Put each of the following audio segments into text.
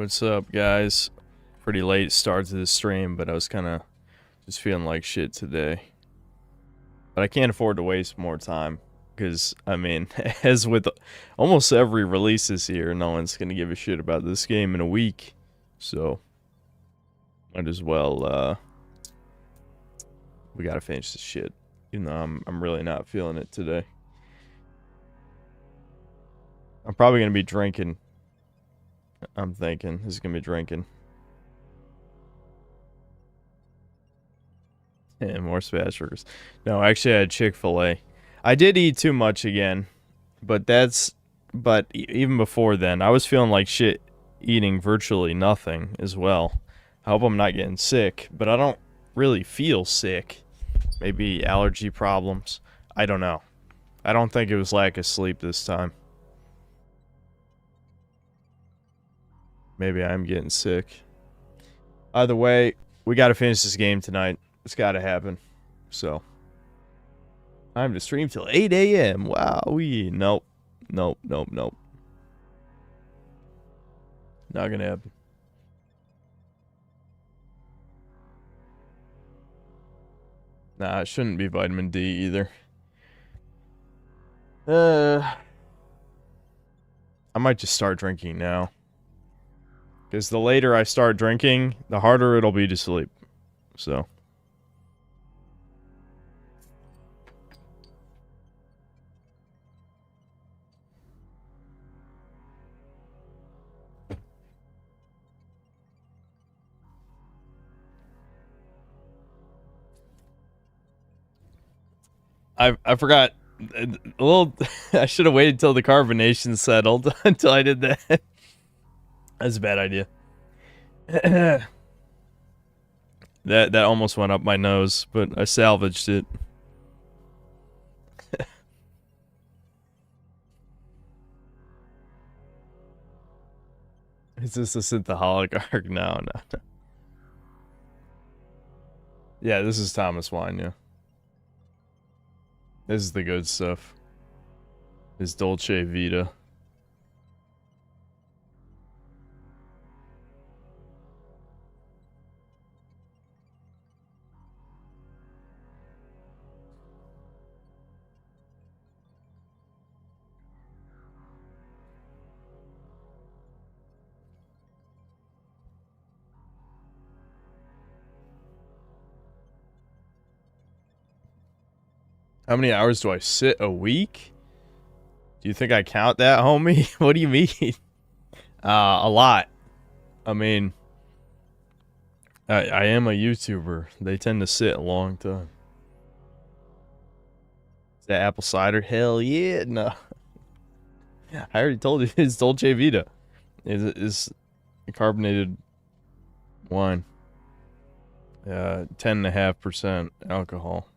What's up, guys? Pretty late start to the stream, but I was kind of just feeling like shit today. But I can't afford to waste more time, because, I mean, as with almost every release this year, no one's going to give a shit about this game in a week. So, might as well, we gotta finish this shit. Even though I'm really not feeling it today. I'm probably going to be drinking. I'm thinking this is going to be drinking. And more smash burgers. No, actually I had Chick-fil-A. I did eat too much again, but even before then, I was feeling like shit eating virtually nothing as well. I hope I'm not getting sick, but I don't really feel sick. Maybe allergy problems. I don't know. I don't think it was lack of sleep this time. Maybe I'm getting sick. Either way, we gotta finish this game tonight. It's gotta happen. So, time to stream till 8 a.m. Wow, nope. Nope. Not gonna happen. Nah, it shouldn't be vitamin D either. I might just start drinking now. Because the later I start drinking, the harder it'll be to sleep. So. I forgot a little. I should have waited till the carbonation settled until I did that. That's a bad idea. that almost went up my nose, but I salvaged it. Is this a synthaholic arc? No. Yeah, this is Thomas wine, yeah. This is the good stuff. This Dolce Vita. How many hours do I sit a week? Do you think I count that, homie? What do you mean? A lot. I mean, I am a YouTuber. They tend to sit a long time. Is that apple cider? Hell yeah. No. I already told you it's Dolce Vita. It's carbonated wine. 10.5% alcohol.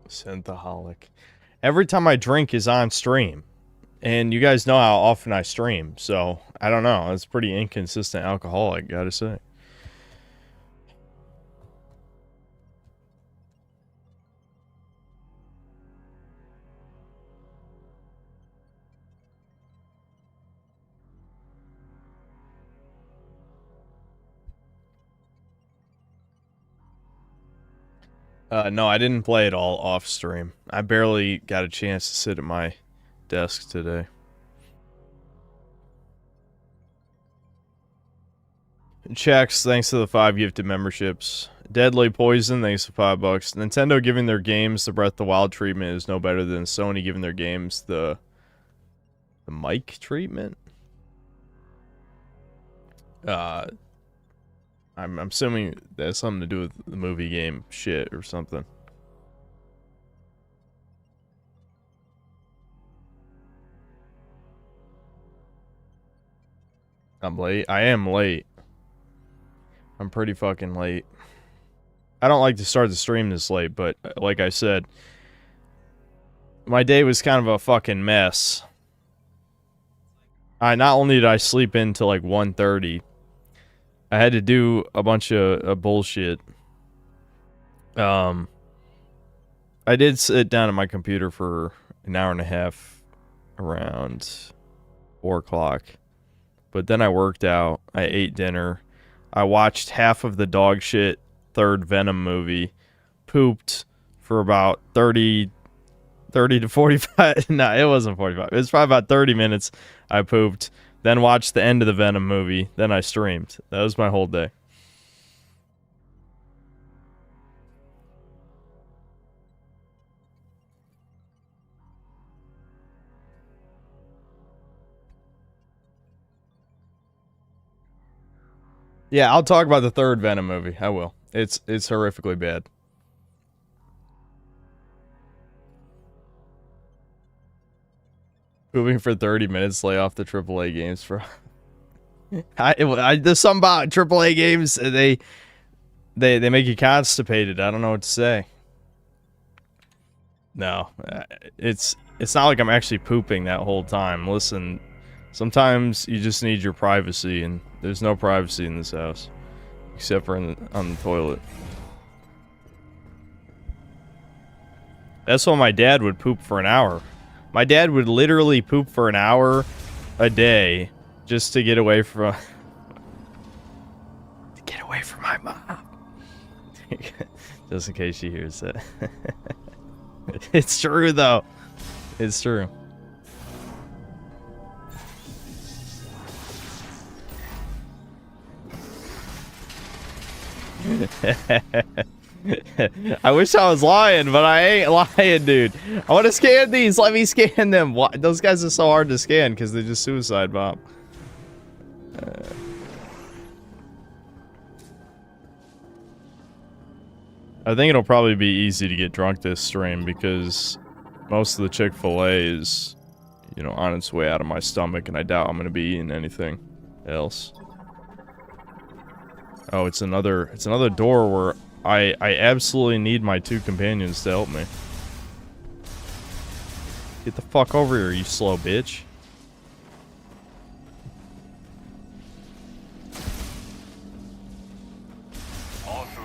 Synthaholic. Every time I drink is on stream. And you guys know how often I stream, so I don't know. It's pretty inconsistent alcoholic, gotta say. No, I didn't play it all off stream. I barely got a chance to sit at my desk today. Checks, thanks to the 5 gifted memberships. Deadly Poison, thanks to $5. Nintendo giving their games the Breath of the Wild treatment is no better than Sony giving their games the mic treatment. I'm assuming that has something to do with the movie game shit or something. I'm late. I am late. I'm pretty fucking late. I don't like to start the stream this late, but like I said, my day was kind of a fucking mess. Not only did I sleep in till like 1:30, I had to do a bunch of bullshit. I did sit down at my computer for an hour and a half around 4 o'clock. But then I worked out, I ate dinner, I watched half of the dog shit third Venom movie, pooped for about 30 to 45, no, it wasn't 45, it was probably about 30 minutes, I pooped, then watched the end of the Venom movie, then I streamed. That was my whole day. Yeah, I'll talk about the third Venom movie. I will. It's horrifically bad. Moving for 30 minutes, lay off the AAA games for. There's something about AAA games. They make you constipated. I don't know what to say. No, it's not like I'm actually pooping that whole time. Listen, sometimes you just need your privacy, and there's no privacy in this house, except for on the toilet. That's why my dad would poop for an hour. My dad would literally poop for an hour a day just to get away from my mom. Just in case she hears that. It's true though. It's true. I wish I was lying, but I ain't lying, dude. I want to scan these. Let me scan them. Why? Those guys are so hard to scan because they just suicide bomb. I think it'll probably be easy to get drunk this stream because most of the Chick-fil-A is, you know, on its way out of my stomach, and I doubt I'm going to be eating anything else. Oh, it's another door where I absolutely need my 2 companions to help me. Get the fuck over here, you slow bitch. On 3.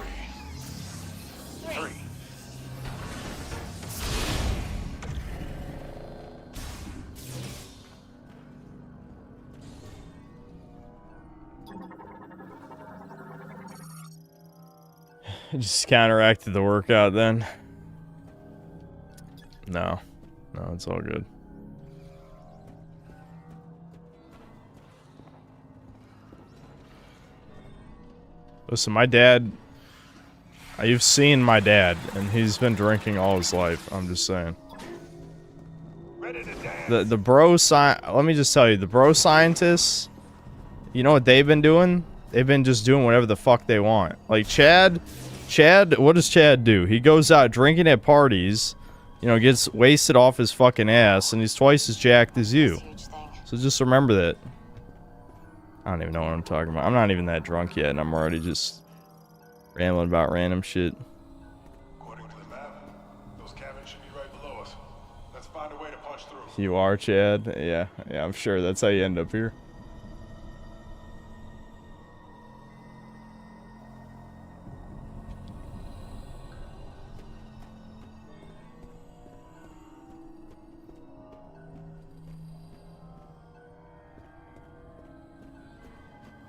I just counteracted the workout then. No, it's all good. Listen, my dad, you've seen my dad, and he's been drinking all his life. I'm just saying. The bro let me just tell you, the bro scientists, you know what they've been doing? They've been just doing whatever the fuck they want. Like Chad, what does Chad do? He goes out drinking at parties, you know, gets wasted off his fucking ass, and he's twice as jacked as you. So just remember that. I don't even know what I'm talking about. I'm not even that drunk yet, and I'm already just rambling about random shit. According to the map, those cabins should be right below us. Let's find a way to punch through. You are, Chad? Yeah, I'm sure that's how you end up here.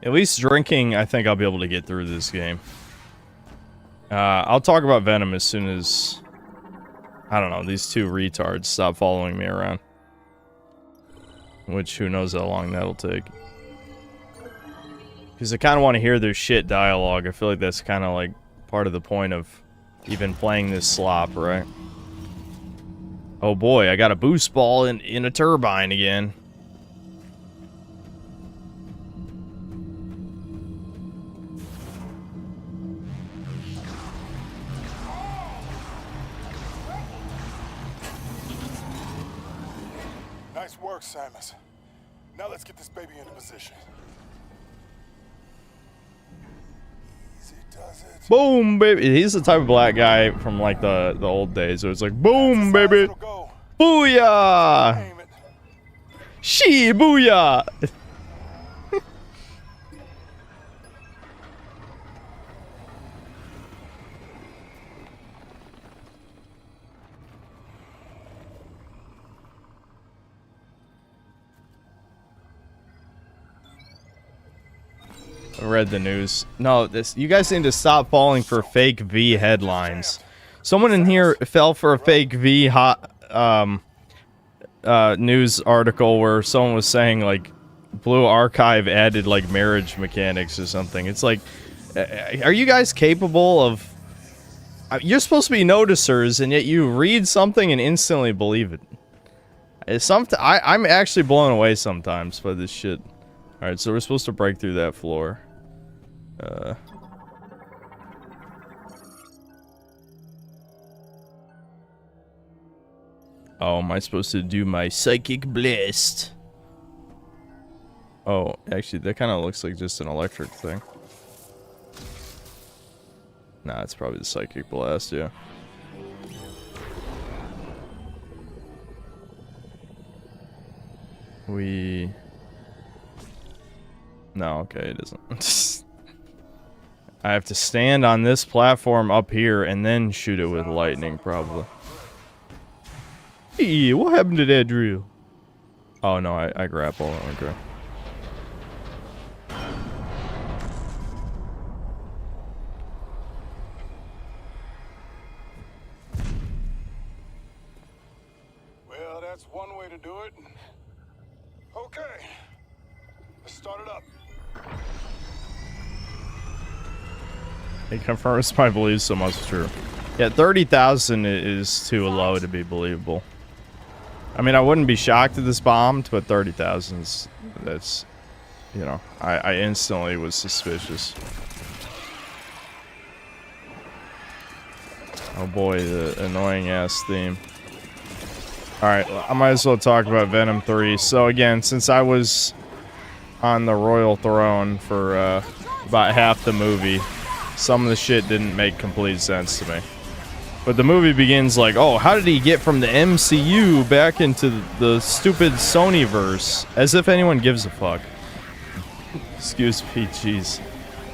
At least drinking, I think I'll be able to get through this game. I'll talk about Venom as soon as, I don't know, these 2 retards stop following me around. Which, who knows how long that'll take. Because I kind of want to hear their shit dialogue. I feel like that's kind of like part of the point of even playing this slop, right? Oh boy, I got a boost ball in a turbine again. Nice work, Samus. Now let's get this baby into position. Easy does it. Boom, baby. He's the type of black guy from like the old days. So it's like, boom, baby. Booyah! Aim it. She booyah! I read the news. No, you guys need to stop falling for fake V headlines. Someone in here fell for a fake V news article where someone was saying like Blue Archive added like marriage mechanics or something. It's like, are you guys capable of? You're supposed to be noticers, and yet you read something and instantly believe it. I'm actually blown away sometimes by this shit. All right, so we're supposed to break through that floor. Oh, am I supposed to do my psychic blast? Oh, actually, that kind of looks like just an electric thing. Nah, it's probably the psychic blast, yeah. No, okay, it isn't. I have to stand on this platform up here and then shoot it with lightning, probably. Hey, what happened to that drill? Oh, no, I grapple. Okay. Well, that's one way to do it. Okay. Let's start it up. It confirms my beliefs so much true. Yeah, 30,000 is too low to be believable. I mean, I wouldn't be shocked if this bombed, but 30,000's, that's, you know, I instantly was suspicious. Oh boy, the annoying ass theme. Alright, I might as well talk about Venom 3. So again, since I was on the royal throne for about half the movie, some of the shit didn't make complete sense to me. But the movie begins like, oh, how did he get from the MCU back into the stupid Sony-verse? As if anyone gives a fuck. Excuse me, jeez.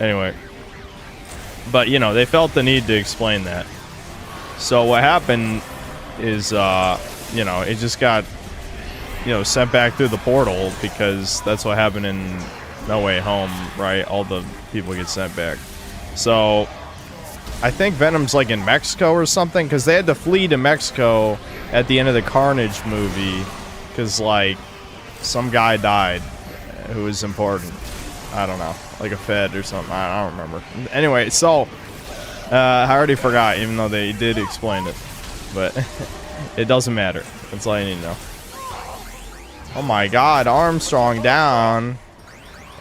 Anyway. But, you know, they felt the need to explain that. So what happened is, you know, it just got, you know, sent back through the portal because that's what happened in No Way Home, right? All the people get sent back. So I think Venom's like in Mexico or something, because they had to flee to Mexico at the end of the Carnage movie, because like some guy died who was important. I don't know, like a Fed or something. I don't remember. Anyway, so I already forgot, even though they did explain it, but it doesn't matter. That's all you need to know. Oh my God, Armstrong down.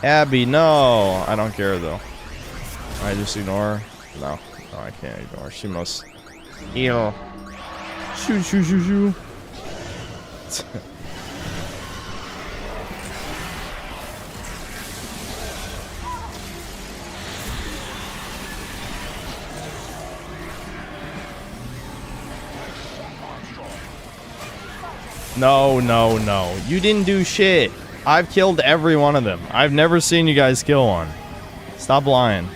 Abby, no. I don't care though. I just ignore her. No. No, I can't ignore her. She must heal. Shoo, shoo, shoo, shoo. No, no, no. You didn't do shit. I've killed every one of them. I've never seen you guys kill one. Stop lying.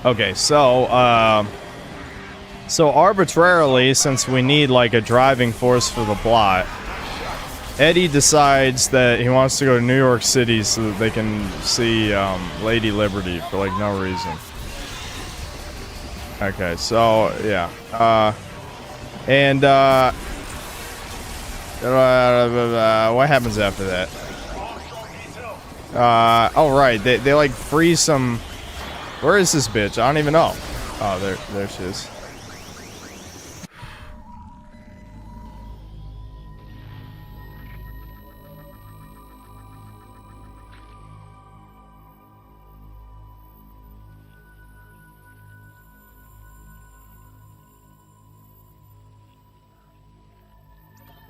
Okay, so arbitrarily, since we need like a driving force for the plot, Eddie decides that he wants to go to New York City so that they can see Lady Liberty for like no reason. Okay, so yeah, what happens after that? Oh right, they like freeze some. Where is this bitch? I don't even know. Oh, there she is.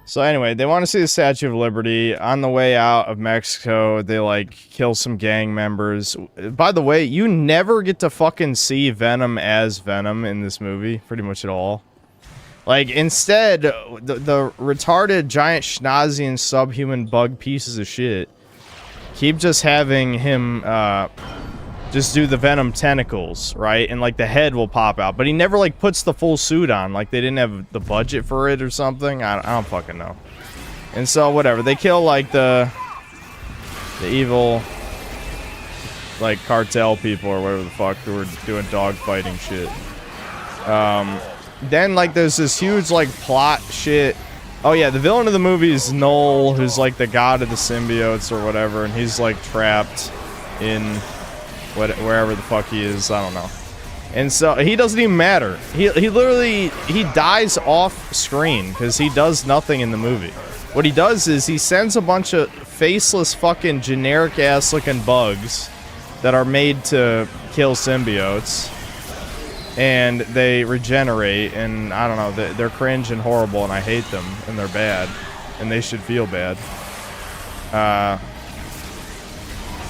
So anyway, they want to see the Statue of Liberty. On the way out of Mexico, they like kill some gang members. By the way, you never get to fucking see Venom as Venom in this movie, pretty much at all. Like, instead, the retarded giant schnazi and subhuman bug pieces of shit keep just having him just do the Venom tentacles, right? And like the head will pop out, but he never like puts the full suit on. Like they didn't have the budget for it or something. I don't fucking know. And so whatever, they kill like the evil like cartel people or whatever the fuck who were doing dog fighting shit. Then like there's this huge like plot shit. Oh yeah, the villain of the movie is Null, who's like the god of the symbiotes or whatever, and he's like trapped in wherever the fuck he is, I don't know. And so he doesn't even matter. He literally dies off screen because he does nothing in the movie. What he does is he sends a bunch of faceless fucking generic ass looking bugs that are made to kill symbiotes, and they regenerate, and I don't know, they're cringe and horrible, and I hate them, and they're bad, and they should feel bad.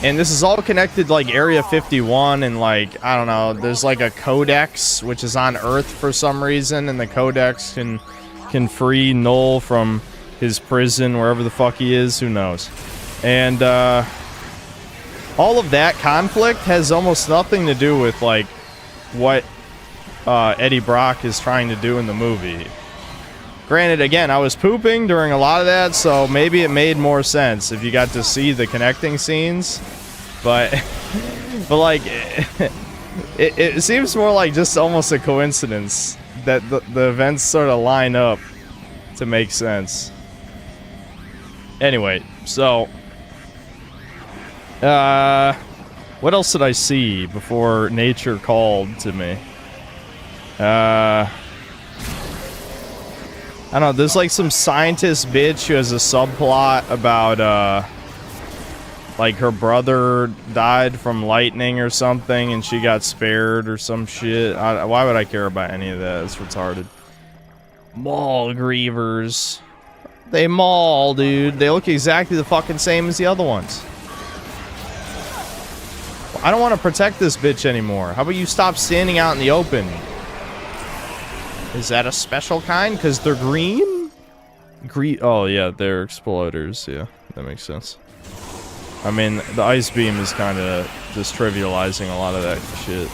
And this is all connected, like, Area 51, and, like, I don't know, there's, like, a codex, which is on Earth for some reason, and the codex can free Null from his prison, wherever the fuck he is, who knows. And, all of that conflict has almost nothing to do with, like, what Eddie Brock is trying to do in the movie. Granted, again, I was pooping during a lot of that, so maybe it made more sense if you got to see the connecting scenes. But like, it seems more like just almost a coincidence that the events sort of line up to make sense. Anyway, so, what else did I see before nature called to me? I don't know, there's like some scientist bitch who has a subplot about, like her brother died from lightning or something and she got spared or some shit. Why would I care about any of that? It's retarded. Maul grievers. They maul, dude. They look exactly the fucking same as the other ones. I don't want to protect this bitch anymore. How about you stop standing out in the open? Is that a special kind? Because they're green? Oh, yeah, they're exploders. Yeah, that makes sense. I mean, the ice beam is kind of just trivializing a lot of that shit.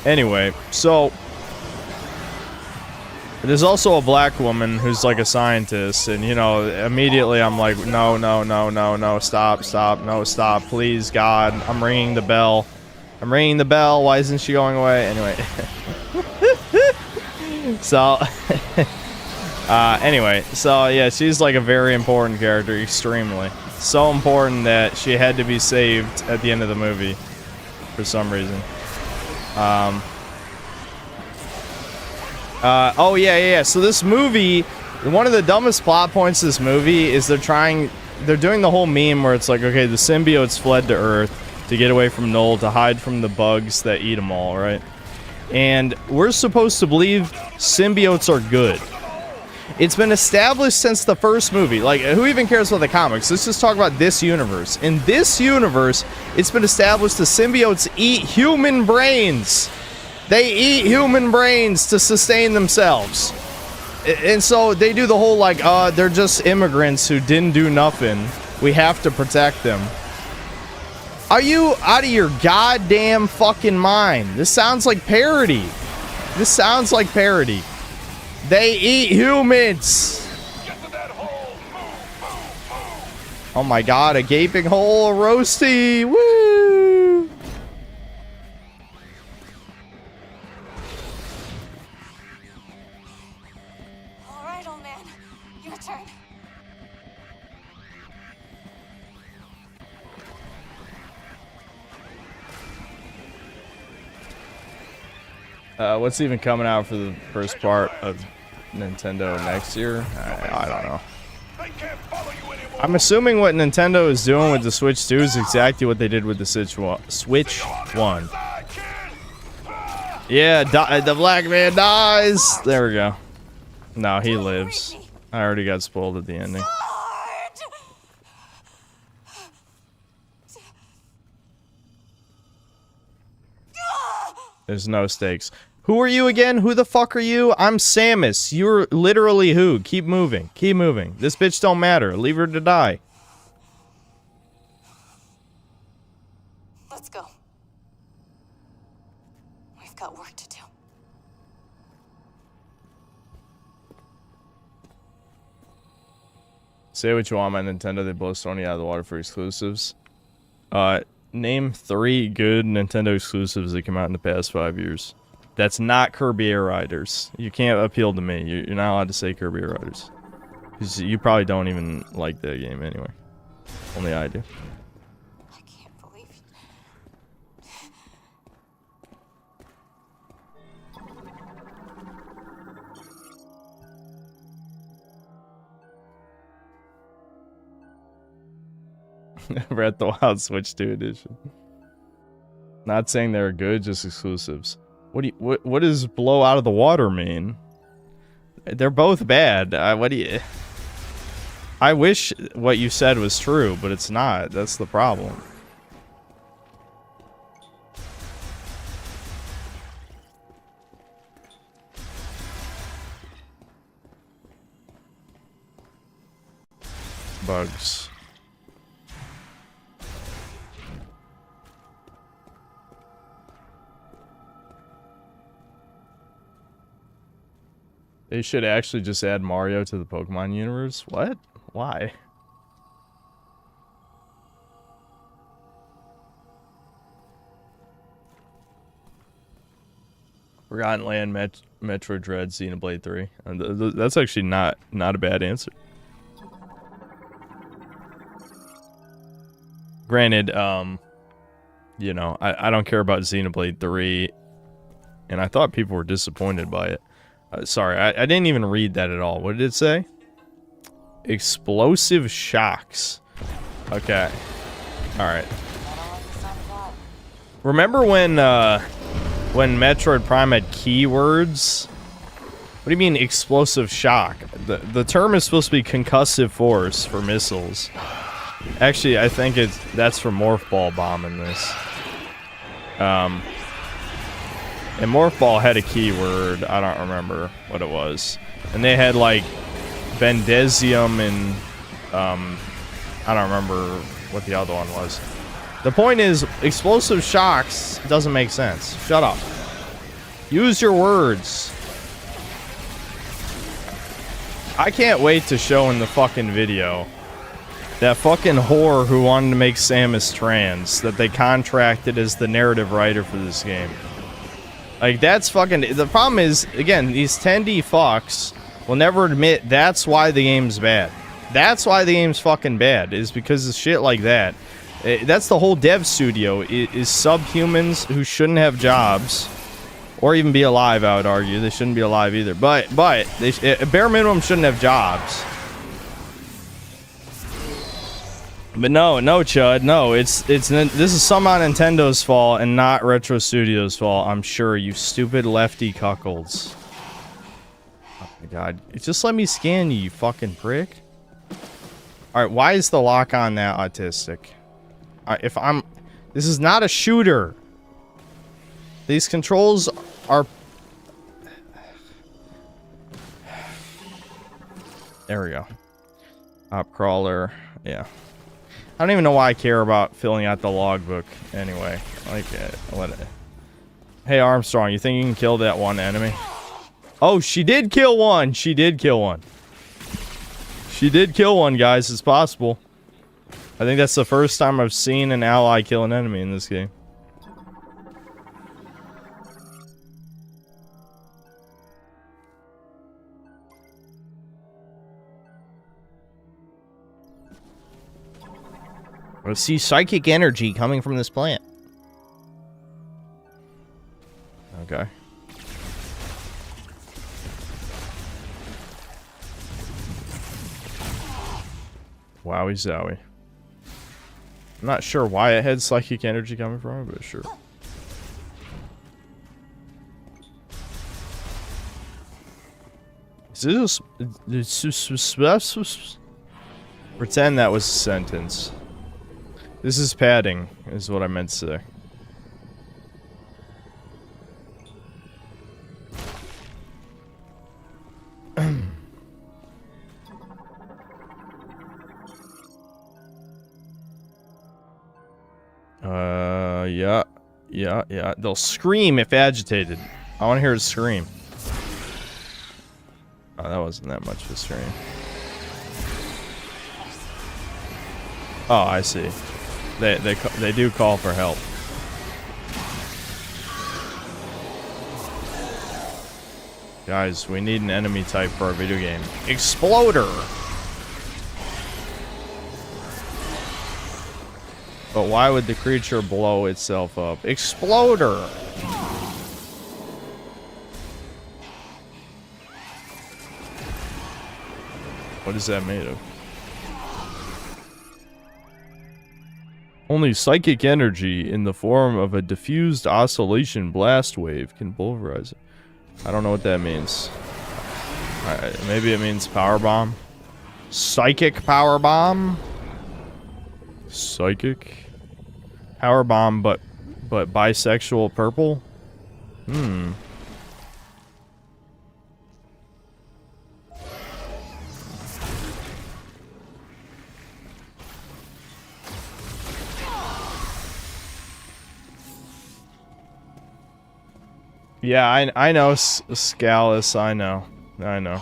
Anyway, so there's also a black woman who's like a scientist, and you know, immediately I'm like, no, no, no, no, no, stop, stop, no, stop, please, God, I'm ringing the bell. I'm ringing the bell. Why isn't she going away? Anyway. So, anyway, so yeah, she's like a very important character, extremely. So important that she had to be saved at the end of the movie for some reason. Oh yeah. So this movie, one of the dumbest plot points of this movie is they're doing the whole meme where it's like, okay, the symbiotes fled to Earth to get away from Null, to hide from the bugs that eat them all, right? And we're supposed to believe symbiotes are good. It's been established since the first movie. Like, who even cares about the comics? Let's just talk about this universe. In this universe, it's been established the symbiotes eat human brains. They eat human brains to sustain themselves. And so they do the whole, like, they're just immigrants who didn't do nothing. We have to protect them. Are you out of your goddamn fucking mind? This sounds like parody. This sounds like parody. They eat humans. Get to that hole. Move. Oh my god, a gaping hole, a roasty. Woo! All right, old man. Your turn. What's even coming out for the first part of Nintendo next year? I don't know. I'm assuming what Nintendo is doing with the Switch 2 is exactly what they did with the Switch 1. Yeah, the black man dies. There we go. No, he Don't lives. hurt me. I already got spoiled at the ending. Hard. There's no stakes. Who are you again? Who the fuck are you? I'm Samus. You're literally who? Keep moving. Keep moving. This bitch don't matter. Leave her to die. Let's go. We've got work to do. Say what you want, my Nintendo. They blow Sony out of the water for exclusives. Name 3 good Nintendo exclusives that came out in the past 5 years. That's not Kirby Air Riders. You can't appeal to me. You're not allowed to say Kirby Air Riders. 'Cause you probably don't even like that game anyway. Only I do. I can't believe Breath of the Wild Switch 2 edition. Not saying they're good, just exclusives. What does blow out of the water mean? They're both bad. What do you? I wish what you said was true, but it's not. That's the problem. Bugs. They should actually just add Mario to the Pokemon universe. What? Why? Forgotten Land, Metroid Dread, Xenoblade 3. That's actually not a bad answer. Granted, you know, I don't care about Xenoblade 3, and I thought people were disappointed by it. Sorry, I didn't even read that at all. What did it say? Explosive shocks. Okay. Alright. Remember when Metroid Prime had keywords? What do you mean explosive shock? The term is supposed to be concussive force for missiles. Actually, I think that's for Morph Ball Bomb in this. And Morph Ball had a keyword. I don't remember what it was. And they had like Bendezium and I don't remember what the other one was. The point is, explosive shocks doesn't make sense. Shut up. Use your words. I can't wait to show in the fucking video that fucking whore who wanted to make Samus trans that they contracted as the narrative writer for this game. Like, that's fucking... The problem is, again, these 10D fucks will never admit that's why the game's bad. That's why the game's fucking bad, is because of shit like that. That's the whole dev studio, is subhumans who shouldn't have jobs. Or even be alive, I would argue. They shouldn't be alive either. But they bare minimum shouldn't have jobs. But no, Chud, no, this is somehow Nintendo's fault and not Retro Studios' fault, I'm sure, you stupid lefty cuckolds. Oh my god, just let me scan you, you fucking prick. Alright, why is the lock on that autistic? This is not a shooter. These controls are... There we go. Op crawler, yeah. I don't even know why I care about filling out the logbook anyway. Like, what? Hey, Armstrong, you think you can kill that one enemy? Oh, she did kill one! She did kill one. She did kill one, guys. It's possible. I think that's the first time I've seen an ally kill an enemy in this game. I see psychic energy coming from this plant. Okay. Wowie zowie. I'm not sure why it had psychic energy coming from it, but sure. Is this pretend that was a sentence. This is padding, is what I meant to say. Yeah. They'll scream if agitated. I want to hear it scream. Oh, that wasn't that much of a scream. Oh, I see. They do call for help. Guys, we need an enemy type for our video game. Exploder! But why would the creature blow itself up? Exploder! What is that made of? Only psychic energy in the form of a diffused oscillation blast wave can pulverize it. I don't know what that means. Maybe it means power bomb. Psychic power bomb? Psychic power bomb, but bisexual purple? Yeah, I know Scalus, I know. I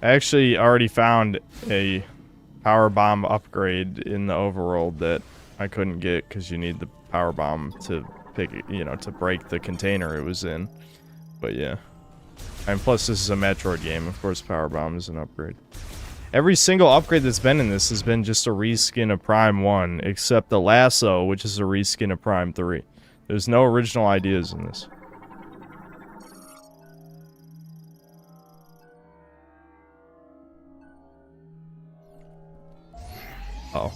actually already found a power bomb upgrade in the overworld that I couldn't get because you need the power bomb to pick it, to break the container it was in. But yeah. And plus this is a Metroid game, of course power bomb is an upgrade. Every single upgrade that's been in this has been just a reskin of Prime 1, except the lasso, which is a reskin of Prime 3. There's no original ideas in this. Oh.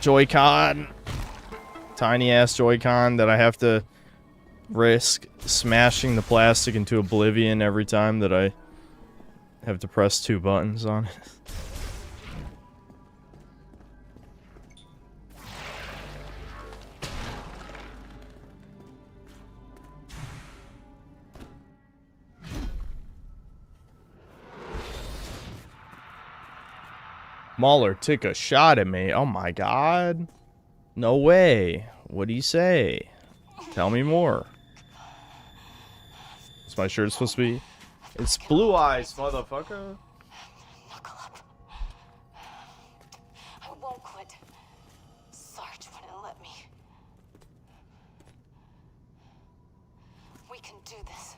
Joy-Con. Tiny ass Joy-Con that I have to risk smashing the plastic into oblivion every time that I have to press 2 buttons on it. Mauler took a shot at me. Oh my god. No way. What do you say? Tell me more. Is my shirt supposed to be? It's blue eyes, motherfucker. Buckle up. I won't quit. Sarge wouldn't let me. We can do this.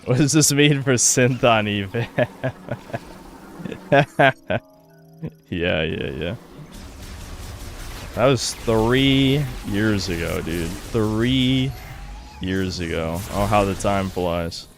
What does this mean for synth on Eve? Yeah. That was 3 years ago, dude. 3 years ago. Oh, how the time flies.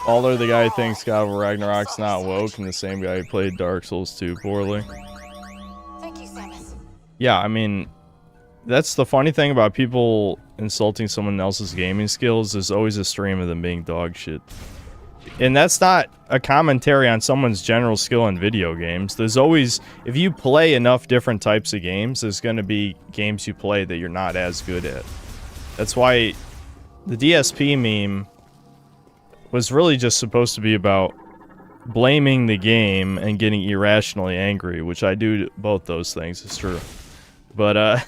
Although the guy thinks God of War Ragnarok's not woke, and the same guy who played Dark Souls 2 poorly. Thank you, Samus. Yeah, I mean, that's the funny thing about people insulting someone else's gaming skills. There's always a stream of them being dog shit. And that's not a commentary on someone's general skill in video games. There's always, if you play enough different types of games, there's going to be games you play that you're not as good at. That's why the DSP meme was really just supposed to be about blaming the game and getting irrationally angry, which I do both those things, it's true. But,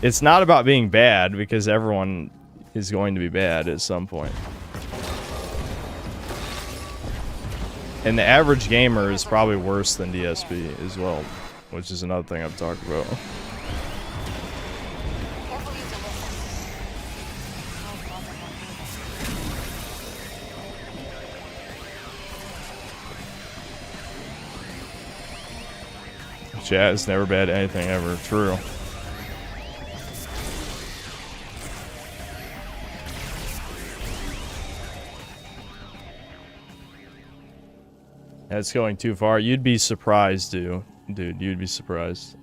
it's not about being bad, because everyone is going to be bad at some point. And the average gamer is probably worse than DSP as well, which is another thing I've talked about. Careful using this. Chat is never bad at anything ever. True. That's going too far. You'd be surprised, dude. Dude, you'd be surprised.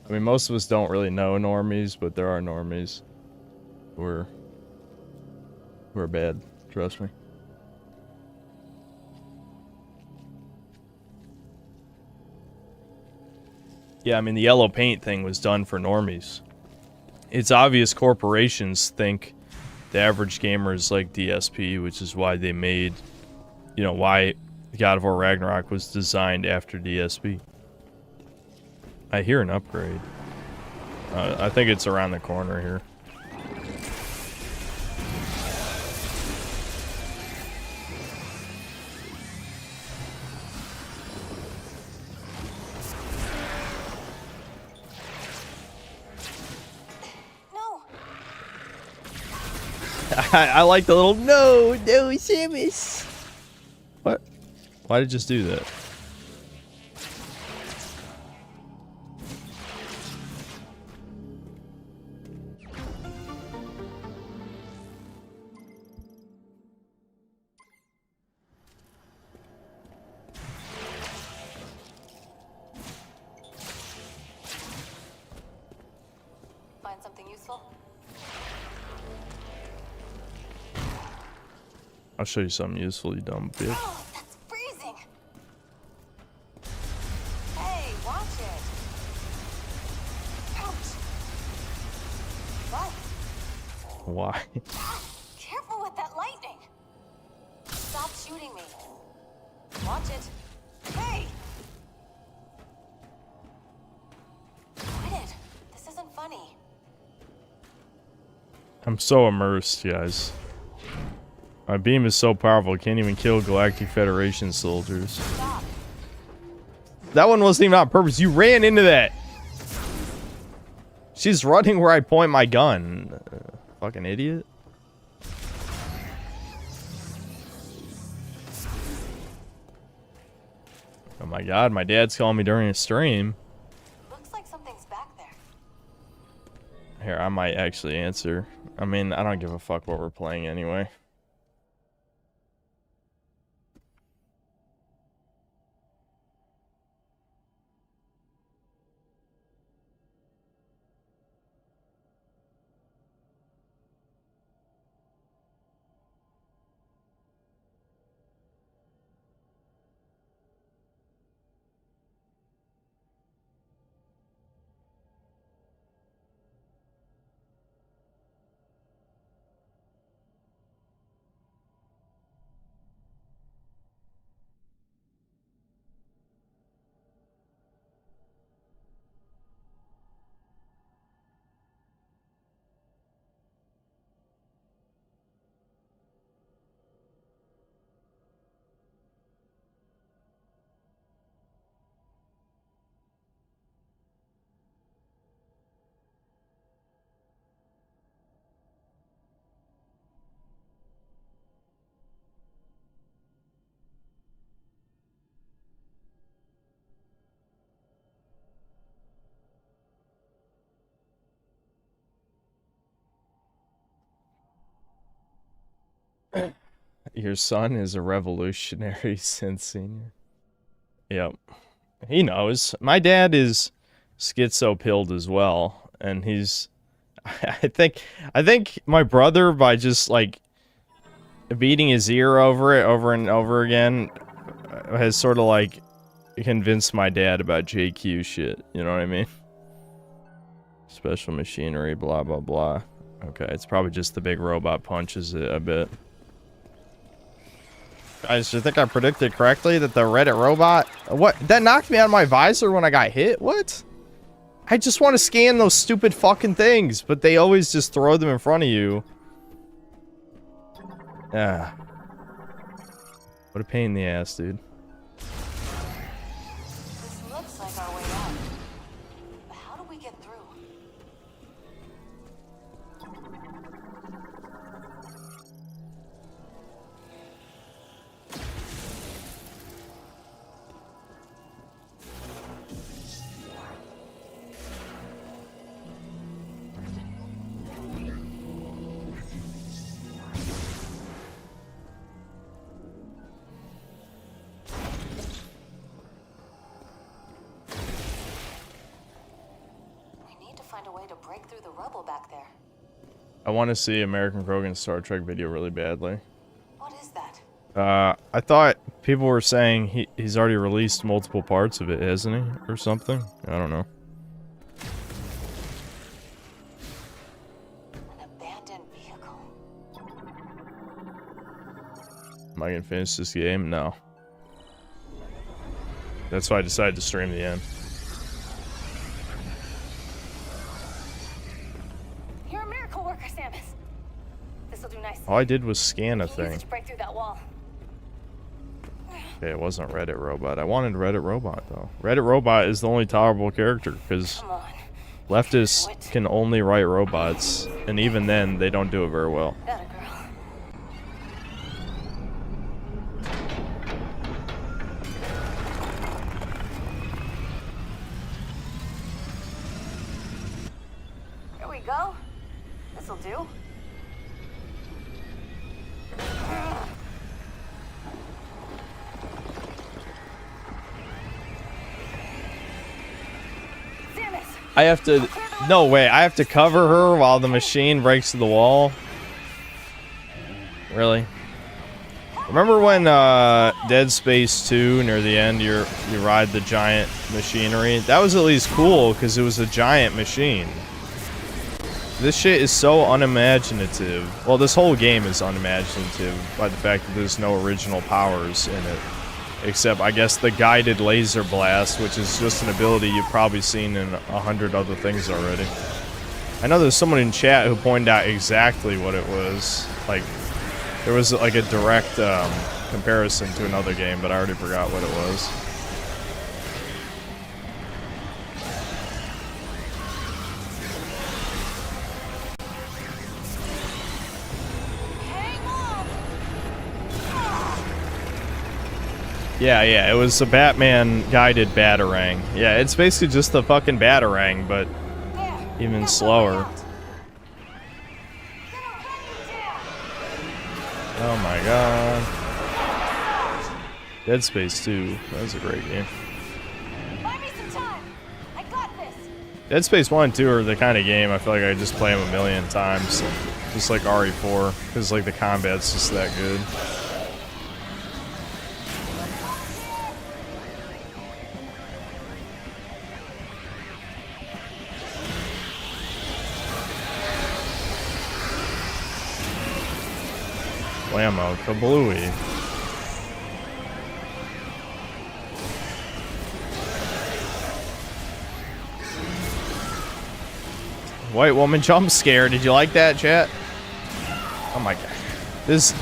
I mean, most of us don't really know normies, but there are normies who are bad. Trust me. Yeah, I mean, the yellow paint thing was done for normies. It's obvious corporations think the average gamer is like DSP, which is why they made, you know, why God of War Ragnarok was designed after DSP. I hear an upgrade. I think it's around the corner here. No. I like the little no, Samus. What? Why did it just do that? Find something useful? I'll show you something useful, you dumb bitch. Oh, that's freezing. Hey, watch it. Ouch. What? Why? Careful with that lightning. Stop shooting me. Watch it. Hey! Quit it. This isn't funny. I'm so immersed, guys. My beam is so powerful, it can't even kill Galactic Federation soldiers. Stop. That one wasn't even on purpose. You ran into that. She's running where I point my gun. Fucking idiot. Oh my god, my dad's calling me during a stream. Looks like something's back there. Here, I might actually answer. I mean, I don't give a fuck what we're playing anyway. Your son is a revolutionary since senior. Yep. He knows. My dad is schizo-pilled as well, and he's I think my brother, by just like beating his ear over it over and over again, has sort of like convinced my dad about JQ shit, you know what I mean? Special machinery, blah blah blah. Okay, it's probably just the big robot punches it a bit. Guys, do you think I predicted correctly that the Reddit robot... What? That knocked me out of my visor when I got hit? What? I just want to scan those stupid fucking things, but they always just throw them in front of you. Ah. What a pain in the ass, dude. This looks like our way out. But how do we get through? find a way to break through the rubble back there. I want to see American Krogan's Star Trek video really badly. What is that? I thought people were saying he's already released multiple parts of it, hasn't he? Or something? I don't know. An abandoned vehicle. Am I gonna finish this game? No. That's why I decided to stream the end. You're a miracle worker, Samus. This'll do nicely. All I did was scan a Use it thing. to break through that wall. Okay, it wasn't Reddit Robot. I wanted Reddit Robot, though. Reddit Robot is the only tolerable character, because Come on. leftists can only write robots, and even then, they don't do it very well. Got a girl. Here we go. This'll do. Samus! I have to... No way, I have to cover her while the machine breaks through the wall? Really? Remember when Dead Space 2, near the end, you ride the giant machinery? That was at least cool, because it was a giant machine. This shit is so unimaginative. Well, this whole game is unimaginative by the fact that there's no original powers in it. Except, I guess, the guided laser blast, which is just an ability you've probably seen in 100 other things already. I know there's someone in chat who pointed out exactly what it was. Like, there was like a direct comparison to another game, but I already forgot what it was. Yeah, it was a Batman guided Batarang. Yeah, it's basically just the fucking Batarang, but There. even That's slower. the way out. Gonna hunt you down. Oh my god. Dead Space 2. That was a great game. Buy me some time. I got this. Dead Space 1 and 2 are the kind of game I feel like I just play them a million times. Just like RE4. Because like the combat's just that good. Whammo, kablooey. White woman jump scare. Did you like that, chat? Oh my god. This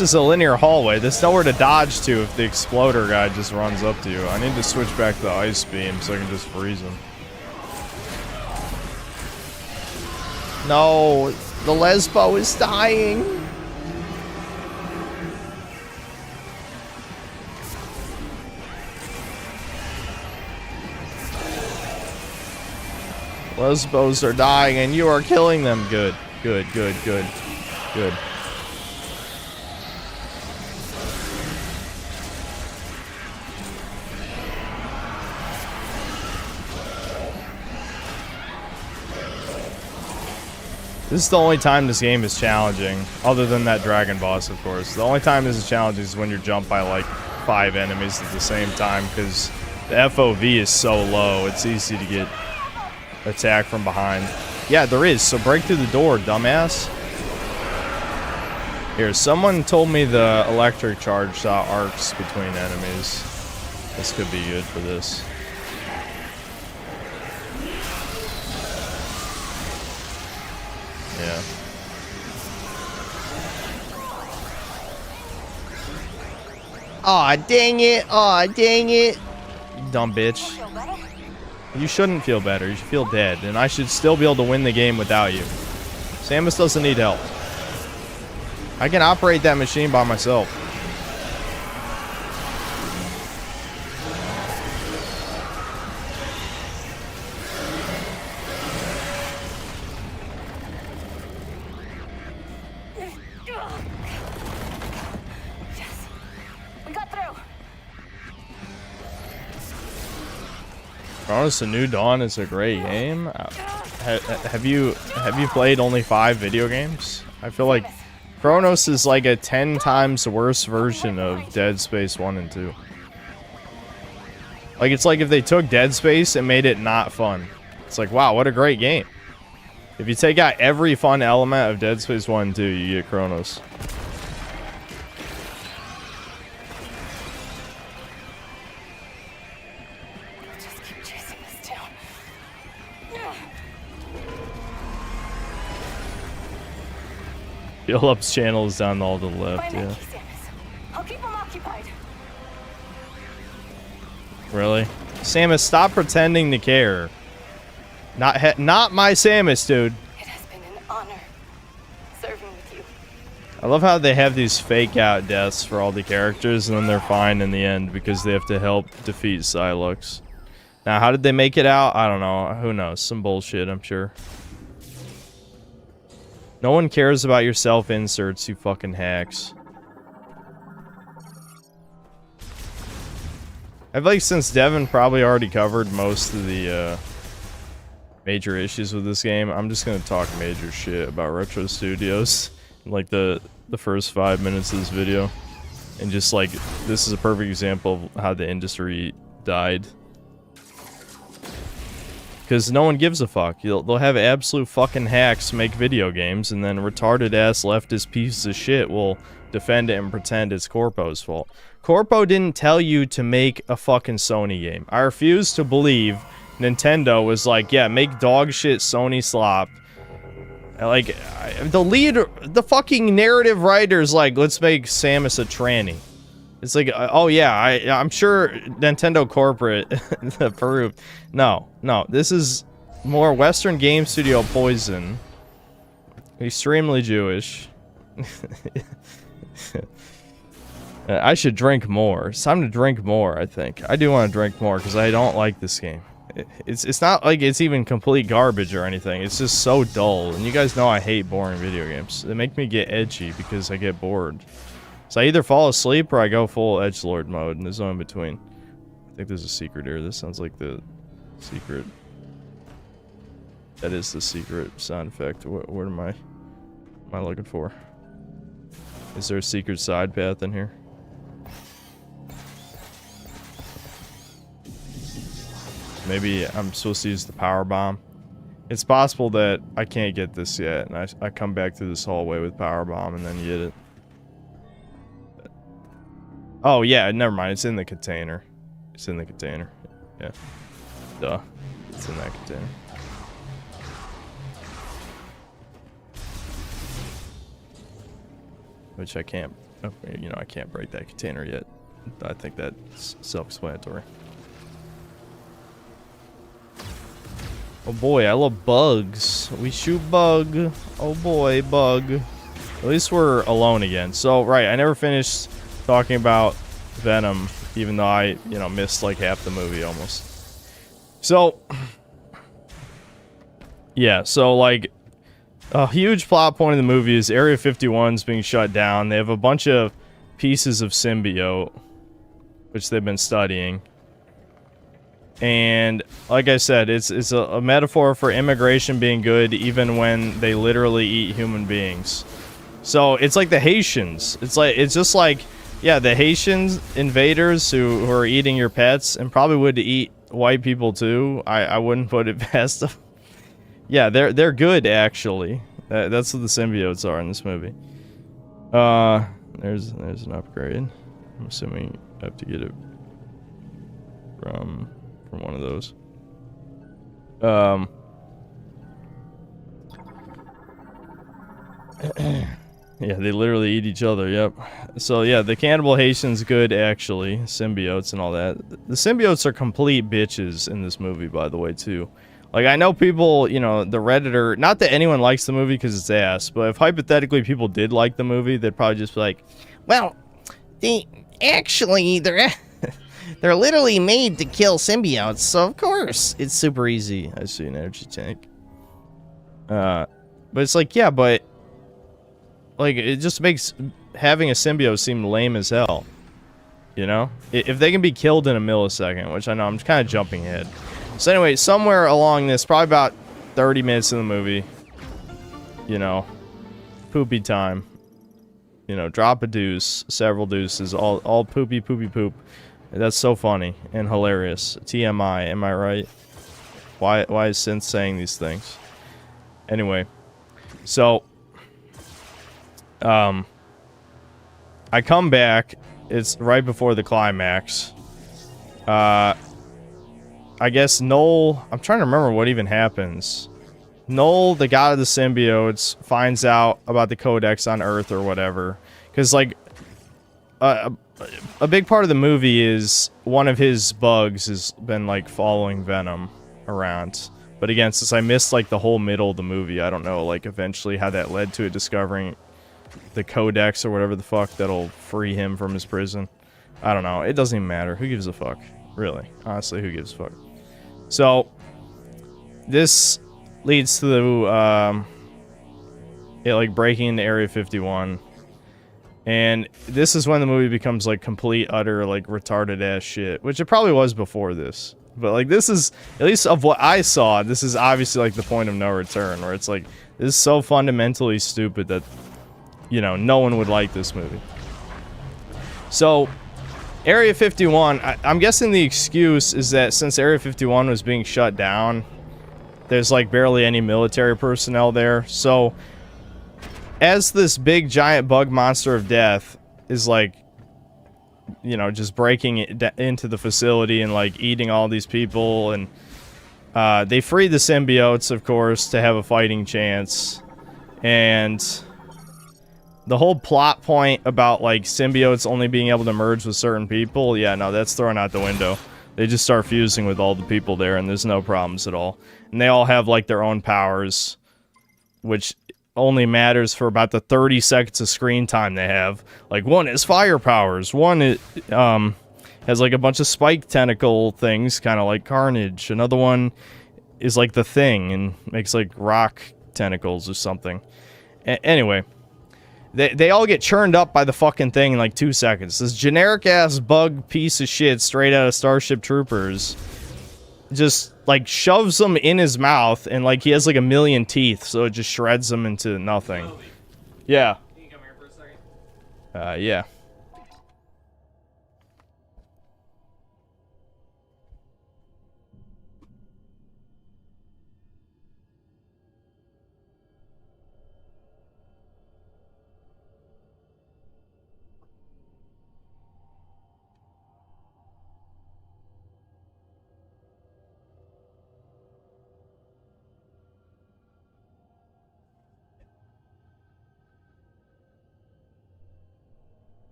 is a linear hallway. There's nowhere to dodge to if the exploder guy just runs up to you. I need to switch back to the ice beam so I can just freeze him. No, the Lesbo is dying. Lesbos are dying and you are killing them. Good. This is the only time this game is challenging, other than that dragon boss, of course. The only time this is challenging is when you're jumped by like 5 enemies at the same time, because the FOV is so low, it's easy to get attacked from behind. Yeah, there is, so break through the door, dumbass. Here, someone told me the electric charge saw arcs between enemies. This could be good for this. Yeah. Aw, dang it. Aw, dang it. Dumb bitch. Feel better? You shouldn't feel better. You should feel dead. And I should still be able to win the game without you. Samus doesn't need help. I can operate that machine by myself. Yes. We got through. Honest, A New Dawn is a great game. have you played only 5 video games? I feel like Chronos is like a 10 times worse version of Dead Space 1 and 2. Like, it's like if they took Dead Space and made it not fun. It's like, wow, what a great game. If you take out every fun element of Dead Space 1 and 2, you get Chronos. Just keep chasing this down. Philip's channel is down all to the left, Find yeah. that key, Samus. I'll keep them occupied. Really? Samus, stop pretending to care. Not my Samus, dude. It has been an honor serving with you. I love how they have these fake out deaths for all the characters and then they're fine in the end because they have to help defeat Psylocke. Now, how did they make it out? I don't know. Who knows? Some bullshit, I'm sure. No one cares about your self-inserts, you fucking hacks. I feel like since Devin probably already covered most of the major issues with this game, I'm just gonna talk major shit about Retro Studios in like the first 5 minutes of this video. And just like, this is a perfect example of how the industry died. Because no one gives a fuck. They'll have absolute fucking hacks make video games, and then retarded ass leftist pieces of shit will defend it and pretend it's Corpo's fault. Corpo didn't tell you to make a fucking Sony game. I refuse to believe Nintendo was like, yeah, make dog shit Sony slop. Like, the fucking narrative writer's like, let's make Samus a tranny. It's like, oh yeah, I'm sure Nintendo corporate approved. No, this is more Western Game Studio poison. Extremely Jewish. I should drink more. It's time to drink more, I think. I do want to drink more because I don't like this game. It's not like it's even complete garbage or anything. It's just so dull. And you guys know I hate boring video games. They make me get edgy because I get bored. So I either fall asleep or I go full edgelord mode, and there's no in between. I think there's a secret here. This sounds like the secret. That is the secret sound effect. What am I looking for? Is there a secret side path in here? Maybe I'm supposed to use the power bomb. It's possible that I can't get this yet, and I come back through this hallway with power bomb and then get it. Oh yeah, never mind. It's in the container. It's in the container. Yeah. Duh. It's in that container. Which I can't, you know, I can't break that container yet. I think that's self-explanatory. Oh boy, I love bugs. We shoot bug. Oh boy, bug. At least we're alone again. So, right, I never finished talking about Venom, even though I, you know, missed like half the movie almost. So, yeah, so like, a huge plot point of the movie is Area 51's being shut down. They have a bunch of pieces of symbiote, which they've been studying. And like I said, it's a metaphor for immigration being good even when they literally eat human beings. So it's like the Haitians. It's just like, yeah, the Haitian invaders who are eating your pets and probably would eat white people too. I wouldn't put it past them. Yeah, they're good actually. That's what the symbiotes are in this movie. There's an upgrade. I'm assuming I have to get it from one of those. Yeah, they literally eat each other, yep. So yeah, the cannibal Haitian's good actually, symbiotes and all that. The symbiotes are complete bitches in this movie, by the way, too. Like, I know people, you know, the Redditor, not that anyone likes the movie because it's ass, but if hypothetically people did like the movie, they'd probably just be like, well, they're literally made to kill symbiotes, so of course it's super easy. I see an energy tank. But it's like, yeah, but like, it just makes having a symbiote seem lame as hell. You know? If they can be killed in a millisecond, which I know I'm kind of jumping ahead. So anyway, somewhere along this, probably about 30 minutes in the movie, you know, poopy time. You know, drop a deuce, several deuces, all poopy poop. That's so funny and hilarious. TMI, am I right? Why is Synth saying these things? Anyway, so I come back. It's right before the climax. I guess Noel, I'm trying to remember what even happens. Noel, the god of the symbiotes, finds out about the codex on Earth or whatever. Because, like, a big part of the movie is one of his bugs has been, like, following Venom around. But again, since I missed, like, the whole middle of the movie, I don't know, like, eventually how that led to it discovering the codex or whatever the fuck that'll free him from his prison. I don't know. It doesn't even matter. Who gives a fuck? Really. Honestly, who gives a fuck? So, this leads to it, like, breaking into Area 51. And this is when the movie becomes, like, complete, utter, like, retarded ass shit. Which it probably was before this. But, like, this is, at least of what I saw, this is obviously, like, the point of no return. Where it's like, this is so fundamentally stupid that, you know, no one would like this movie. So, Area 51, I'm guessing the excuse is that since Area 51 was being shut down, there's, like, barely any military personnel there. So, as this big giant bug monster of death is, like, you know, just breaking into the facility and, like, eating all these people, and they free the symbiotes, of course, to have a fighting chance. And the whole plot point about, like, symbiotes only being able to merge with certain people, yeah, no, that's thrown out the window. They just start fusing with all the people there, and there's no problems at all. And they all have, like, their own powers, which only matters for about the 30 seconds of screen time they have. Like, one is fire powers, one has, like, a bunch of spike tentacle things, kind of like Carnage. Another one is, like, the Thing, and makes, like, rock tentacles or something. Anyway, they all get churned up by the fucking thing in, like, 2 seconds. This generic-ass bug piece of shit straight out of Starship Troopers just, like, shoves them in his mouth, and, like, he has, like, a million teeth, so it just shreds them into nothing. Yeah. Can you come here for a second? Yeah.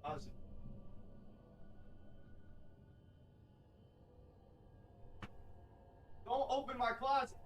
Pause it. Don't open my closet.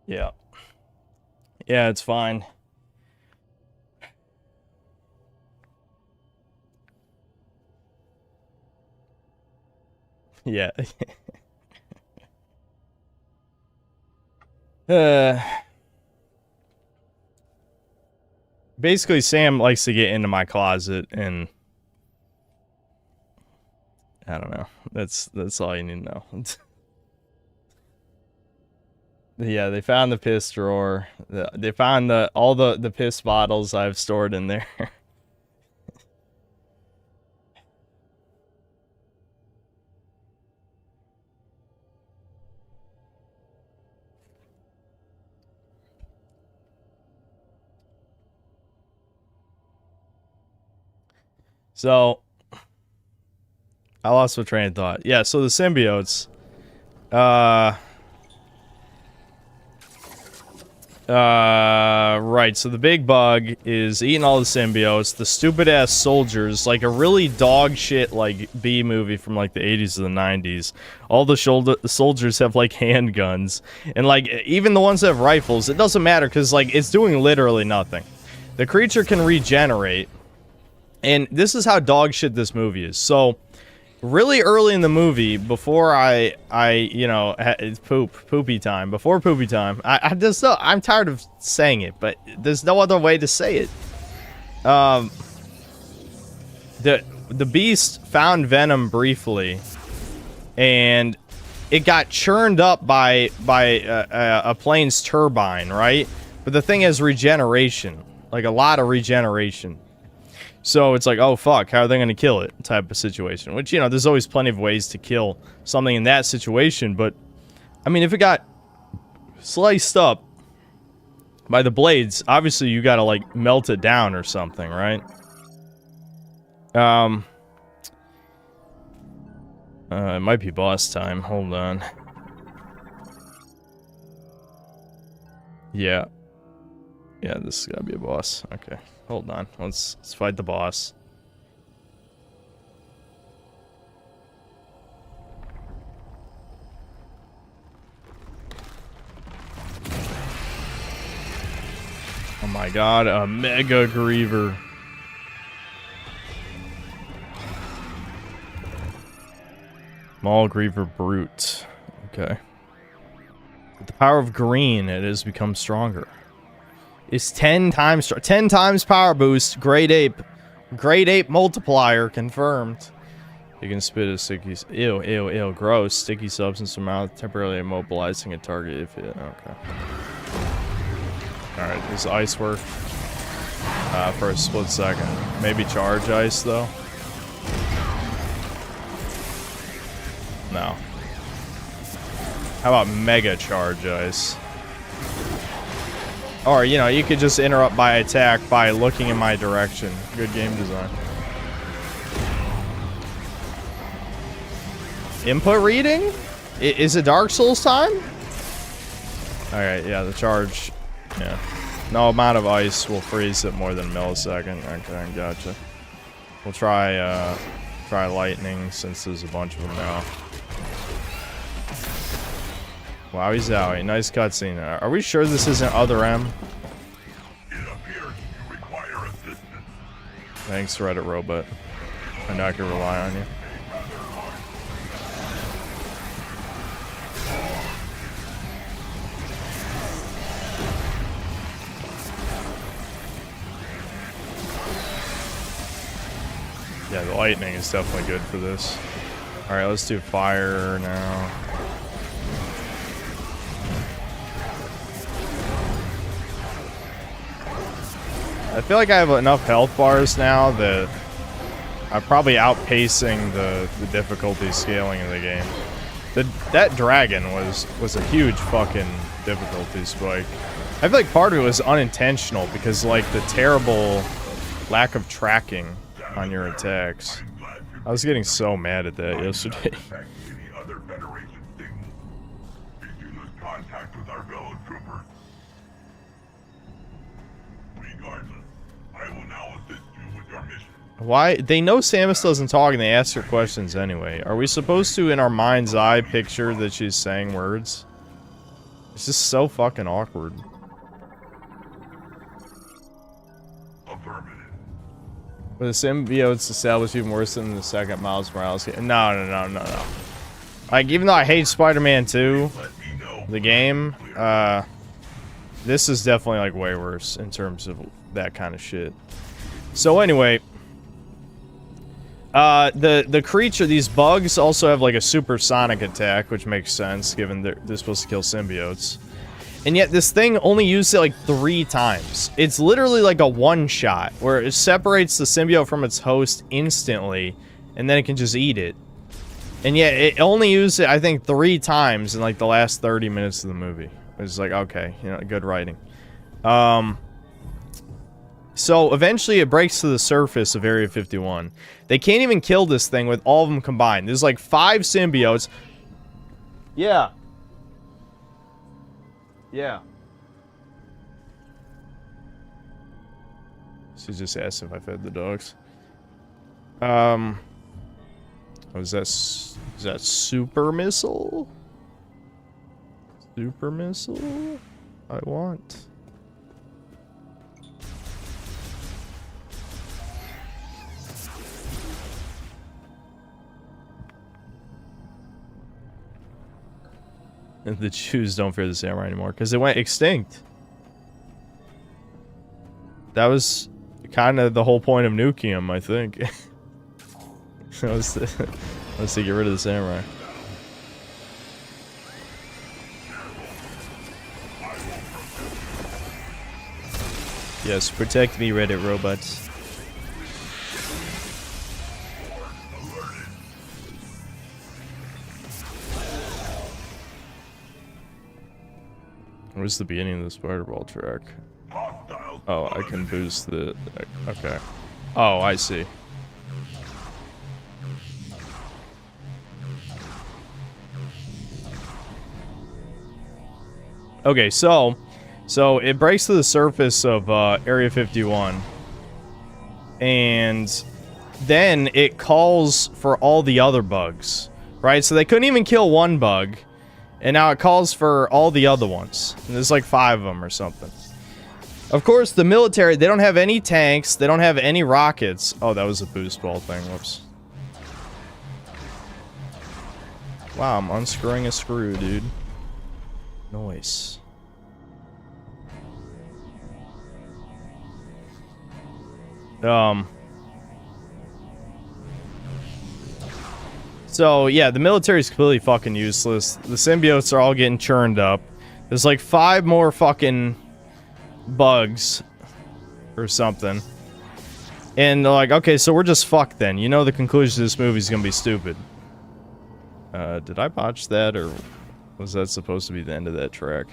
Yeah. Yeah, it's fine. Yeah. Basically, Sam likes to get into my closet, and I don't know. That's all you need to know. Yeah, they found the piss drawer. They found all the piss bottles I've stored in there. So, I lost my train of thought. Yeah, so the symbiotes. Right, so the big bug is eating all the symbiotes. The stupid-ass soldiers, like a really dog shit, like, B movie from, like, the 80s or the 90s. All the soldiers have, like, handguns. And, like, even the ones that have rifles, it doesn't matter, because, like, it's doing literally nothing. The creature can regenerate. And this is how dog shit this movie is. So, really early in the movie, before you know, it's poopy time. Before poopy time, I'm tired of saying it, but there's no other way to say it. The beast found venom briefly, and it got churned up by a plane's turbine, right? But the thing has regeneration, like a lot of regeneration. So it's like, oh fuck, how are they gonna kill it? Type of situation. Which, you know, there's always plenty of ways to kill something in that situation, but I mean, if it got sliced up by the blades, obviously you gotta like melt it down or something, right? It might be boss time. Hold on. Yeah. Yeah, this is gotta be a boss. Okay. Hold on. Let's fight the boss. Oh my god, a Mega Griever. Small Griever Brute. Okay. With the power of green, it has become stronger. Is 10 times power boost. Great ape multiplier confirmed. You can spit a sticky, ew, gross, sticky substance from mouth, temporarily immobilizing a target if it, okay. Alright, does ice work? For a split second. Maybe charge ice though? No. How about mega charge ice? Or, you know, you could just interrupt my attack by looking in my direction. Good game design. Input reading? Is it Dark Souls time? Alright, yeah, the charge. Yeah. No amount of ice will freeze it more than a millisecond. Okay, gotcha. We'll try lightning since there's a bunch of them now. Wowie zowie, nice cutscene. Are we sure this isn't Other M? It appears you require assistance. Thanks, Reddit Robot. I know I can rely on you. Yeah, the lightning is definitely good for this. Alright, let's do fire now. I feel like I have enough health bars now that I'm probably outpacing the difficulty scaling of the game. That dragon was a huge fucking difficulty spike. I feel like part of it was unintentional because like the terrible lack of tracking on your attacks. I was getting so mad at that yesterday. Why? They know Samus doesn't talk and they ask her questions anyway. Are we supposed to, in our mind's eye, picture that she's saying words? It's just so fucking awkward. But the symbiotes established even worse than the second Miles Morales game. No. Like, even though I hate Spider-Man 2, the game, this is definitely, like, way worse in terms of that kind of shit. So, anyway, the creature, these bugs also have, like, a supersonic attack, which makes sense, given they're supposed to kill symbiotes. And yet this thing only used it like 3 times. It's literally like a one-shot, where it separates the symbiote from its host instantly, and then it can just eat it. And yet it only used it, I think, 3 times in like the last 30 minutes of the movie. It's like, okay, you know, good writing. So eventually it breaks to the surface of Area 51. They can't even kill this thing with all of them combined. There's like 5 symbiotes. Yeah. Yeah. She just asked if I fed the dogs. Oh, is that super missile? Super missile? I want. And the Jews don't fear the samurai anymore because it went extinct. That was kind of the whole point of nuking them, I think. That was to get rid of the samurai. Yes, protect me, Reddit robots. Where's the beginning of the spider ball track? Oh, I can boost the... Okay. Oh, I see. Okay, so it breaks to the surface of Area 51. And then it calls for all the other bugs. Right? So they couldn't even kill one bug. And now it calls for all the other ones. And there's like 5 of them or something. Of course, the military, they don't have any tanks. They don't have any rockets. Oh, that was a boost ball thing. Whoops. Wow, I'm unscrewing a screw, dude. Nice. So, yeah, the military's completely fucking useless. The symbiotes are all getting churned up. There's like 5 more fucking bugs or something. And they're like, okay, so we're just fucked then. You know the conclusion of this movie is gonna be stupid. Did I botch that, or was that supposed to be the end of that track?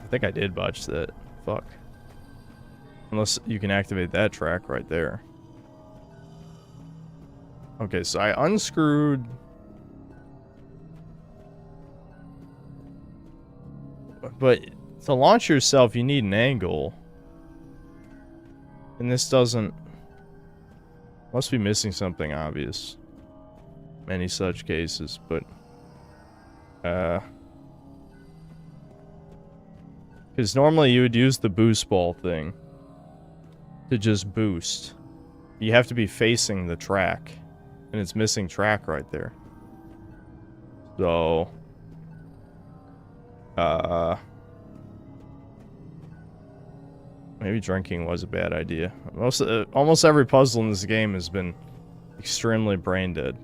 I think I did botch that. Fuck. Unless you can activate that track right there. Okay, so I unscrewed... But to launch yourself, you need an angle. And this doesn't... Must be missing something obvious. Many such cases, but... Because normally you would use the boost ball thing to just boost. You have to be facing the track. And it's missing track right there. So... maybe drinking was a bad idea. Almost every puzzle in this game has been extremely brain dead.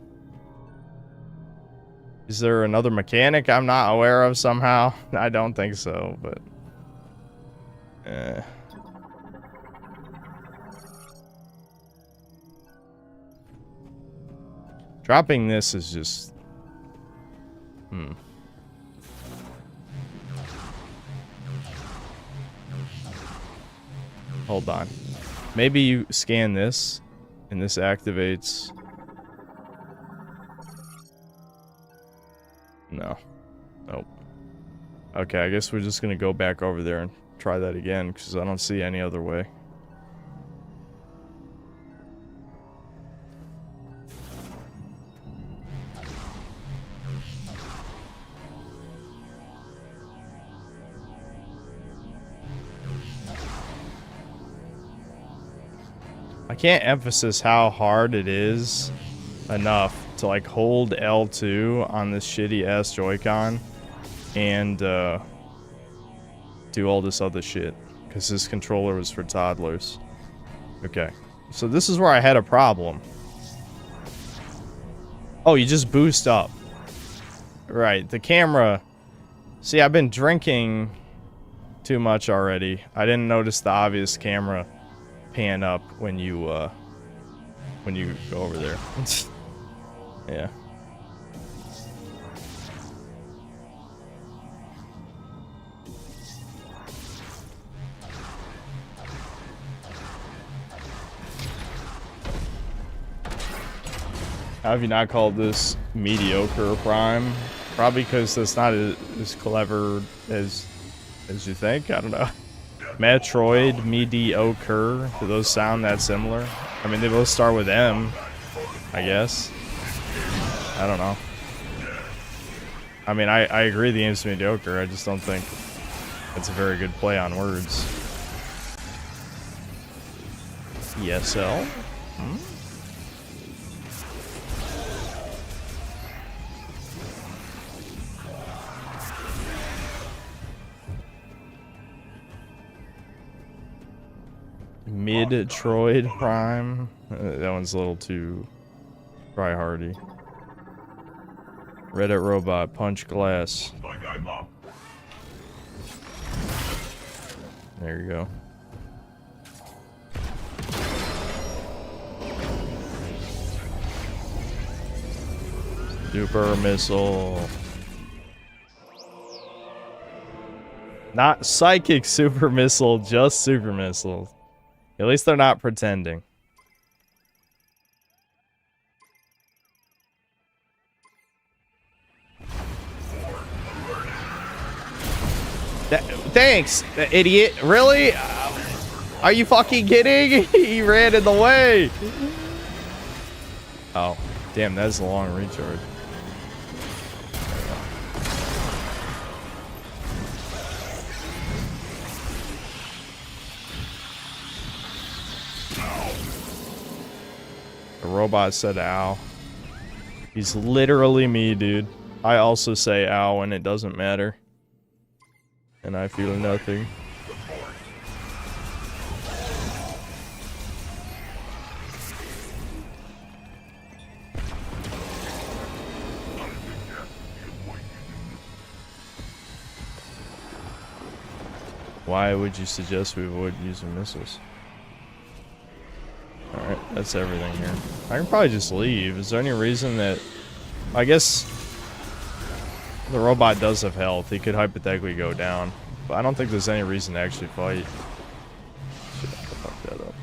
Is there another mechanic I'm not aware of somehow? I don't think so, but... Dropping this is just... Hold on. Maybe you scan this, and this activates... No. Nope. Okay, I guess we're just gonna go back over there and try that again, because I don't see any other way. I can't emphasize how hard it is enough to like hold L2 on this shitty ass Joy-Con and do all this other shit, because this controller was for toddlers. Okay, so this is where I had a problem. Oh, you just boost up. Right, the camera. See, I've been drinking too much already. I didn't notice the obvious camera pan up when you go over there. Yeah. How have you not called this mediocre Prime? Probably because it's not as clever as you think. I don't know. Metroid, mediocre. Do those sound that similar? I mean, they both start with M, I guess. I don't know. I mean, I agree the game's mediocre. I just don't think it's a very good play on words. ESL? Hmm? Metroid Prime. That one's a little too try-hardy. Reddit robot, punch glass. There you go. Super missile. Not psychic super missile, just super missile. At least they're not pretending. Thanks, idiot. Really? Are you fucking kidding? He ran in the way. Oh, damn, that's a long recharge. The robot said ow. He's literally me, dude. I also say ow and it doesn't matter. And I feel nothing. Why would you suggest we avoid using missiles? Alright, that's everything here. I can probably just leave. Is there any reason that... I guess... the robot does have health. He could hypothetically go down. But I don't think there's any reason to actually fight. Shit, I fucked that up.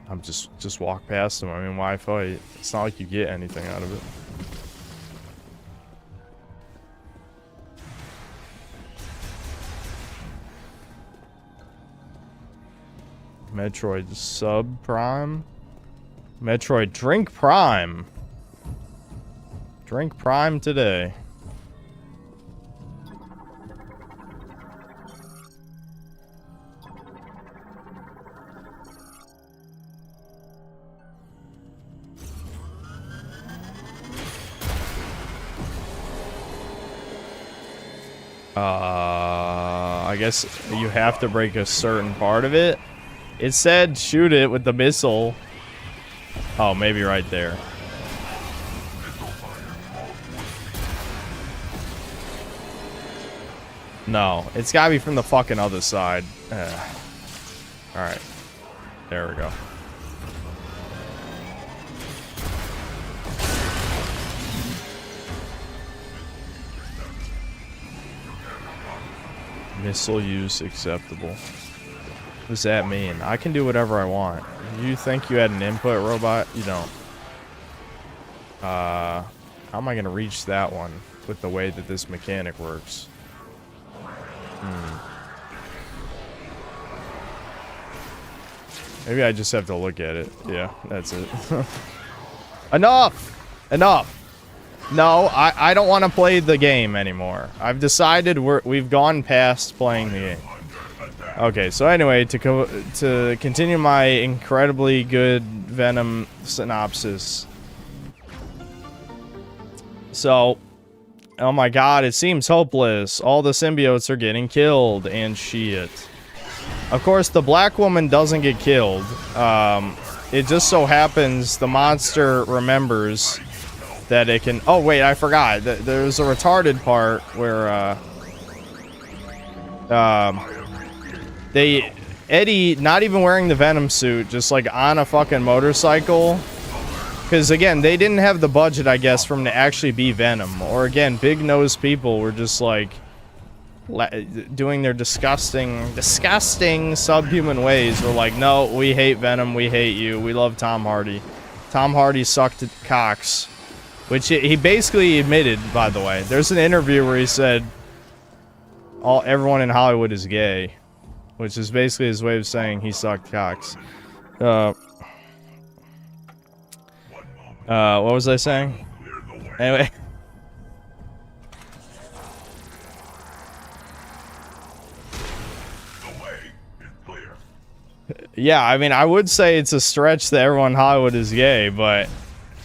I'm just walk past him. I mean, why fight? It's not like you get anything out of it. Metroid sub prime. Metroid drink prime. Drink prime today. I guess you have to break a certain part of it. It said shoot it with the missile. Oh, maybe right there. No, it's gotta be from the fucking other side. Alright. There we go. Missile use acceptable. What does that mean? I can do whatever I want. You think you had an input, robot? You don't. How am I gonna reach that one with the way that this mechanic works? Maybe I just have to look at it. Yeah, that's it. Enough! Enough! No, I don't want to play the game anymore. I've decided we've gone past playing the game. Okay, so anyway, to continue my incredibly good Venom synopsis. So, oh my god, it seems hopeless. All the symbiotes are getting killed and shit. Of course, the black woman doesn't get killed. It just so happens the monster remembers that it can... Oh, wait, I forgot. There's a retarded part where, Eddie not even wearing the Venom suit, just like on a fucking motorcycle. Because again, they didn't have the budget, I guess, for him to actually be Venom. Or again, big-nosed people were just like doing their disgusting subhuman ways. We're like, no, we hate Venom, we hate you, we love Tom Hardy. Tom Hardy sucked cocks. Which he basically admitted, by the way. There's an interview where he said everyone in Hollywood is gay. Which is basically his way of saying he sucked cocks. What was I saying? Anyway. Yeah, I mean, I would say it's a stretch that everyone in Hollywood is gay, but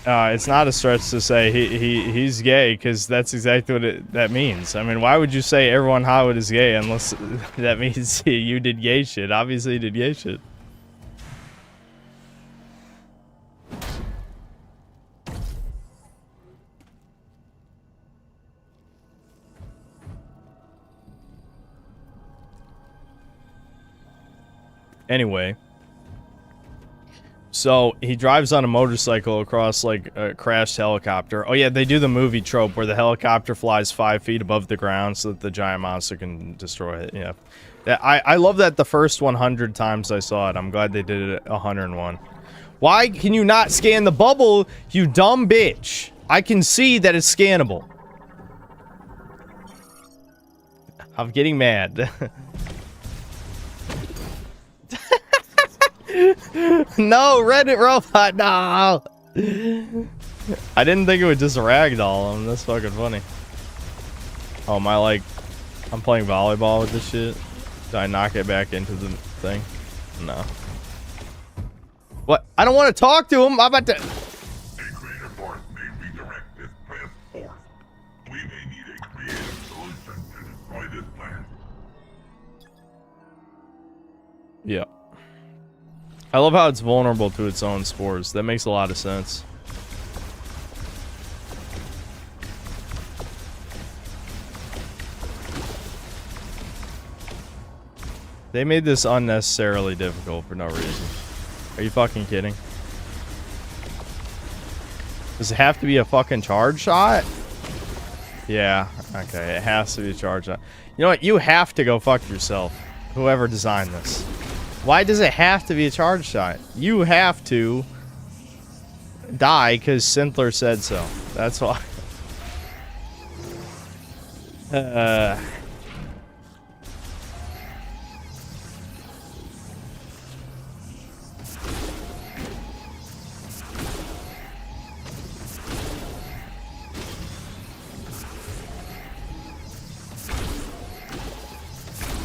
it's not a stretch to say he's gay, because that's exactly what that means. I mean, why would you say everyone in Hollywood is gay unless that means you did gay shit? Obviously, you did gay shit. Anyway. So, he drives on a motorcycle across, like, a crashed helicopter. Oh, yeah, they do the movie trope where the helicopter flies 5 feet above the ground so that the giant monster can destroy it, yeah. I love that the first 100 times I saw it. I'm glad they did it 101. Why can you not scan the bubble, you dumb bitch? I can see that it's scannable. I'm getting mad. No, Reddit robot, no! I didn't think it would just ragdoll him. That's fucking funny. Oh, am I like... I'm playing volleyball with this shit? Did I knock it back into the thing? No. What? I don't want to talk to him! I'm about to... Yeah. I love how it's vulnerable to its own spores. That makes a lot of sense. They made this unnecessarily difficult for no reason. Are you fucking kidding? Does it have to be a fucking charge shot? Yeah, okay, it has to be a charge shot. You know what? You have to go fuck yourself. Whoever designed this. Why does it have to be a charge shot? You have to die because Sintler said so. That's why.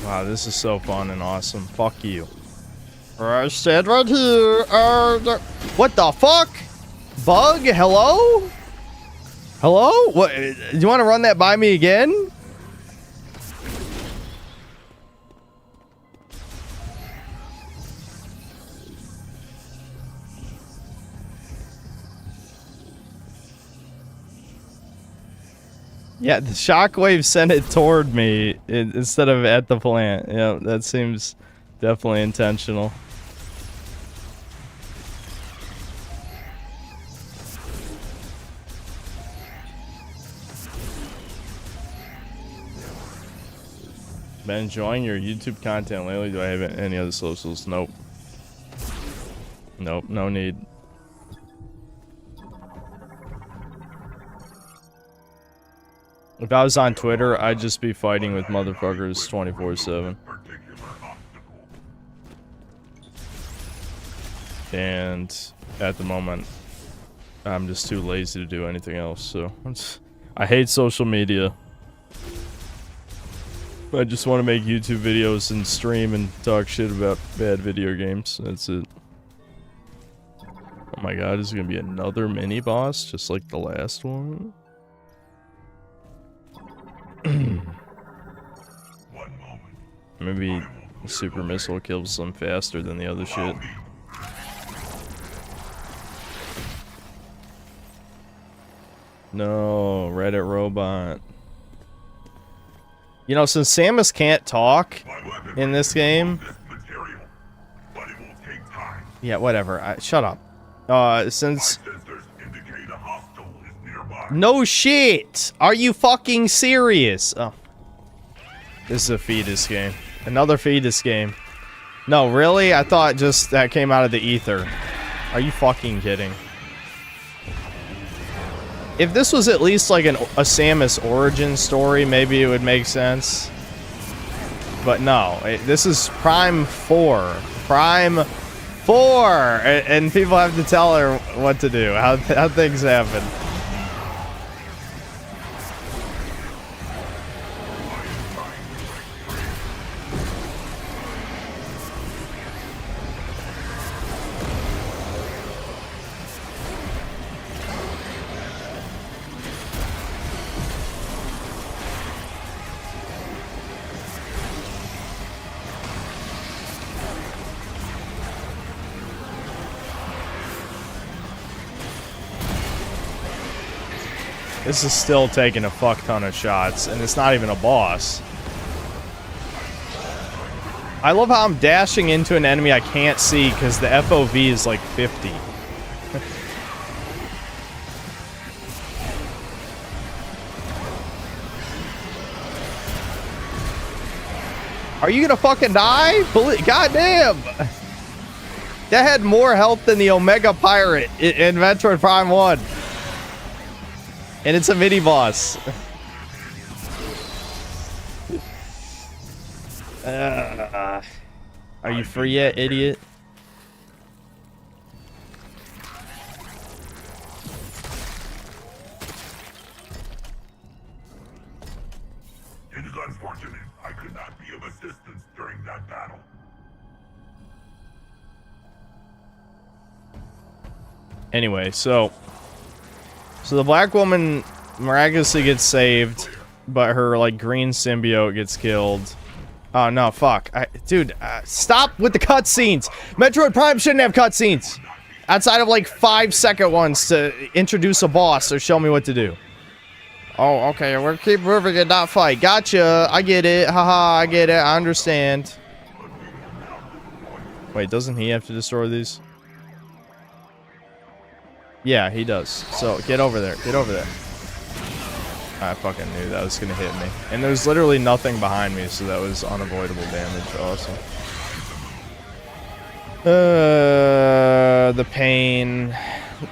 Wow, this is so fun and awesome. Fuck you. I stand right here. What the fuck? Bug? Hello? Hello? What? Do you want to run that by me again? Yeah, the shockwave sent it toward me instead of at the plant. Yeah, that seems definitely intentional. Been enjoying your YouTube content lately? Do I have any other socials? Nope. Nope, no need. If I was on Twitter, I'd just be fighting with motherfuckers 24/7. And at the moment, I'm just too lazy to do anything else, so I hate social media. I just want to make YouTube videos and stream and talk shit about bad video games. That's it. Oh my god, is it gonna be another mini boss just like the last one? Maybe the super missile kills them faster than the other shit. No, Reddit robot. You know, since Samus can't talk in this game... Yeah, whatever. Shut up. Since... No shit! Are you fucking serious? Oh. This is a fetus game. Another fetus game. No, really? I thought just that came out of the ether. Are you fucking kidding? If this was at least like a Samus origin story, maybe it would make sense. But no, this is Prime 4. Prime 4! And people have to tell her what to do, how things happen. This is still taking a fuck ton of shots, and it's not even a boss. I love how I'm dashing into an enemy I can't see because the FOV is like 50. Are you gonna fucking die? Goddamn! That had more health than the Omega Pirate in Metroid Prime 1. And it's a mini boss. Are you free yet, idiot? It is unfortunate I could not be of assistance during that battle. Anyway, so the black woman miraculously gets saved, but her like green symbiote gets killed. Oh no, fuck. Dude, stop with the cutscenes. Metroid Prime shouldn't have cutscenes. Outside of like 5-second ones to introduce a boss or show me what to do. Oh, okay, we'll keep moving and not fight. Gotcha, I get it. Haha, I get it, I understand. Wait, doesn't he have to destroy these? Yeah, he does. So, get over there. Get over there. I fucking knew that was gonna hit me. And there's literally nothing behind me, so that was unavoidable damage. Awesome. The pain.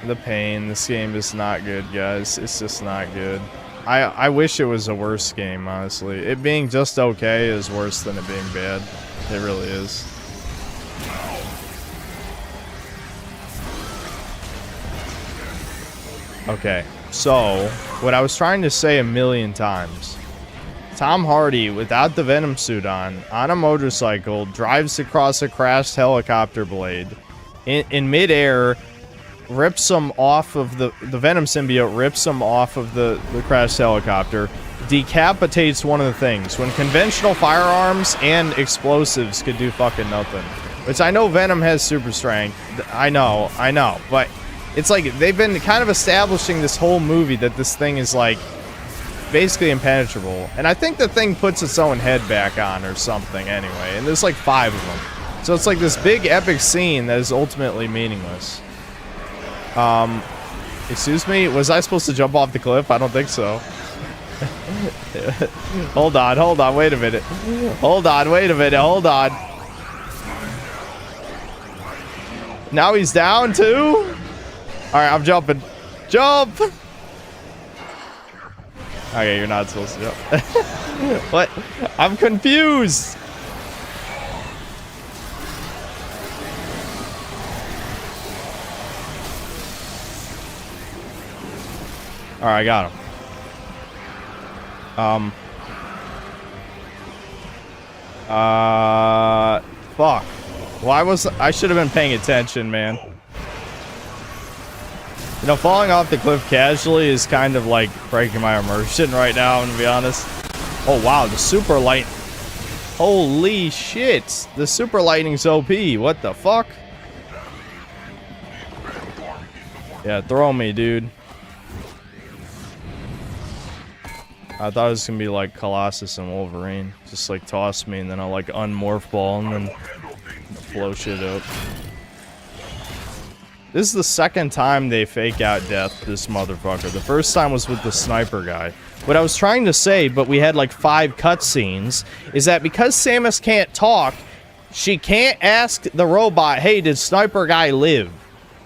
The pain. This game is not good, guys. It's just not good. I wish it was a worse game, honestly. It being just okay is worse than it being bad. It really is. Okay, so what I was trying to say a million times. Tom Hardy, without the Venom suit on a motorcycle, drives across a crashed helicopter blade. In midair, rips him off of the Venom symbiote, rips him off of the crashed helicopter, decapitates one of the things. When conventional firearms and explosives could do fucking nothing. Which I know Venom has super strength. I know, but it's like they've been kind of establishing this whole movie that this thing is like basically impenetrable. And I think the thing puts its own head back on or something anyway. And there's like 5 of them. So it's like this big epic scene that is ultimately meaningless. Excuse me? Was I supposed to jump off the cliff? I don't think so. Hold on, wait a minute. Hold on. Now he's down too? Alright, I'm jumping. Jump! Okay, you're not supposed to jump. What? I'm confused! Alright, I got him. Fuck. I should have been paying attention, man. You know, falling off the cliff casually is kind of like breaking my immersion right now, I'm gonna be honest. Oh wow, the super light. Holy shit. The super lightning's OP. What the fuck? Yeah, throw me, dude. I thought it was gonna be like Colossus and Wolverine. Just like toss me and then I'll like unmorph ball and then blow shit up. This is the second time they fake out death, this motherfucker. The first time was with the sniper guy. What I was trying to say, but we had like 5 cutscenes, is that because Samus can't talk, she can't ask the robot, hey, did sniper guy live?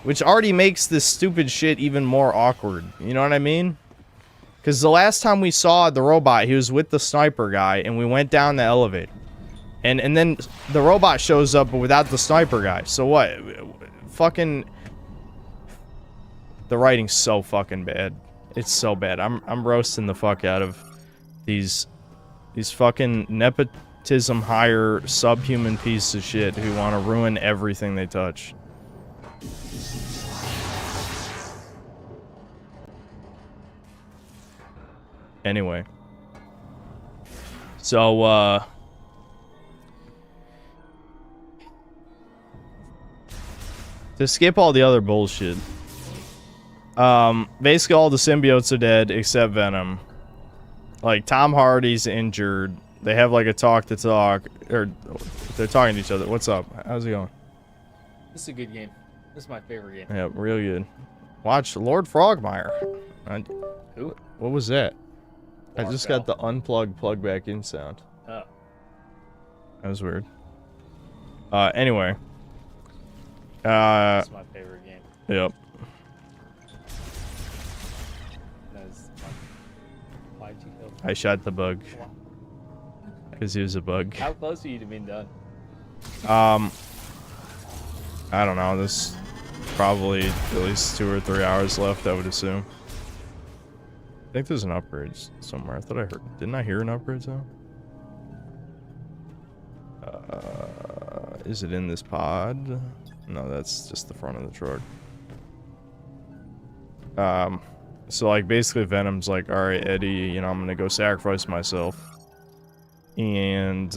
Which already makes this stupid shit even more awkward. You know what I mean? Because the last time we saw the robot, he was with the sniper guy, and we went down the elevator. And then the robot shows up, but without the sniper guy. So what? Fucking... The writing's so fucking bad. It's so bad. I'm roasting the fuck out of these fucking nepotism hire subhuman pieces of shit who want to ruin everything they touch. Anyway. So, to skip all the other bullshit. Basically all the symbiotes are dead except Venom. Like, Tom Hardy's injured. They have, like, a talk-to-talk. Or, they're talking to each other. What's up? How's it going? This is a good game. This is my favorite game. Yeah, real good. Watch Lord Frogmire. Who? What was that? I just got Bell. the unplug, plug back in sound. Oh. That was weird. Anyway. This is my favorite game. Yep. Why'd you kill? I shot the bug. Because he was a bug. How close are you to being done? I don't know. There's probably at least 2 or 3 hours left, I would assume. I think there's an upgrade somewhere. I thought I heard. Didn't I hear an upgrade zone? Is it in this pod? No, that's just the front of the truck. So like basically Venom's like, all right, Eddie, you know, I'm gonna go sacrifice myself. And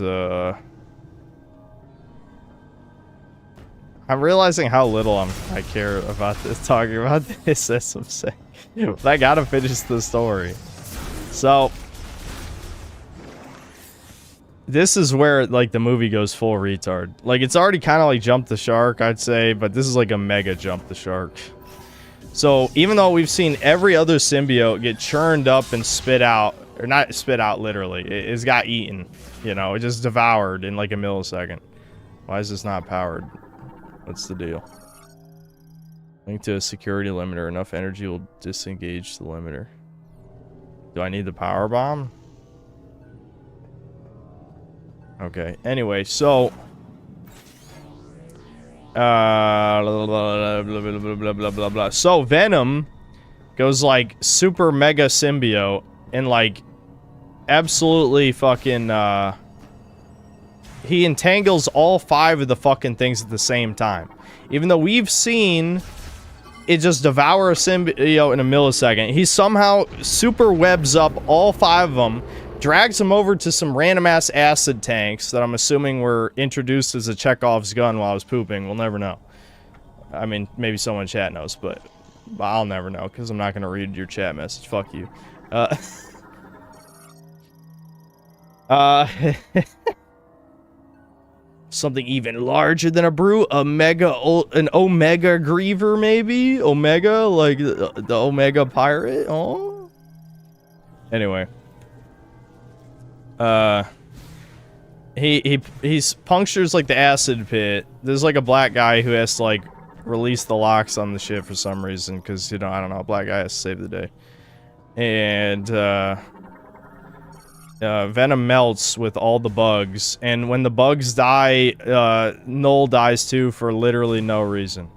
I'm realizing how little I care about this, talking about this, as I'm saying. But I gotta finish the story. So this is where like the movie goes full retard. Like it's already kind of like jumped the shark, I'd say, but this is like a mega jump the shark. So even though we've seen every other symbiote get churned up and spit out, or not spit out literally, it's got eaten, you know, it just devoured in like a millisecond. Why is this not powered? What's the deal? Link to a security limiter. Enough energy will disengage the limiter. Do I need the power bomb? Okay. Anyway, so blah, blah, blah, blah, blah, blah. So Venom goes like super mega symbiote and like absolutely fucking he entangles all 5 of the fucking things at the same time. Even though we've seen it just devour a symbiote in a millisecond, he somehow super webs up all 5 of them, drags them over to some random ass acid tanks that I'm assuming were introduced as a Chekhov's gun while I was pooping. We'll never know. I mean, maybe someone in chat knows, but I'll never know because I'm not going to read your chat message. Fuck you. Something even larger than a brew, an Omega Griever, maybe? Omega, like the Omega Pirate? Oh. Anyway. He punctures like the acid pit. There's like a black guy who has to like release the locks on the ship for some reason, because, you know, I don't know, a black guy has to save the day. And Venom melts with all the bugs, and when the bugs die, Null dies too for literally no reason.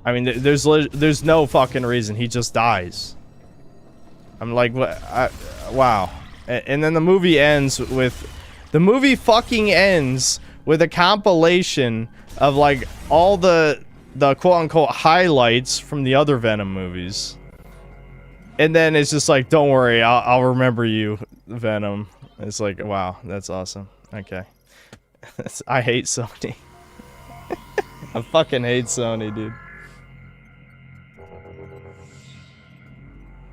I mean, there's no fucking reason. He just dies. I'm like, what? Wow. And then the movie ends with... The movie fucking ends with a compilation of, like, all the quote-unquote highlights from the other Venom movies. And then it's just like, don't worry, I'll remember you, Venom. It's like, wow, that's awesome. Okay. I hate Sony. I fucking hate Sony, dude.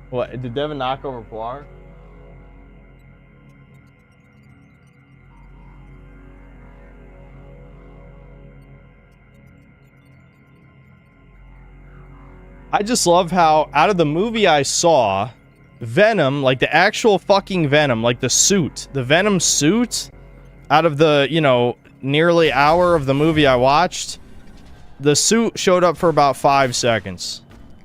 What, did Devin knock over Poir? I just love how out of the movie I saw, Venom, like the actual fucking Venom, like the suit, the Venom suit, out of the, you know, nearly hour of the movie I watched, the suit showed up for about 5 seconds.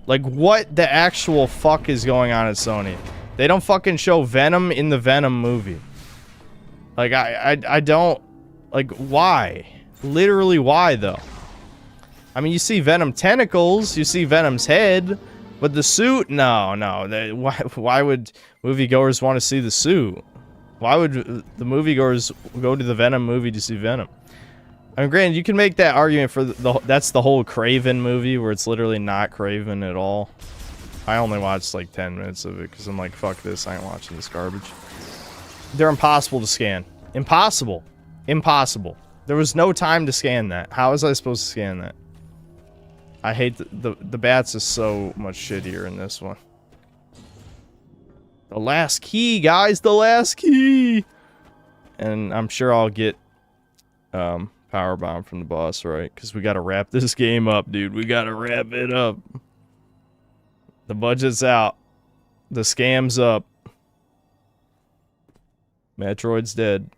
Like, what the actual fuck is going on at Sony? They don't fucking show Venom in the Venom movie. Like, I don't... Like, why? Literally, why, though? I mean, you see Venom tentacles, you see Venom's head, but the suit? No. Why would moviegoers want to see the suit? Why would the moviegoers go to the Venom movie to see Venom? I mean, granted, you can make that argument for that's the whole Craven movie, where it's literally not Craven at all. I only watched like 10 minutes of it, because I'm like, fuck this, I ain't watching this garbage. They're impossible to scan. Impossible. Impossible. There was no time to scan that. How was I supposed to scan that? I hate the bats is so much shittier in this one. The last key, guys, the last key! And I'm sure I'll get power bomb from the boss, right? Because we gotta wrap this game up, dude. We gotta wrap it up. The budget's out. The scam's up. Metroid's dead.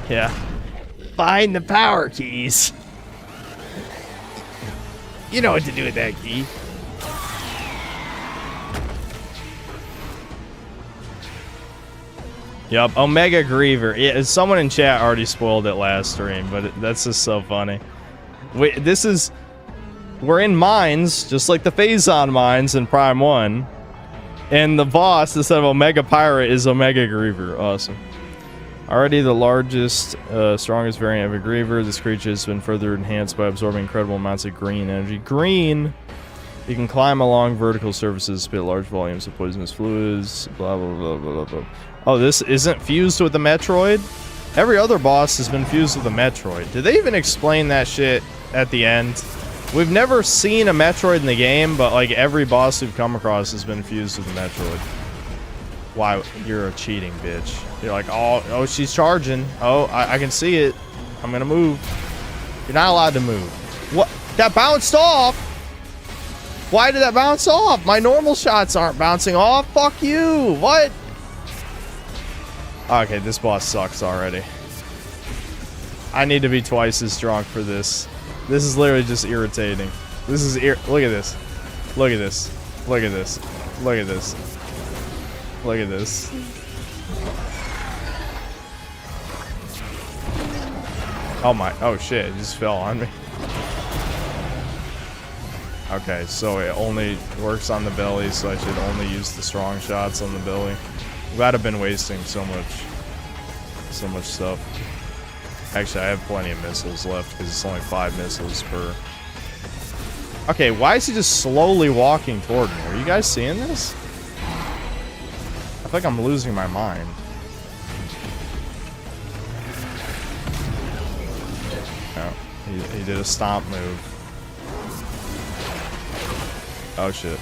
Yeah. Find the power keys. You know what to do with that key. Yup, Omega Griever. Yeah, someone in chat already spoiled it last stream, but that's just so funny. Wait, we're in mines, just like the Phazon mines in Prime 1. And the boss, instead of Omega Pirate, is Omega Griever. Awesome. Already the largest, strongest variant of a Griever, this creature has been further enhanced by absorbing incredible amounts of green energy. Green! You can climb along vertical surfaces, spit large volumes of poisonous fluids, blah blah blah blah blah. Oh, this isn't fused with the Metroid? Every other boss has been fused with a Metroid. Did they even explain that shit at the end? We've never seen a Metroid in the game, but like every boss we've come across has been fused with a Metroid. Why? You're a cheating bitch. You're like, oh, she's charging. Oh, I can see it. I'm gonna move. You're not allowed to move. What? That bounced off? Why did that bounce off? My normal shots aren't bouncing off. Fuck you. What? Okay, this boss sucks already. I need to be twice as strong for this. This is literally just irritating. This is look at this. Look at this. Look at this. Look at this. Look at this. Oh my, oh shit, it just fell on me. Okay, so it only works on the belly, so I should only use the strong shots on the belly. Glad I've been wasting so much stuff. Actually, I have plenty of missiles left, because it's only 5 missiles per... Okay, why is he just slowly walking toward me? Are you guys seeing this? I feel like I'm losing my mind. Oh, he did a stomp move. Oh shit.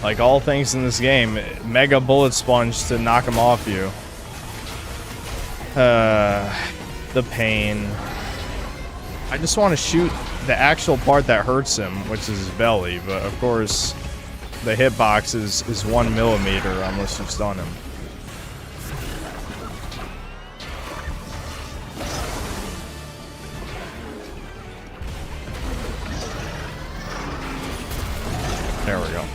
Like all things in this game, mega bullet sponge to knock him off you. The pain. I just want to shoot the actual part that hurts him, which is his belly, but of course the hitbox is 1 millimeter unless you stun him. There we go.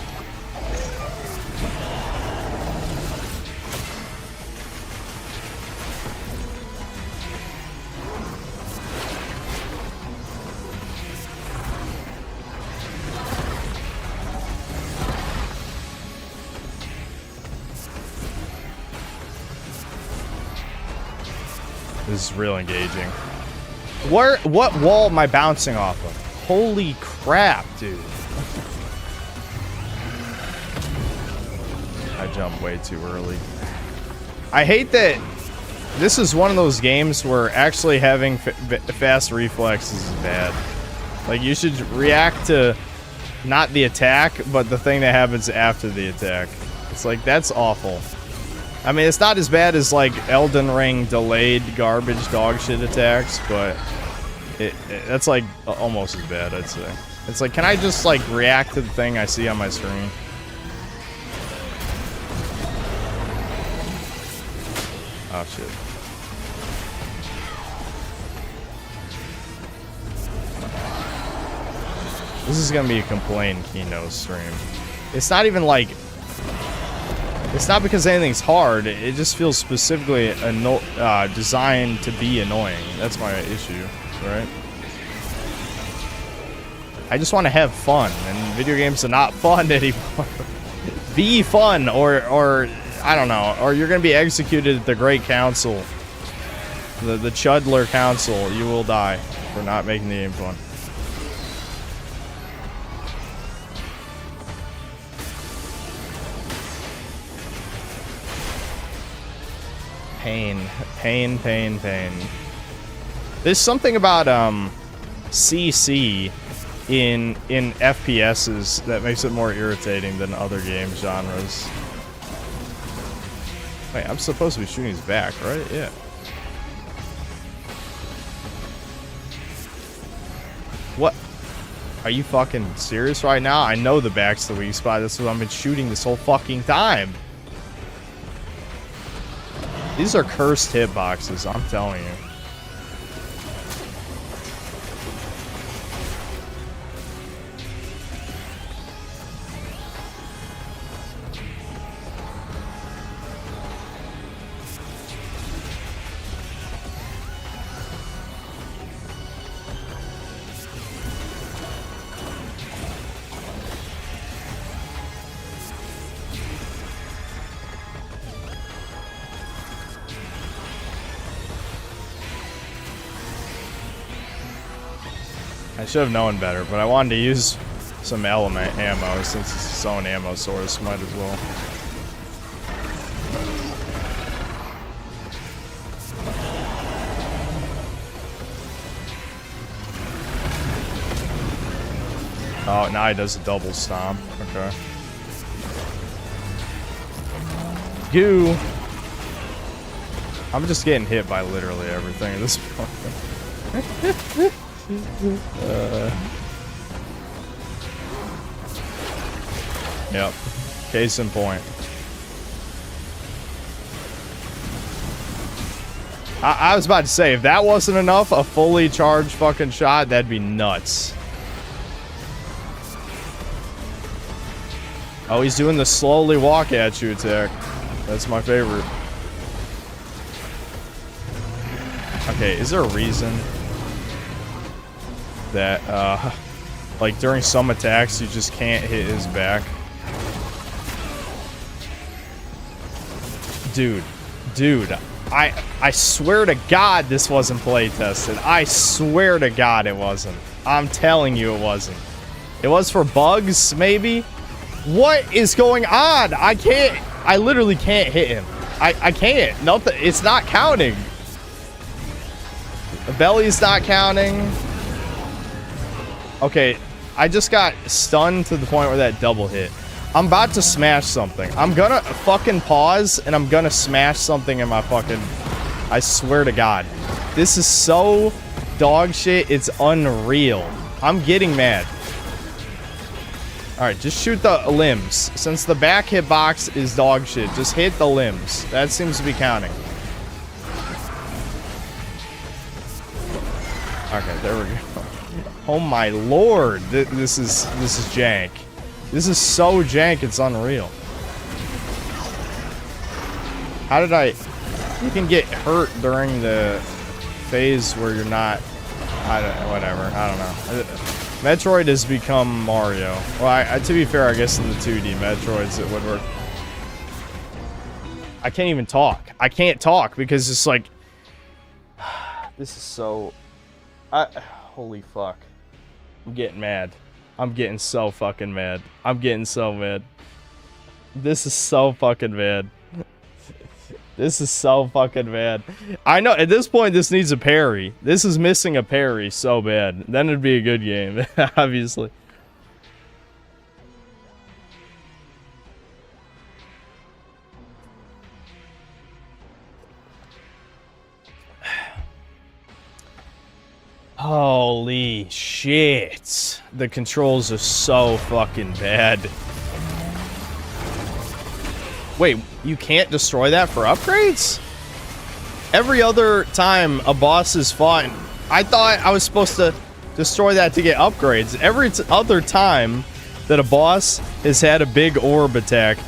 This is real engaging. What wall am I bouncing off of? Holy crap, dude. I jumped way too early. I hate that this is one of those games where actually having fast reflexes is bad. Like, you should react to not the attack, but the thing that happens after the attack. It's like, that's awful. I mean, it's not as bad as, like, Elden Ring delayed garbage dog shit attacks, but that's, like, almost as bad, I'd say. It's like, can I just, like, react to the thing I see on my screen? Oh, shit. This is gonna be a complain keynote stream. It's not even like... It's not because anything's hard. It just feels specifically designed to be annoying. That's my issue, right? I just want to have fun, and video games are not fun anymore. Be fun, or I don't know, or you're gonna be executed at the Great Council, the Chudler Council. You will die for not making the game fun. Pain, pain, pain, pain. There's something about CC in FPSs that makes it more irritating than other game genres. Wait, I'm supposed to be shooting his back, right? Yeah. What? Are you fucking serious right now? I know the back's the weak spot. That's what I've been shooting this whole fucking time. These are cursed hitboxes, I'm telling you. I should have known better, but I wanted to use some element ammo since it's its own ammo source. Might as well. Oh, now he does a double stomp. Okay. Goo! I'm just getting hit by literally everything at this point. Yep. Case in point. I was about to say, if that wasn't enough, a fully charged fucking shot, that'd be nuts. Oh, he's doing the slowly walk at you attack. That's my favorite. Okay, is there a reason that, like, during some attacks, you just can't hit his back? Dude, I swear to God this wasn't play tested. I swear to God it wasn't. I'm telling you it wasn't. It was for bugs, maybe? What is going on? I literally can't hit him. I can't. Nothing. It's not counting. The belly's not counting. Okay, I just got stunned to the point where that double hit. I'm about to smash something. I'm gonna fucking pause, and I'm gonna smash something in my fucking... I swear to God. This is so dog shit, it's unreal. I'm getting mad. Alright, just shoot the limbs. Since the back hitbox is dog shit, just hit the limbs. That seems to be counting. Okay, there we go. Oh my lord, this is jank. This is so jank, it's unreal. How did I... You can get hurt during the phase where you're not... whatever, I don't know. Metroid has become Mario. Well, to be fair, I guess in the 2D Metroids it would work. I can't even talk. I can't talk because it's like... This is so... Holy fuck. I'm getting mad. I'm getting so fucking mad. I'm getting so mad. This is so fucking mad. This is so fucking bad. I know, at this point, this needs a parry. This is missing a parry so bad. Then it'd be a good game, obviously. Holy shit. The controls are so fucking bad. Wait, you can't destroy that for upgrades? Every other time a boss is fought, I thought I was supposed to destroy that to get upgrades. Every other time that a boss has had a big orb attack.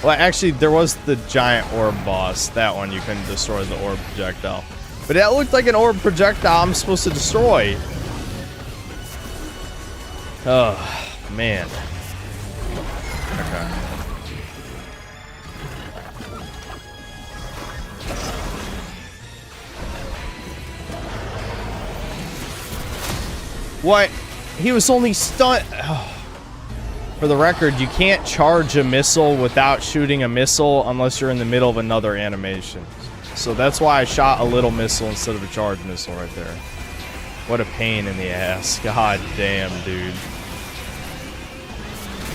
Well, actually, there was the giant orb boss. That one, you couldn't destroy the orb projectile. But that looked like an orb projectile I'm supposed to destroy. Oh, man. Okay. What? He was only stunned. Oh. For the record, you can't charge a missile without shooting a missile unless you're in the middle of another animation. So that's why I shot a little missile instead of a charged missile right there. What a pain in the ass. God damn, dude.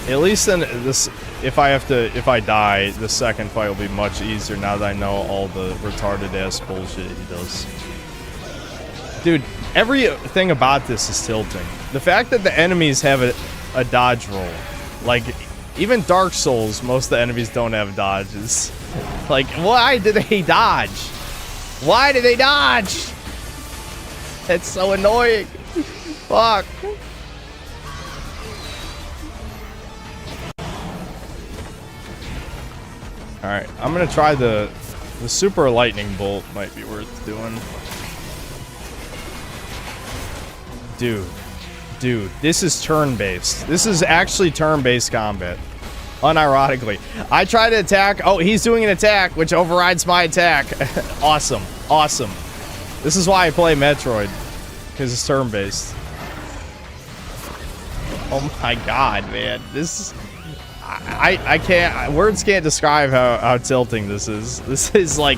At least in this, if I die, the second fight will be much easier now that I know all the retarded ass bullshit he does. Dude, everything about this is tilting. The fact that the enemies have a dodge roll. Like, even Dark Souls, most of the enemies don't have dodges. Like, why do they dodge? Why do they dodge? It's so annoying. Fuck. Alright, I'm gonna try the super lightning bolt. Might be worth doing. Dude, this is turn-based. This is actually turn-based combat. Unironically. I try to attack. Oh, he's doing an attack, which overrides my attack. Awesome. Awesome. This is why I play Metroid. Because it's turn-based. Oh my god, man. This is... I can't... Words can't describe how tilting this is. This is, like,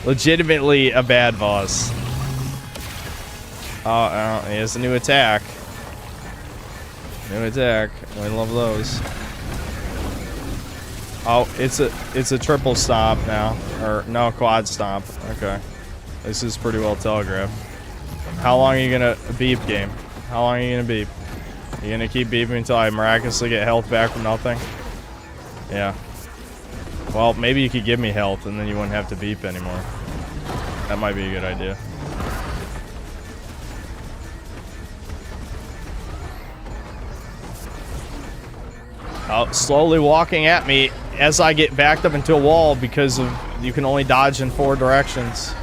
legitimately a bad boss. Oh, he has a new attack. New attack. I love those. Oh, it's a triple stomp now. Or no, quad stomp. Okay. This is pretty well telegraphed. How long are you gonna beep, game? How long are you gonna beep? You gonna keep beeping until I miraculously get health back from nothing? Yeah. Well, maybe you could give me health and then you wouldn't have to beep anymore. That might be a good idea. Oh, slowly walking at me as I get backed up into a wall because of you can only dodge in 4 directions.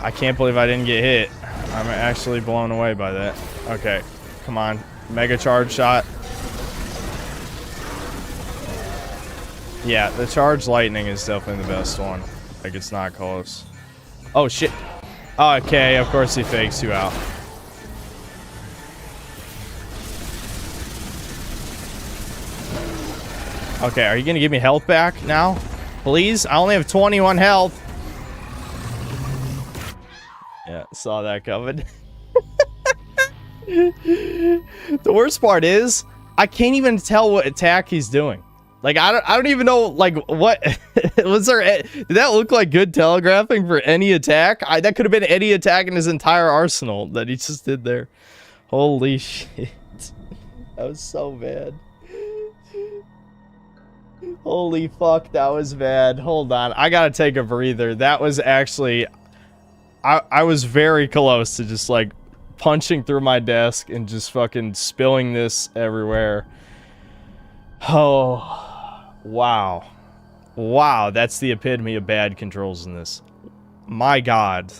I can't believe I didn't get hit. I'm actually blown away by that. Okay, come on. Mega charge shot. Yeah, the charged lightning is definitely the best one. Like, it's not close. Oh, shit. Okay, of course he fakes you out. Okay, are you gonna give me health back now? Please? I only have 21 health. Yeah, saw that coming. The worst part is, I can't even tell what attack he's doing. Like, I don't even know, like, what... was there... Did that look like good telegraphing for any attack? That could have been any attack in his entire arsenal that he just did there. Holy shit. That was so bad. Holy fuck, that was bad. Hold on, I gotta take a breather. That was actually... I was very close to just, like, punching through my desk and just fucking spilling this everywhere. Oh, wow. Wow, that's the epitome of bad controls in this. My god.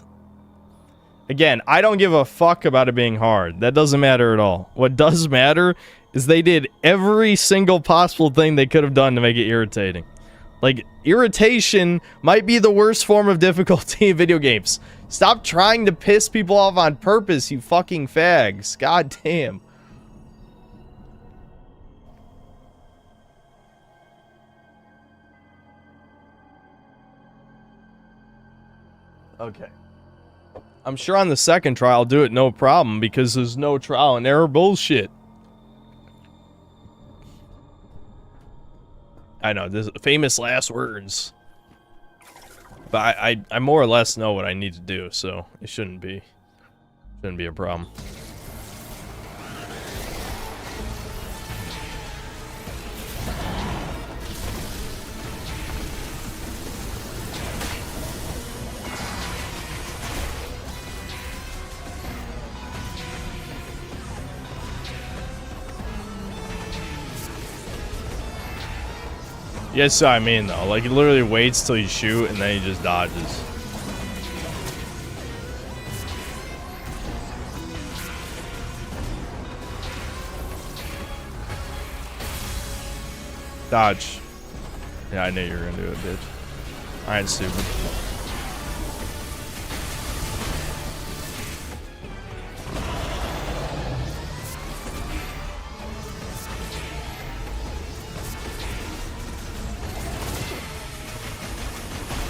Again, I don't give a fuck about it being hard. That doesn't matter at all. What does matter is they did every single possible thing they could have done to make it irritating. Like, irritation might be the worst form of difficulty in video games. Stop trying to piss people off on purpose, you fucking fags. God damn. Okay. I'm sure on the second try I'll do it no problem because there's no trial and error bullshit. I know, this famous last words. But I more or less know what I need to do, so it shouldn't be Shouldn't be a problem. Yes, I mean though, like he literally waits till you shoot and then he just dodges. Dodge. Yeah, I knew you were gonna do it, bitch. Alright, stupid.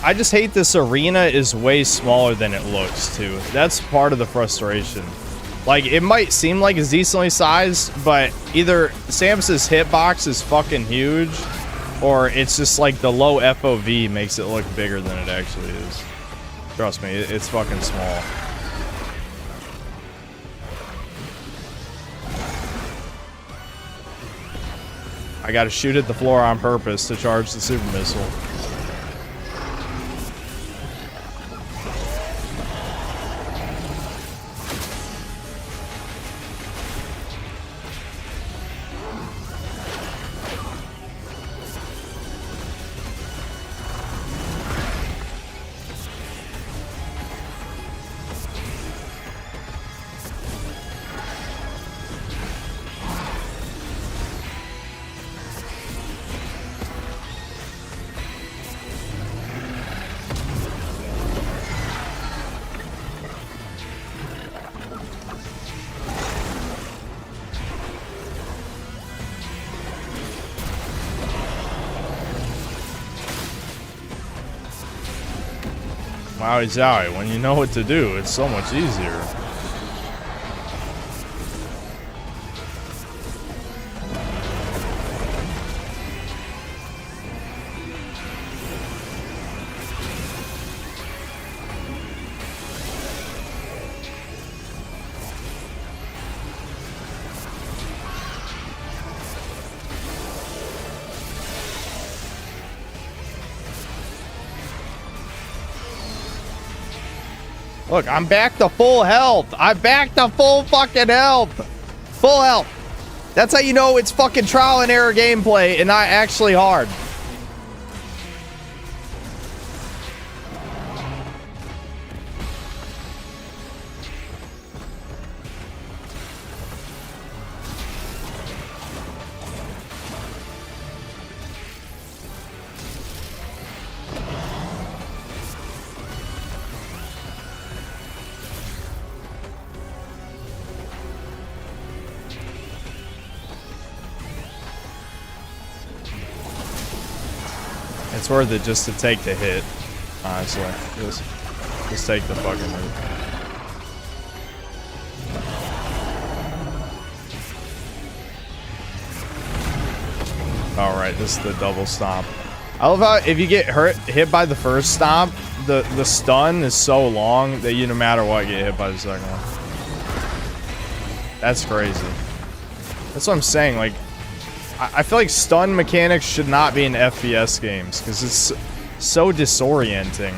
I just hate this arena is way smaller than it looks, too. That's part of the frustration. Like, it might seem like it's decently sized, but either Samus's hitbox is fucking huge, or it's just like the low FOV makes it look bigger than it actually is. Trust me, it's fucking small. I gotta shoot at the floor on purpose to charge the super missile. Wowie zowie, when you know what to do, it's so much easier. Look, I'm back to full health. I'm back to full fucking health. Full health. That's how you know it's fucking trial and error gameplay and not actually hard. It's worth it just to take the hit, honestly. Just take the fucking hit. Alright, this is the double stomp. I love how if you get hit by the first stomp, the stun is so long that you no matter what get hit by the second one. That's crazy. That's what I'm saying, like I feel like stun mechanics should not be in FPS games because it's so disorienting.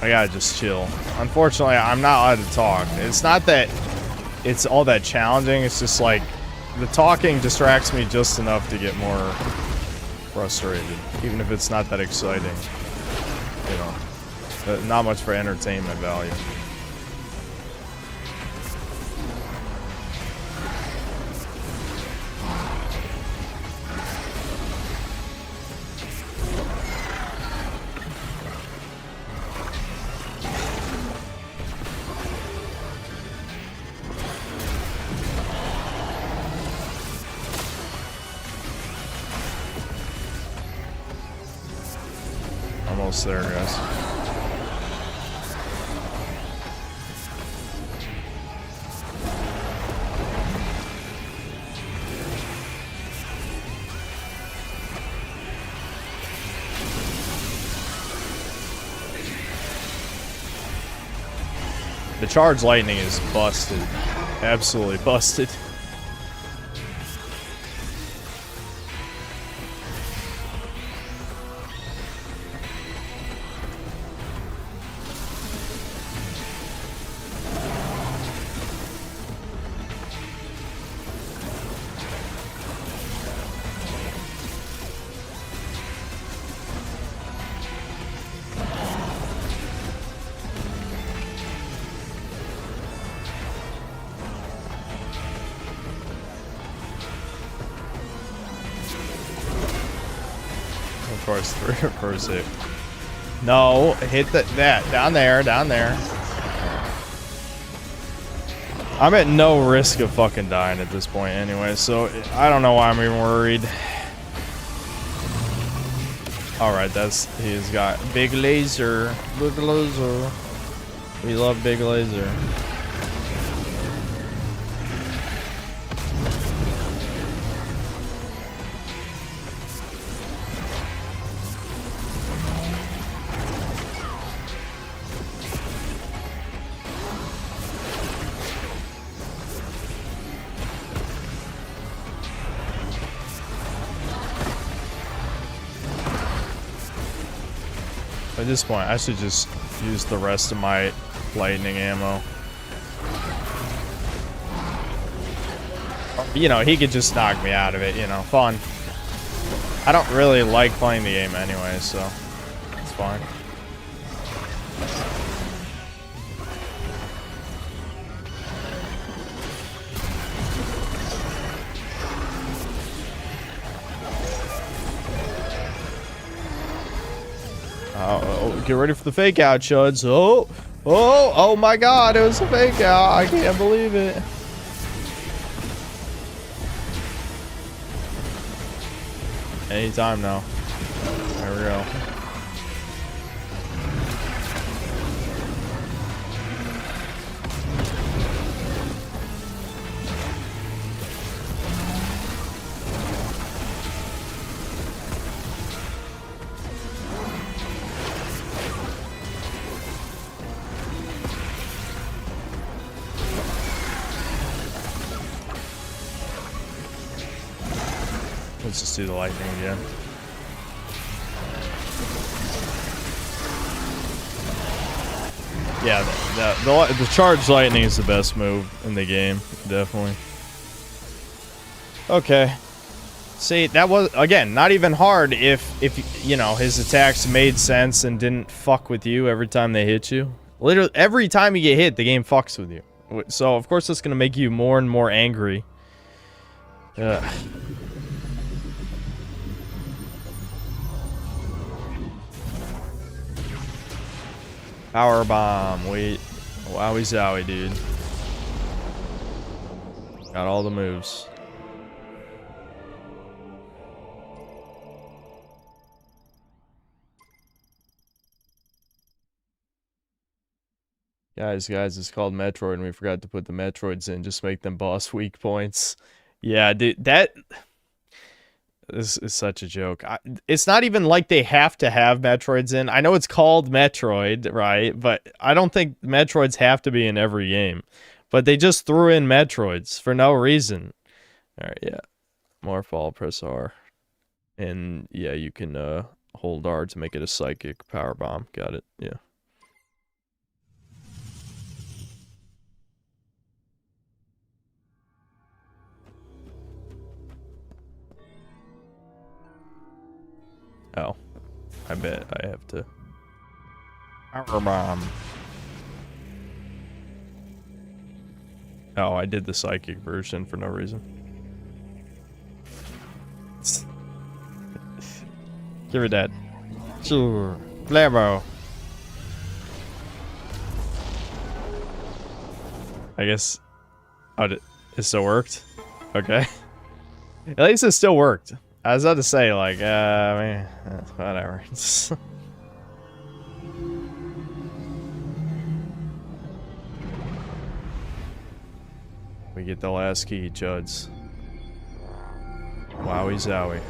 I gotta just chill. Unfortunately, I'm not allowed to talk. It's not that it's all that challenging. It's just like the talking distracts me just enough to get more frustrated, even if it's not that exciting. You know, not much for entertainment value. almost there, guys. The charge lightning is busted. Absolutely busted. Of course it. No, hit that down there, down there. I'm at no risk of fucking dying at this point anyway, so I don't know why I'm even worried. Alright, he's got big laser. Big laser. We love big laser. At this point, I should just use the rest of my lightning ammo. You know, he could just knock me out of it, you know, fun. I don't really like playing the game anyway, so it's fine. Oh, get ready for the fake out, chuds. Oh my god, it was a fake out. I can't believe it. Anytime now. There we go. Let's just do the lightning again. Yeah, the charged lightning is the best move in the game, definitely. Okay. See, that was, again, not even hard if you know, his attacks made sense and didn't fuck with you every time they hit you. Literally, every time you get hit, the game fucks with you. So, of course, it's going to make you more and more angry. Ugh. Power bomb. Wait. Wowie zowie, dude. Got all the moves. Guys, it's called Metroid, and we forgot to put the Metroids in. Just make them boss weak points. Yeah, dude, this is such a joke. It's not even like they have to have Metroids in. I know it's called Metroid, right? But I don't think Metroids have to be in every game. But they just threw in Metroids for no reason. Alright, yeah. Morphball, press R. And yeah, you can hold R to make it a psychic power bomb. Got it, yeah. Oh, I bet I have to. Power bomb. Oh, I did the psychic version for no reason. Give it that. Sure. Blammo. I guess. Oh, it still worked? Okay. At least it still worked. I was about to say, like, I mean, whatever. We get the last key, Chuds. Wowie zowie.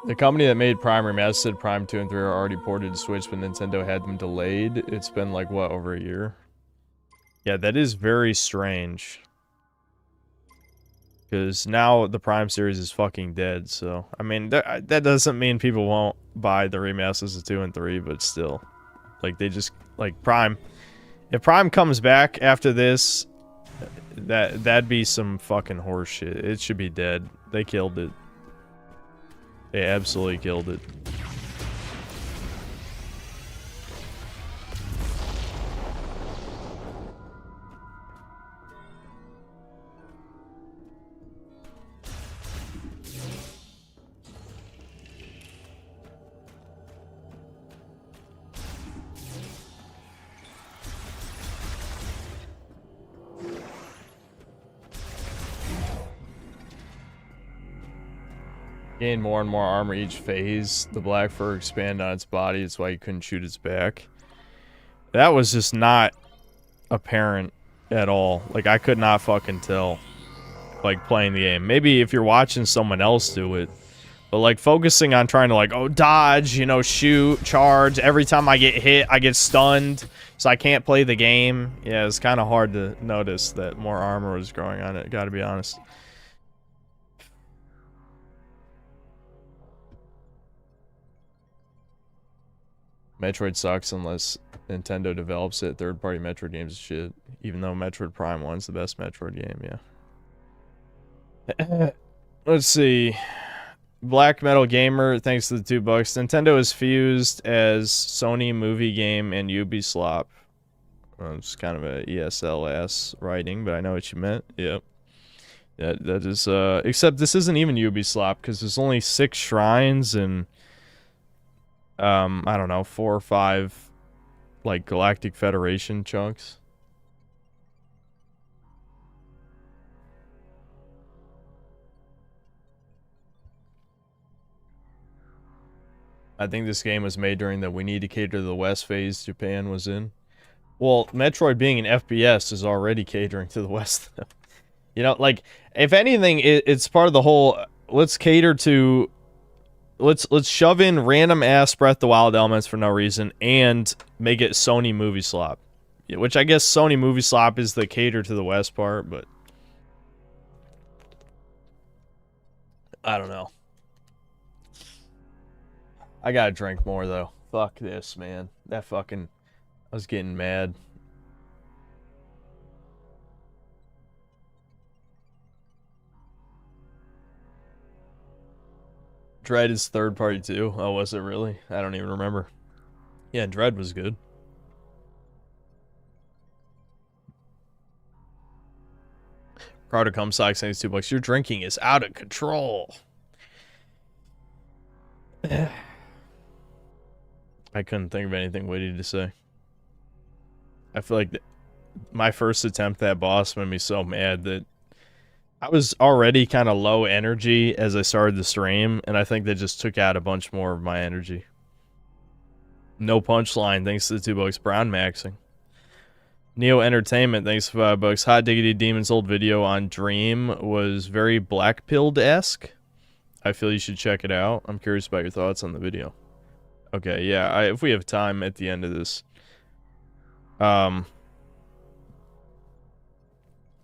The company that made Prime Remastered, Prime 2 and 3 are already ported to Switch, but Nintendo had them delayed. It's been like, what, over a year? Yeah, that is very strange. Because now the Prime series is fucking dead, so... I mean, that doesn't mean people won't buy the remasters of 2 and 3, but still. Like, they just... Like, Prime... If Prime comes back after this, that'd be some fucking horse shit. It should be dead. They killed it. They absolutely killed it. Gain more and more armor each phase. The black fur expand on its body. That's why you couldn't shoot its back. That was just not apparent at all. Like, I could not fucking tell. Like, playing the game. Maybe if you're watching someone else do it. But, like, focusing on trying to, like, oh, dodge, you know, shoot, charge. Every time I get hit, I get stunned. So I can't play the game. Yeah, it's kind of hard to notice that more armor was growing on it. Gotta be honest. Metroid sucks unless Nintendo develops it. Third-party Metroid games is shit. Even though Metroid Prime 1's the best Metroid game, yeah. Let's see. Black Metal Gamer, thanks to the $2. Nintendo is fused as Sony Movie Game and Ubisoft. Well, it's kind of a ESLS writing, but I know what you meant. Yep. That is, except this isn't even Ubisoft, because there's only 6 shrines and... I don't know, 4 or 5, like, Galactic Federation chunks. I think this game was made during the we need to cater to the West phase Japan was in. Well, Metroid being an FPS is already catering to the West. You know, like, if anything, it's part of the whole, let's cater to... Let's shove in random ass Breath of the Wild elements for no reason and make it Sony Movie Slop. Yeah, which I guess Sony Movie Slop is the cater to the West part, but I don't know. I gotta drink more though. Fuck this, man. That fucking... I was getting mad. Dread is third party too. Oh, was it really? I don't even remember. Yeah, Dread was good. Crowder comes socks saying $2. Your drinking is out of control. I couldn't think of anything witty to say. I feel like my first attempt at boss made me so mad that I was already kind of low energy as I started the stream, and I think that just took out a bunch more of my energy. No punchline, thanks to the $2. Brown maxing. Neo Entertainment, thanks for $5. Hot Diggity Demon's old video on Dream was very black pilled-esque. I feel you should check it out. I'm curious about your thoughts on the video. Okay, yeah, if we have time at the end of this.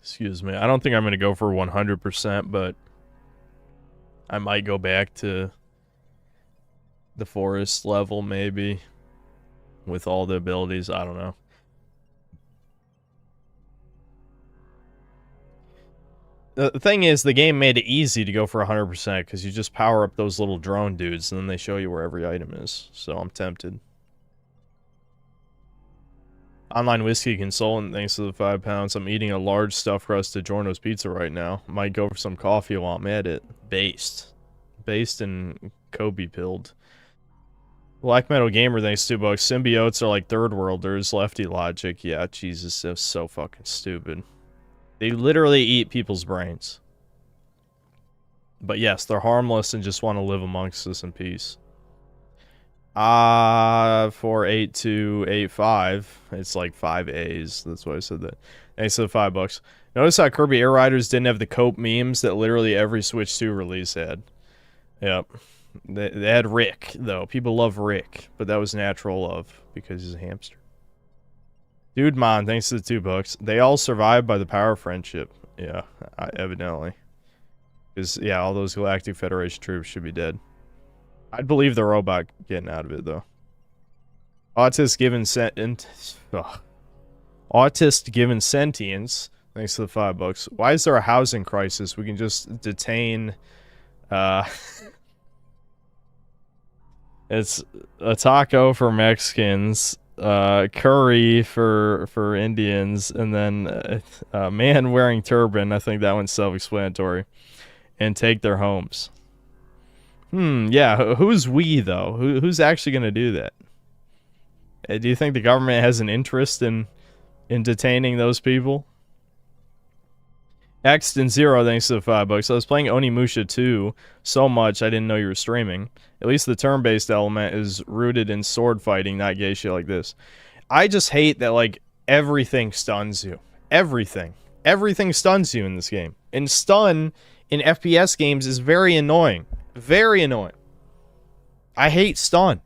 Excuse me. I don't think I'm going to go for 100%, but I might go back to the forest level, maybe, with all the abilities. I don't know. The thing is, the game made it easy to go for 100%, because you just power up those little drone dudes, and then they show you where every item is. So I'm tempted. Online Whiskey Consultant, thanks to the £5. I'm eating a large stuffed crust DiGiorno's pizza right now. Might go for some coffee while I'm at it. Based and Kobe pilled. Black Metal Gamer, thanks $2. Symbiotes are like third worlders. Lefty logic. Yeah, Jesus, that's so fucking stupid. They literally eat people's brains. But yes, they're harmless and just want to live amongst us in peace. 48285. It's like 5 A's. That's why I said that. Thanks for the $5. Notice how Kirby Air Riders didn't have the cope memes that literally every Switch 2 release had. Yep. They had Rick, though. People love Rick, but that was natural love because he's a hamster. Dude, man, thanks to the $2. They all survived by the power of friendship. Yeah, evidently. Because, yeah, all those Galactic Federation troops should be dead. I'd believe the robot getting out of it, though. Autist given Autist given sentience. Thanks to the $5. Why is there a housing crisis? We can just detain... It's a taco for Mexicans, curry for Indians, and then a man wearing turban. I think that one's self-explanatory. And take their homes. Yeah, who's we, though? Who's actually going to do that? Do you think the government has an interest in detaining those people? Xed and Zero, thanks to the $5. I was playing Onimusha 2 so much I didn't know you were streaming. At least the turn-based element is rooted in sword fighting, not gay shit like this. I just hate that, like, everything stuns you. Everything. Everything stuns you in this game. And stun in FPS games is very annoying. Very annoying. I hate stun.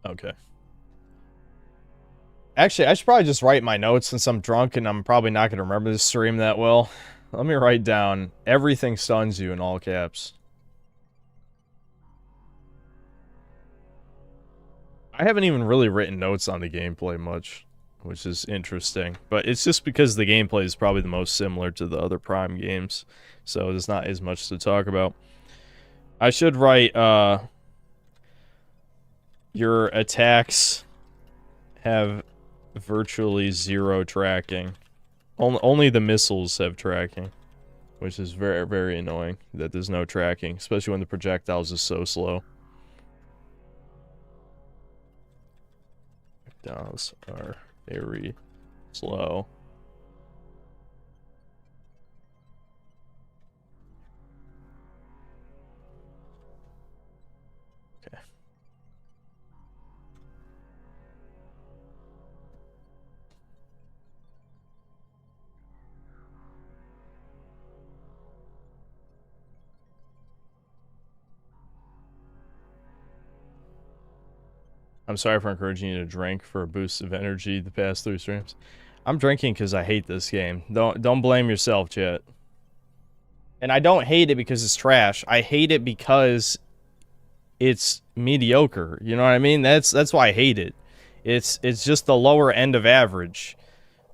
Okay. Actually, I should probably just write my notes since I'm drunk and I'm probably not going to remember this stream that well. Let me write down everything stuns you in all caps. I haven't even really written notes on the gameplay much, which is interesting. But it's just because the gameplay is probably the most similar to the other Prime games. So there's not as much to talk about. I should write, your attacks have virtually zero tracking. Only the missiles have tracking, which is very, very annoying that there's no tracking, especially when the projectiles is so slow. Projectiles are very slow. Okay. I'm sorry for encouraging you to drink for a boost of energy the past 3 streams. I'm drinking because I hate this game. Don't blame yourself, chat. And I don't hate it because it's trash. I hate it because it's mediocre. You know what I mean? That's why I hate it. It's just the lower end of average.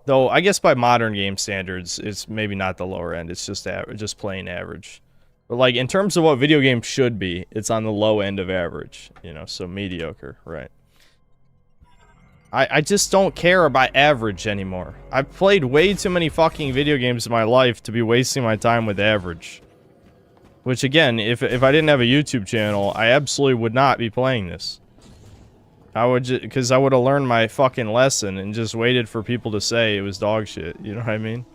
Though I guess by modern game standards, it's maybe not the lower end. It's just plain average. But like in terms of what video games should be, it's on the low end of average. You know, so mediocre, right? I just don't care about average anymore. I've played way too many fucking video games in my life to be wasting my time with average. Which again, if I didn't have a YouTube channel, I absolutely would not be playing this. I would because I would have learned my fucking lesson and just waited for people to say it was dog shit. You know what I mean?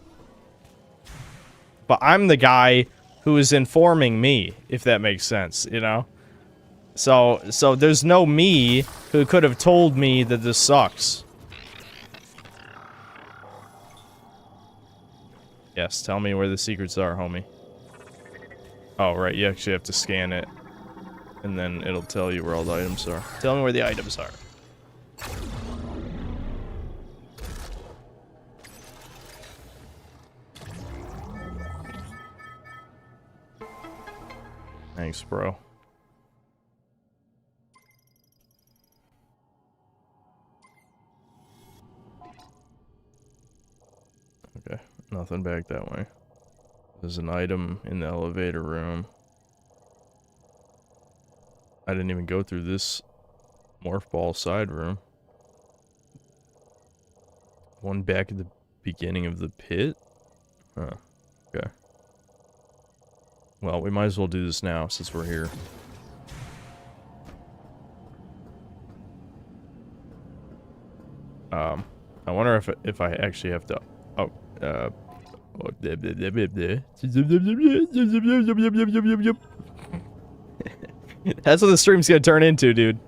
But I'm the guy who is informing me, if that makes sense, you know? So there's no me who could have told me that this sucks. Yes, tell me where the secrets are, homie. Oh, right, you actually have to scan it. And then it'll tell you where all the items are. Tell me where the items are. Thanks, bro. Okay, nothing back that way. There's an item in the elevator room. I didn't even go through this Morph ball side room. One back at the beginning of the pit? Huh. Okay. Well, we might as well do this now since we're here. I wonder if I actually have to. Oh, that's what the stream's gonna turn into, dude.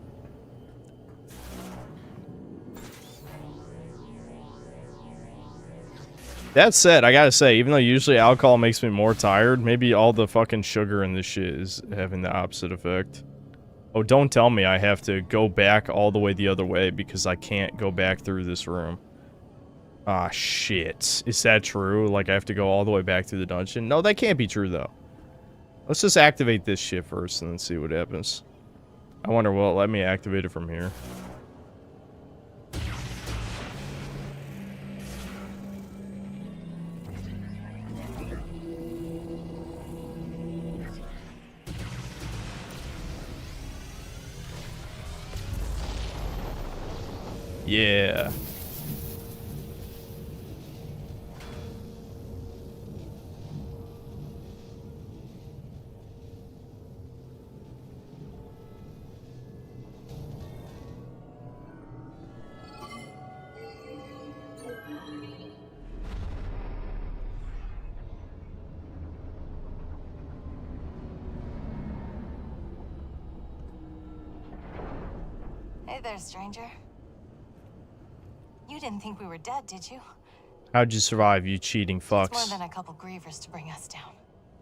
That said, I gotta say, even though usually alcohol makes me more tired, maybe all the fucking sugar in this shit is having the opposite effect. Oh, don't tell me I have to go back all the way the other way because I can't go back through this room. Ah, shit. Is that true? Like, I have to go all the way back through the dungeon? No, that can't be true, though. Let's just activate this shit first and then see what happens. I wonder, will it let me activate it from here? Yeah. Hey there, stranger. You didn't think we were dead, did you? How'd you survive, you cheating It's more fucks? than a couple grievers to bring us down.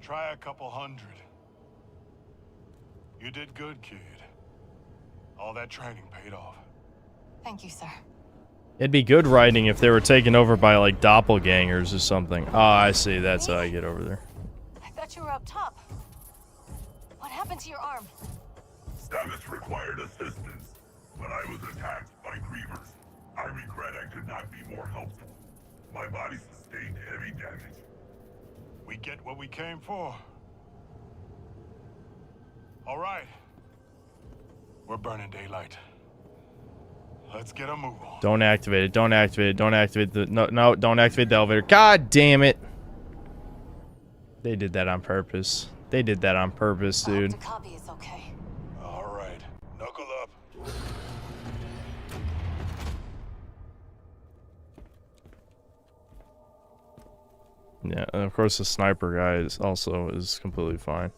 Try a couple hundred. You did good, kid. All that training paid off. Thank you, sir. It'd be good writing if they were taken over by, like, doppelgangers or something. Oh, I see. That's how I get over there. I thought you were up top. What happened to your arm? Samus required assistance when I was attacked by grievers. I regret I could not be more helpful. My body sustained heavy damage. We get what we came for. All right. We're burning daylight. Let's get a move on. Don't activate it. Don't activate it. Don't activate the... No, don't activate the elevator. God damn it. They did that on purpose. They did that on purpose, dude. I hope Takabi is okay. All right. Knuckle up. Yeah, and of course the sniper guy is also completely fine.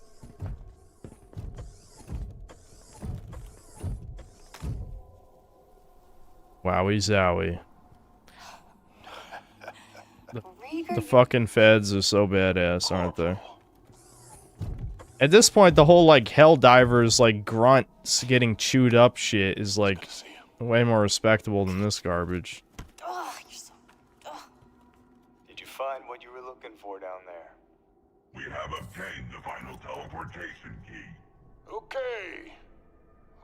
Wowie zowie. The fucking feds are so badass, aren't they? At this point, the whole, like, Helldivers, like, grunts getting chewed up shit is, like, way more respectable than this garbage. Ugh, you're so... Ugh. Did you find what you were looking for down there? We have obtained the final teleportation key. Okay.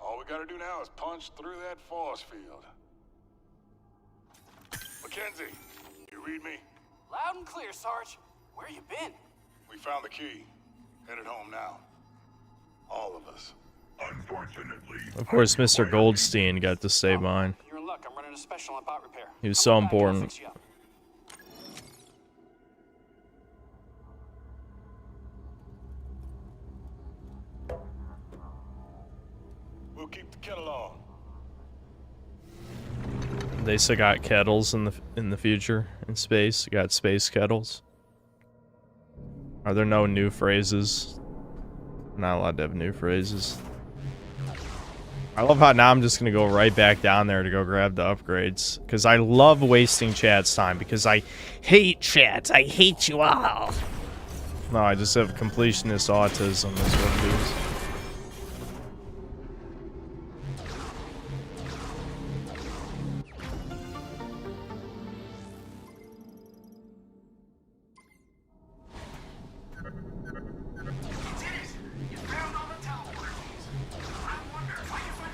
All we gotta do now is punch through that force field. Mackenzie, you read me? Loud and clear, Sarge. Where you been? We found the key. Headed home now. All of us. Unfortunately, Of course, Mr. Goldstein got to say mine. You're in luck. I'm running a special on bot repair. He was I'll so come back and I'll important. fix you up. We'll keep the kettle on. They still got kettles in the future in space. Got space kettles. Are there no new phrases? Not allowed to have new phrases. I love how now I'm just gonna go right back down there to go grab the upgrades because I love wasting chat's time because I hate chat. I hate you all. No, I just have completionist autism. That's what it is.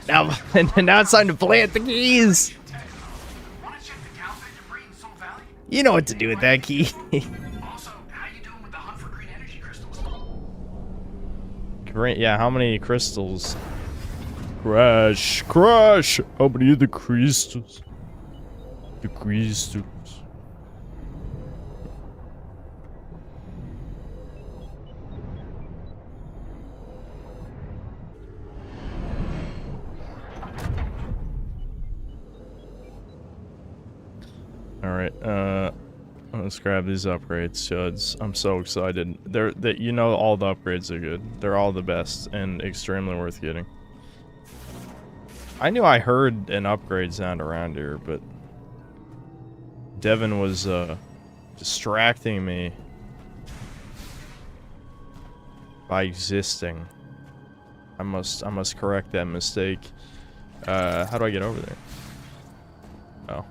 Now, now it's time to plant the keys. You know what to do with that key. Green, yeah, how many crystals? Crash, crash! How many of the crystals? The crystals. Alright, let's grab these upgrades, Chuds. I'm so excited. You know all the upgrades are good. They're all the best and extremely worth getting. I knew I heard an upgrade sound around here, but Devin was distracting me by existing. I must correct that mistake. How do I get over there? Oh.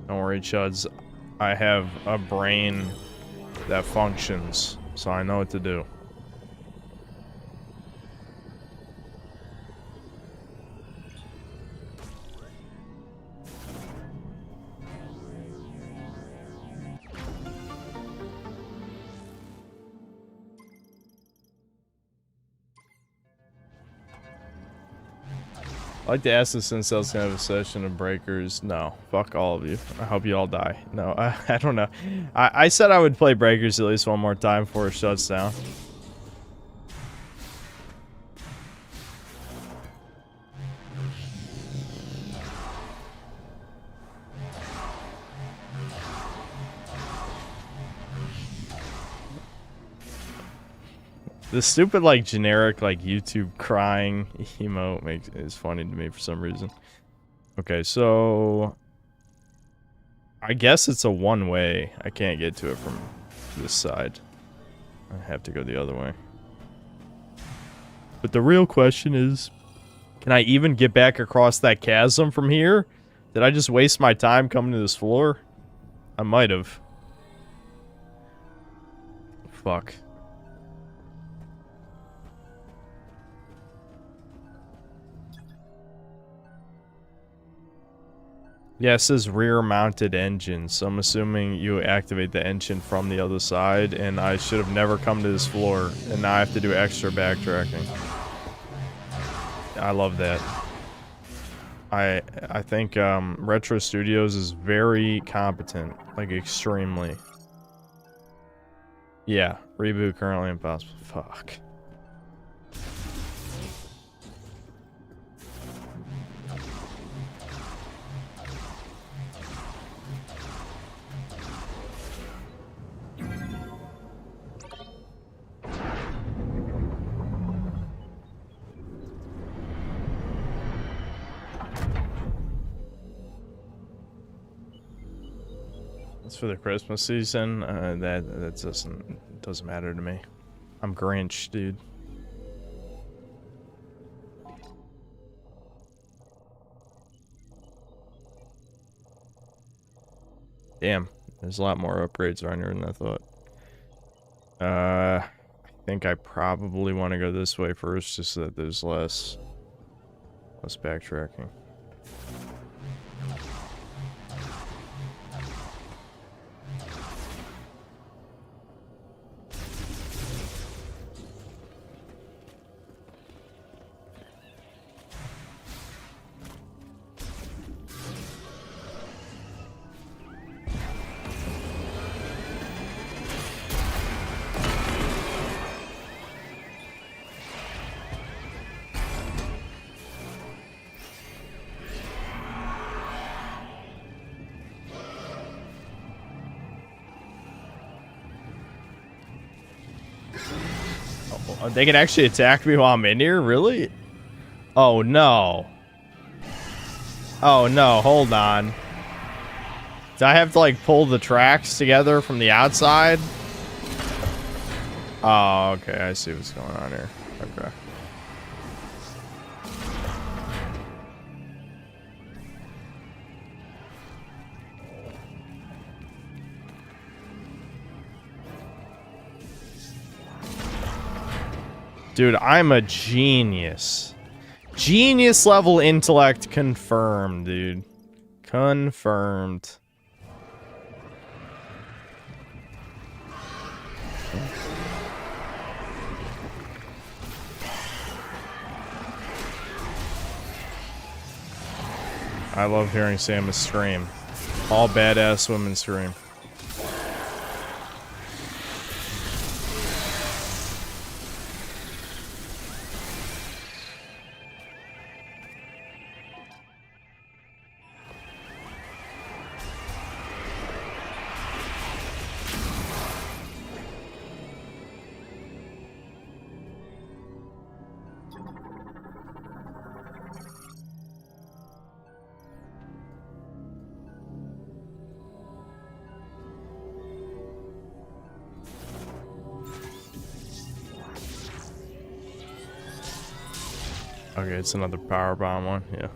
Don't worry, Chuds. I have a brain that functions, so I know what to do. I'd like to ask the Incels can have a session of Breakers. No, fuck all of you. I hope you all die. No, I don't know. I said I would play Breakers at least one more time before it shuts down. The stupid, like, generic, like, YouTube crying emote is funny to me for some reason. Okay, so... I guess it's a one-way. I can't get to it from this side. I have to go the other way. But the real question is... Can I even get back across that chasm from here? Did I just waste my time coming to this floor? I might have. Fuck. Yeah, it says rear-mounted engine, so I'm assuming you activate the engine from the other side, and I should have never come to this floor, and now I have to do extra backtracking. I love that. I think Retro Studios is very competent, like extremely. Yeah, reboot currently impossible. Fuck. For the Christmas season, that doesn't matter to me. I'm Grinch, dude. Damn, there's a lot more upgrades around here than I thought. I think I probably want to go this way first, just so that there's less backtracking. They can actually attack me while I'm in here? Really? Oh, no. Oh, no. Hold on. Do I have to, like, pull the tracks together from the outside? Oh, okay. I see what's going on here. Okay. Dude, I'm a genius. Genius level intellect confirmed, dude. Confirmed. I love hearing Samus scream. All badass women scream. Okay, it's another power bomb one. Yeah.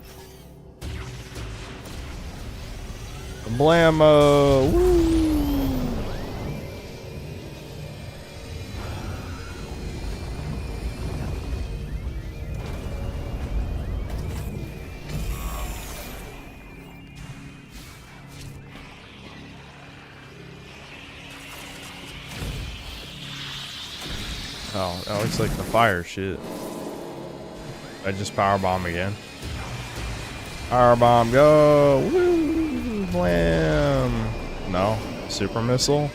Blammo! Woo! Oh, that looks like the fire shit. I just powerbomb again. Powerbomb, go! Woo! Blam! No. Super missile?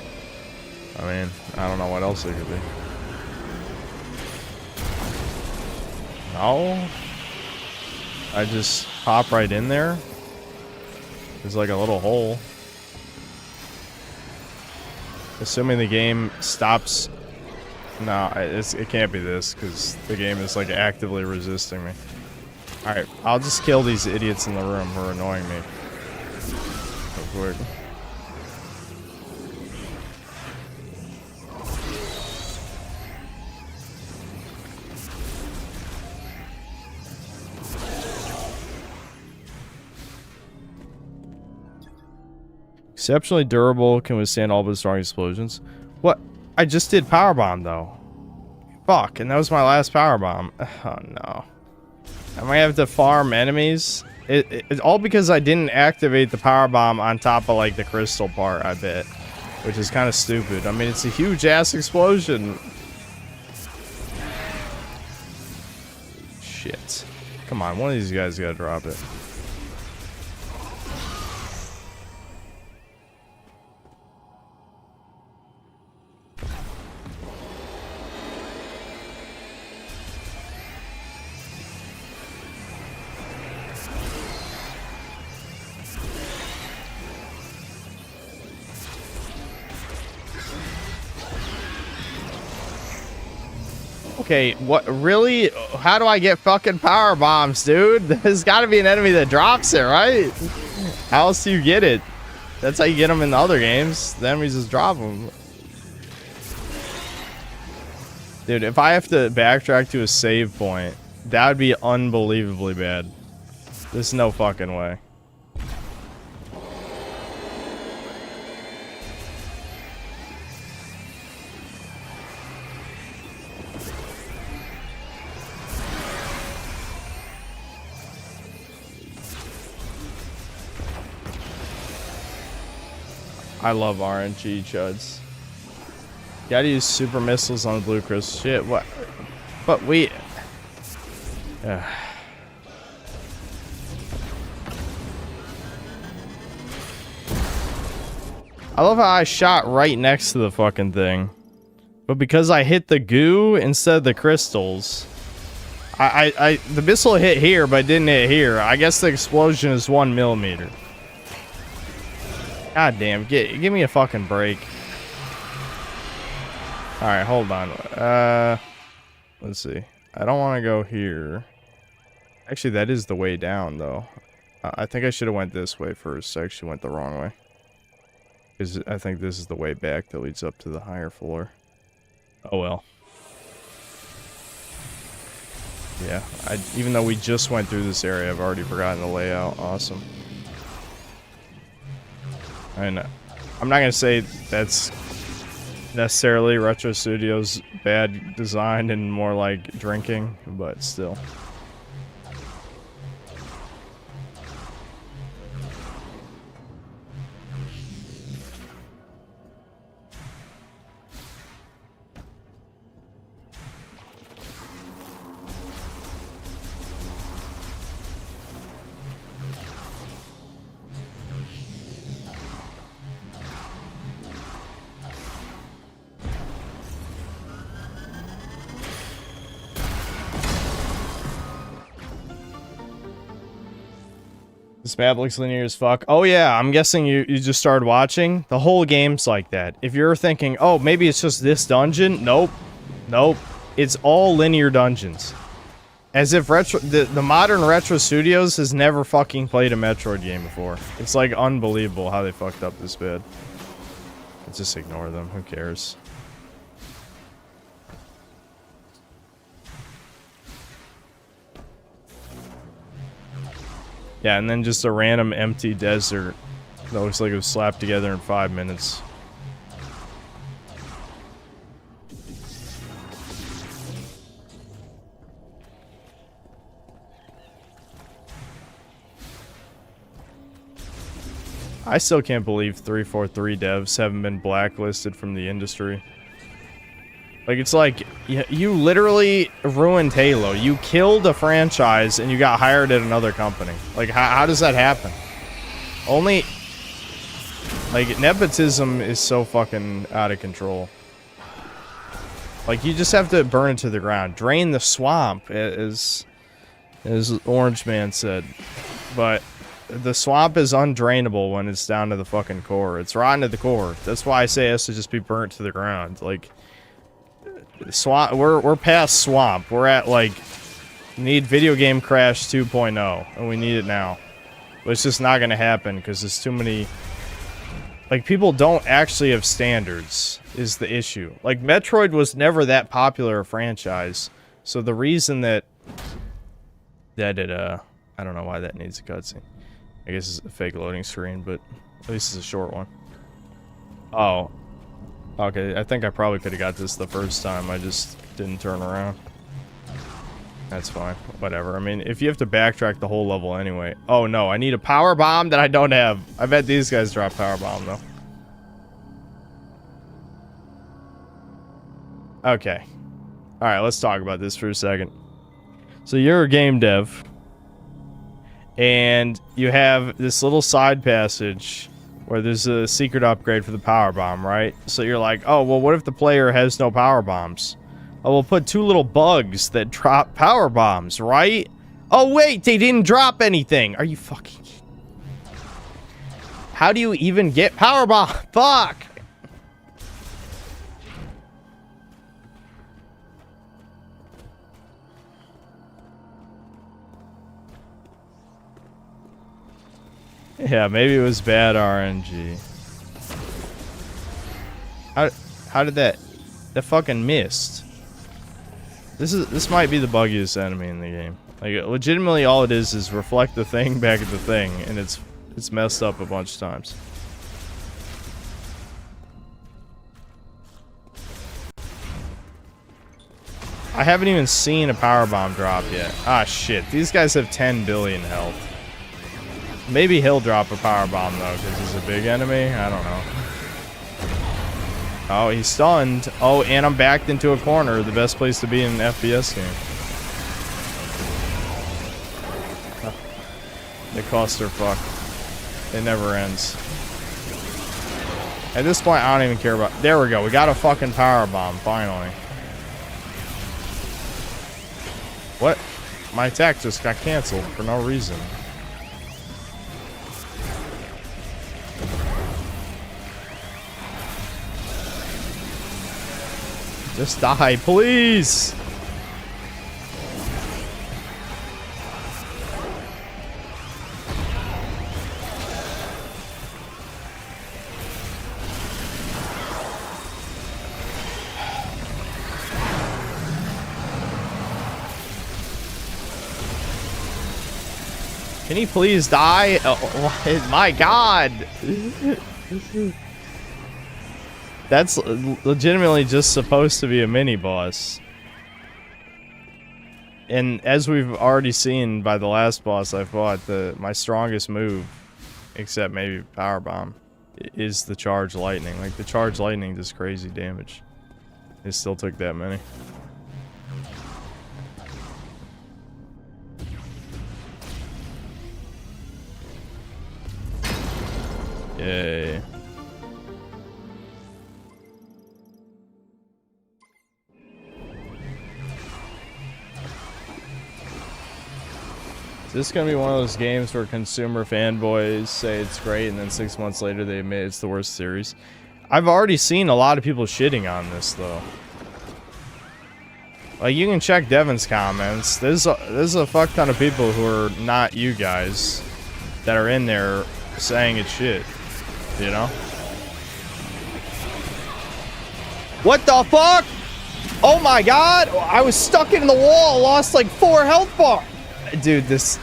I mean, I don't know what else it could be. No? I just hop right in there? There's like a little hole. Assuming the game stops. No, it can't be this, because the game is like actively resisting me. Alright, I'll just kill these idiots in the room who are annoying me. Real quick. Exceptionally durable, can withstand all but strong explosions. What? I just did powerbomb though. Fuck, and that was my last powerbomb. Oh no. I might have to farm enemies. It's all because I didn't activate the powerbomb on top of like the crystal part, I bet. Which is kind of stupid. I mean, it's a huge ass explosion. Shit. Come on, one of these guys gotta drop it. Okay, what, really? How do I get fucking power bombs, dude? There's gotta be an enemy that drops it, right? How else do you get it? That's how you get them in the other games. The enemies just drop them. Dude, if I have to backtrack to a save point, that would be unbelievably bad. There's no fucking way. I love RNG, chuds. Gotta use super missiles on the blue crystal. Shit, what? But we... I love how I shot right next to the fucking thing. But because I hit the goo instead of the crystals... the missile hit here, but it didn't hit here. I guess the explosion is 1 millimeter. God damn, give me a fucking break. Alright, hold on. Let's see. I don't want to go here. Actually, that is the way down, though. I think I should have went this way first. I actually went the wrong way. Because I think this is the way back that leads up to the higher floor. Oh well. Yeah, even though we just went through this area, I've already forgotten the layout. Awesome. And I'm not gonna say that's necessarily Retro Studios' bad design and more like drinking, but still. This map looks linear as fuck. Oh yeah, I'm guessing you just started watching. The whole game's like that. If you're thinking, oh, maybe it's just this dungeon. Nope. Nope. It's all linear dungeons. As if the modern Retro Studios has never fucking played a Metroid game before. It's like unbelievable how they fucked up this bad. Let's just ignore them. Who cares? Yeah, and then just a random empty desert that looks like it was slapped together in 5 minutes. I still can't believe 343 devs haven't been blacklisted from the industry. Like, it's like, you literally ruined Halo. You killed a franchise and you got hired at another company. Like, how does that happen? Only... Like, nepotism is so fucking out of control. Like, you just have to burn it to the ground. Drain the swamp, as Orange Man said. But the swamp is undrainable when it's down to the fucking core. It's rotten to the core. That's why I say it has to just be burnt to the ground. Like... Swamp, we're past swamp. We're at like need video game crash 2.0 and we need it now. But it's just not gonna happen because there's too many. Like, people don't actually have standards is the issue. Like, Metroid was never that popular a franchise, so the reason that it I don't know why that needs a cutscene. I guess it's a fake loading screen, but at least it's a short one. Oh. Okay, I think I probably could have got this the first time. I just didn't turn around. That's fine. Whatever. I mean, if you have to backtrack the whole level anyway. Oh no, I need a power bomb that I don't have. I bet these guys drop power bomb though. Okay. Alright, let's talk about this for a second. So you're a game dev. And you have this little side passage where there's a secret upgrade for the power bomb, right? So you're like, oh, well, what if the player has no power bombs? Oh, we'll put 2 little bugs that drop power bombs, right? Oh, wait, they didn't drop anything. Are you fucking... How do you even get power bomb? Fuck! Yeah, maybe it was bad RNG. How did that fucking missed? This might be the buggiest enemy in the game. Like, legitimately all it is reflect the thing back at the thing, and it's messed up a bunch of times. I haven't even seen a power bomb drop yet. Ah shit, these guys have 10 billion health. Maybe he'll drop a power bomb though, because he's a big enemy. I don't know. Oh, he's stunned. Oh, and I'm backed into a corner. The best place to be in an FPS game. The clusterfuck. It never ends. At this point, I don't even care about... There we go. We got a fucking power bomb, finally. What? My attack just got canceled for no reason. Just die, please! Can he please die? Oh, my God! That's legitimately just supposed to be a mini-boss. And as we've already seen by the last boss I fought, my strongest move, except maybe Power Bomb, is the Charge Lightning. Like, the Charge Lightning does crazy damage. It still took that many. Yay. Is This is gonna be one of those games where consumer fanboys say it's great, and then 6 months later they admit it's the worst series. I've already seen a lot of people shitting on this, though. Like, you can check Devin's comments. There's a fuck ton of people who are not you guys that are in there saying it's shit. You know? What the fuck? Oh my god! I was stuck in the wall, lost like 4 health bar. Dude, this...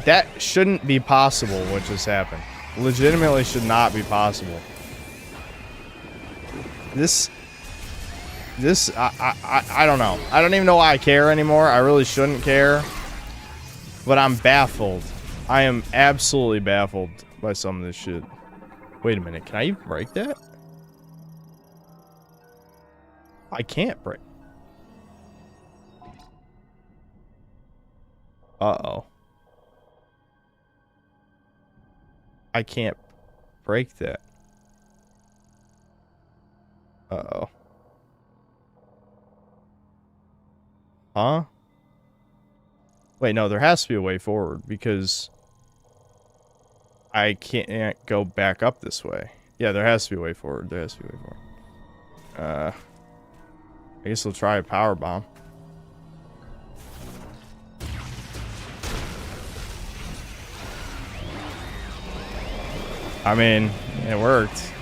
That shouldn't be possible, what just happened. Legitimately should not be possible. I don't know. I don't even know why I care anymore. I really shouldn't care. But I'm baffled. I am absolutely baffled by some of this shit. Wait a minute. Can I even break that? I can't break. Uh-oh. I can't break that. Uh-oh. Huh? Wait, no, there has to be a way forward because I can't go back up this way. Yeah, there has to be a way forward. There has to be a way forward. I guess we'll try a power bomb. I mean, it worked.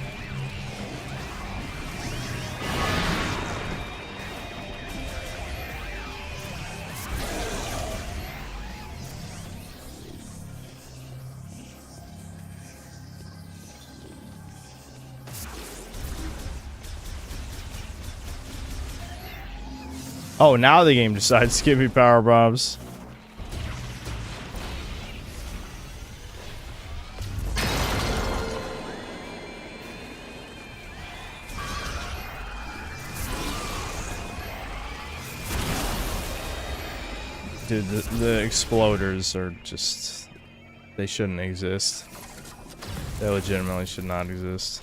Oh, now the game decides to give me power bombs. Dude, the exploders are just... They shouldn't exist. They legitimately should not exist.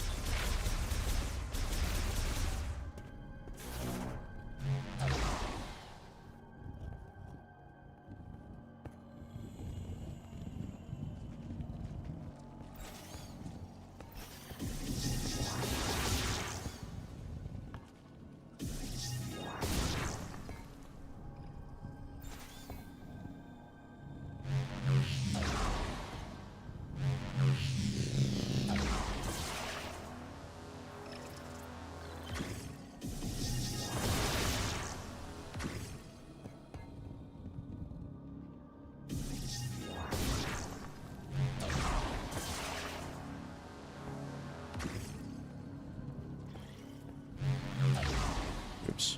Oops.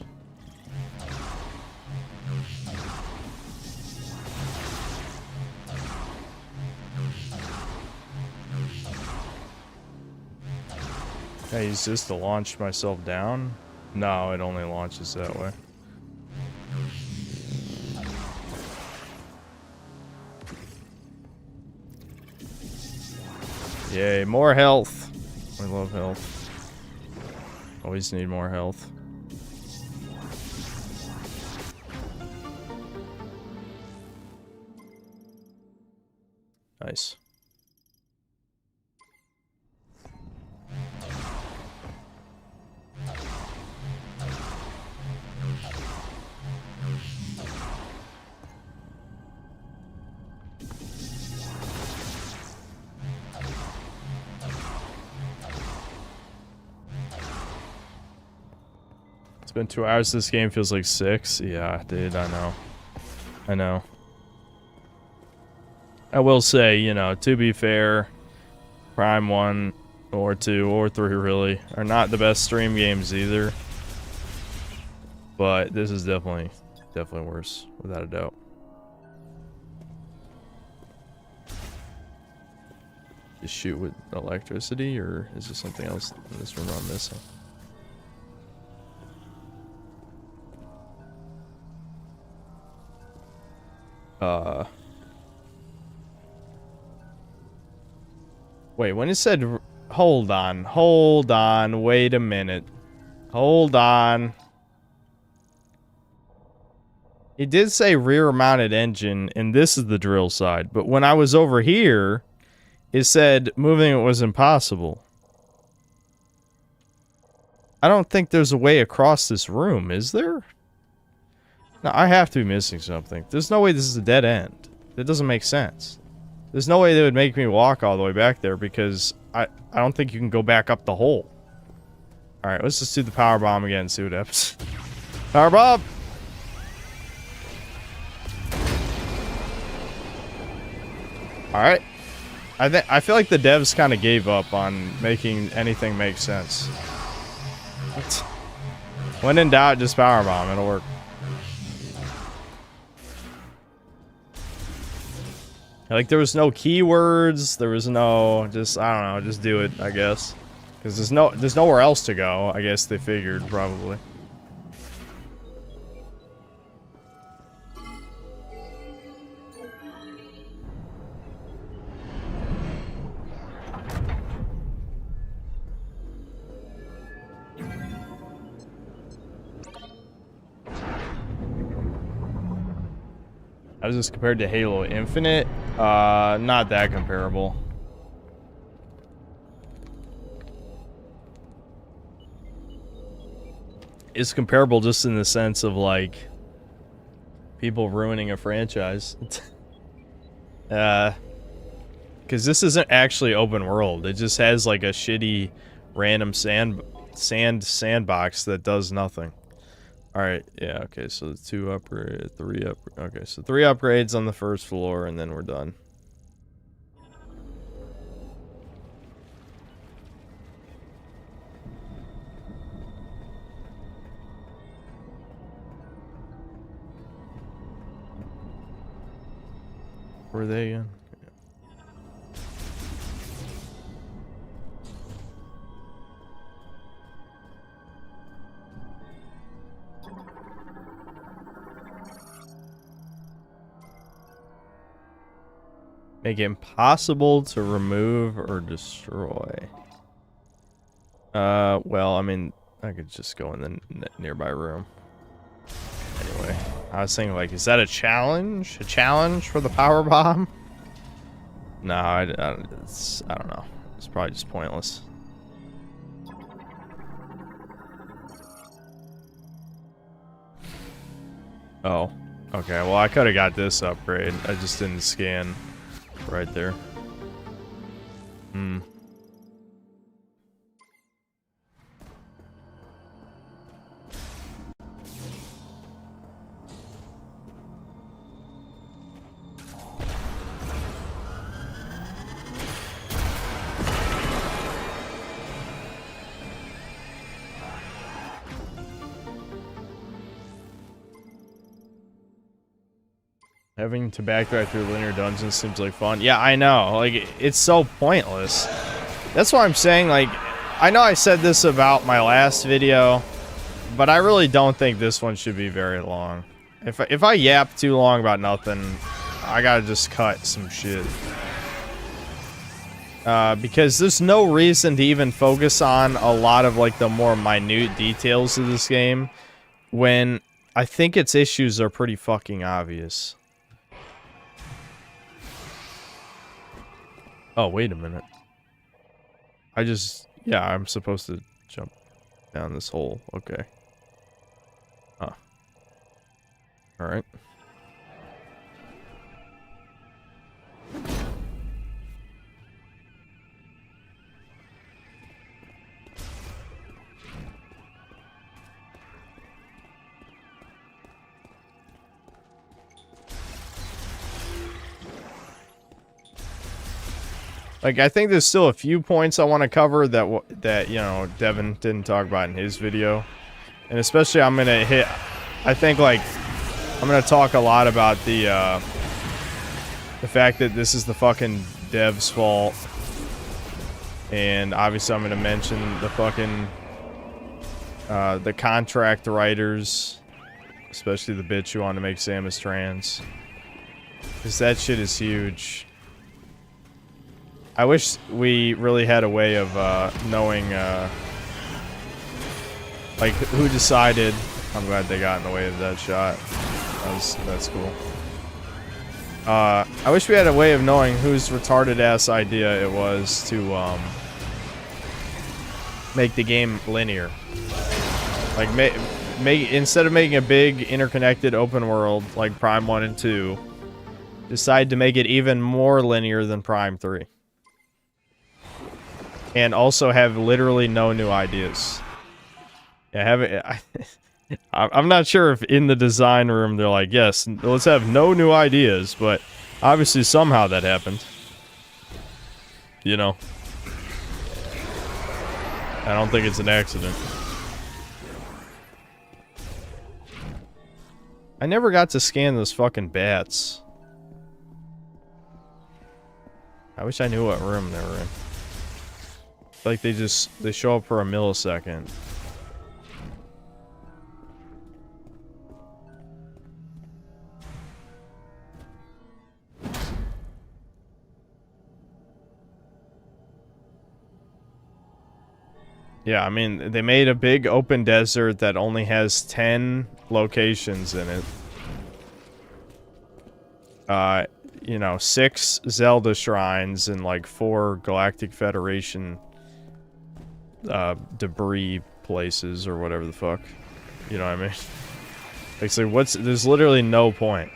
Can I use this to launch myself down? No, it only launches that way. Yay, more health. I love health. Always need more health. Nice. It's been 2 hours. This game feels like 6. Yeah, dude, I know. I know. I will say, you know, to be fair, Prime 1 or 2 or 3 really are not the best stream games either. But this is definitely worse, without a doubt. Just shoot with electricity, or is there something else in this room I'm missing? Wait, when it said... Hold on, wait a minute. Hold on. It did say rear-mounted engine, and this is the drill side. But when I was over here, it said moving it was impossible. I don't think there's a way across this room, is there? No, I have to be missing something. There's no way this is a dead end. That doesn't make sense. There's no way they would make me walk all the way back there because I don't think you can go back up the hole. Alright, let's just do the power bomb again and see what happens. Power bomb! Alright. I feel like the devs kind of gave up on making anything make sense. When in doubt, just power bomb. It'll work. Like, there was no keywords. There was no... Just, I don't know. Just do it, I guess. Because there's nowhere else to go. I guess they figured, probably. How is this compared to Halo Infinite? Not that comparable. It's comparable just in the sense of, like, people ruining a franchise. Because this isn't actually open world. It just has, like, a shitty random sandbox that does nothing. Alright, yeah, okay, so 2 upgrades, 3 upgrades. Okay, so 3 upgrades on the first floor, and then we're done. Where are they again? Make it impossible to remove or destroy. Well, I mean, I could just go in the nearby room. Anyway, I was thinking, like, is that a challenge? A challenge for the power bomb? No, I don't know. It's probably just pointless. Oh, okay. Well, I could have got this upgrade. I just didn't scan right there. Hmm. Having to backtrack through linear dungeons seems like fun. Yeah, I know. Like, it's so pointless. That's why I'm saying, like, I know I said this about my last video, but I really don't think this one should be very long. If I yap too long about nothing, I gotta just cut some shit. Because there's no reason to even focus on a lot of, like, the more minute details of this game when I think its issues are pretty fucking obvious. Oh, wait a minute. Yeah, I'm supposed to jump down this hole. Okay. Huh. Alright. Like, I think there's still a few points I want to cover that you know, Devin didn't talk about in his video. And especially I'm going to hit, I think, like, I'm going to talk a lot about the fact that this is the fucking dev's fault. And obviously I'm going to mention the fucking, the contract writers. Especially the bitch who wanted to make Samus trans. Because that shit is huge. I wish we really had a way of knowing, like, who decided. I'm glad they got in the way of that shot. That's cool. I wish we had a way of knowing whose retarded ass idea it was to make the game linear. Like make instead of making a big interconnected open world like Prime 1 and 2, decide to make it even more linear than Prime 3. And also have literally no new ideas. Yeah, I'm not sure if in the design room they're like, yes, let's have no new ideas, but obviously somehow that happened. You know. I don't think it's an accident. I never got to scan those fucking bats. I wish I knew what room they were in. Like they show up for a millisecond. Yeah, I mean, they made a big open desert that only has 10 locations in it. You know, 6 Zelda shrines and like 4 Galactic Federation debris places or whatever the fuck. You know what I mean? Like, so there's literally no point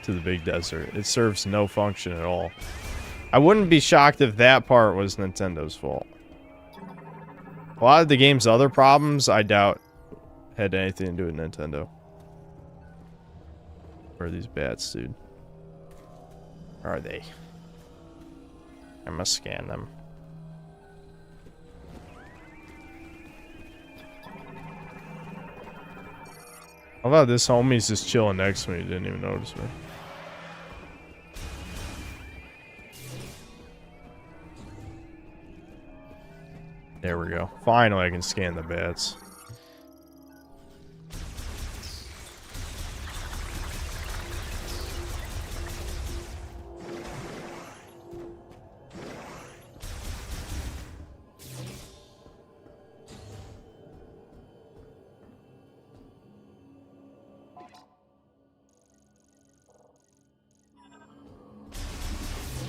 to the big desert. It serves no function at all. I wouldn't be shocked if that part was Nintendo's fault. A lot of the game's other problems, I doubt, had anything to do with Nintendo. Where are these bats, dude? Where are they? I must scan them. How about this homie's just chilling next to me? He didn't even notice me. There we go. Finally, I can scan the bats.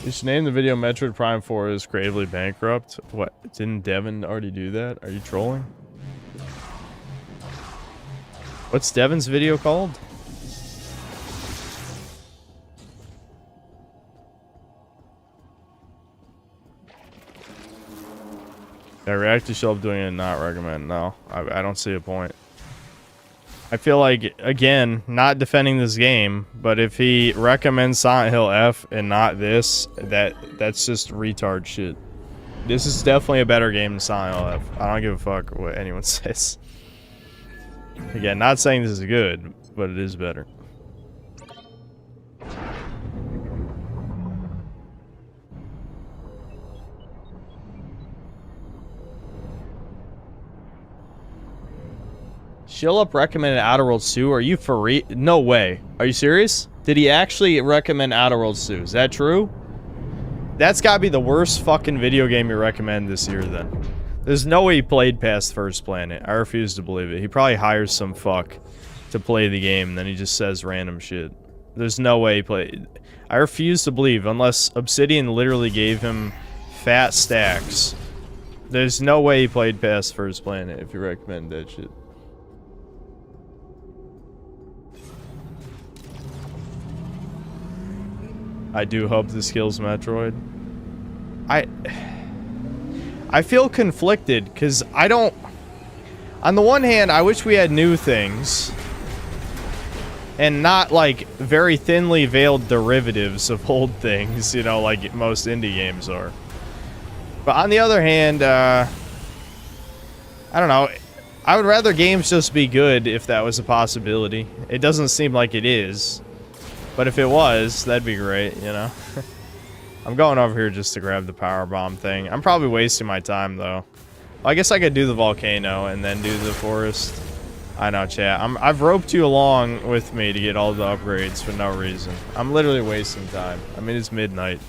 You should name the video Metroid Prime 4 is creatively bankrupt. What? Didn't Devin already do that? Are you trolling? What's Devin's video called? Yeah, React to Shelf doing it and not recommend. No, I don't see a point. I feel like, again, not defending this game, but if he recommends Silent Hill F and not this, that's just retard shit. This is definitely a better game than Silent Hill F. I don't give a fuck what anyone says. Again, not saying this is good, but it is better. Shillup recommended Outer Worlds 2. Are you for real? No way. Are you serious? Did he actually recommend Outer Worlds 2? Is that true? That's gotta be the worst fucking video game you recommend this year then. There's no way he played past First Planet. I refuse to believe it. He probably hires some fuck to play the game, and then he just says random shit. There's no way he played. I refuse to believe, unless Obsidian literally gave him fat stacks. There's no way he played past First Planet if you recommend that shit. I do hope this kills Metroid. I feel conflicted, because I don't... On the one hand, I wish we had new things. And not, like, very thinly veiled derivatives of old things, you know, like most indie games are. But on the other hand, I don't know. I would rather games just be good if that was a possibility. It doesn't seem like it is. But if it was, that'd be great, you know? I'm going over here just to grab the power bomb thing. I'm probably wasting my time, though. Well, I guess I could do the volcano and then do the forest. I know, chat. I've roped you along with me to get all the upgrades for no reason. I'm literally wasting time. I mean, it's midnight.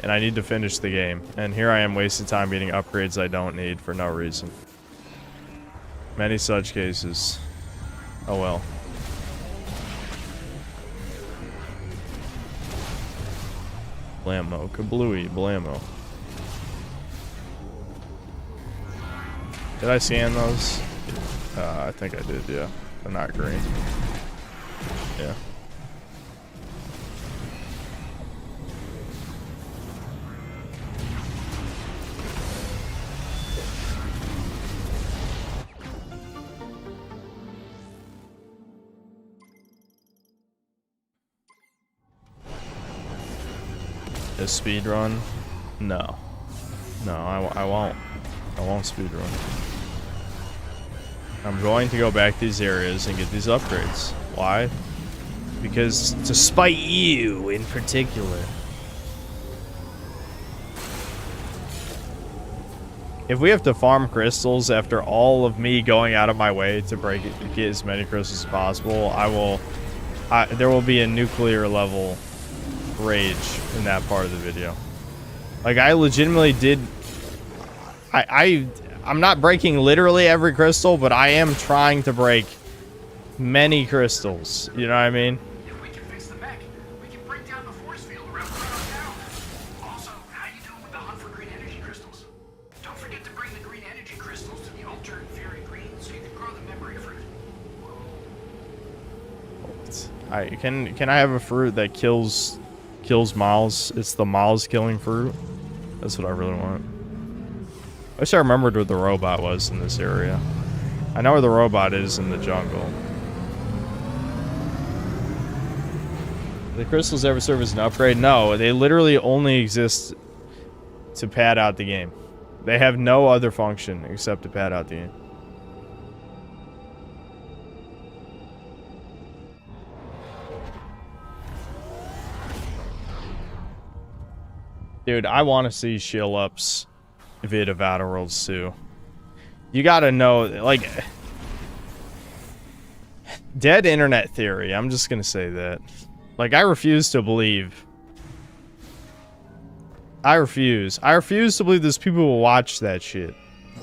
And I need to finish the game. And here I am wasting time getting upgrades I don't need for no reason. Many such cases. Oh well. Blammo, kablooey, blammo. Did I scan those? I think I did, yeah. They're not green. Yeah. A speed run? No. No, I won't. I won't speed run. I'm going to go back to these areas and get these upgrades. Why? Because to spite you in particular. If we have to farm crystals after all of me going out of my way to break it, to get as many crystals as possible, there will be a nuclear level rage in that part of the video. Like, I legitimately did. I'm not breaking literally every crystal, but I am trying to break many crystals. You know what I mean? If we can fix the mech, we can break down the force field around town. Also, how you doing with the hunt for green energy crystals? Don't forget to bring the green energy crystals to the altar in Fairy Green so you can grow the memory fruit. Can I have a fruit that kills Miles? It's the Miles killing fruit. That's what I really want. I wish I remembered where the robot was in this area. I know where the robot is in the jungle. Do the crystals ever serve as an upgrade? No, they literally only exist to pad out the game. They have no other function except to pad out the game. Dude, I want to see Shill Up's vid of Outer Worlds 2. You gotta know, like, dead internet theory. I'm just gonna say that. Like, I refuse to believe. I refuse to believe there's people who will watch that shit.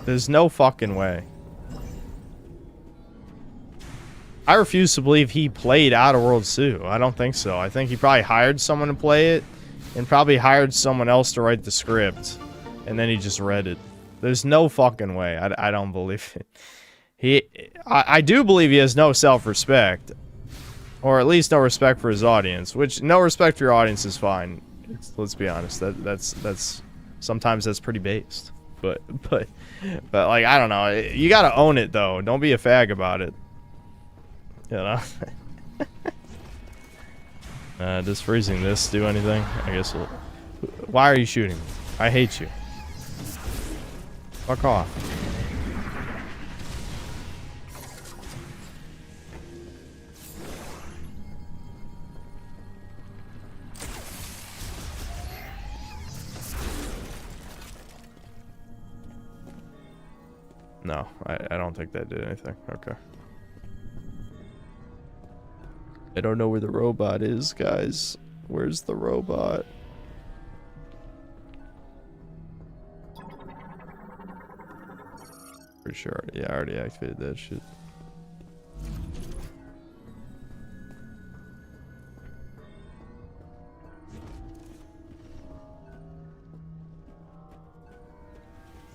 There's no fucking way. I refuse to believe he played Outer Worlds 2. I don't think so. I think he probably hired someone to play it and probably hired someone else to write the script, and then he just read it. There's no fucking way. I don't believe it. I do believe he has no self-respect, or at least no respect for his audience. Which, no respect for your audience is fine. Let's be honest. That's sometimes that's pretty based. But like, I don't know. You gotta own it though. Don't be a fag about it. You know. Does freezing this do anything? I guess we'll... Why are you shooting me? I hate you. Fuck off. No, I don't think that did anything. Okay. I don't know where the robot is, guys. Where's the robot? Pretty sure, yeah, I already activated that shit.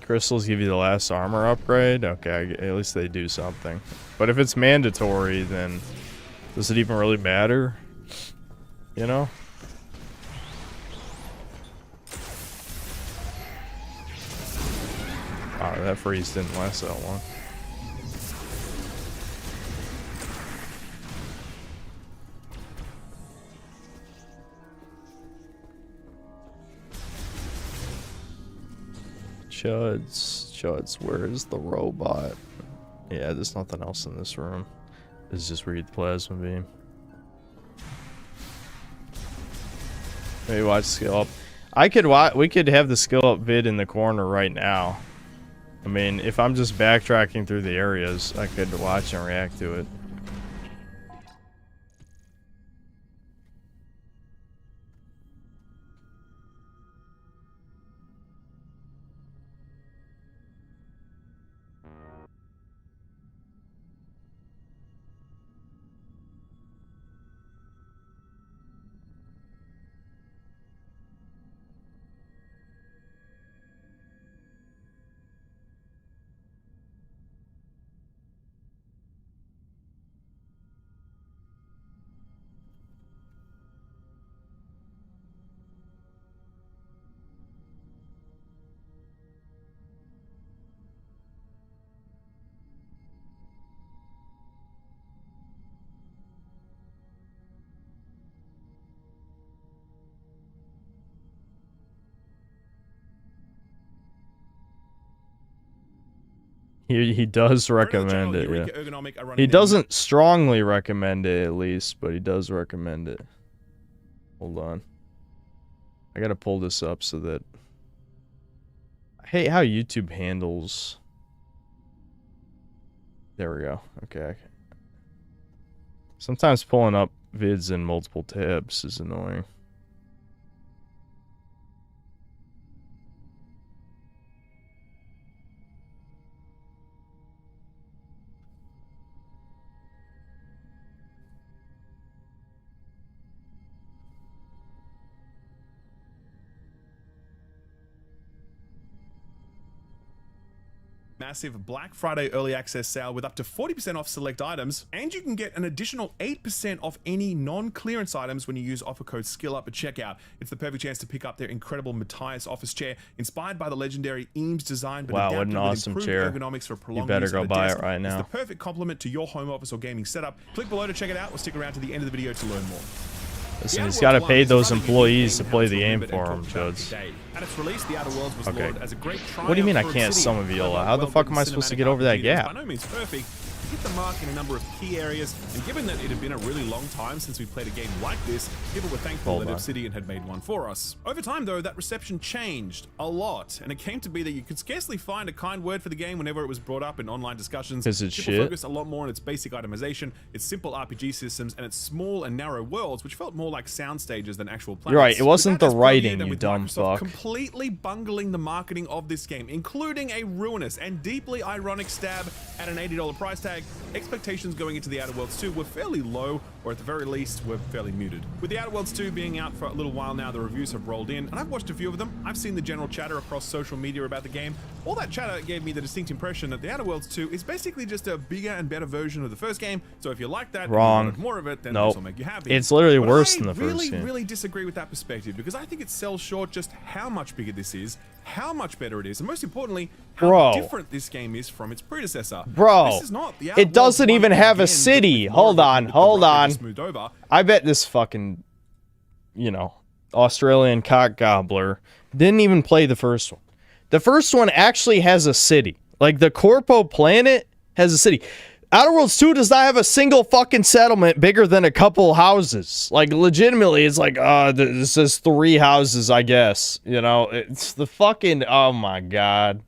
Crystals give you the last armor upgrade? Okay, at least they do something. But if it's mandatory, then does it even really matter? You know? Wow, that freeze didn't last that long. Chuds, where's the robot? Yeah, there's nothing else in this room. It's just read the plasma beam. Maybe watch skill up. We could have the skill up vid in the corner right now. I mean, if I'm just backtracking through the areas, I could watch and react to it. He does recommend it, yeah. He doesn't strongly recommend it, at least, but he does recommend it. Hold on. I gotta pull this up so that... I hate how YouTube handles... There we go. Okay. Sometimes pulling up vids in multiple tabs is annoying. Massive Black Friday early access sale with up to 40% off select items, and you can get an additional 8% off any non-clearance items when you use offer code SKILLUP at checkout. It's the perfect chance to pick up their incredible Matthias office chair, inspired by the legendary Eames design, but wow, what adapted an with awesome improved chair. ergonomics for prolonged You better use go of the buy desk. it right now. It's the perfect complement to your home office or gaming setup. Click below to check it out, or stick around to the end of the video to learn more. Listen, he's got to pay those employees to play the game for him, Chuds. At its release, The Outer Worlds was lauded as a great What do you mean I triumph can't for summon Obsidian. Viola? How the fuck am I supposed to get over that RPG gap? By no means perfect. It hit the mark in a number of key areas, and given that it had been a really long time since we played a game like this, people were thankful that Obsidian had made one for us. Over time, though, that reception changed a lot, and it came to be that you could scarcely find a kind word for the game whenever it was brought up in online discussions. Because it's People shit. focused a lot more on its basic itemization, its simple RPG systems, and its small and narrow worlds, which felt more like sound stages than actual planets. You're right, it wasn't But that the has writing, permeated you with dumb Microsoft fuck. completely bungling the marketing of this game, including a ruinous and deeply ironic stab at an $80 price tag. Expectations going into The Outer Worlds 2 were fairly low, or at the very least were fairly muted. With The Outer Worlds 2 being out for a little while now, the reviews have rolled in, and I've watched a few of them. I've seen the general chatter across social media about the game. All that chatter gave me the distinct impression that The Outer Worlds 2 is basically just a bigger and better version of the first game, so if you like that and you Wrong. wanted more of it, then Nope. this will make you happy. It's literally But worse than the first I game. really disagree with that perspective, because I think it sells short just how much bigger this is, how much better it is, and most importantly, how Bro. different this game is from its predecessor. Bro, This is not The Outer it doesn't Worlds even 1 have a again, city. but with more Hold of it on, with the hold road on. smoothed over. I bet this fucking, you know, Australian cock gobbler didn't even play the first one. The first one actually has a city. Like, the Corpo planet has a city. Outer Worlds 2 does not have a single fucking settlement bigger than a couple houses. Like, legitimately, it's like, this is 3 houses, I guess. You know, it's the fucking, oh my god.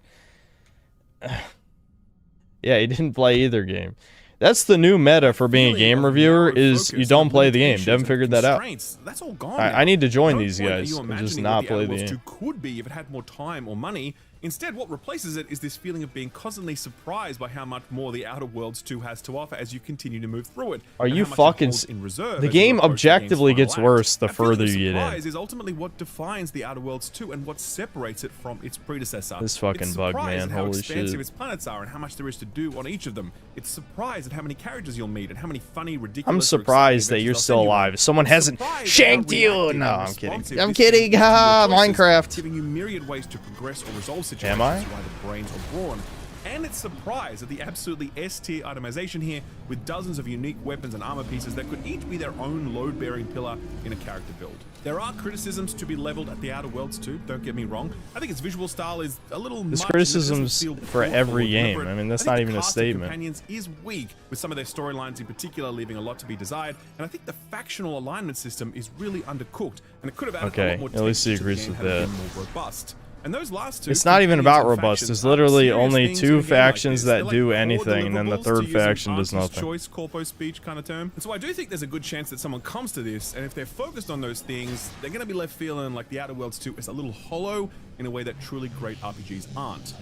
Yeah, he didn't play either game. That's the new meta for being a game reviewer, is you don't play the game. Devin figured that out. That's all gone. I need to join No these point are guys you and just imagining not what The play Outer the Worlds game. 2 could be if it had more time or money. Instead, what replaces it is this feeling of being constantly surprised by how much more The Outer Worlds 2 has to offer as you continue to move through it. Are and you how much it fucking holds in reserve the as you game approach the game's objectively final gets act. worse the That feeling further of you get in. surprise is ultimately what defines The Outer Worlds 2 and what separates it from its predecessor. This fucking It's bug, surprise man. at how Holy expansive shit. its planets are and how much there is to do on each of them. It's surprised at how many characters you'll meet and how many funny, ridiculous. I'm or exciting surprised that adventures you're they'll still send you on. alive. Someone hasn't Surprised at how shanked you. reactive No, and I'm kidding. responsive I'm this game kidding. is to your Ha, choices, Minecraft. giving you myriad ways to progress or resolve situations. Am I? Through either brains or brawn. And it's surprised at the absolutely S-tier itemization here, with dozens of unique weapons and armor pieces that could each be their own load-bearing pillar in a character build. There are criticisms to be leveled at The Outer Worlds too, don't get me wrong. I think its visual style is a little There's much, and it doesn't criticisms feel for thoughtful every or game. deliberate. I mean, that's I think not the even a cast of statement. Companions is weak, with some of their storylines in particular leaving a lot to be desired, and I think the factional alignment system is really undercooked, and it could have added a Okay, lot more at least he texture to the agrees game with had it that. been more robust. And those last two, It's not even companions about and robust. factions, There's are literally serious only things 2 in a game like factions this. that They're like do core anything, and then the deliverables, third to use an faction does artist's nothing. choice corpo speech kind of term. And so I do think there's a good chance that someone comes to this, and if they're focused on those things, they're going to be left feeling like The Outer Worlds 2 is a little hollow in a way that truly great RPGs aren't.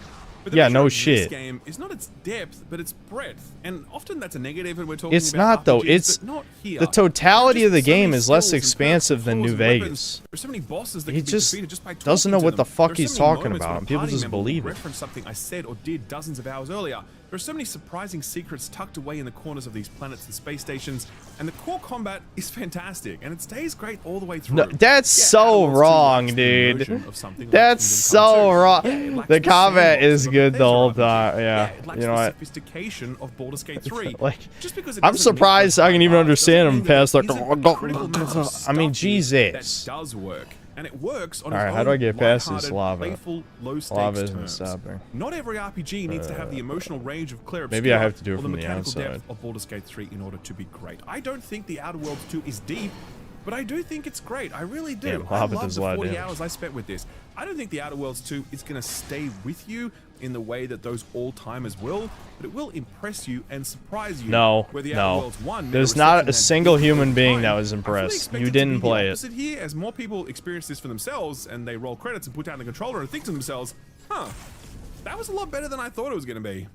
But the Yeah, measure no of shit. This game is not its depth, but its breadth, and often that's a negative when we're talking It's about not, though. RPGs, It's but not here. the totality There are of the just so game many is less skills and expansive than flaws New and weapons. Vegas. There's so many bosses that He can be just defeated just by doesn't talking know to what the them. fuck There are he's so many talking moments about, when and people party just member will believe it. reference something I said or did dozens of hours earlier. There are so many surprising secrets tucked away in the corners of these planets and space stations, and the core combat is fantastic, and it stays great all the way through. No, that's Yeah, so Outer Worlds 2 wrong, lacks the dude. immersion of something like That's Kingdom Come so 2. wrong. Yeah, it lacks The combat sandbox is of a good the Bethesda whole RPG. time. Yeah, It lacks you know the what? sophistication of Baldur's Gate 3. Like, Just because it I'm doesn't meet surprised those I can even high bars understand doesn't him mean that past there like. isn't a critical mass of I mean, stuff here Jesus. that does work. and it works on Alright, its how do I own get past this lighthearted, lava? playful, low-stakes Lava isn't terms. stopping. Not every RPG needs to have the emotional range of Claire Maybe I Obscura have to do it or the from the mechanical outside. depth of Baldur's Gate 3 in order to be great. I don't think The Outer Worlds 2 is deep, but I do think it's great. I really do. Damn, I lava love does the a lot of 40 damage. hours I spent with this. I don't think The Outer Worlds 2 is going to stay with you in the way that those all-timers will, but it will impress you and surprise you. No, where The Outer no. Worlds 1 There's made a not reception a that single didn't human over being time. that was I fully impressed. expect You it to didn't be the play it. opposite here, as more people experience this for themselves and they roll credits and put down the controller and think to themselves, huh, that was a lot better than I thought it was going to be.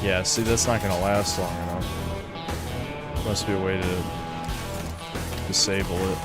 Yeah, see, that's not gonna last long enough. Must be a way to disable it.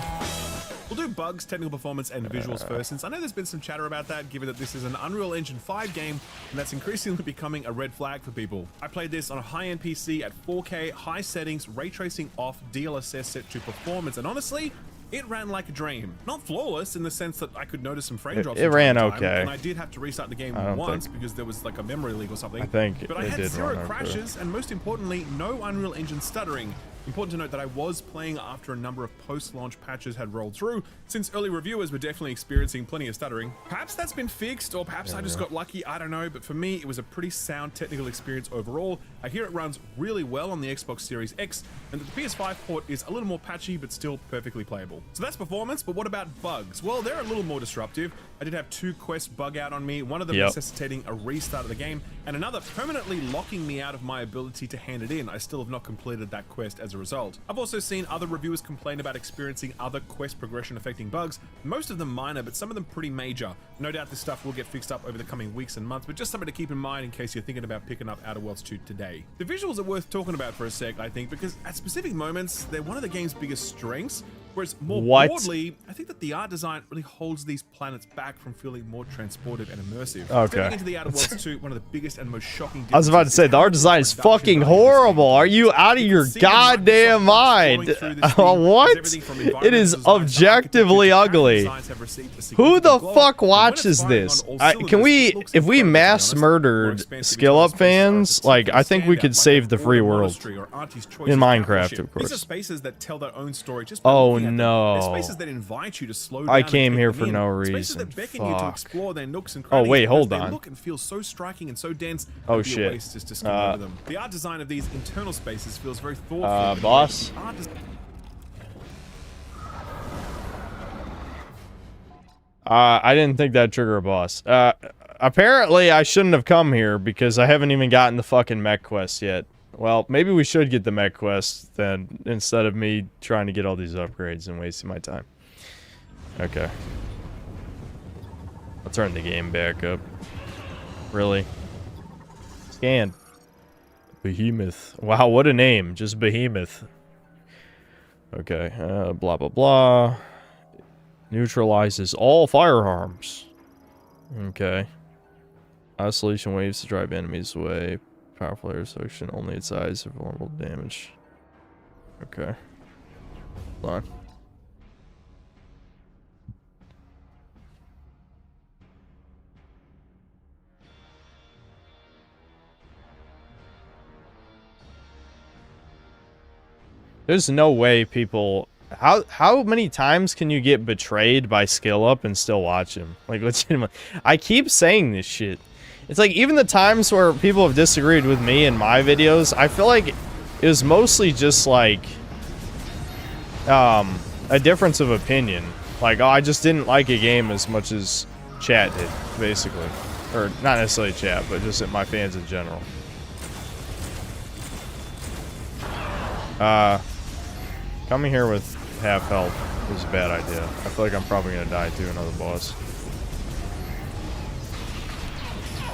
We'll do bugs, technical performance, and visuals first, since I know there's been some chatter about that, given that this is an Unreal Engine 5 game, and that's increasingly becoming a red flag for people. I played this on a high-end PC at 4K, high settings, ray tracing off, DLSS set to performance, and honestly, it ran like a dream. Not flawless in the sense that I could notice some frame drops. It from ran time to time, okay. and I did have to restart the game I don't once think- because there was like a memory leak or something. I think but I it had did zero run okay. crashes, and most importantly, no Unreal Engine stuttering. Important to note that I was playing after a number of post-launch patches had rolled through, since early reviewers were definitely experiencing plenty of stuttering. Perhaps that's been fixed, or perhaps I just got lucky, I don't know, but for me, it was a pretty sound technical experience overall. I hear it runs really well on the Xbox Series X, and that the PS5 port is a little more patchy, but still perfectly playable. So that's performance, but what about bugs? Well, they're a little more disruptive. I did have 2 quests bug out on me, one of them necessitating a restart of the game, and another permanently locking me out of my ability to hand it in. I still have not completed that quest as a result. I've also seen other reviewers complain about experiencing other quest progression affecting bugs, most of them minor, but some of them pretty major. No doubt this stuff will get fixed up over the coming weeks and months, but just something to keep in mind in case you're thinking about picking up Outer Worlds 2 today. The visuals are worth talking about for a sec, I think, because at specific moments, they're one of the game's biggest strengths, whereas more broadly, I think that the art design really holds these planets back from feeling more transportive and immersive. Okay. Stepping into the Outer Worlds 2, one of the biggest and most shocking I was about to say, the art design is fucking horrible. Are you out of your goddamn mind? What? It is objectively ugly. Who the fuck watches this? Can we, if we mass murdered Skill Up fans, like, I think we could save the free world. In Minecraft, of course. These are spaces that tell their own story just Oh, looking at them. no. They're spaces that invite you to slow down I and came take here them for in. no Spaces reason. that beckon you to Fuck. explore their nooks and Oh, crannies wait, because hold they on. look and feel so striking and so dense. Oh, it'd be a shit. waste just to skim over them. The art design of these internal spaces feels very thoughtful. but boss? the art I didn't think that'd trigger a boss. Apparently, I shouldn't have come here because I haven't even gotten the fucking mech quest yet. Well, maybe we should get the mech quest then, instead of me trying to get all these upgrades and wasting my time. Okay. I'll turn the game back up. Really? Scan. Behemoth. Wow, what a name. Just Behemoth. Okay, blah, blah, blah. Neutralizes all firearms. Okay. Isolation waves to drive enemies away. Powerful air section only its eyes are vulnerable to damage. Okay. Hold on. There's no way people... How many times can you get betrayed by Skill Up and still watch him? Like, legitimately. I keep saying this shit. It's like, even the times where people have disagreed with me in my videos, I feel like it was mostly just, like, a difference of opinion. Like, oh, I just didn't like a game as much as chat did, basically. Or, not necessarily chat, but just my fans in general. Coming here with half health is a bad idea. I feel like I'm probably gonna die to another boss.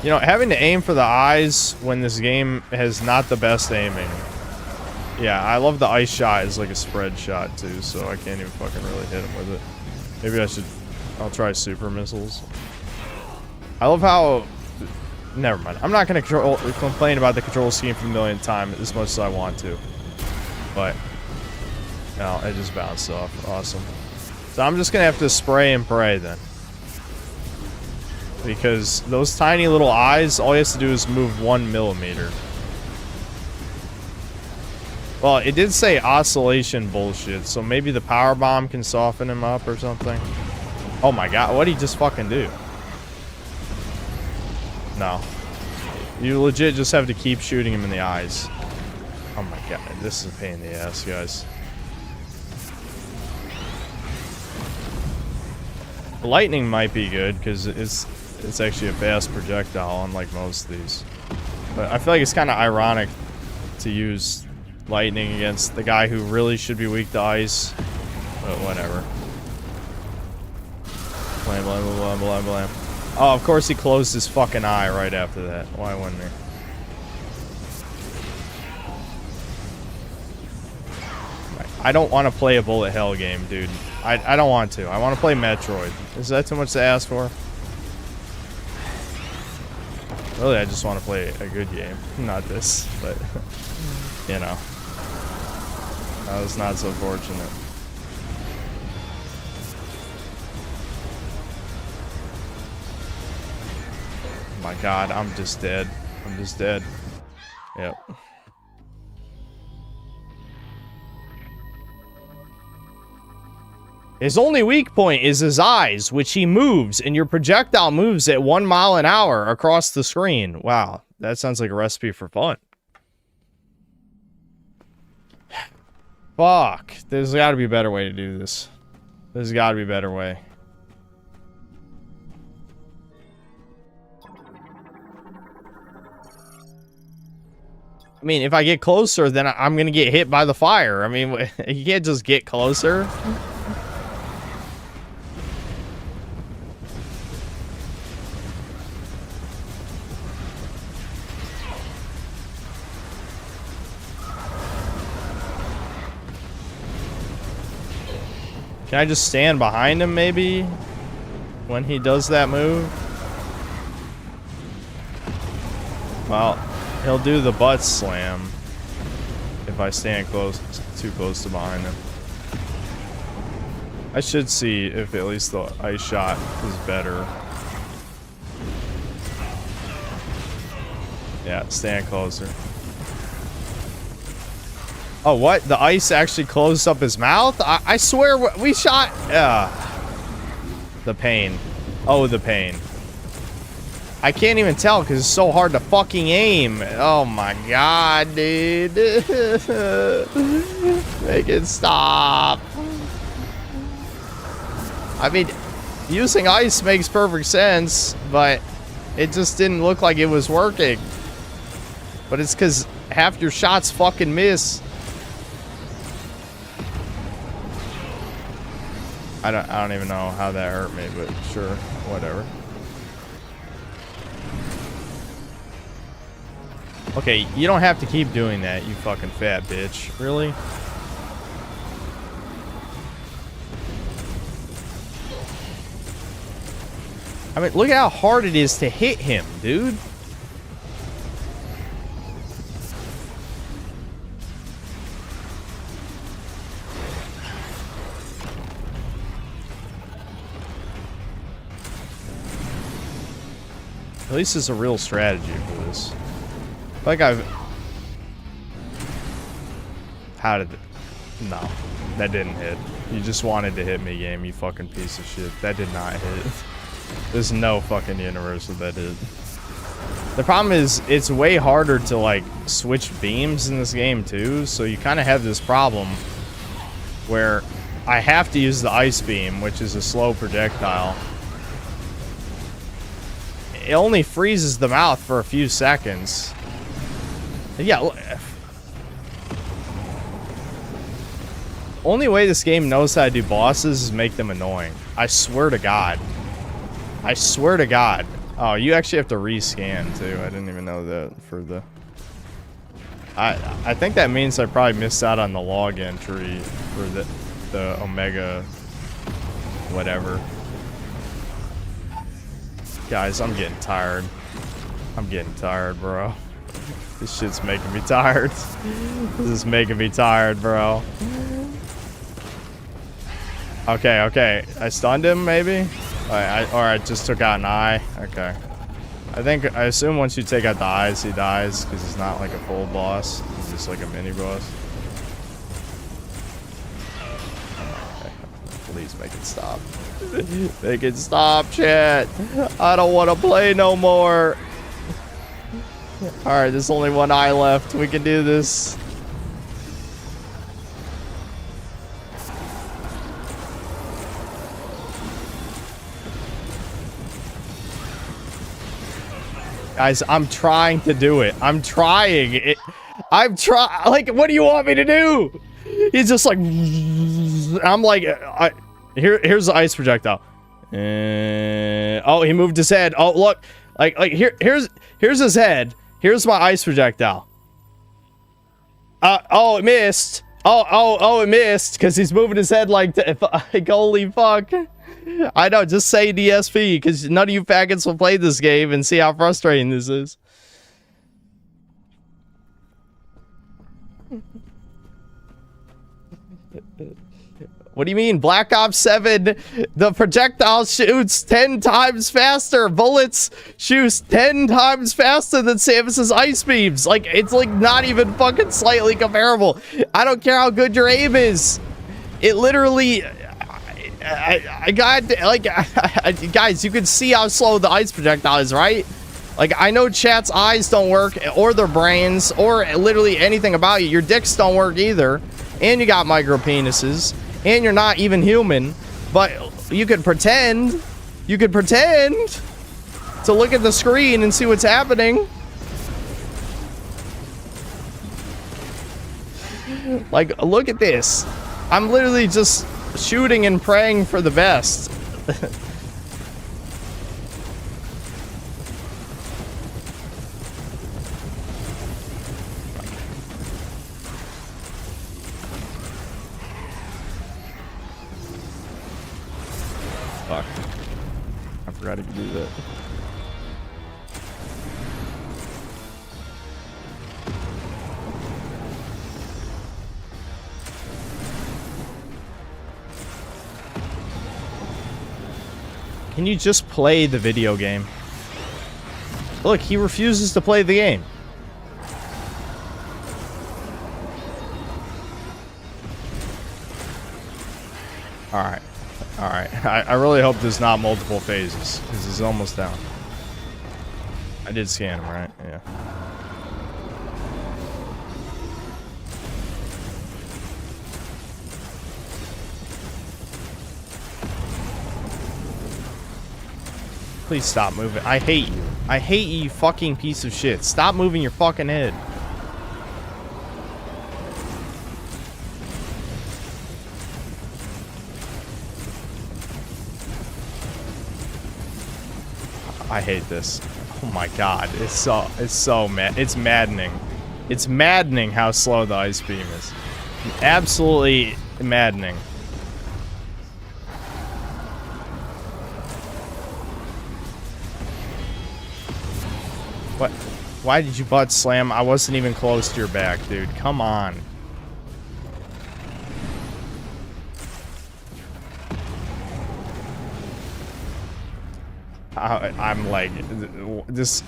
You know, having to aim for the eyes when this game has not the best aiming. Yeah, I love the ice shot as like a spread shot too, so I can't even fucking really hit him with it. Maybe I should... I'll try super missiles. I love how... Never mind. I'm not gonna complain about the control scheme for a million times as much as I want to. But... No, it just bounced off. Awesome. So I'm just gonna have to spray and pray then. Because those tiny little eyes, all he has to do is move 1 millimeter. Well, it did say oscillation bullshit, so maybe the power bomb can soften him up or something. Oh my god, what'd he just fucking do? No. You legit just have to keep shooting him in the eyes. Oh my god, this is a pain in the ass, guys. Lightning might be good, because it's actually a fast projectile, unlike most of these. But I feel like it's kind of ironic to use lightning against the guy who really should be weak to ice. But whatever. Blam, blam, blam, blam, blam. Oh, of course he closed his fucking eye right after that. Why wouldn't he? I don't want to play a bullet hell game, dude. I don't want to. I want to play Metroid. Is that too much to ask for? Really, I just want to play a good game. Not this, but, you know. That was not so fortunate. My god, I'm just dead. I'm just dead. Yep. His only weak point is his eyes, which he moves, and your projectile moves at 1 mile an hour across the screen. Wow, that sounds like a recipe for fun. Fuck. There's got to be a better way to do this. There's got to be a better way. I mean, if I get closer, then I'm going to get hit by the fire. I mean, you can't just get closer. Can I just stand behind him, maybe? When he does that move? Well, he'll do the butt slam if I stand too close to behind him. I should see if at least the ice shot is better. Yeah, stand closer. Oh, what? The ice actually closed up his mouth? I swear we shot... the pain. Oh, the pain. I can't even tell because it's so hard to fucking aim. Oh my god, dude. Make it stop. I mean, using ice makes perfect sense, but it just didn't look like it was working. But it's because half your shots fucking miss. I don't even know how that hurt me, but sure, whatever. Okay, you don't have to keep doing that, you fucking fat bitch. Really? I mean, look at how hard it is to hit him, dude. At least it's a real strategy for this. Like How did... No. That didn't hit. You just wanted to hit me, game, you fucking piece of shit. That did not hit. There's no fucking universe that hit. The problem is, it's way harder to, like, switch beams in this game, too. So you kind of have this problem where I have to use the ice beam, which is a slow projectile. It only freezes the mouth for a few seconds. Yeah. Only way this game knows how to do bosses is make them annoying. I swear to God. I swear to God. Oh, you actually have to rescan too. I didn't even know that for the... I think that means I probably missed out on the log entry for the Omega whatever. Guys, I'm getting tired. I'm getting tired, bro. This shit's making me tired. This is making me tired, bro. Okay, okay. I stunned him, maybe? Or I just took out an eye. Okay. I assume once you take out the eyes, he dies, because he's not like a full boss. He's just like a mini boss. Please make it stop. Make it stop, chat. I don't want to play no more. Alright, there's only one eye left. We can do this. Guys, I'm trying to do it. I'm trying it. Like, what do you want me to do? He's just like, I'm like, here's the ice projectile. Oh, he moved his head. Oh, look, like here's his head. Here's my ice projectile. Oh, it missed. Oh, it missed because he's moving his head like holy fuck. I know, just say DSP because none of you faggots will play this game and see how frustrating this is. What do you mean? Black Ops 7, the projectile shoots 10 times faster. Bullets shoots 10 times faster than Samus's ice beams. Like, it's like not even fucking slightly comparable. I don't care how good your aim is. It literally... I got, like, guys, you can see how slow the ice projectile is, right? Like, I know chat's eyes don't work, or their brains, or literally anything about you. Your dicks don't work either. And you got micro penises. And you're not even human, but you could pretend. You could pretend to look at the screen and see what's happening. Like, look at this. I'm literally just shooting and praying for the best. Fuck. I forgot to do that. Can you just play the video game? Look, he refuses to play the game. Alright. Alright. I really hope there's not multiple phases, because he's almost down. I did scan him, right? Yeah. Please stop moving. I hate you. I hate you, you fucking piece of shit. Stop moving your fucking head. I hate this. Oh my god. It's maddening. It's maddening how slow the ice beam is. Absolutely maddening. What? Why did you butt slam? I wasn't even close to your back, dude. Come on. I'm like, this.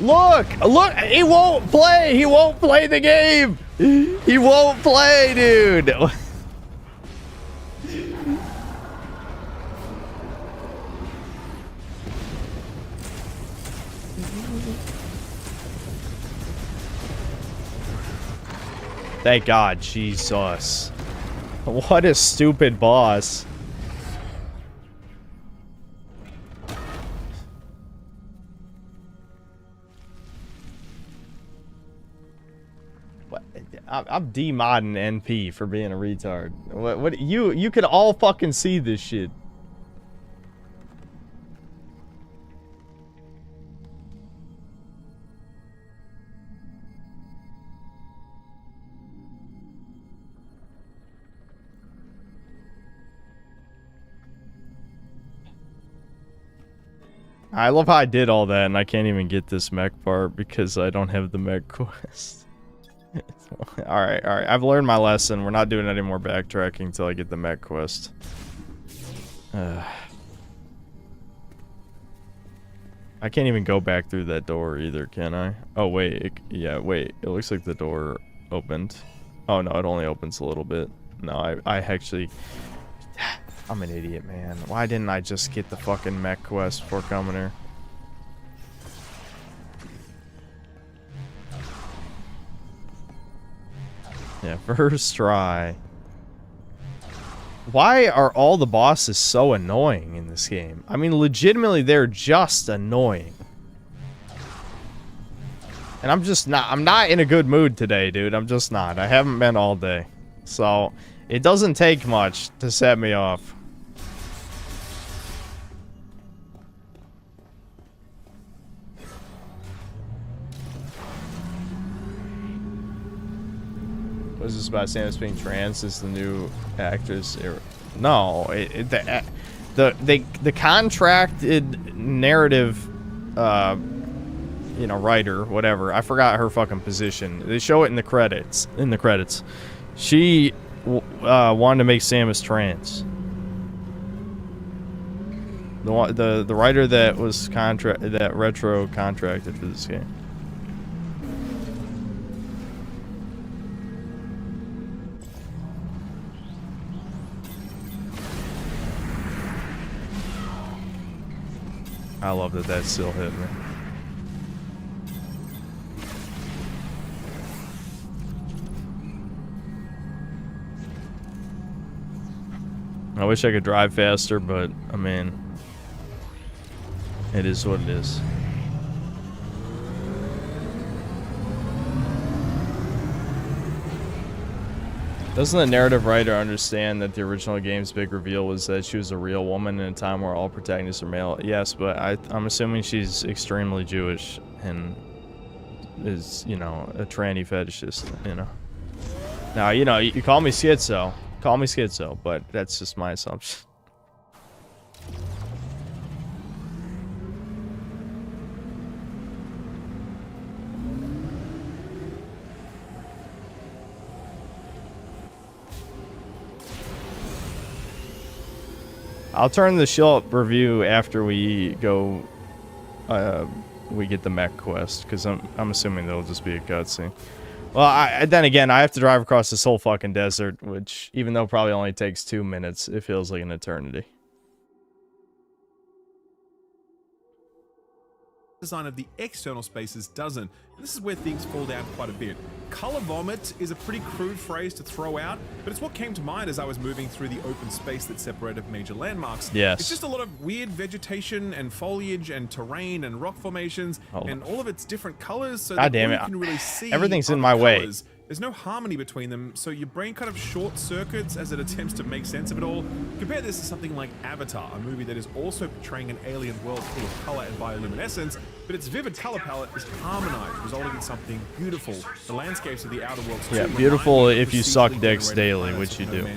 Look! He won't play! He won't play the game! He won't play, dude! Thank God, Jesus. What a stupid boss. I'm demodding NP for being a retard. What you could all fucking see this shit. I love how I did all that and I can't even get this mech part because I don't have the mech quest. Alright. I've learned my lesson. We're not doing any more backtracking until I get the mech quest. I can't even go back through that door either, can I? Oh, wait. Yeah, wait. It looks like the door opened. Oh, no, it only opens a little bit. No, I actually... I'm an idiot, man. Why didn't I just get the fucking mech quest before coming here? Yeah, first try. Why are all the bosses so annoying in this game? I mean, legitimately, they're just annoying. And I'm not in a good mood today, dude. I'm just not. I haven't been all day. So, it doesn't take much to set me off. Was this about Samus being trans? Is the new actress? No, the contracted narrative, you know, writer, whatever. I forgot her fucking position. They show it in the credits. She wanted to make Samus trans. The writer that was retro contracted for this game. I love that still hit me. I wish I could drive faster, but I mean, it is what it is. Doesn't the narrative writer understand that the original game's big reveal was that she was a real woman in a time where all protagonists are male? Yes, but I'm assuming she's extremely Jewish and is, you know, a tranny fetishist, you know. Now, you know, you call me schizo. Call me schizo, but that's just my assumption. I'll turn the shield review after we go, we get the mech quest, because I'm assuming there'll just be a cutscene. Well, then again, I have to drive across this whole fucking desert, which, even though probably only takes 2 minutes, it feels like an eternity. Design of the external spaces doesn't. And this is where things fall down quite a bit. Color vomit is a pretty crude phrase to throw out, but it's what came to mind as I was moving through the open space that separated major landmarks. Yes. It's just a lot of weird vegetation and foliage and terrain and rock formations and all of its different colors, so that you can really see everything's in my way. There's no harmony between them, so your brain kind of short circuits as it attempts to make sense of it all. Compare this to something like Avatar, a movie that is also portraying an alien world full of color and bioluminescence, but its vivid color palette is harmonized, resulting in something beautiful. The landscapes of the Outer Worlds Yeah, beautiful if you suck dicks daily, which you do.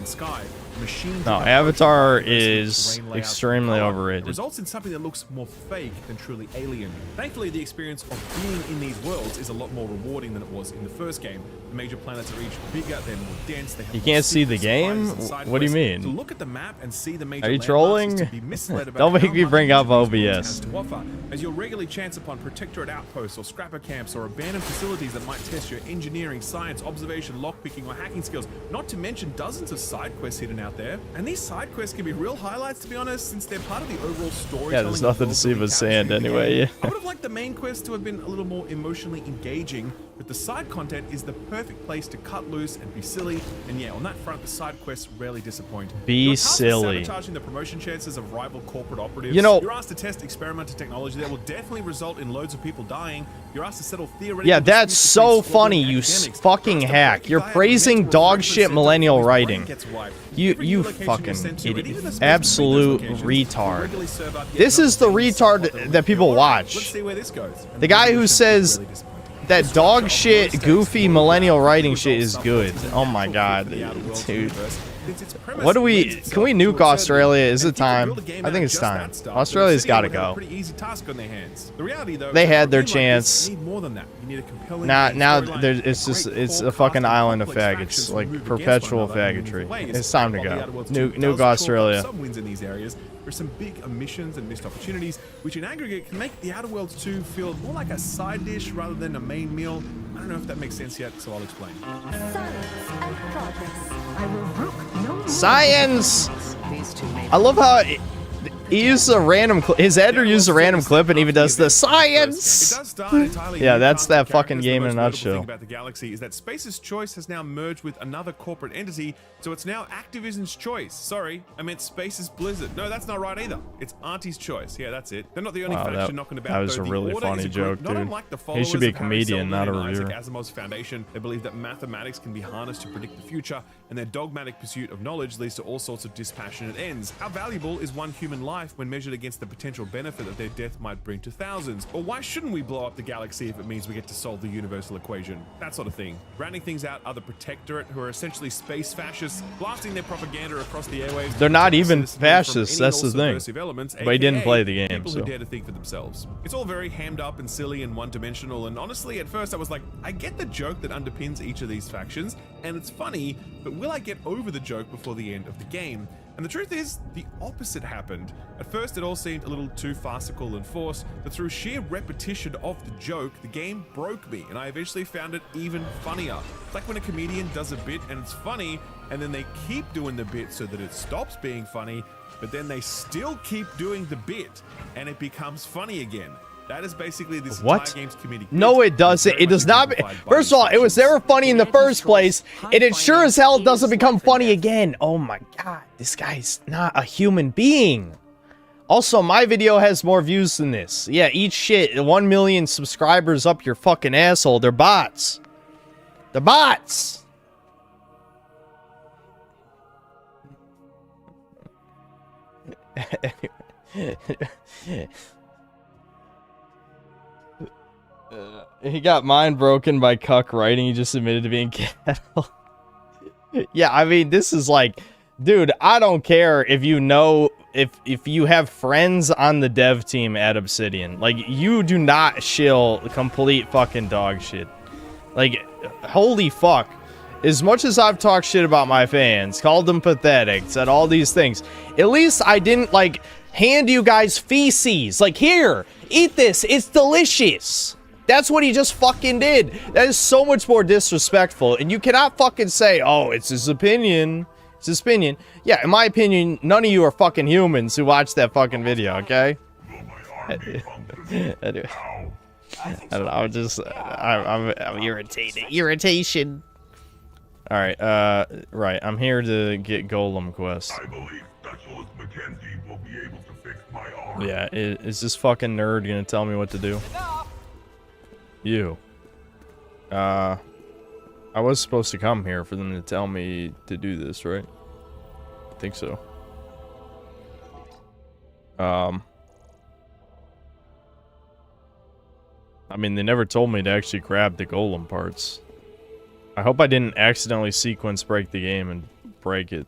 No, Avatar is extremely overrated. Results in something that looks more fake than truly alien. Thankfully, the experience of being in these worlds is a lot more rewarding than it was in the first game. The major planets are each bigger, they're more dense. They have You can't see the game? What do you mean? To look at the map and see the major Are you trolling? Don't make me bring up OBS. As you'll regularly chance upon protectorate outposts or scrapper camps or abandoned facilities that might test your engineering, science, observation, lockpicking, or hacking skills. Not to mention dozens of side quests hidden out there. And these side quests can be real highlights, to be honest, since they're part of the overall story. Yeah, there's nothing to see but sand anyway. Yeah. I would have liked the main quest to have been a little more emotionally engaging, but the side content is the perfect place to cut loose and be silly. And yeah, on that front, the side quests rarely disappoint. Be silly. Sabotaging the promotion chances of rival corporate operatives. You know, you're asked to test experimental technology that will definitely result in loads of people dying. You're asked to settle theoretical. Yeah, that's so funny, you fucking hack. You're praising dog shit millennial writing. You fucking idiot. Absolute retard. This is the retard that people watch. The guy who says that dog shit, goofy millennial writing shit is good. Oh my god, dude. What do we... Can we nuke Australia? Is it time? I think it's time. Australia's gotta go. They had their chance. Now it's a fucking island of faggots. Like, perpetual faggotry. It's time to go. Nuke Australia. There's some big omissions and missed opportunities, which in aggregate can make the Outer Worlds 2 feel more like a side dish rather than a main meal. don't know if that makes sense yet, so I'll explain. Science and progress. I will brook no more. Science! These two may I love how he uses a random his editor uses a random clip and even does the It science. does star an entirely Yeah, new that's cast that of fucking characters. game The in a most notable nutshell. thing about the Galaxy is that Space's Choice has now merged with another corporate entity, so it's now Activision's Choice. Sorry, I meant Space's Blizzard. No, that's not right either. It's Auntie's Choice. Yeah, that's it. They're not the only Wow, faction knocking about. that was though. a The really Order funny is a group joke, not dude. unlike the He should be a followers of Harry comedian, not a Seldon and Isaac reviewer. Asimov's Foundation. They believe that mathematics can be harnessed to predict the future, and their dogmatic pursuit of knowledge leads to all sorts of dispassionate ends. How valuable is one human life when measured against the potential benefit that their death might bring to thousands? Or why shouldn't we blow up the galaxy if it means we get to solve the universal equation? That sort of thing. Rounding things out are the Protectorate, who are essentially space fascists, blasting their propaganda across the airwaves. They're not even citizens from fascists, any that's and the all thing. subversive elements, But he didn't aka play the game, people who so. dare to think for themselves. It's all very hammed up and silly and one-dimensional, and honestly, at first I was like, I get the joke that underpins each of these factions, and it's funny, but will I get over the joke before the end of the game? And the truth is, the opposite happened. At first, it all seemed a little too farcical and forced, but through sheer repetition of the joke, the game broke me, and I eventually found it even funnier. It's like when a comedian does a bit and it's funny, and then they keep doing the bit so that it stops being funny, but then they still keep doing the bit, and it becomes funny again. That is basically this What? entire game's comedic No, bit. it doesn't. Very It does much not. exemplified by First these of all, it was factions. never funny in the first place, and it sure as hell doesn't become funny again. Oh my god, this guy's not a human being. Also, my video has more views than this. Yeah, eat shit. 1 million subscribers up your fucking asshole. They're bots. They're bots. He got mind broken by cuck writing. He just admitted to being cattle. Yeah, I mean, this is like, dude, I don't care if you know, if you have friends on the dev team at Obsidian. Like, you do not shill complete fucking dog shit. Like, holy fuck. As much as I've talked shit about my fans, called them pathetic, said all these things, at least I didn't, like, hand you guys feces. Like, here, eat this. It's delicious. That's what he just fucking did. That is so much more disrespectful. And you cannot fucking say, oh, it's his opinion. It's his opinion. Yeah, in my opinion, none of you are fucking humans who watched that fucking video, okay? Anyway. I don't know. I'm just, I'm irritated. Irritation. All right. Right. I'm here to get Golem quest. I believe Specialist Mackenzie will be able to fix my arm. Yeah. Is this fucking nerd gonna tell me what to do? You. I was supposed to come here for them to tell me to do this, right? I think so. I mean, they never told me to actually grab the golem parts. I hope I didn't accidentally sequence break the game and break it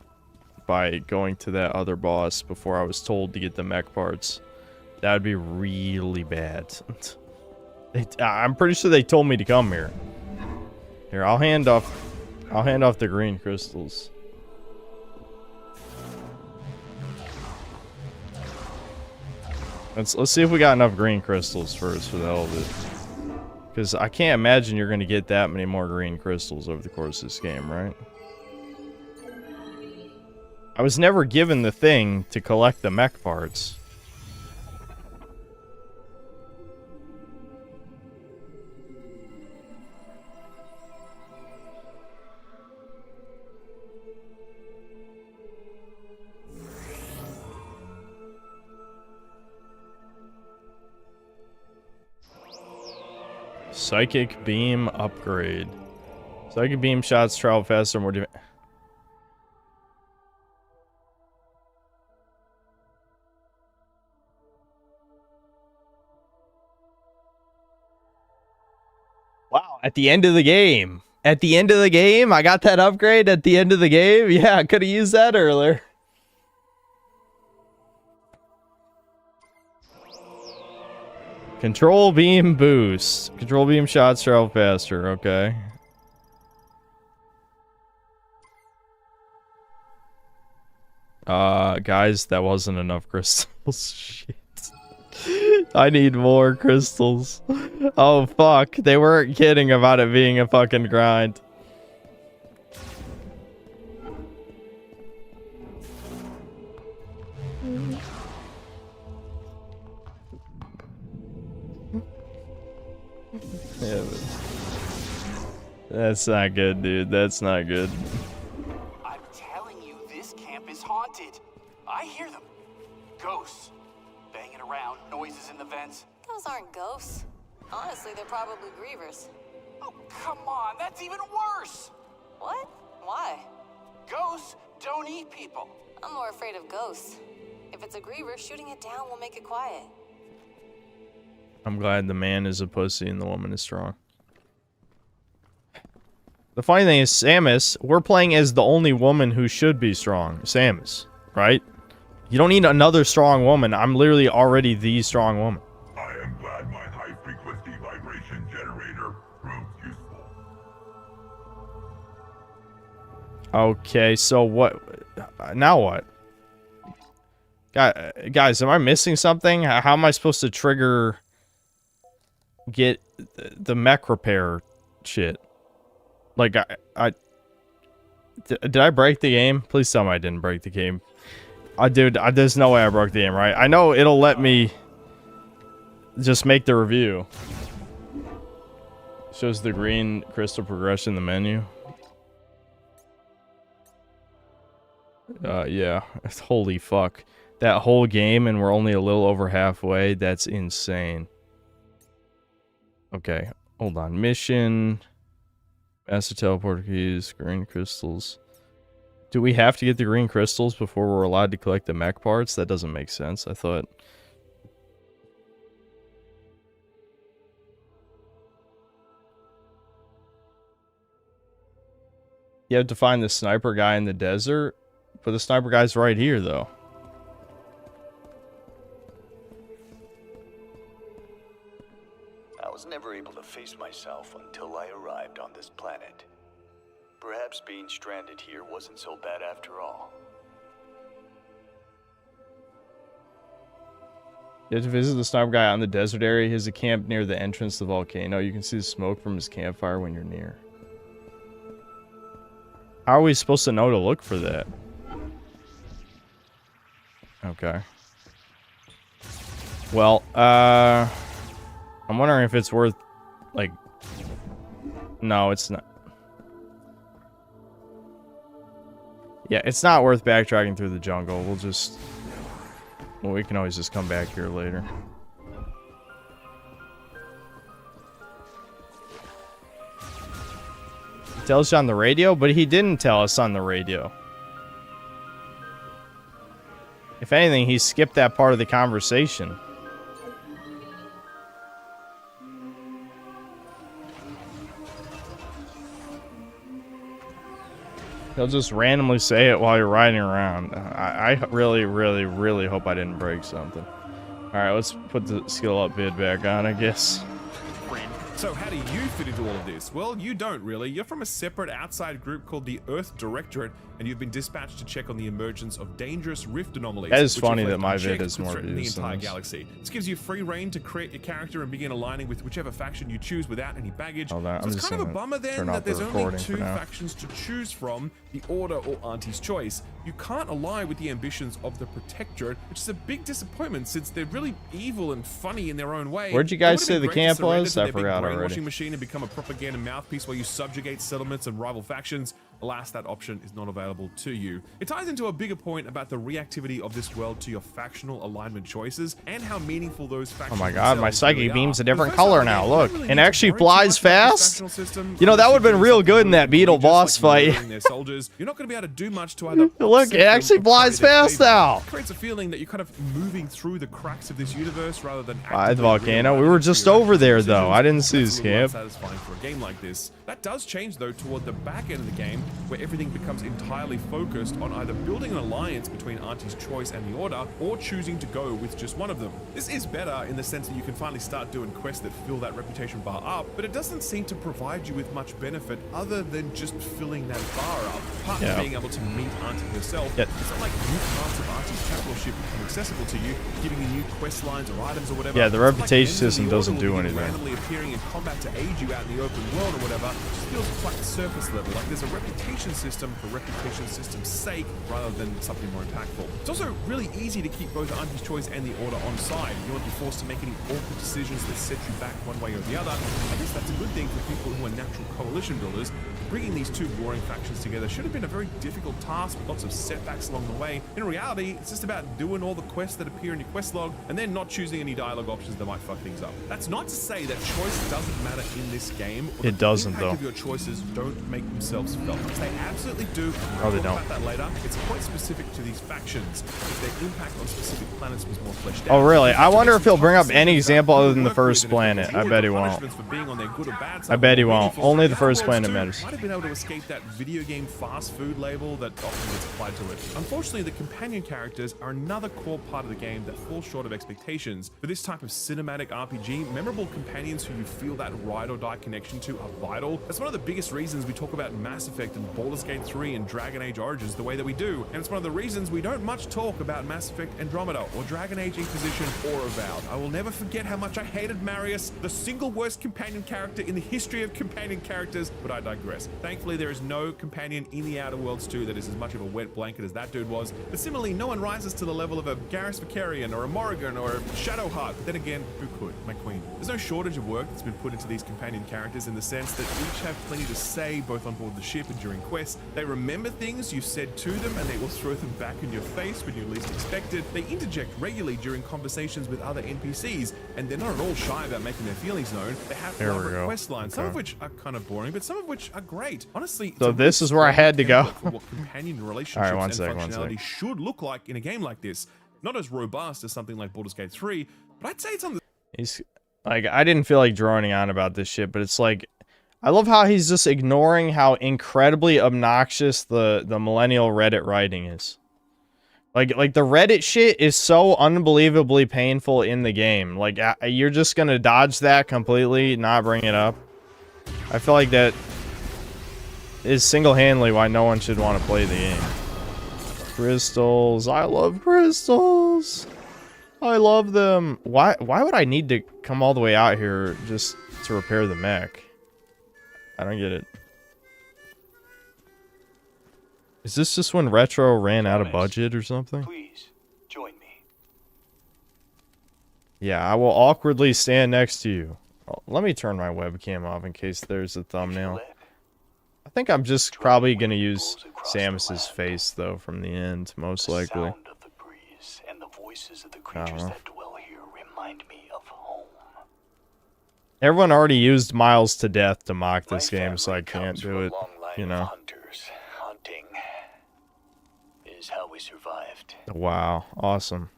by going to that other boss before I was told to get the mech parts. That would be really bad. I'm pretty sure they told me to come here. Here, I'll hand off the green crystals. Let's see if we got enough green crystals first for the hell of it. Because I can't imagine you're going to get that many more green crystals over the course of this game, right? I was never given the thing to collect the mech parts. Psychic beam upgrade. Psychic beam shots travel faster, more damage. Wow, at the end of the game. At the end of the game? I got that upgrade at the end of the game? Yeah, I could have used that earlier. Control beam boost. Control beam shots travel faster. Okay. Guys, that wasn't enough crystals. Shit. I need more crystals. Oh, fuck. They weren't kidding about it being a fucking grind. Yeah, that's not good, dude. That's not good. I'm telling you, this camp is haunted. I hear them. Ghosts. Banging around, noises in the vents. Those aren't ghosts. Honestly, they're probably grievers. Oh, come on, that's even worse. What? Why? Ghosts don't eat people. I'm more afraid of ghosts. If it's a griever, shooting it down will make it quiet. I'm glad the man is a pussy and the woman is strong. The funny thing is, Samus, we're playing as the only woman who should be strong. Samus, right? You don't need another strong woman. I'm literally already the strong woman. I am glad my high-frequency vibration generator proved useful. Okay, so what? Now what? Guys, am I missing something? How am I supposed to trigger... get the mech repair shit? Like, did I break the game? Please tell me I didn't break the game. Dude, there's no way I broke the game, right? I know it'll let me just make the review. Shows the green crystal progression in the menu. Yeah. Holy fuck. That whole game and we're only a little over halfway. That's insane. Okay, hold on. Mission. Master teleport keys. Green crystals. Do we have to get the green crystals before we're allowed to collect the mech parts? That doesn't make sense. I thought... You have to find the sniper guy in the desert? But the sniper guy's right here, though. I was never able to face myself until I arrived on this planet. Perhaps being stranded here wasn't so bad after all. You have to visit the sniper guy on the desert area. He has a camp near the entrance to the volcano. You can see the smoke from his campfire when you're near. How are we supposed to know to look for that? Okay. Well, I'm wondering if it's worth, like... No, it's not. Yeah, it's not worth backtracking through the jungle. We'll just... Well, we can always just come back here later. He tells you on the radio, but he didn't tell us on the radio. If anything, he skipped that part of the conversation. He'll just randomly say it while you're riding around. I really, really, really hope I didn't break something. Alright, let's put the skill up vid back on, I guess. So how do you fit into all of this? Well, you don't really. You're from a separate outside group called the Earth Directorate, and you've been dispatched to check on the emergence of dangerous rift anomalies. That is funny that my vid is more the views entire than this. galaxy. This gives you free reign to create your character and begin aligning with whichever faction you choose without any baggage. Hold on, So I'm it's just kind of a gonna bummer then turn off that there's the only recording two for now. factions to choose from, the Order or Auntie's Choice. You can't align with the ambitions of the Protectorate, which is a big disappointment since they're really evil and funny in their own way. Where'd you It guys would've say been the great to camp surrender was? to I their big forgot already. brainwashing machine and become a propaganda mouthpiece while you subjugate settlements and rival factions. Alas, that option is not available to you. It ties into a bigger point about the reactivity of this world to your factional alignment choices and how meaningful those factions Oh my god, my themselves psychic really beam's are. a different The first color time, now, you look. don't really And need to actually worry too flies much about this fast? factional system. You know, that would've been real good in that Just beetle like boss fight. murdering their soldiers, you're not going to be able to do much to either Look, upset it actually them or flies carry their fast favor. now. It creates a feeling that you're kind of moving through the cracks of this universe rather than By the actively volcano. We realizing were it's just your over there, decisions. though. I didn't see That's his a little camp. unsatisfying for a game like this. That does change though toward the back end of the game where everything becomes entirely focused on either building an alliance between Auntie's Choice and the Order, or choosing to go with just one of them. This is better in the sense that you can finally start doing quests that fill that reputation bar up, but it doesn't seem to provide you with much benefit other than just filling that bar up, apart from being able to meet Auntie herself. It's not like new parts of Auntie's capital ship become accessible to you, giving you new quest lines or items or whatever. Yeah, the reputation like system doesn't do anything. Randomly appearing in combat to aid you out in the open world or whatever, it just feels quite surface level. Like there's a reputation system for reputation system's sake rather than something more impactful. It's also really easy to keep both Auntie's Choice and the Order on side. You won't be forced to make any awkward decisions that set you back one way or the other. I guess that's a good thing for people who are natural coalition builders. Bringing these two warring factions together should have been a very difficult task with lots of setbacks along the way. In reality, it's just about doing all the quests that appear in your quest log and then not choosing any dialogue options that might fuck things up. That's not to say that choice doesn't matter in this game. Or it doesn't, the though. impact of your choices don't make themselves felt. Because they absolutely do. No, they We'll don't. talk about that later. It's quite specific to these factions. If their impact on specific planets was more fleshed out. Oh, really? I wonder if he'll bring up any example other than the first planet. I bet he won't. I bet he won't. Only the first planet matters. Might have been able to escape that video game fast food label that often gets applied to it. Unfortunately, the companion characters are another core part of the game that falls short of expectations. For this type of cinematic RPG, memorable companions who you feel that ride or die connection to are vital. That's one of the biggest reasons we talk about Mass Effect and Baldur's Gate 3 and Dragon Age Origins the way that we do. And it's one of the reasons we don't much talk about Mass Effect Andromeda or Dragon Age Inquisition or Avowed. I will never forget how much I hated Marius, the single worst companion character in the history of companion characters, but I digress. Thankfully, there is no companion in the Outer Worlds 2 that is as much of a wet blanket as that dude was. But similarly, no one rises to the level of a Garrus Vakarian or a Morrigan or a Shadowheart. But then again, who could? My queen. There's no shortage of work that's been put into these companion characters in the sense that each have plenty to say both on board the ship and during quests. They remember things you said to them and they will throw them back in your face when you least expect it. They interject regularly during conversations with other NPCs, and they're not at all shy about making their feelings known. They have elaborate quest lines, some of which are kind of boring, but some of which are great. Honestly, so this is where I had to go. For what companion relationships and functionality should look like in a game like this. Not as robust as something like Baldur's Gate 3, but I'd say it's on the... He's like, I didn't feel like droning on about this shit, but it's like, I love how he's just ignoring how incredibly obnoxious the millennial Reddit writing is. Like the Reddit shit is so unbelievably painful in the game. Like, you're just gonna dodge that completely, not bring it up. I feel like that is single-handedly why no one should want to play the game. Crystals. I love crystals. I love them. Why would I need to come all the way out here just to repair the mech? I don't get it. Is this just when Retro ran out of budget or something? Please, join me. Yeah, I will awkwardly stand next to you. Oh, let me turn my webcam off in case there's a thumbnail. I think I'm just probably going to use Samus's face, though, from the end, most likely. The sound of the breeze and the voices of the creatures that dwell here remind me of home. Everyone already used Miles to death to mock this game, so I can't do it, you know. Hunting is how we survived. Wow, awesome.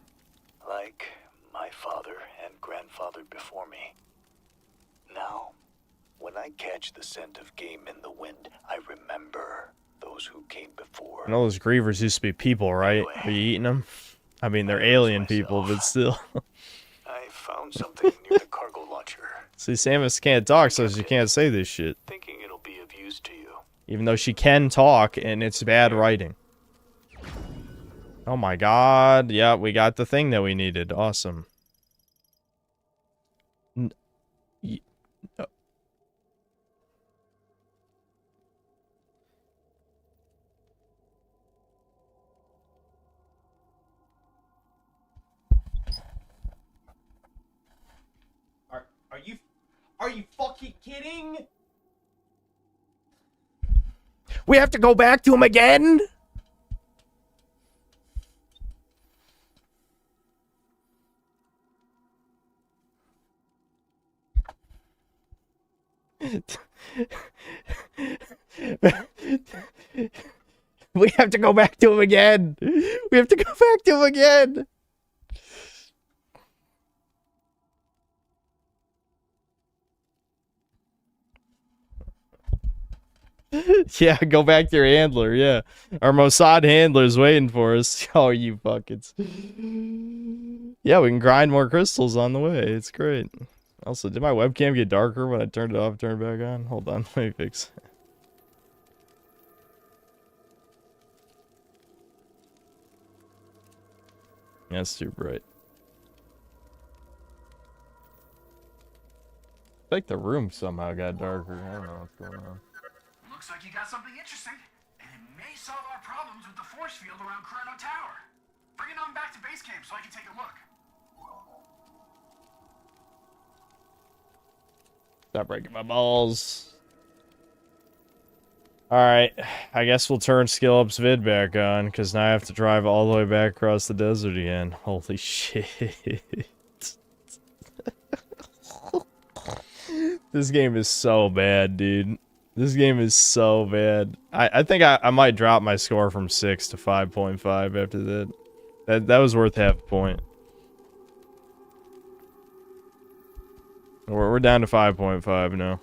Like my father and grandfather before me. Now, when I catch the scent of game in the wind, I remember those who came before. I know those grievers used to be people, right? Are you eating them? I mean, they're alien people, but still. I found something near the cargo launcher. See, Samus can't talk, so she can't say this shit. Thinking it'll be of use to you. Even though she can talk, and it's bad writing. Oh my god. Yeah, we got the thing that we needed. Awesome. Are you fucking kidding? We have to go back to him again? We have to go back to him again. We have to go back to him again. Yeah, go back to your handler, yeah. Our Mossad handler's waiting for us. Oh, you buckets. Yeah, we can grind more crystals on the way. It's great. Also, did my webcam get darker when I turned it off, turned it back on? Hold on, let me fix it. That's too bright. I think the room somehow got darker. I don't know what's going on. Looks like you got something interesting, and it may solve our problems with the force field around Chrono Tower. Bring it on back to base camp so I can take a look. Stop breaking my balls. Alright, I guess we'll turn Skill Up's vid back on, because now I have to drive all the way back across the desert again. Holy shit. This game is so bad, dude. This game is so bad. I think I might drop my score from 6 to 5.5 after that. That was worth half a point. We're down to 5.5 now.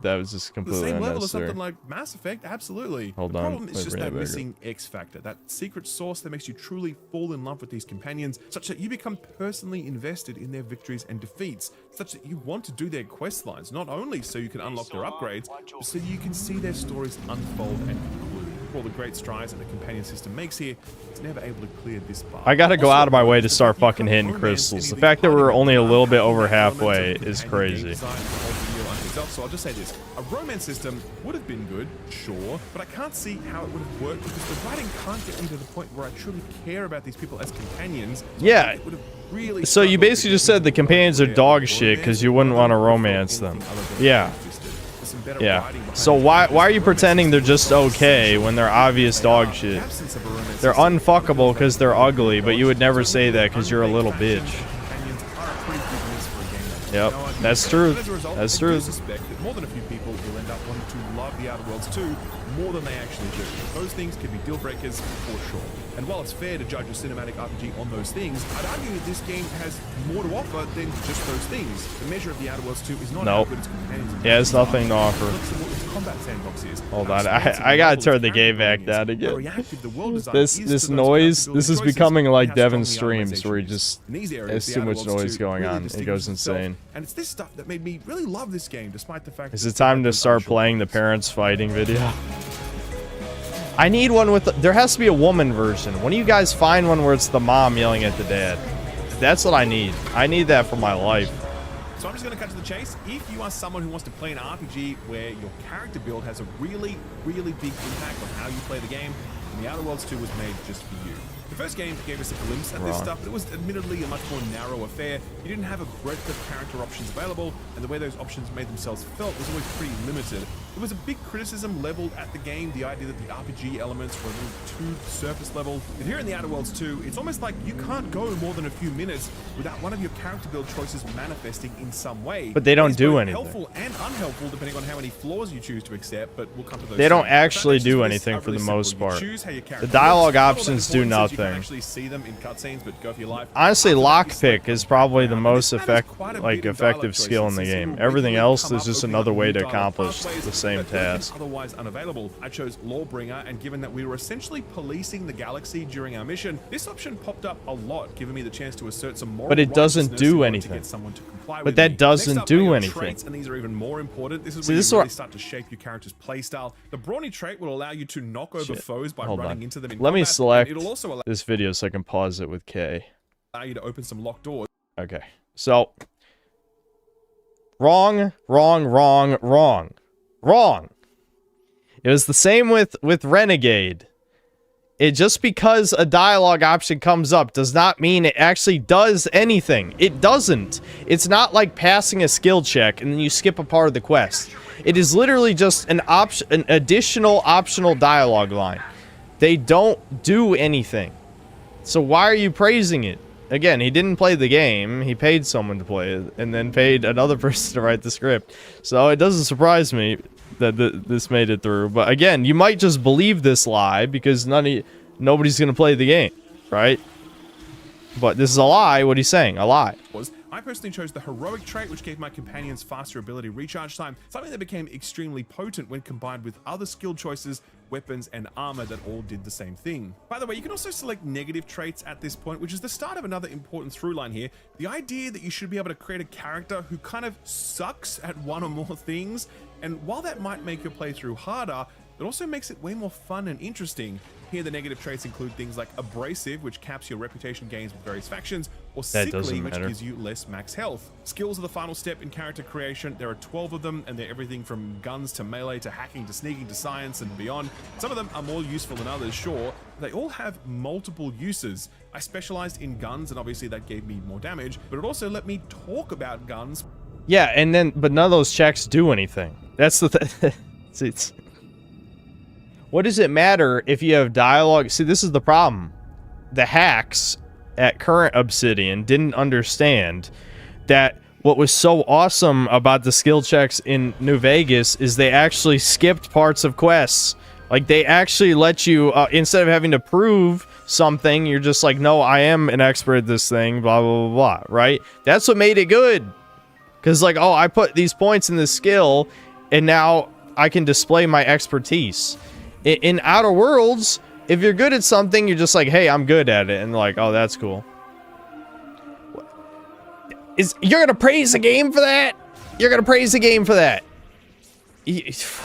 That was just completely The same level as unnecessary. something like Mass Effect, absolutely. Hold the on, problem is let me just bring that it back missing X factor, that secret sauce that makes you truly fall in love with these companions, such that you become personally invested in their victories and defeats, such that you want to do their quest lines, not only so you can unlock their upgrades, but so you can see their stories unfold and conclude. For all the great strides that the companion system makes here, it's never able to clear this bar. I gotta go out of my way to start fucking hitting crystals. The fact that we're only a little bit over halfway is crazy. So I'll just say this, a romance system would have been good, sure, but I can't see how it would have worked because the writing can't get me to the point where I truly care about these people as companions. Yeah. It would have really So you basically just said the companions are dog shit because you wouldn't want to romance them. Yeah. Yeah. So why are you pretending they're just okay when they're obvious dog shit? They're unfuckable because they're ugly, but you would never say that because you're a little bitch. Yep, that's true. That's true. I suspect that more than a few people will end up wanting to love the Outer Worlds 2 more than they actually do. Those things can be deal breakers for sure. And while it's fair to judge a cinematic RPG on those things, I'd argue that this game has more to offer than just those things. The measure of the Outer Worlds 2 is not how good its companions are. Yeah, there's nothing to offer. Hold on, I gotta turn the game back down again. This noise, this is becoming like Devin's streams where he just has too much noise going on. It goes insane. And it's this stuff that made me really love this game, despite the fact. Is it time to start playing the parents fighting video? I need one with there has to be a woman version. When do you guys find one where it's the mom yelling at the dad? That's what I need. I need that for my life. So I'm just going to cut to the chase. If you are someone who wants to play an RPG where your character build has a really, really big impact on how you play the game, then the Outer Worlds 2 was made just for you. The first game gave us a glimpse at this stuff, but it was admittedly a much more narrow affair. You didn't have a breadth of character options available, and the way those options made themselves felt was always pretty limited. There was a big criticism leveled at the game, the idea that the RPG elements were a little too surface level. But here in the Outer Worlds 2, it's almost like you can't go more than a few minutes without one of your character build choices manifesting in some way. But they don't do anything. Helpful and unhelpful depending on how many flaws you choose to accept, but we'll come to those. They don't actually do anything for the most part. The dialogue options do nothing. Honestly, lockpick is probably the most effective skill in the game. Everything else is just another way to accomplish the same task. Otherwise unavailable. I chose Lawbringer, and given that we were essentially policing the galaxy during our mission, this option popped up a lot, giving me the chance to assert some moral. But it doesn't do anything. But that doesn't do anything. And these are even more important. This is where you really start to shape your character's playstyle. The brawny trait will allow you to knock over foes by running into them in Let me combat, select it'll also allow this video so I can pause it with K. you to open some locked doors. Okay, so wrong. It was the same with Renegade. It just because a dialogue option comes up does not mean it actually does anything. It doesn't. It's not like passing a skill check and then you skip a part of the quest. It is literally just an additional optional dialogue line. They don't do anything. So why are you praising it? Again, he didn't play the game. He paid someone to play it and then paid another person to write the script. So it doesn't surprise me that this made it through. But again, you might just believe this lie because nobody's going to play the game, right? But this is a lie. What he's saying, a lie. I I personally chose the heroic trait, which gave my companions faster ability recharge time, something that became extremely potent when combined with other skill choices, weapons, and armor that all did the same thing. By the way, you can also select negative traits at this point, which is the start of another important through line here. The idea that you should be able to create a character who kind of sucks at one or more things, and while that might make your playthrough harder, it also makes it way more fun and interesting. Here, the negative traits include things like abrasive, which caps your reputation gains with various factions, or sickly, which gives you less max health. Skills are the final step in character creation. There are 12 of them, and they're everything from guns to melee to hacking to sneaking to science and beyond. Some of them are more useful than others, sure. They all have multiple uses. I specialized in guns, and obviously that gave me more damage, but it also let me talk about guns. Yeah, and then, but none of those checks do anything. That's the thing. it's What does it matter if you have dialogue? See, this is the problem. The hacks at current Obsidian didn't understand that what was so awesome about the skill checks in New Vegas is they actually skipped parts of quests. Like, they actually let you, instead of having to prove something, you're just like, no, I am an expert at this thing, blah, blah, blah, blah, right? That's what made it good. Because, like, oh, I put these points in this skill, and now I can display my expertise. In Outer Worlds, if you're good at something, you're just like, hey, I'm good at it. And like, oh, that's cool. You're going to praise the game for that? You're going to praise the game for that?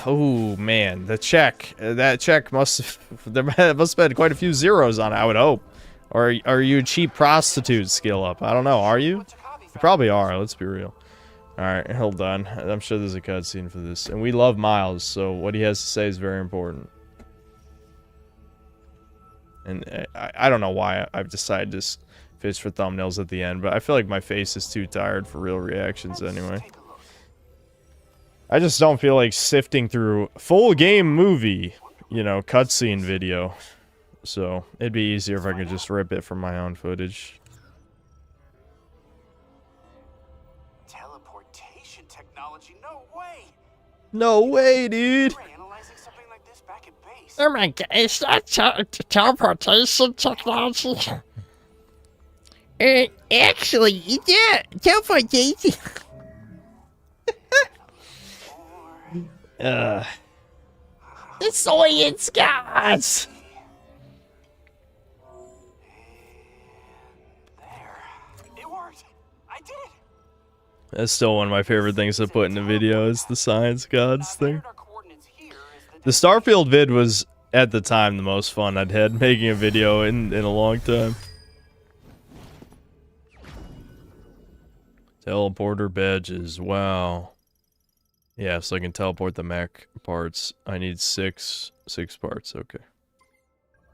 Oh, man. The check. That check must have been quite a few zeros on it, I would hope. Or are you a cheap prostitute skill up? I don't know. Are you? You probably are. Let's be real. Alright, hold on. I'm sure there's a cutscene for this. And we love Miles, so what he has to say is very important. And I don't know why I've decided to fish for thumbnails at the end, but I feel like my face is too tired for real reactions anyway. I just don't feel like sifting through full game movie, you know, cutscene video. So it'd be easier if I could just rip it from my own footage. Teleportation technology? No way! No way, dude! Analyzing something like this back at base. Oh my god, it's not teleportation technology. Actually, yeah, teleportation. The science guys. It worked! I did it! That's still one of my favorite things to put in a video is the science gods thing. The Starfield vid was, at the time, the most fun I'd had making a video in a long time. Teleporter badges, wow. Yeah, so I can teleport the mech parts. I need six parts, okay.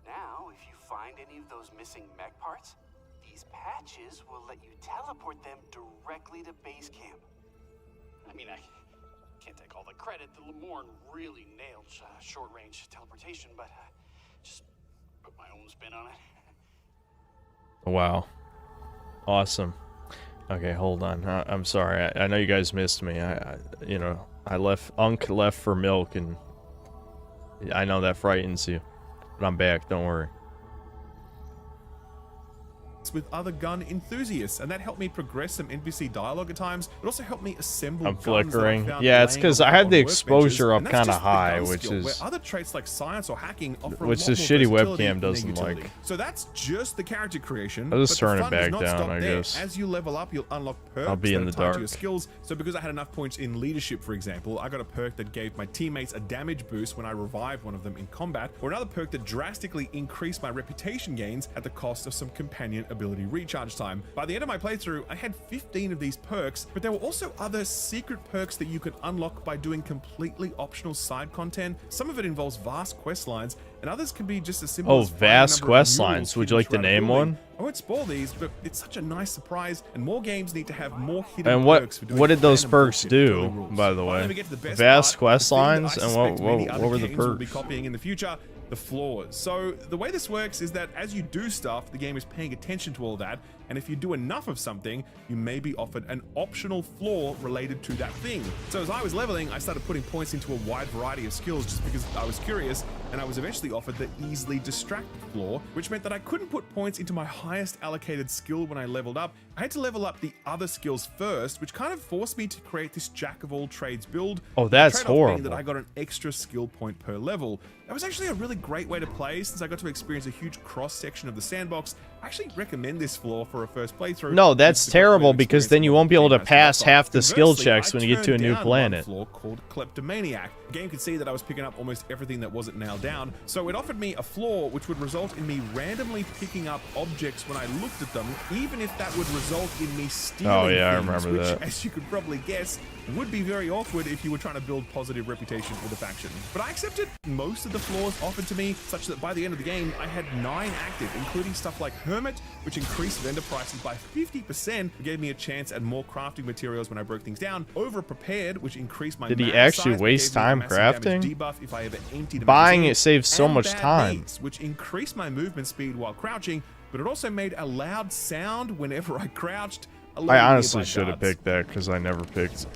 Now, if you find any of those missing mech parts, these patches will let you teleport them directly to base camp. I mean, I can't take all the credit. The Lemorn really nailed short-range teleportation, but just put my own spin on it. Wow. Awesome. Okay, hold on. I'm sorry. I know you guys missed me. You know, Unc left for milk, and I know that frightens you. But I'm back, don't worry. With other gun enthusiasts, and that helped me progress some NPC dialogue at times. It also helped me assemble I'm guns that I flickering. found Yeah, it's laying because I around had on the workbenches, exposure up and that's kind of just the high, gun which skill, is... where other traits like science or hacking offer Which a the lot more shitty versatility webcam than their doesn't utility. like. So that's just the character creation. I'll just but the turn it fun does back not down, stop I there. guess. As you level up, you'll unlock perks I'll be in that the are tied to dark. your skills. So because I had enough points in leadership, for example, I got a perk that gave my teammates a damage boost when I revived one of them in combat, or another perk that drastically increased my reputation gains at the cost of some companion ability recharge time. By the end of my playthrough, I had 15 of these perks, but there were also other secret perks that you could unlock by doing completely optional side content. Some of it involves vast quest lines, and others can be just as simple Oh, as finding a vast number of quest murals lines. Would hidden you like to throughout a name building. one? I won't spoil these, but it's such a nice surprise, and more games need to have more hidden And perks for doing what did those random perks bullshit do, building rules. by the Finally, way? we get to the best Vast part, quest the thing that I lines, and suspect many what other were the games will be perks? copying in the future. The flaws. So the way this works is that as you do stuff, the game is paying attention to all that, and if you do enough of something, you may be offered an optional flaw related to that thing. So as I was leveling, I started putting points into a wide variety of skills just because I was curious, and I was eventually offered the easily distracted flaw, which meant that I couldn't put points into my highest allocated skill when I leveled up, I had to level up the other skills first, which kind of forced me to create this jack of all trades build. Oh, that's the trade-off being horrible. that I got an extra skill point per level. That was actually a really great way to play since I got to experience a huge cross section of the sandbox. I actually recommend this floor for a first playthrough. No, that's It's a great way terrible to because experience then you the won't be able to game as pass well. half the skill Conversely, checks when you get to a I new turned planet. down one floor called Kleptomaniac. The game could see that I was picking up almost everything that wasn't nailed down, so it offered me a floor which would result in me randomly picking up objects when I looked at them, even if that would result in me stealing Oh, yeah, I things, remember which, that. as you could probably guess, would be very awkward if you were trying to build positive reputation for the faction. But I accepted most of the floors offered to me, such that by the end of the game, I had 9 active, including stuff like Hermit, which increased vendor prices by 50%, gave me a chance at more crafting materials when I broke things down. Over Prepared, which increased my Did he mana actually size, but waste gave me a time massive damage crafting? debuff if I ever emptied a Buying magazine. it saves so And much Bad time. Knees, which increased my movement speed while crouching, but it also made a loud sound whenever I crouched. I alerting honestly nearby should have guards. picked that because I never picked.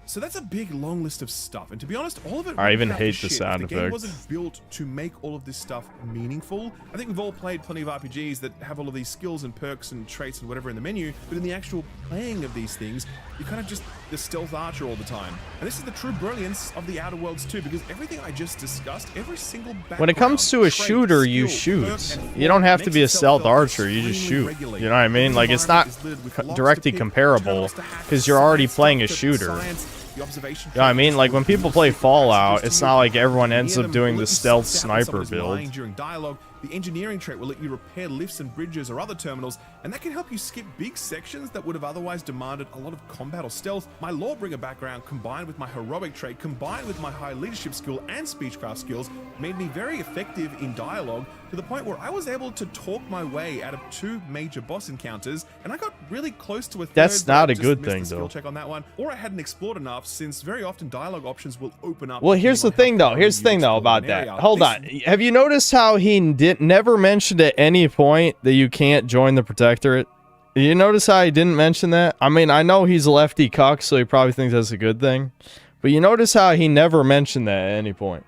So that's a big long list of stuff, and to be honest, all of it I even worked out hate for the shit. sound The game effects. wasn't built to make all of this stuff meaningful. I think we've all played plenty of RPGs that have all of these skills and perks and traits and whatever in the menu, but in the actual playing of these things, you're kind of just the stealth archer all the time. And this is the true brilliance of the Outer Worlds too, because everything I just discussed, every single When it comes to a background, trait, shooter, you skill, perk, shoot. and You don't have to makes be a itself stealth felt archer. You just extremely shoot. regularly. You know what I mean? Every Like it's not environment is littered with locks to directly pick, comparable tunnels to hack, because you're already science playing a stuff to shooter. science, the observation You know what I mean? Like when people play Fallout, it's not like everyone near ends them up doing will the let you stealth suss out when sniper someone is lying build. during dialogue. The engineering trait will let you repair lifts and bridges or other terminals, and that can help you skip big sections that would have otherwise demanded a lot of combat or stealth. My Lawbringer background, combined with my heroic trait, combined with my high leadership skill and speechcraft skills, made me very effective in dialogue to the point where I was able to talk my way out of 2 major boss encounters, and I got really close to a third. That's but not I a just good missed thing, the skill though. check on that one, or I hadn't explored enough, since very often dialogue options will open up. Well, here's the thing though. Here's the thing though about that. Hold on. Have you noticed how he never mentioned at any point that you can't join the Protectorate? You notice how he didn't mention that? I mean, I know he's a lefty cuck, so he probably thinks that's a good thing. But you notice how he never mentioned that at any point.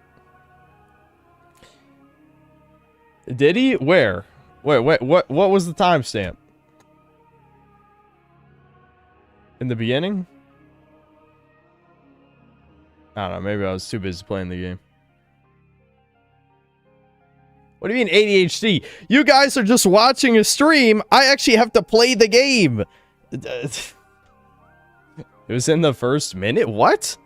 Did he? Where? Wait, what was the timestamp? In the beginning? I don't know, maybe I was too busy playing the game. What do you mean ADHD? You guys are just watching a stream. I actually have to play the game. It was in the first minute? What?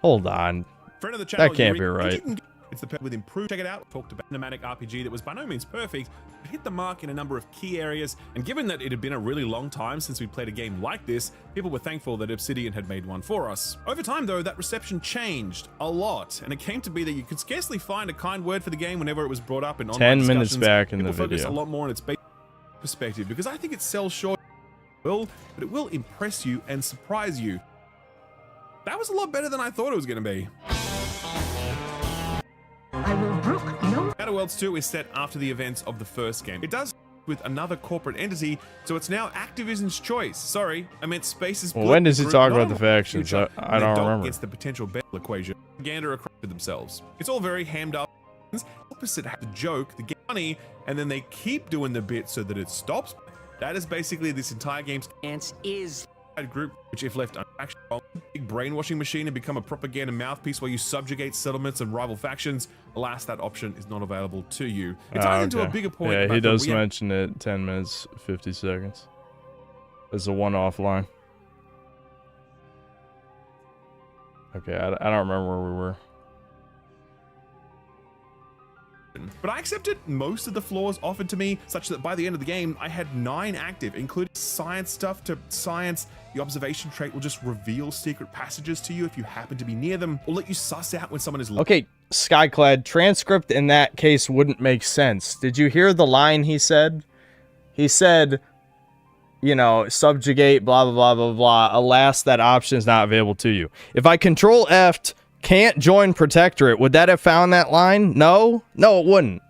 Hold on. Friend of the channel, That can't be Yuri, right. It's the pet with improved. Check it out. Talked about a cinematic RPG that was by no means perfect, but hit the mark in a number of key areas. And given that it had been a really long time since we played a game like this, people were thankful that Obsidian had made one for us. Over time, though, that reception changed a lot, and it came to be that you could scarcely find a kind word for the game whenever it was brought up in online 10 minutes discussions. back in People the focus video. a lot more on its basic perspective, because I think it sells short, but it will impress you and surprise you. That was a lot better than I thought it was going to be. Outer Worlds 2 is set after the events of the first game. It does with another corporate entity, so it's now Activision's choice. Sorry, I meant Space's. Well, when does he group, talk not about the a factions? future, I and don't then remember. Against the potential battle equation, Gander across themselves. It's all very hammed up. Opposite have the joke, the game funny, and then they keep doing the bit so that it stops. That is basically this entire game's group, which if left unactioned, big brainwashing machine and become a propaganda mouthpiece while you subjugate settlements and rival factions. Alas, that option is not available to you. It ties into a bigger point. Yeah, about he the does rea- mention it 10 minutes, 50 seconds. It's a one-off line. Okay, I don't remember where we were. But I accepted most of the flaws offered to me, such that by the end of the game, I had 9 active, including science stuff to science. The observation trait will just reveal secret passages to you if you happen to be near them, or let you suss out when someone is Okay, Skyclad, transcript in that case wouldn't make sense. Did you hear the line he said? He said, you know, subjugate, blah, blah, blah, blah, blah. Alas, that option is not available to you. If I control F'd, can't join Protectorate, would that have found that line? No? No, it wouldn't.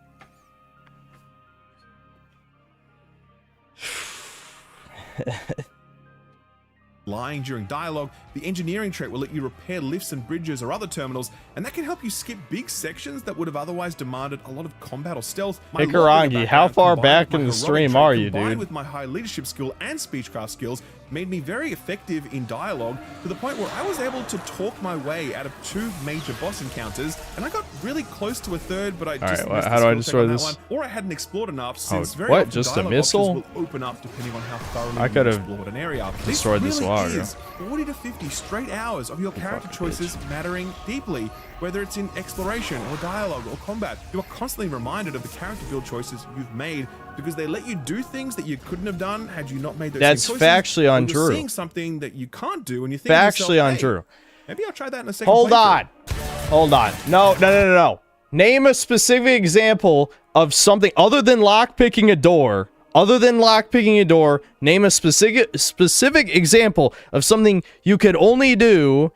lying during dialogue, The engineering trait will let you repair lifts and bridges or other terminals, and that can help you skip big sections that would have otherwise demanded a lot of combat or stealth. My Hey, lawyer Karangi, how background far combined back with my in the heroic stream trait are you, combined dude? with my high leadership skill and speechcraft skills made me very effective in dialogue, to the point where I was able to talk my way out of 2 major boss encounters, and I got really close to a third, but I just missed how the do I skill check destroy on that this? one, or I hadn't explored enough, since very what? often Just a dialogue missile? options will open up depending on how thoroughly I you could have explored an area. destroyed this really a while ago. is 40 to 50 straight hours of your character choices mattering deeply, whether it's in exploration or dialogue or combat. You are constantly reminded of the character build choices you've made, because they let you do things that you couldn't have done had you not made those That's same choices. factually Or untrue. You're seeing something that you can't do, and you think Factually to yourself, untrue. Hey, maybe I'll try that in a second. Hold playthrough. on. Hold on. No. Name a specific example of something other than lockpicking a door. Name a specific example of something you could only do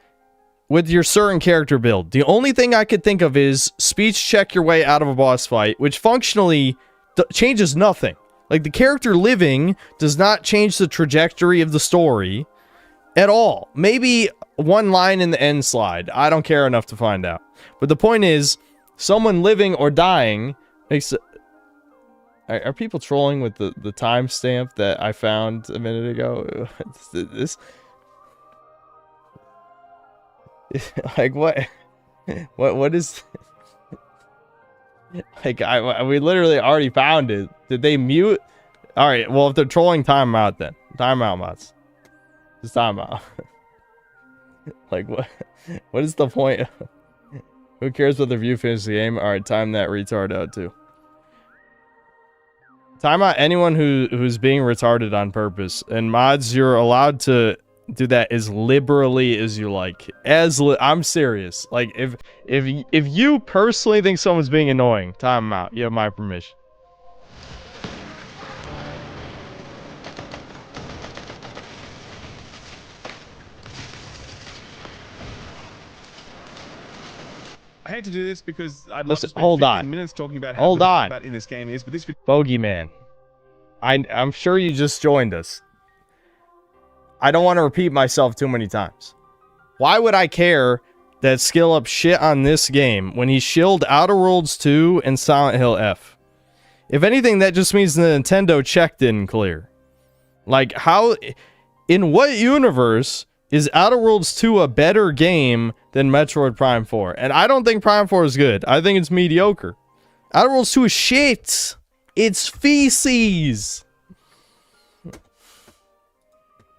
with your certain character build. The only thing I could think of is speech check your way out of a boss fight, which functionally changes nothing. Like, the character living does not change the trajectory of the story at all. Maybe one line in the end slide. I don't care enough to find out. But the point is, someone living or dying makes it... Are people trolling with the timestamp that I found a minute ago? This... Like, what? What is... Like, we literally already found it. Did they mute? Alright, well, if they're trolling, time out then. Time out, mods. Just time out. Like, what is the point? Who cares whether you finish the game? Alright, time that retard out too. Time out anyone who's being retarded on purpose. And mods, you're allowed to do that as liberally as you like. I'm serious. Like, if you personally think someone's being annoying, time them out. You have my permission. I hate to do this because I'd love Listen, to spend hold 15 on. minutes talking about how Hold good on. combat in this game is, but this video Bogeyman. I'm sure you just joined us. I don't want to repeat myself too many times. Why would I care that skill up shit on this game when he shilled Outer Worlds 2 and Silent Hill F? If anything, that just means the Nintendo check didn't clear. Like, how... In what universe is Outer Worlds 2 a better game than Metroid Prime 4? And I don't think Prime 4 is good. I think it's mediocre. Outer Worlds 2 is shit. It's feces.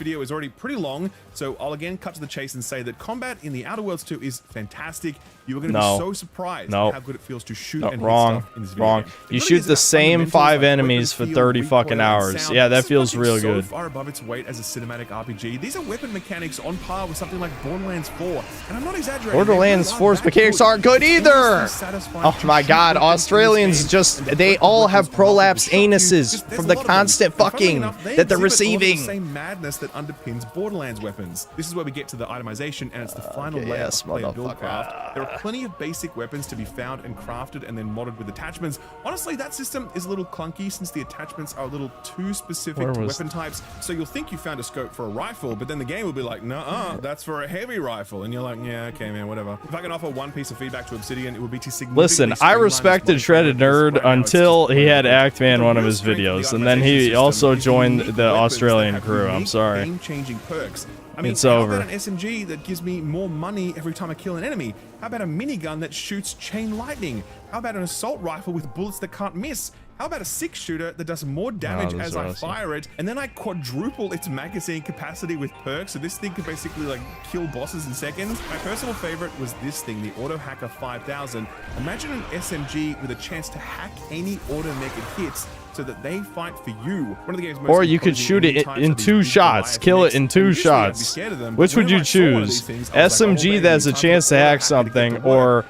video is already pretty long, so I'll again cut to the chase and say that combat in the Outer Worlds 2 is fantastic. You are going to be so surprised at how good it feels to shoot and hit stuff in this video game. You shoot the same 5 enemies for 30 fucking hours. Yeah, that feels real good. So far above its weight as a cinematic RPG. These are weapon mechanics on par with something like Borderlands 4, and I'm not exaggerating. Borderlands 4's mechanics aren't good either. Oh my god, Australians just, they all have prolapsed anuses from the constant fucking that they're receiving. The same madness that underpins Borderlands weapons. This is where we get to the itemization, and it's the final layer of player build craft. There are plenty of basic weapons to be found and crafted and then modded with attachments. Honestly, that system is a little clunky since the attachments are a little too specific to weapon types. So you'll think you found a scope for a rifle, but then the game will be like, nah, that's for a heavy rifle. And you're like, yeah, okay, man, whatever. If I can offer one piece of feedback to Obsidian, it would be to significantly Listen, I respected Shredded Nerd until he had Actman in one of his videos, and then he also joined the Australian crew. I'm sorry. Game-changing perks. I mean, it's how over. about an SMG that gives me more money every time I kill an enemy? How about a minigun that shoots chain lightning? How about an assault rifle with bullets that can't miss? How about a 6-shooter that does more damage as I fire it, and then I quadruple its magazine capacity with perks, so this thing could basically like kill bosses in seconds? My personal favorite was this thing, the Auto Hacker 5000. Imagine an SMG with a chance to hack any auto naked hits so that they fight for you. One of the game's most or you could shoot it in 2 shots, kill it in 2 shots. Which would you choose? SMG that has a chance to hack something, or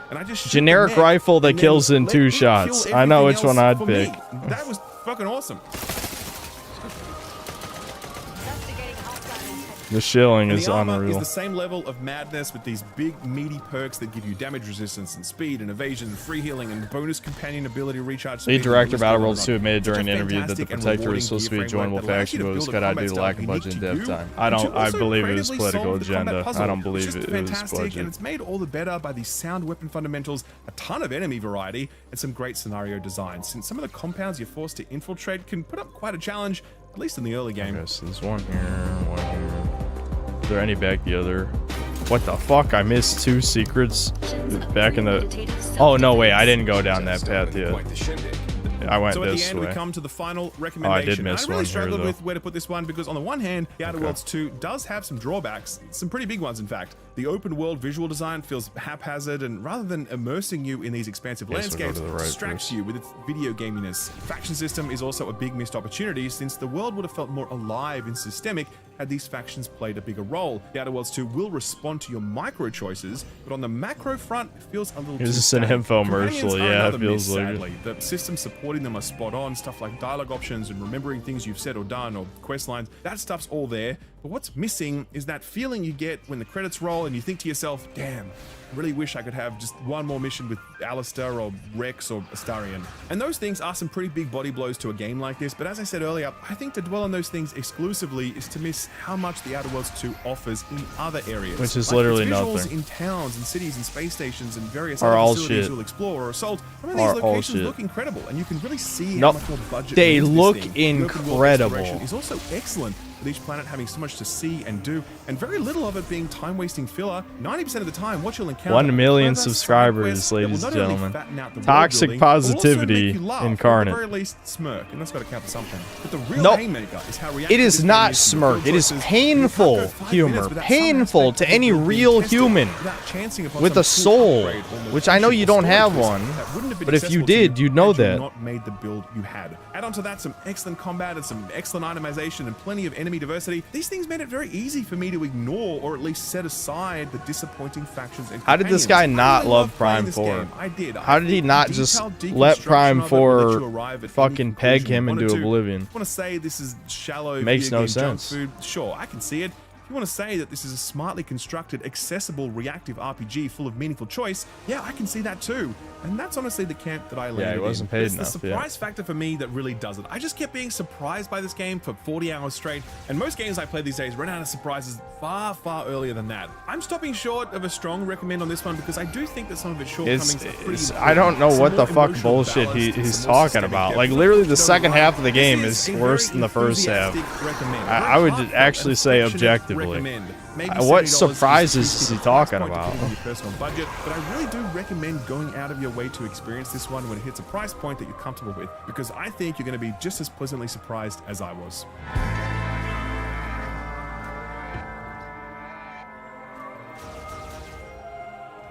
generic rifle that kills in 2 shots? I know which one I'd pick. That was fucking awesome. The shilling And is the armor is unreal. the same level of madness with these big, meaty perks that give you damage resistance and speed and evasion and free healing and bonus companion ability recharge. Lead speed director and Battle bonus Worlds 2 admitted Such a during an interview that the fantastic and Protector rewarding was supposed to be a gear framework joinable that allows faction, you to but was build cut a out due to combat lack of style budget and unique to dev you, time. and to I also believe it was creatively political solve the combat agenda. puzzle. I don't It's believe just it was fantastic, budget. and it's made all the better by these sound weapon fundamentals, a ton of enemy variety, and some great scenario design. Since some of the compounds you're forced to infiltrate can put up quite a challenge, at least in the early game. Okay, so there's one here, one here. Is there any back the other? What the fuck? I missed 2 secrets back in the... Oh, no, wait. I didn't go down that path yet. I went So at the this end, way. we come to the final recommendation. miss I really one struggled here, with though. where to put this one because on the one hand, The Outer Worlds 2 does have some drawbacks, some pretty big ones in fact. The open world visual design feels haphazard, and rather than immersing you in these expansive Okay, so go landscapes, to the right distracts first. you with its video gaminess. Faction system is also a big missed opportunity, since the world would have felt more alive and systemic had these factions played a bigger role. The Outer Worlds 2 will respond to your micro choices, but on the macro front, it feels a little Here's too just an static. infomercial, Companions are yeah, it another feels miss, like it. sadly. The systems supporting them are spot on, stuff like dialogue options and remembering things you've said or done, or quest lines, that stuff's all there. But what's missing is that feeling you get when the credits roll and you think to yourself, damn, I really wish I could have just one more mission with Alistair or Rex or Astarion. And those things are some pretty big body blows to a game like this, but as I said earlier, I think to dwell on those things exclusively is to miss how much The Outer Worlds 2 offers in other areas. Which is Like literally its visuals nothing. in towns and cities and space stations and various Are other all facilities shit. you'll explore or assault. Some of Are these all locations shit. look incredible, and you can really see No, how much more budget they went into this look thing. The open world incredible. exploration is also excellent, with each planet having so much to see and do, and very little of it being time-wasting filler. 90% of the time, what you'll encounter 1 million are clever side subscribers, quests that will ladies not and only gentlemen. fatten out the Toxic world building, but will also positivity make you laugh, or incarnate. at the very least smirk, and that's got to count for something. But the real Nope. haymaker is how It reactive is this not game is to your smirk. field It is choices. painful You can't go 5 humor. minutes without some Painful aspect to of the any build being real tested human without chancing upon with some a cool soul, upgrade or which I know you don't story have twist one, that wouldn't have been but if you accessible to did, you'd know had you that. not made the build you had. Add on to that some excellent combat and some excellent itemization and plenty of enemy diversity. These things made it very easy for me to ignore or at least set aside the disappointing factions and How did this companions. guy I not really love loved playing Prime this 4? game. I did. How did he not just let Prime 4 fucking peg him into oblivion? Want to say this is shallow Makes video no game junk sense. food? Sure, I can see it. If you want to say that this is a smartly constructed, accessible, reactive RPG full of meaningful choice, yeah, I can see that too. And that's honestly the camp that I landed he wasn't in. paid It's enough, the yeah. surprise factor for me that really does it. I just kept being surprised by this game for 40 hours straight, and most games I play these days run out of surprises far, far earlier than that. I'm stopping short of a strong recommend on this one because I do think that some of its shortcomings are pretty I don't know important. what the Some more fuck emotional bullshit ballast and he's some more talking systemic about. depth. Like, literally the Don't second lie. half of the game This is a worse very than the first half. enthusiastic recommend. I would Heartfelt actually and say affectionate objectively. recommend. Maybe What $70 surprises is he talking price point about? depending on your personal budget, but I really do recommend going out of your way to experience this one when it hits a price point that you're comfortable with, because I think you're going to be just as pleasantly surprised as I was.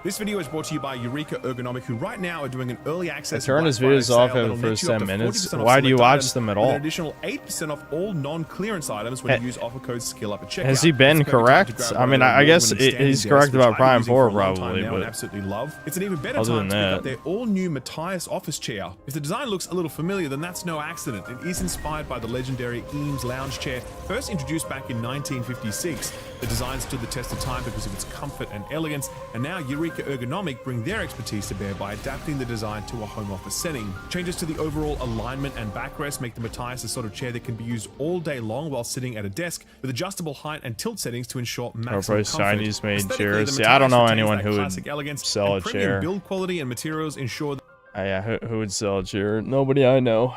This video is brought to you by Eureka Ergonomic, who right now are doing an early access. Turn his Black Friday videos off sale after that'll the net first you up 10 to minutes. 40% off Why do you select watch items them at with all? An additional 8% off all non-clearance items when you use offer code SKILLUP at checkout. Has he been It's a perfect time to correct? grab I one mean, of their I guess award-winning he's standing correct desks, which about I've been Prime using 4 for a long time probably, now and but absolutely love. It's an even better other time than to pick up that- their all-new Matthias office chair. If the design looks a little familiar, then that's no accident. It is inspired by the legendary Eames lounge chair, first introduced back in 1956. The design stood the test of time because of its comfort and elegance, and now Eureka Ergonomic bring their expertise to bear by adapting the design to a home office setting. Changes to the overall alignment and backrest make the Matthias a sort of chair that can be used all day long while sitting at a desk, with adjustable height and tilt settings to ensure maximum price comfort. Chinese-made Aesthetically, chairs. the See, I don't know Matthias anyone retains who that would classic elegance, sell and a premium chair. build quality and materials ensure that Yeah, who would sell a chair? Nobody I know.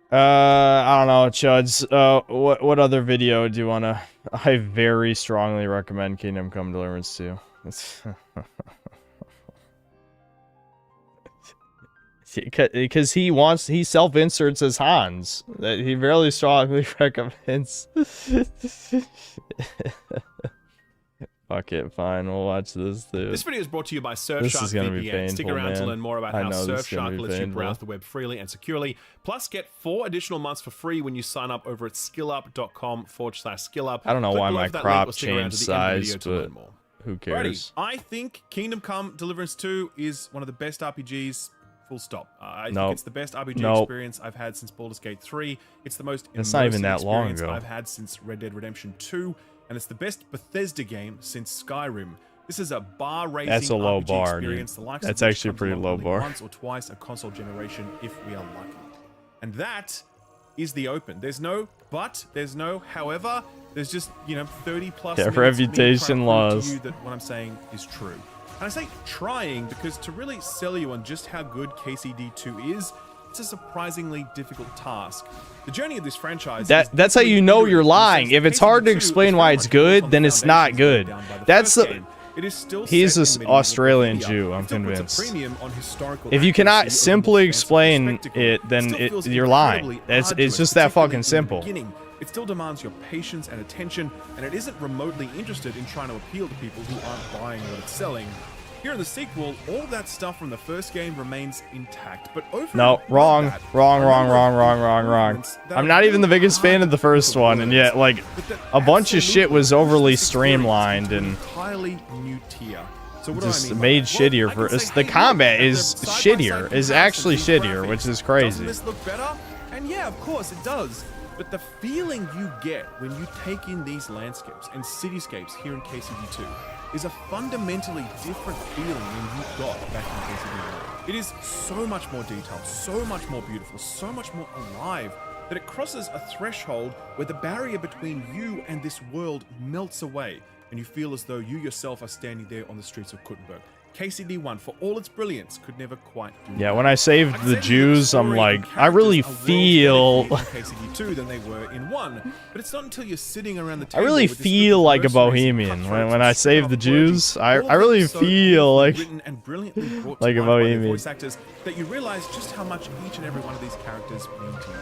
I don't know, Chuds. What other video do you wanna? I very strongly recommend Kingdom Come Deliverance 2. Because he self-inserts as Hans. That he very strongly recommends. Fuck it, fine. We'll watch this too. This video is brought to you by This Surfshark is gonna be VPN. Stick painful, around to man. learn more about I how know this is gonna Surfshark be lets you painful. browse the web freely and securely. Plus, get 4 additional months for free when you sign up over at skillup.com/skillup. I don't know Click why below my for that link crop or stick around changed to the end of the size, video to but learn more. who Alrighty, cares? I think Kingdom Come Deliverance 2 is one of the best RPGs Full stop. I think Nope. it's the best RPG Nope. experience I've had since Baldur's Gate 3. It's the most It's not even immersive that long experience ago. I've had since Red Dead Redemption 2, and it's the best Bethesda game since Skyrim. This is a bar-raising That's a low RPG bar, experience, dude. the likes That's of which actually a comes pretty along low only bar. once or twice a console generation if we are lucky. And that is the open. There's no but, there's no however, there's just, 30 plus minutes of me reputation trying to prove laws. to you that what I'm saying is true. And I say trying because to really sell you on just how good KCD2 is, it's a surprisingly difficult task. The journey of this franchise That's how you know you're lying. If it's hard to explain why it's good, then it's not good. That's the... He's this Australian Jew, I'm convinced. If you cannot simply explain it, then you're lying. It's just that fucking simple. It still demands your patience and attention, and it isn't remotely interested in trying to appeal to people who aren't buying what it's selling. Here in the sequel, all of that stuff from the first game remains intact, but over No, wrong. I'm not even the biggest fan of the first one, and yet, like, a bunch of shit was overly streamlined and entirely new tier. So what just do I mean by made that? Well, shittier I for can us. say, The hey, combat look, is the side-by-side shittier, is comparison actually of these shittier, graphics. which is Doesn't crazy. this look better? And yeah, of course it does. But the feeling you get when you take in these landscapes and cityscapes here in KCD2 is a fundamentally different feeling than you got back in KCD1. It is so much more detailed, so much more beautiful, so much more alive that it crosses a threshold where the barrier between you and this world melts away, and you feel as though you yourself are standing there on the streets of Kuttenberg. KCD1, for all its brilliance, could never quite do that. Yeah, when I saved the Jews, I'm like, I really feel... KCD2 than they were in 1, but it's not until you're sitting around the I table really with this feel group of like a mercenaries and bohemian. cutthroats When I and save the straight-up worthy, Jews, I all of them really so feel like... written and brilliantly brought to like a life by their bohemian. voice actors that you realize just how much each and every one of these characters mean to you.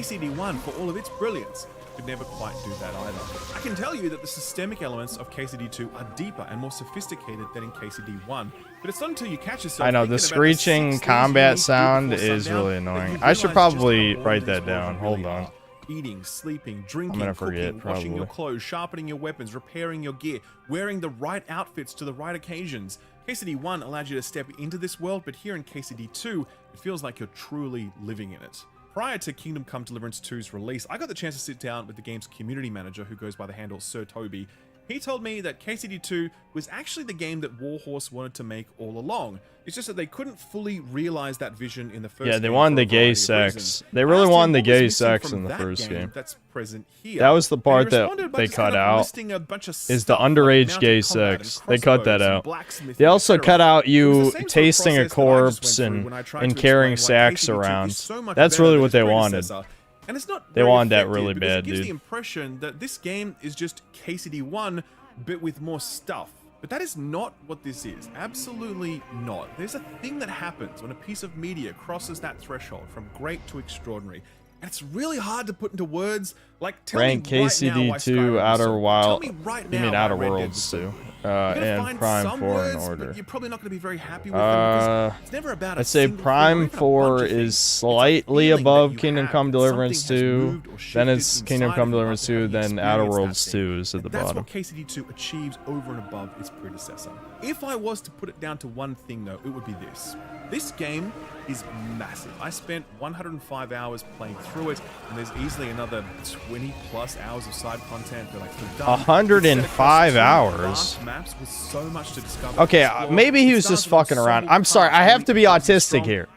KCD1, for all of its brilliance, could never quite do that either. I can tell you that the systemic elements of KCD2 are deeper and more sophisticated than in KCD1, but it's not until you catch yourself I know, thinking the about screeching 6 things combat you need to do sound before is sundown really that you annoying. I realize should just probably how write boring that this world down. really Hold on. are. Eating, sleeping, drinking, gonna forget, cooking, washing your probably. clothes, sharpening your weapons, repairing your gear, wearing the right outfits to the right occasions. KCD1 allowed you to step into this world, but here in KCD2, it feels like you're truly living in it. Prior to Kingdom Come Deliverance 2's release, I got the chance to sit down with the game's community manager, who goes by the handle Sir Toby. He told me that KCD2 was actually the game that Warhorse wanted to make all along. It's just that they couldn't fully realize that vision in the first game. Yeah, they wanted for the a gay variety of sex. reasons. They I really asked him wanted the what was gay missing sex from in the that first game. that's present here. That was the And he part that responded by they just cut kind of out, listing a bunch of is the stuff like underage mounted gay combat and sex. They cut that crossbows and out. blacksmithing, They also etc. cut out It was the you same sort of tasting a process that I just corpse went through and, when I tried and to carrying explain why sacks KCD2 around. is so much That's better really than what its they wanted. predecessor. And it's not They very wanted that effective really because bad, it gives dude. the impression that this game is just KCD1, but with more stuff. But that is not what this is. Absolutely not. There's a thing that happens when a piece of media crosses that threshold from great to extraordinary. And it's really hard to put into words. Like, tell Rank me right now why KCD2 Skyrim was Outer so good. Wild. Tell me right You now mean why Outer Red Dead Worlds was so too. good. You're gonna And find Prime some 4 in words, order. but you're probably not going to be very happy with them because it's never about a I'd say single thing or Prime even a bunch 4 of is things. It's a slightly feeling that above you Kingdom have Come that Deliverance something has 2. moved or Then shifted it's Kingdom inside Come of you Deliverance after 2, having then Outer experienced that Worlds thing. 2 is at the And that's bottom. what KCD2 achieves over and above its predecessor. If I was to put it down to one thing though, it would be this. This game is massive. I spent 105 hours playing through it, and there's easily another 20 plus hours of side content that I could have done. 105 hours? Vast maps with so much to discover. Okay, explore. maybe he It was just starts with fucking around. ensemble I'm sorry, parts I have to be really nice and autistic strong. here.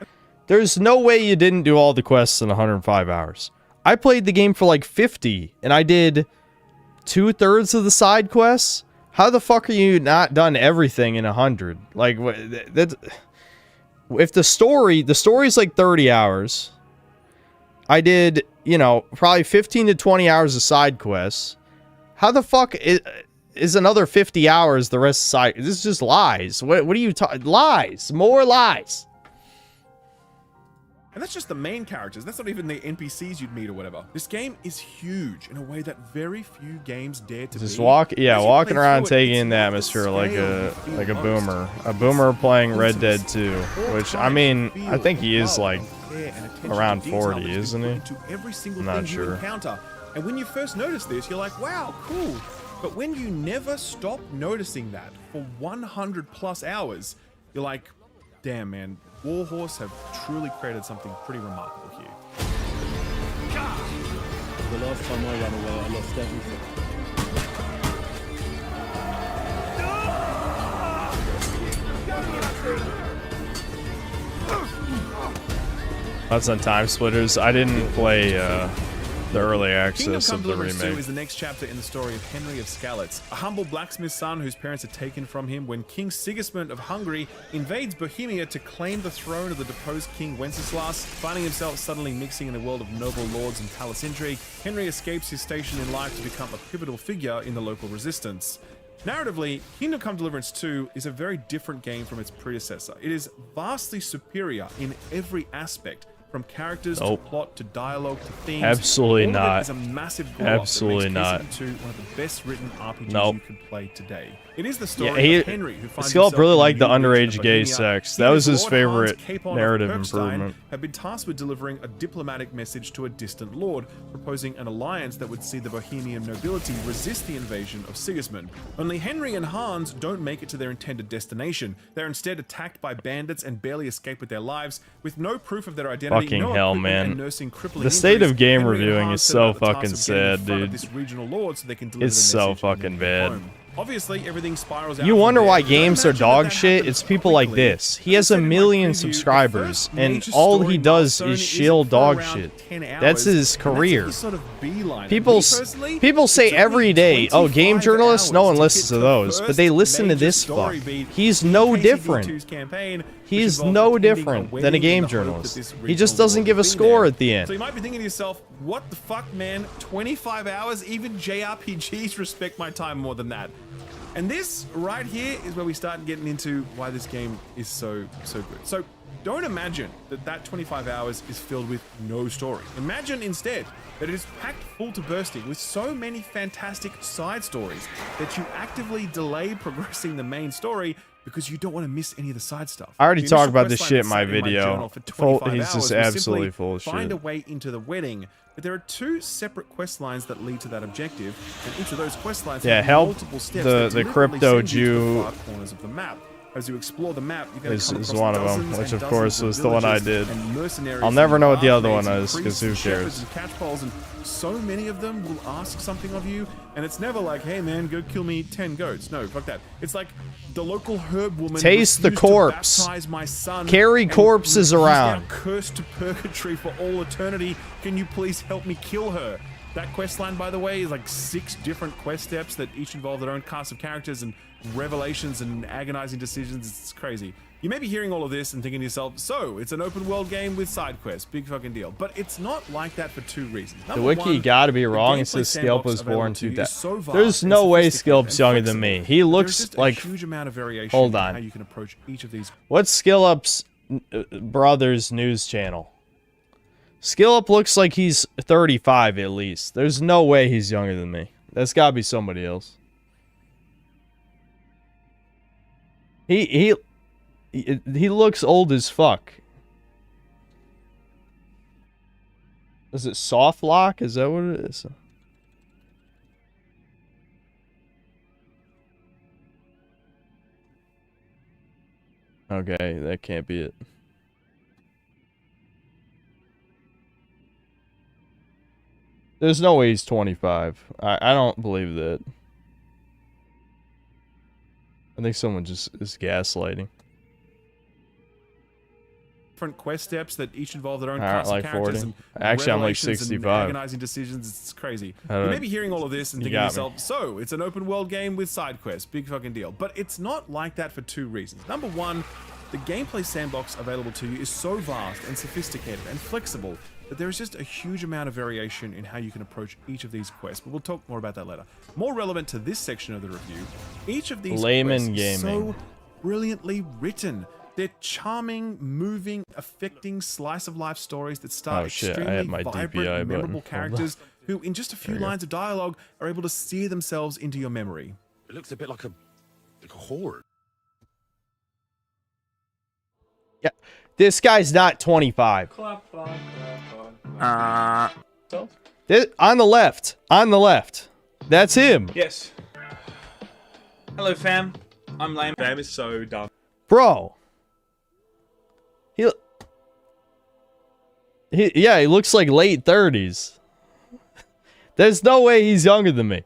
There's no way you didn't do all the quests in 105 hours. I played the game for like 50, and I did 2/3 of the side quests. How the fuck are you not done everything in 100? Like, that. If the story's like 30 hours. I did, probably 15 to 20 hours of side quests. How the fuck is another 50 hours the rest of side? This is just lies. What are you talking? Lies. More lies. And that's just the main characters. That's not even the NPCs you'd meet or whatever. This game is huge in a way that very few games dare to Just be. walking As you around play through it, taking it's in the not atmosphere like scale a you like a feel boomer. most. A boomer playing Red Dead Intimacy. 2, Or which I trying to mean, feel I think he the is love like and care and attention to around detail 40, that's been isn't put he? into every single I'm not thing sure. you encounter. And when you first notice this, you're like, wow, cool. But when you never stop noticing that for 100 plus hours, you're like, damn, man, Warhorse have truly created something pretty remarkable here. The last time I ran away, I lost everything. That's on Time Splitters. I didn't play the early access Kingdom of Come the Deliverance 2 remake. is the next chapter in the story of Henry of Skalitz, a humble blacksmith's son whose parents are taken from him when King Sigismund of Hungary invades Bohemia to claim the throne of the deposed King Wenceslas. Finding himself suddenly mixing in a world of noble lords and palace intrigue, Henry escapes his station in life to become a pivotal figure in the local resistance. Narratively, Kingdom Come Deliverance 2 is a very different game from its predecessor. It is vastly superior in every aspect, from characters to plot to dialogue to themes. Absolutely All of it not. is a massive glow-up Absolutely that makes not. Kingdom 2 one of the best written RPGs Nope. you could play today. It is the story Yeah, of Henry, who finds Skillup himself really in a liked the new region of underage gay Bohemia. sex. He That and was his Lord favorite Hans Capon of narrative Herkstein improvement. have been tasked with delivering a diplomatic message to a distant lord, proposing an alliance that would see the Bohemian nobility resist the invasion of Sigismund. Only Henry and Hans don't make it to their intended destination. They're instead attacked by bandits and barely escape with their lives, with no proof of their identity, Fucking no hell, equipment, man. and nursing crippling The state injuries. of game Henry and reviewing Hans is set so about the task fucking of getting in sad, front of dude. this regional lord so they can deliver It's the so message and fucking then go bad. home. Obviously, everything spirals out You from wonder there. why But games are imagine dog that shit? happened It's people like quickly. this. He has a As I said in my million preview, the subscribers, first and major all story he does milestone is isn't shill for dog around shit. 10 hours, That's his and career. that's sort of beeline it. People Me personally, people say it took me every day, oh, game 25 journalists, no hours one to listens get to the those, but they first listen to major this story fuck. beat He's in no KCD2's different. campaign, which He's involved no attending a different than a wedding game in the hope that journalist. this He just regional doesn't lord give a would be score there. at the end. So you might be thinking to yourself, what the fuck, man? 25 hours? Even JRPGs respect my time more than that. And this right here is where we start getting into why this game is so good. So don't imagine that that 25 hours is filled with no story. Imagine instead that it is packed full to bursting with so many fantastic side stories that you actively delay progressing the main story because you don't want to miss any of the side stuff. I already The talked initial about this questline shit in that's my set video. journal for 25 He's hours just was absolutely simply full of find shit. a way into the wedding. But there are two separate quest lines that lead to that objective, and each of those quest lines Yeah, have help multiple steps the that deliberately crypto send you to the Jew far corners of the map. As you explore the map, you're going is to come across one of them, dozens which and of course dozens was of the one I villages did. and mercenaries I'll never and know what the other barmaids one and is, 'cause priests who and shepherds cares? and catchpoles, and so many of them will ask something of you, and it's never like, hey man, go kill me 10 goats. No, fuck that. It's like, the local herb woman Taste the refused to corpse. baptize my son Carry and corpses he's now around. cursed to purgatory for all eternity. Can you please help me kill her? That quest line, by the way, is like 6 different quest steps that each involve their own cast of characters and revelations and agonizing decisions. It's crazy. You may be hearing all of this and thinking to yourself, so, it's an open world game with side quests, big fucking deal. But it's not like that for 2 reasons. The Number wiki one, gotta be the wrong. It gameplay says sandbox Skillup was available born to you is 2000. so vast There's and no way sophisticated Skillup's and younger than flexible me. He that looks there's just like. a huge amount of variation Hold in on. how you can approach each of these. What's Skillup's brother's news channel? Skillup looks like he's 35 at least. There's no way he's younger than me. That's gotta be somebody else. He looks old as fuck. Is it soft lock? Is that what it is? Okay, that can't be it. There's no way he's 25. I don't believe that. I think someone just is gaslighting. Different quest steps that each involve their own I don't cast like of characters 40. and Actually, I'm like revelations and 65. agonizing decisions. It's crazy. I You don't- may be hearing all of this and You thinking to got me. yourself, so, it's an open world game with side quests, big fucking deal. But it's not like that for 2 reasons. Number one, the gameplay sandbox available to you is so vast and sophisticated and flexible that there is just a huge amount of variation in how you can approach each of these quests, but we'll talk more about that later. More relevant to this section of the review, each of these Layman quests is so gaming. brilliantly written. They're charming, moving, affecting slice-of-life stories that start Oh, shit, I extremely had my vibrant, DPI button. memorable Hold on. characters who, in just a few There you go. lines of dialogue, are able to sear themselves into your memory. It looks a bit like a horde. Yeah, this guy's not 25. On the left. On the left. That's him. Yes. Hello, fam. I'm lame. Fam is so dumb. Bro. Yeah, he looks like late 30s. There's no way he's younger than me.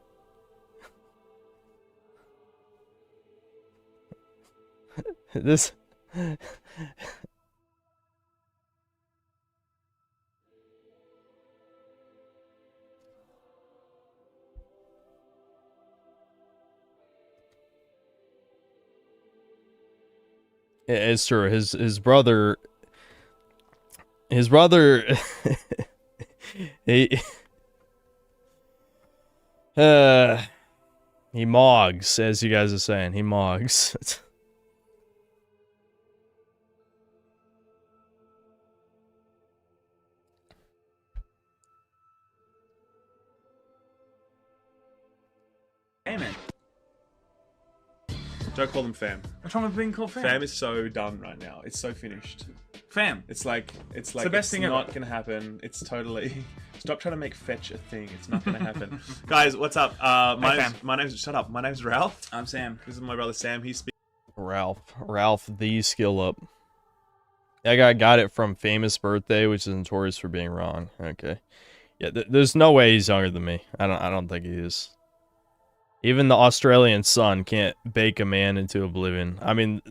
This... It's true. His brother... His brother... he mogs, as you guys are saying. He mogs. Hey, man. Don't call them fam. What's wrong with being called fam? Fam is so done right now. It's so finished. Fam. It's like the best thing not ever. gonna happen. It's totally. Stop trying to make fetch a thing. It's not gonna happen. Guys, what's up? My name's shut up. My name's Ralph. I'm Sam. This is my brother Sam. He's Ralph the skill up. That guy got it from Famous Birthday, which is notorious for being wrong. Okay. Yeah, there's no way he's younger than me. I don't think he is. Even the Australian sun can't bake a man into oblivion. I mean,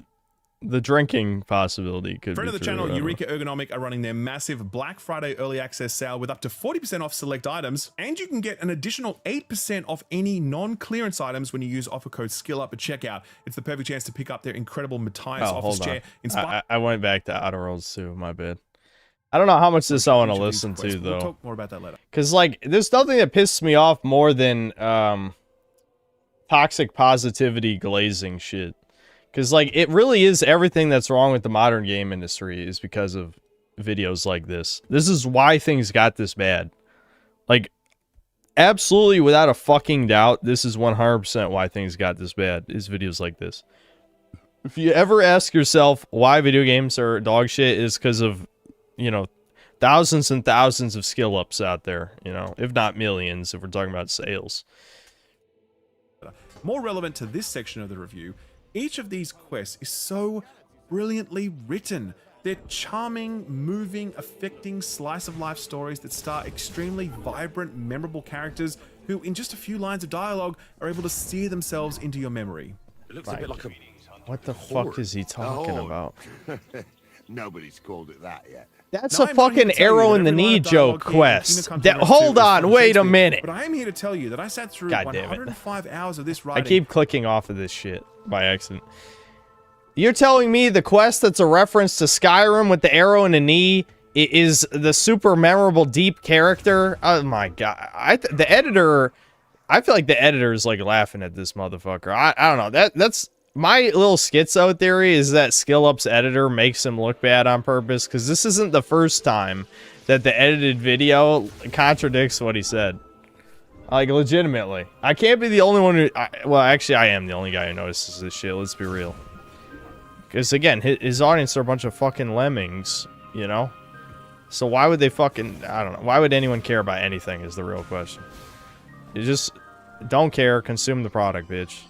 the drinking possibility could Friend be of the true, channel, I don't know. Eureka Ergonomic are running their massive Black Friday early access sale with up to 40% off select items, and you can get an additional 8% off any non-clearance items when you use offer code SKILLUP at checkout. It's the perfect chance to pick up their incredible Matthias office chair. I went back to Outer Worlds too, my bad. I don't know how much this I want to listen to, though. We'll talk more about that later. Because, like, there's nothing that pisses me off more than toxic positivity glazing shit. Because, like, it really is everything that's wrong with the modern game industry is because of videos like this. This is why things got this bad. Like, absolutely without a fucking doubt, this is 100% why things got this bad, is videos like this. If you ever ask yourself why video games are dog shit, is because of, you know, thousands and thousands of skill ups out there, you know, if not millions, if we're talking about sales. More relevant to this section of the review, each of these quests is so brilliantly written. They're charming, moving, affecting slice of life stories that star extremely vibrant, memorable characters who, in just a few lines of dialogue, are able to sear themselves into your memory. It looks a bit like a... What the fuck is he talking about? Nobody's called it that yet. That's a fucking arrow in the knee joke quest. Hold on, wait a minute. But I am here to tell you that I sat through 105 hours of this I writing. keep clicking off of this shit by accident. You're telling me the quest that's a reference to Skyrim with the arrow in the knee is the super memorable deep character? Oh my god. The editor, I feel like the editor is like laughing at this motherfucker. I don't know. That's my little schizo theory, is that SkillUp's editor makes him look bad on purpose, because this isn't the first time that the edited video contradicts what he said. Like, legitimately. I can't be the only one who... well, actually, I am the only guy who notices this shit. Let's be real. Because, again, his audience are a bunch of fucking lemmings, you know? So why would they fucking... I don't know. Why would anyone care about anything is the real question. You just don't care. Consume the product, bitch.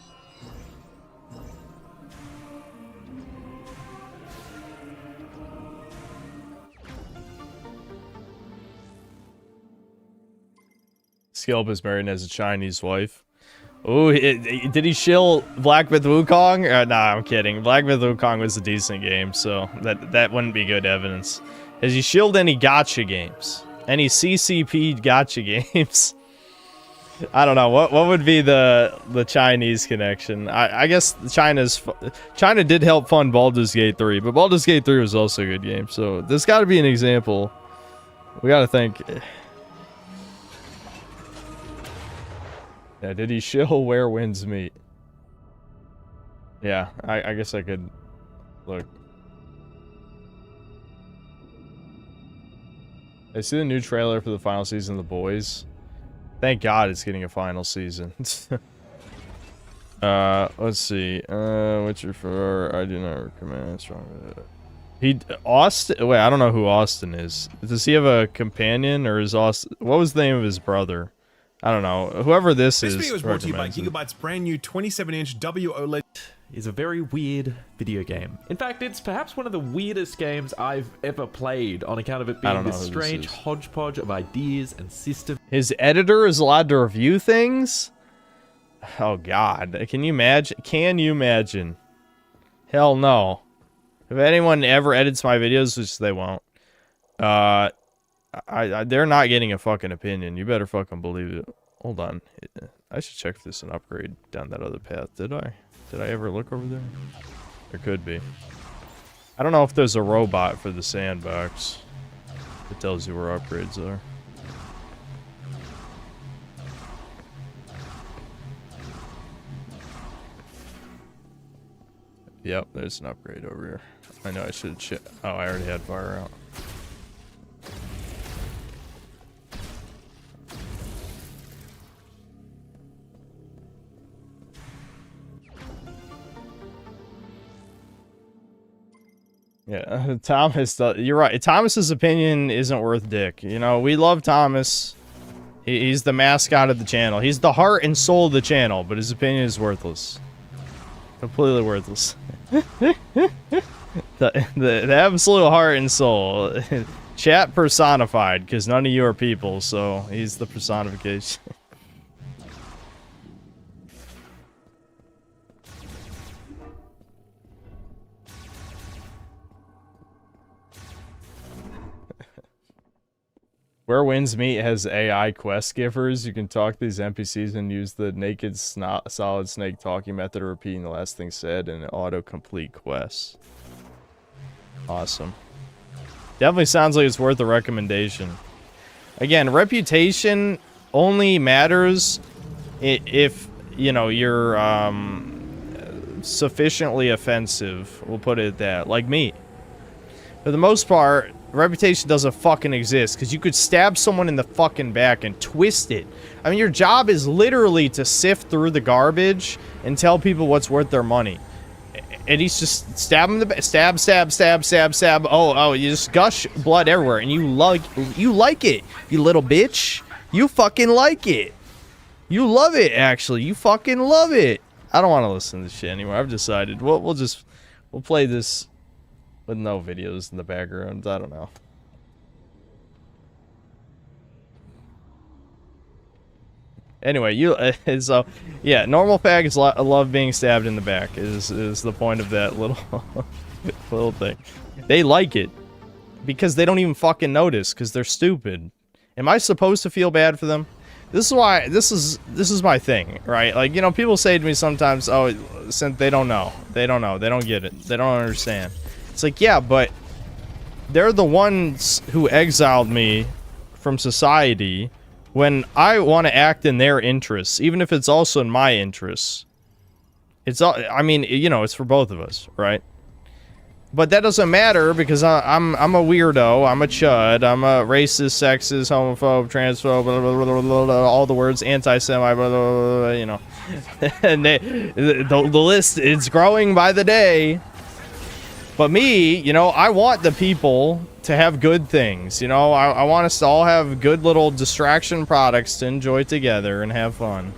Skilp is married and has a Chinese wife. Oh, did he shill Black Myth Wukong? Nah, I'm kidding. Black Myth Wukong was a decent game, so that wouldn't be good evidence. Has he shilled any gacha games? Any CCP gacha games? I don't know. What would be the Chinese connection? I guess China did help fund Baldur's Gate 3, but Baldur's Gate 3 was also a good game, so there's got to be an example. We got to think. Yeah, did he shill where winds meet? Yeah, I guess I could look. I see the new trailer for the final season of The Boys. Thank God it's getting a final season. Let's see. Witcher 4, I do not recommend. Austin. Wait, I don't know who Austin is. Does he have a companion, or is Austin? What was the name of his brother? I don't know. Whoever this is. This video is brought to you by Gigabyte's brand new 27-inch WOLED. is a very weird video game. In fact, it's perhaps one of the weirdest games I've ever played on account of it being this strange hodgepodge of ideas and systems. His editor is allowed to review things? Oh god, can you imagine? Can you imagine? Hell no. If anyone ever edits my videos, which they won't, they're not getting a fucking opinion. You better fucking believe it. Hold on. I should check if there's an upgrade down that other path. Did I? Did I ever look over there? There could be. I don't know if there's a robot for the sandbox. It tells you where upgrades are. Yep, there's an upgrade over here. I know I should oh, I already had fire out. Yeah, Thomas, you're right. Thomas's opinion isn't worth dick. You know, we love Thomas. He's the mascot of the channel. He's the heart and soul of the channel, but his opinion is worthless. Completely worthless. the absolute heart and soul. Chat personified, because none of you are people, so he's the personification. Where Winds Meet has AI quest givers. You can talk to these NPCs and use the naked solid snake talking method of repeating the last thing said and auto-complete quests. Awesome. Definitely sounds like it's worth a recommendation. Again, reputation only matters if, you know, you're sufficiently offensive. We'll put it at that. Like me. For the most part, reputation doesn't fucking exist, because you could stab someone in the fucking back and twist it. I mean, your job is literally to sift through the garbage and tell people what's worth their money. And he's just stab him in the back, stab, stab, stab, stab, stab. Oh, you just gush blood everywhere, and you like it, you little bitch. You fucking like it. You love it, actually. You fucking love it. I don't want to listen to this shit anymore. I've decided we'll play this with no videos in the background. I don't know. Anyway, so yeah, normal fags love being stabbed in the back. Is the point of that little little thing? They like it because they don't even fucking notice because they're stupid. Am I supposed to feel bad for them? This is why this is my thing, right? Like, you know, people say to me sometimes, "Oh, since they don't know, they don't get it, they don't understand." It's like, yeah, but they're the ones who exiled me from society when I want to act in their interests, even if it's also in my interests. It's all, I mean, you know, it's for both of us, right? But that doesn't matter because I'm a weirdo, I'm a chud, I'm a racist, sexist, homophobe, transphobe, blah, blah, blah, blah, blah, all the words, anti-Semite, blah, blah, blah, blah, you know. And the list is growing by the day. But me, you know, I want the people to have good things, you know? I want us to all have good little distraction products to enjoy together and have fun.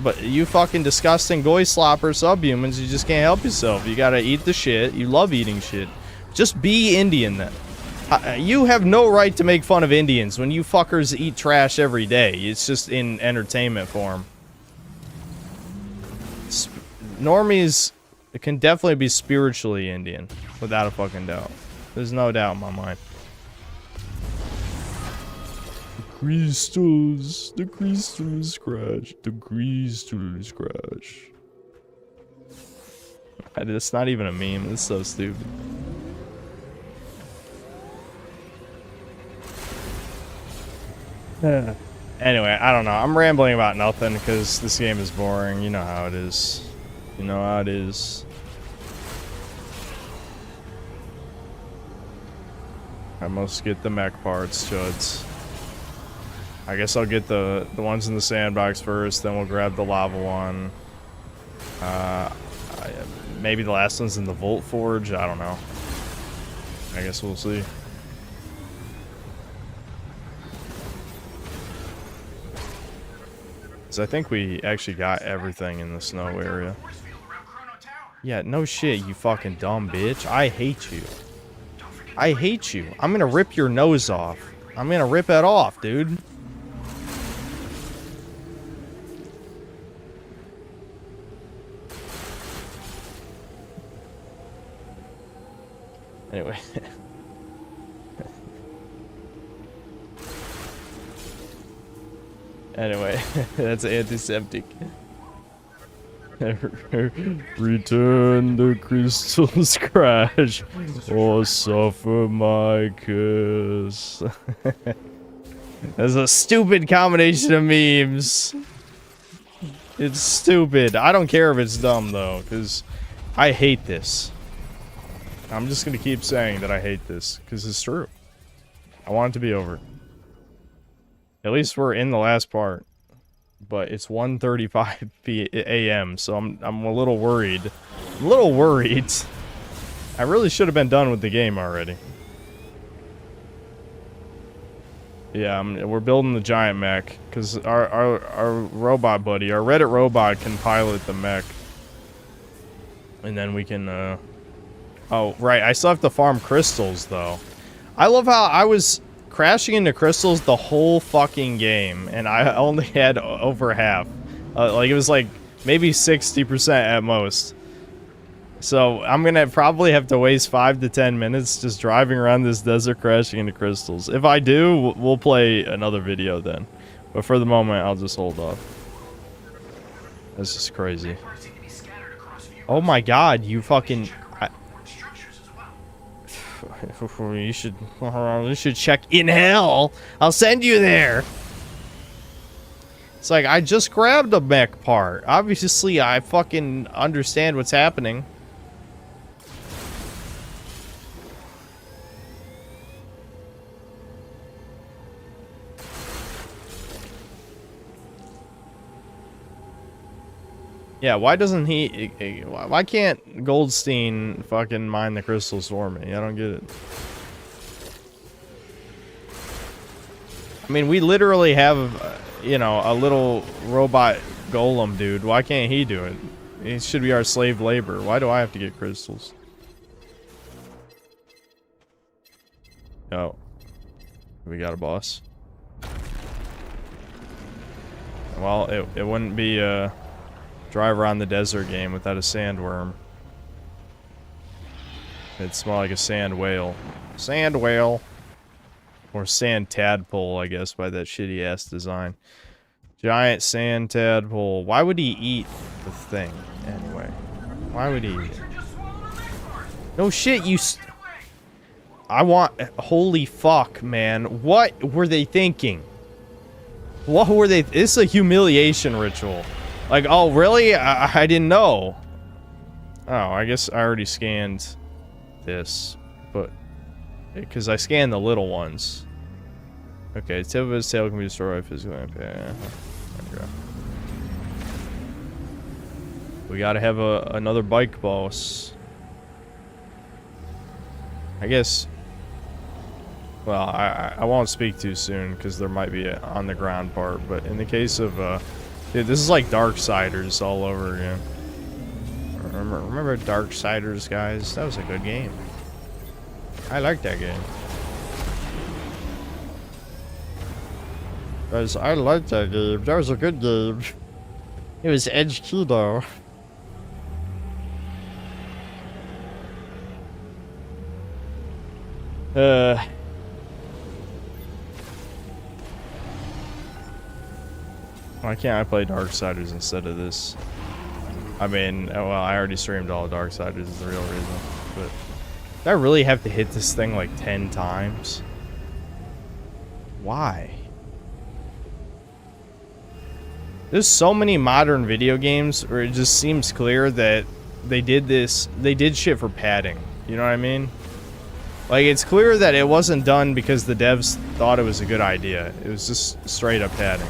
But you fucking disgusting goy slopper subhumans, you just can't help yourself. You gotta eat the shit. You love eating shit. Just be Indian then. You have no right to make fun of Indians when you fuckers eat trash every day. It's just in entertainment form. Normies... It can definitely be spiritually Indian, without a fucking doubt. There's no doubt in my mind. The crystals scratch. The crystals scratch. It's not even a meme. It's so stupid. Anyway, I don't know. I'm rambling about nothing because this game is boring. You know how it is. You know how it is. I must get the mech parts, chuds. I guess I'll get the ones in the sandbox first, then we'll grab the lava one. Maybe the last one's in the Volt Forge, I don't know. I guess we'll see. So I think we actually got everything in the snow area. Yeah, no shit, you fucking dumb bitch. I hate you. I hate you. I'm gonna rip your nose off. I'm gonna rip it off, dude. Anyway. Anyway, that's antiseptic. Return the crystals crash or suffer my curse. That's a stupid combination of memes. It's stupid. I don't care if it's dumb though, because I hate this. I'm just gonna keep saying that I hate this, because it's true. I want it to be over. At least we're in the last part. But it's 1:35 a.m., so I'm a little worried. I'm a little worried. I really should have been done with the game already. Yeah, we're building the giant mech, because our robot buddy, our Reddit robot, can pilot the mech. And then we can, Oh, right, I still have to farm crystals, though. I love how I was crashing into crystals the whole fucking game, and I only had over half. Like, it was like, maybe 60% at most. So, I'm gonna probably have to waste 5 to 10 minutes just driving around this desert crashing into crystals. If I do, we'll play another video then. But for the moment, I'll just hold off. This is crazy. Oh my god, you fucking... You should check in hell. I'll send you there. It's like, I just grabbed a mech part. Obviously, I fucking understand what's happening. Yeah, why doesn't he... Why can't Goldstein fucking mine the crystals for me? I don't get it. I mean, we literally have, you know, a little robot golem dude. Why can't he do it? He should be our slave labor. Why do I have to get crystals? Oh. We got a boss. Well, it wouldn't be, drive around the desert game without a sandworm. It's more like a sand whale. Sand whale. Or sand tadpole, I guess, by that shitty ass design. Giant sand tadpole. Why would he eat the thing, anyway? Why would he eat it? No shit, you... I want... Holy fuck, man. What were they thinking? What were they... This is a humiliation ritual. Like, oh, really? I didn't know. Oh, I guess I already scanned this. But... Because I scanned the little ones. Okay, tip of his tail can be destroyed physically. Okay. We gotta have another bike boss. I guess... Well, I won't speak too soon, because there might be an on-the-ground part. But in the case of... Dude, this is like Darksiders all over again. Remember Darksiders, guys? That was a good game. I liked that game. Guys, I liked that game. That was a good game. It was edge keto. Why can't I play Darksiders instead of this? I mean, well, I already streamed all Darksiders is the real reason. But do I really have to hit this thing like 10 times? Why? There's so many modern video games where it just seems clear that they did this, they did shit for padding. You know what I mean? Like, it's clear that it wasn't done because the devs thought it was a good idea. It was just straight up padding.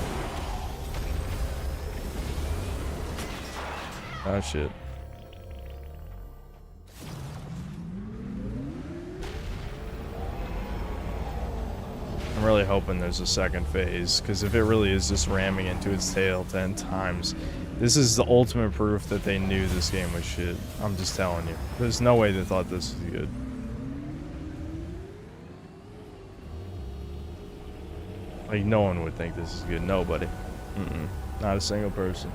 Oh shit. I'm really hoping there's a second phase, because if it really is just ramming into its tail 10 times, this is the ultimate proof that they knew this game was shit. I'm just telling you. There's no way they thought this was good. Like, no one would think this is good. Nobody. Not a single person.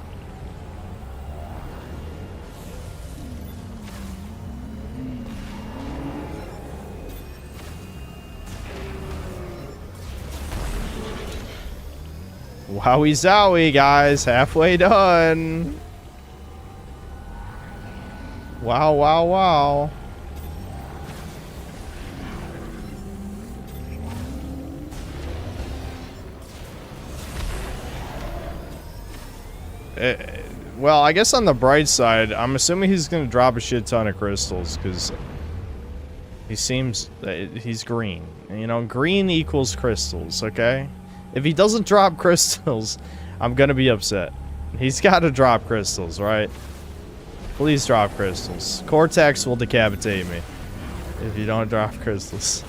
Wowie zowie, guys. Halfway done. Wow, wow, wow. Well, I guess on the bright side, I'm assuming he's going to drop a shit ton of crystals, because he seems... he's green. You know, green equals crystals, okay? If he doesn't drop crystals, I'm going to be upset. He's got to drop crystals, right? Please drop crystals. Cortex will decapitate me if you don't drop crystals.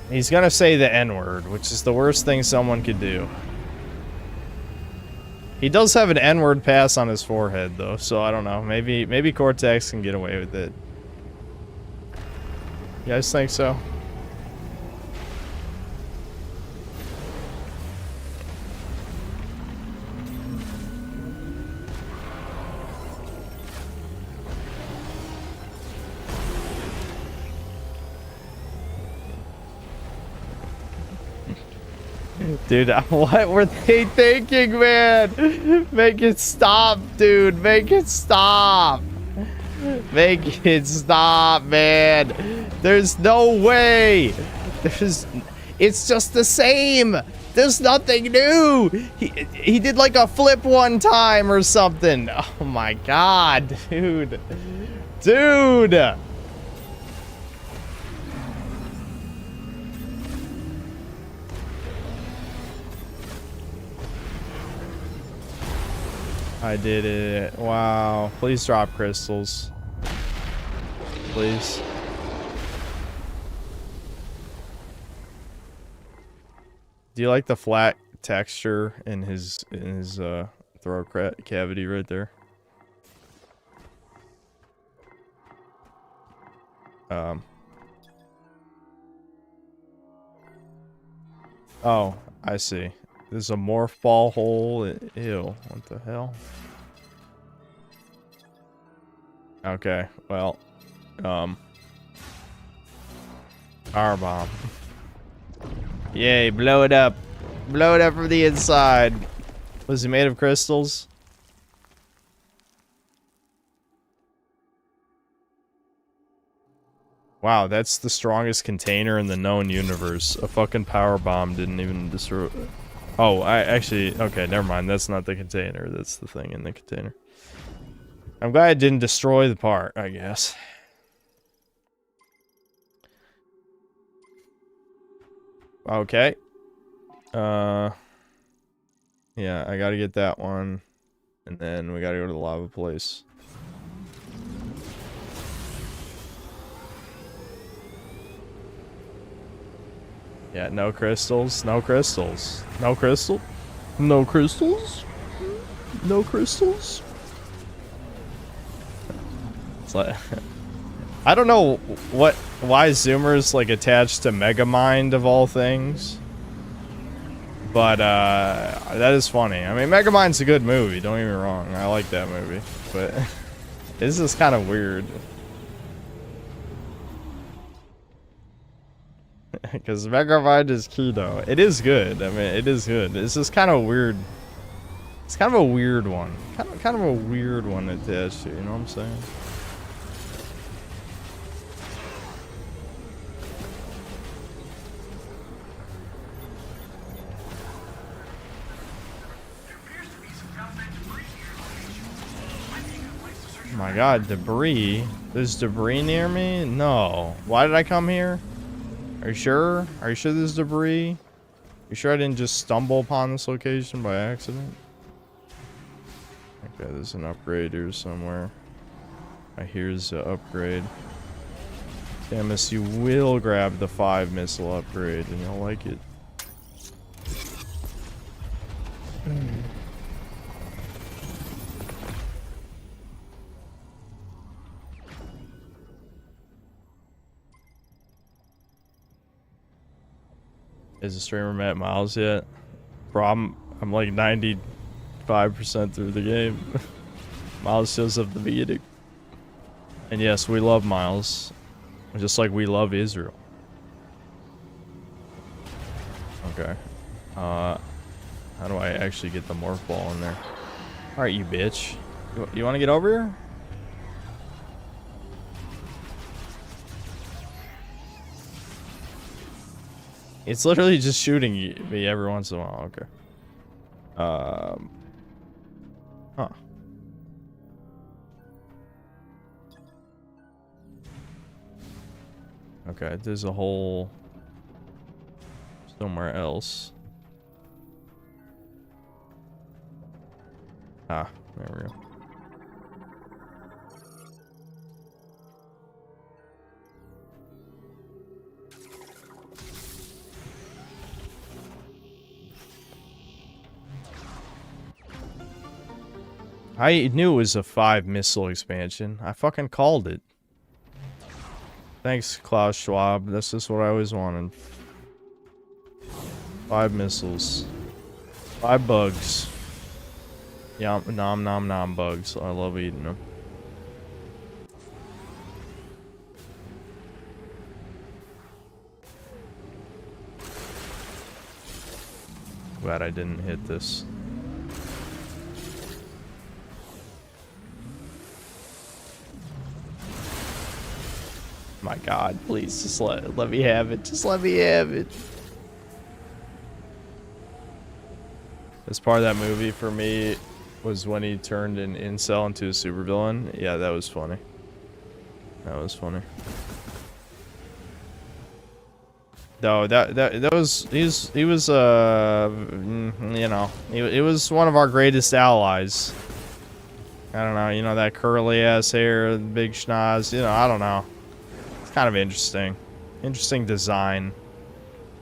He's going to say the N-word, which is the worst thing someone could do. He does have an N-word pass on his forehead, though, so I don't know. Maybe Cortex can get away with it. You guys think so? Dude, what were they thinking, man? Make it stop, dude. Make it stop. Make it stop, man. There's no way. It's just the same. There's nothing new. He did like a flip one time or something. Oh my god, dude. Dude. I did it. Wow. Please drop crystals. Please. Do you like the flat texture in his throat cavity right there? Oh, I see. There's a morph ball hole. Ew, what the hell? Okay, well, power bomb. Yay, blow it up. Blow it up from the inside. Was he made of crystals? Wow, that's the strongest container in the known universe. A fucking power bomb didn't even destroy... Oh, okay, never mind. That's not the container. That's the thing in the container. I'm glad it didn't destroy the part, I guess. Okay. Yeah, I gotta get that one. And then we gotta go to the lava place. Yeah, no crystals. No crystals. No crystal? No crystals? No crystals? It's like... I don't know why Zoomer's like attached to Megamind of all things. But that is funny. I mean, Megamind's a good movie, don't get me wrong. I like that movie. But this is kind of weird. Because Megamind is key though. It is good. I mean, it is good. It's just kind of weird. It's kind of a weird one. Kind of a weird one attached to, you know what I'm saying? Oh my god, debris? There's debris near me? No. Why did I come here? Are you sure? Are you sure there's debris? You sure I didn't just stumble upon this location by accident? Okay, there's an upgrade here somewhere. I hear the upgrade. Samus, you will grab the 5 missile upgrade and you'll like it. Is the streamer met Miles yet? Bro, I'm like 95% through the game. Miles shows up at the beginning. And yes, we love Miles. Just like we love Israel. Okay. How do I actually get the morph ball in there? Alright, you bitch. You want to get over here? It's literally just shooting me every once in a while. Okay. Huh. Okay, there's a hole somewhere else. Ah, there we go. I knew it was a 5 missile expansion. I fucking called it. Thanks, Klaus Schwab. This is what I always wanted. 5 missiles. 5 bugs. Yeah, nom nom nom bugs. I love eating them. Glad I didn't hit this. My God, please just let me have it. Just let me have it. This part of that movie for me was when he turned an incel into a supervillain. Yeah, that was funny. That was funny. No, that was he was you know, he was one of our greatest allies. I don't know, you know, that curly ass hair, big schnoz, you know, I don't know. It's kind of interesting. Interesting design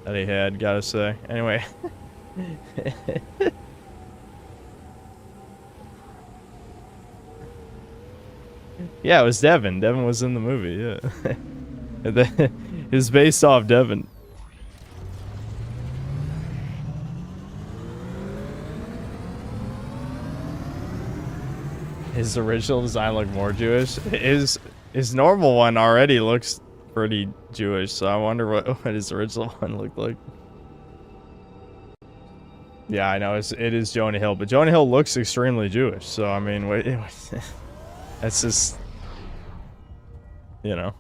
that he had, gotta say. Anyway. Yeah, it was Devin. Devin was in the movie, yeah. It was based off Devin. His original design looked more Jewish. His normal one already looks pretty Jewish, so I wonder what his original one looked like. Yeah, I know it is Jonah Hill, but Jonah Hill looks extremely Jewish. So I mean, that's just, you know,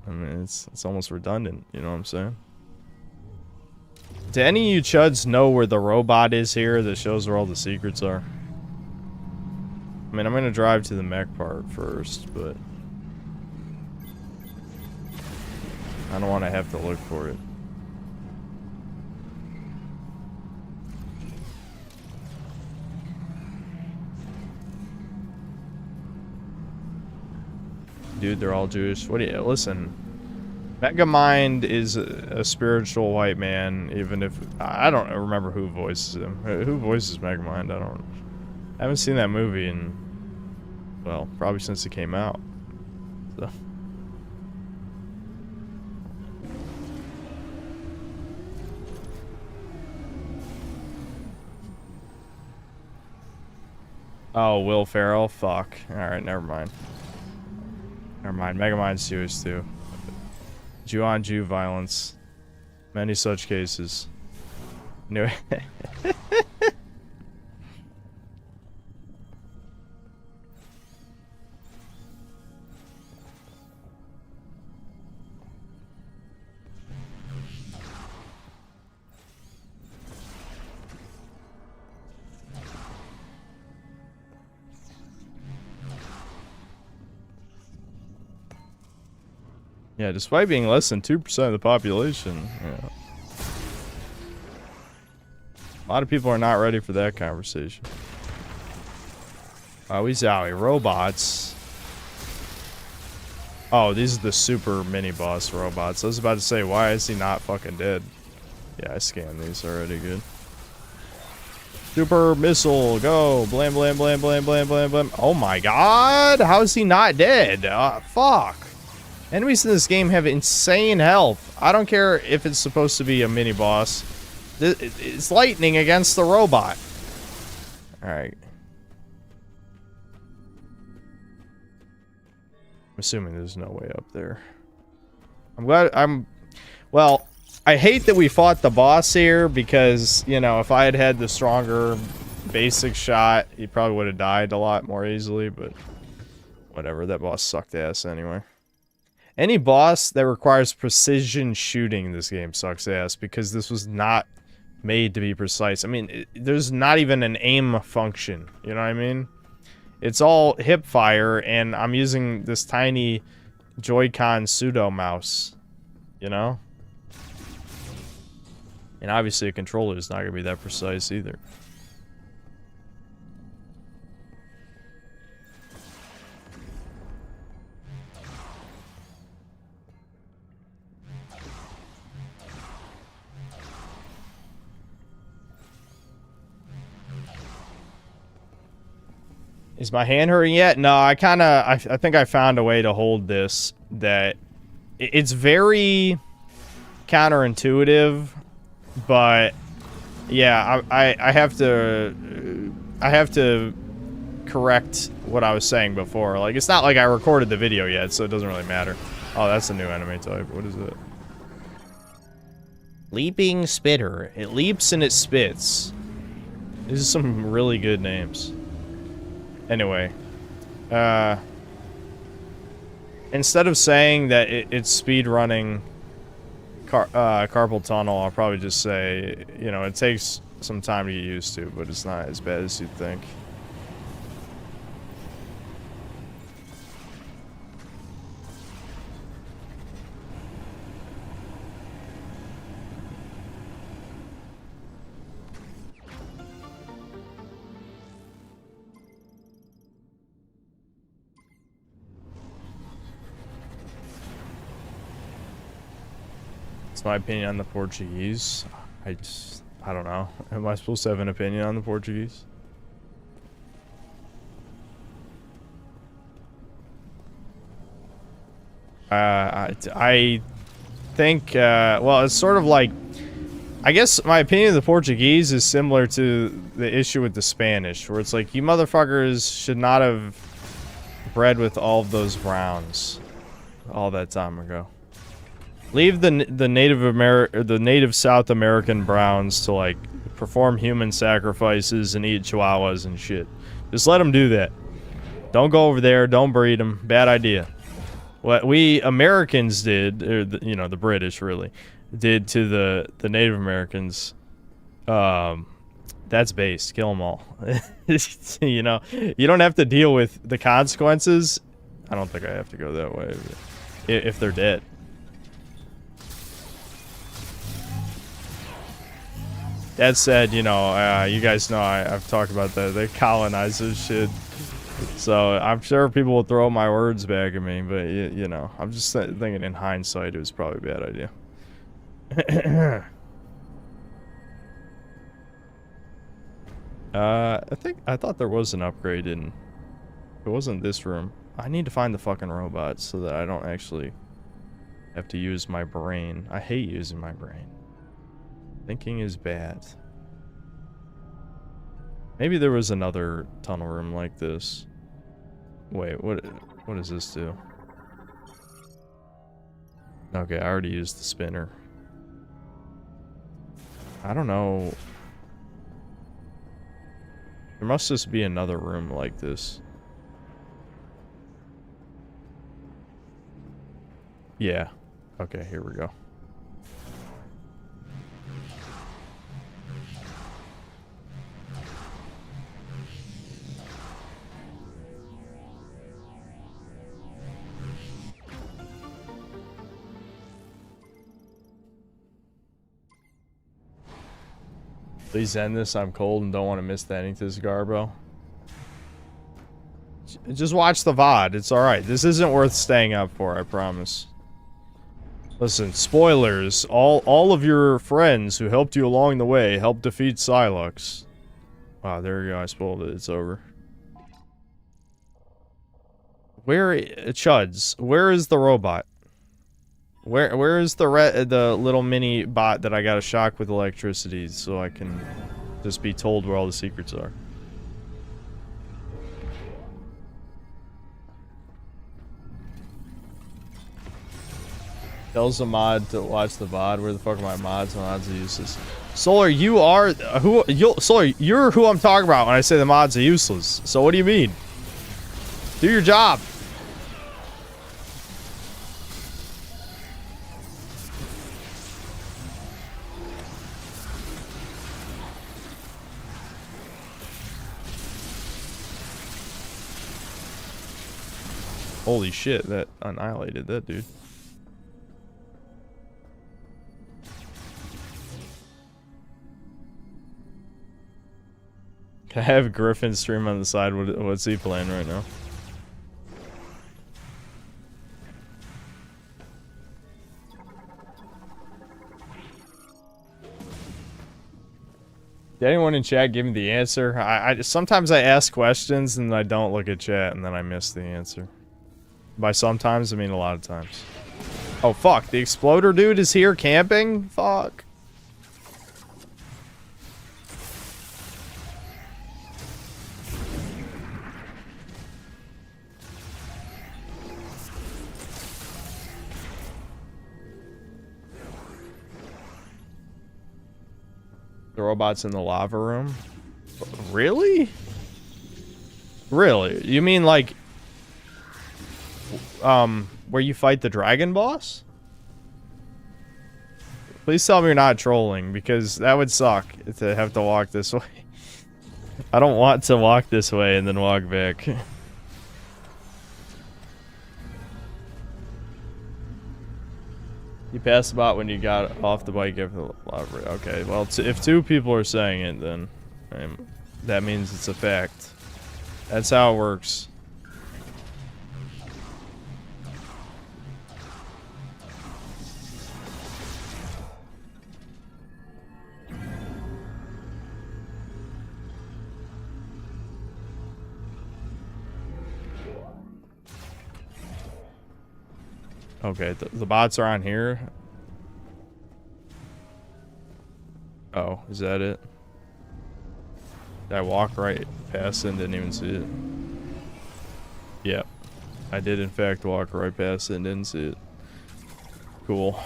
I mean it's almost redundant. You know what I'm saying? Do any of you chuds know where the robot is here that shows where all the secrets are? I mean, I'm gonna drive to the mech part first, but I don't want to have to look for it. Dude, they're all Jewish. What do you listen? Megamind is a spiritual white man, even if I don't remember who voices him. Who voices Megamind? I haven't seen that movie in, well, probably since it came out. So. Oh, Will Ferrell? Fuck. Alright, never mind. Never mind. Megamind's Jewish too. Jew on Jew violence. Many such cases. No. Yeah, despite being less than 2% of the population, yeah. A lot of people are not ready for that conversation. Wowie zowie, robots. Oh, these are the super mini boss robots. I was about to say, why is he not fucking dead? Yeah, I scanned these already. Good. Super missile, go! Blam, blam, blam, blam, blam, blam, blam. Oh my god! How is he not dead? Fuck. Enemies in this game have insane health. I don't care if it's supposed to be a mini boss. It's lightning against the robot. Alright. I'm assuming there's no way up there. Well, I hate that we fought the boss here because, you know, if I had had the stronger basic shot, he probably would have died a lot more easily, but whatever, that boss sucked ass anyway. Any boss that requires precision shooting in this game sucks ass because this was not made to be precise. I mean, there's not even an aim function, you know what I mean? It's all hip fire, and I'm using this tiny Joy-Con pseudo mouse, you know? And obviously a controller is not going to be that precise either. Is my hand hurting yet? No, I think I found a way to hold this that it's very counterintuitive, but yeah, I have to correct what I was saying before. Like, it's not like I recorded the video yet, so it doesn't really matter. Oh, that's a new enemy type. What is it? Leaping Spitter. It leaps and it spits. These are some really good names. Anyway, instead of saying that it's speed running carpal tunnel, I'll probably just say, you know, it takes some time to get used to, but it's not as bad as you'd think. It's my opinion on the Portuguese. I don't know. Am I supposed to have an opinion on the Portuguese? I think, well, it's sort of like, I guess my opinion of the Portuguese is similar to the issue with the Spanish, where it's like, you motherfuckers should not have bred with all of those browns all that time ago. Leave the native South American browns to, like, perform human sacrifices and eat chihuahuas and shit. Just let them do that. Don't go over there. Don't breed them. Bad idea. What we Americans did, or you know, the British really, did to the Native Americans, that's based. Kill them all. You know, you don't have to deal with the consequences. I don't think I have to go that way if they're dead. That said, you know, you guys know I've talked about the colonizers shit. So I'm sure people will throw my words back at me, but you know, I'm just thinking in hindsight it was probably a bad idea. I thought there was an upgrade in. It wasn't this room. I need to find the fucking robots so that I don't actually have to use my brain. I hate using my brain. Thinking is bad. Maybe there was another tunnel room like this. Wait, what does this do? Okay, I already used the spinner. I don't know. There must just be another room like this. Yeah. Okay, here we go. Please end this. I'm cold and don't want to miss the ending to this Garbo. Just watch the VOD. It's alright. This isn't worth staying up for, I promise. Listen, spoilers. All of your friends who helped you along the way helped defeat Psylocke. Wow, there you go. I spoiled it. It's over. Chuds, where is the robot? Where is the little mini bot that I got to shock with electricity so I can just be told where all the secrets are? Tells the mod to watch the VOD. Where the fuck are my mods? My mods are useless. Solar, you are Solar, you're who I'm talking about when I say the mods are useless. So what do you mean? Do your job. Holy shit, that annihilated that dude. Can I have Griffin stream on the side? What's he playing right now? Did anyone in chat give me the answer? Sometimes I ask questions and I don't look at chat and then I miss the answer. By sometimes, I mean a lot of times. Oh fuck, the exploder dude is here camping? Fuck. The robot's in the lava room? Really? Really? You mean like where you fight the dragon boss? Please tell me you're not trolling, because that would suck to have to walk this way. I don't want to walk this way and then walk back. You passed the bot when you got off the bike after the lava. Okay, well, if two people are saying it, then that means it's a fact. That's how it works. Okay, the bots are on here. Oh, is that it? Did I walk right past it and didn't even see it? Yep. I did in fact walk right past it and didn't see it. Cool.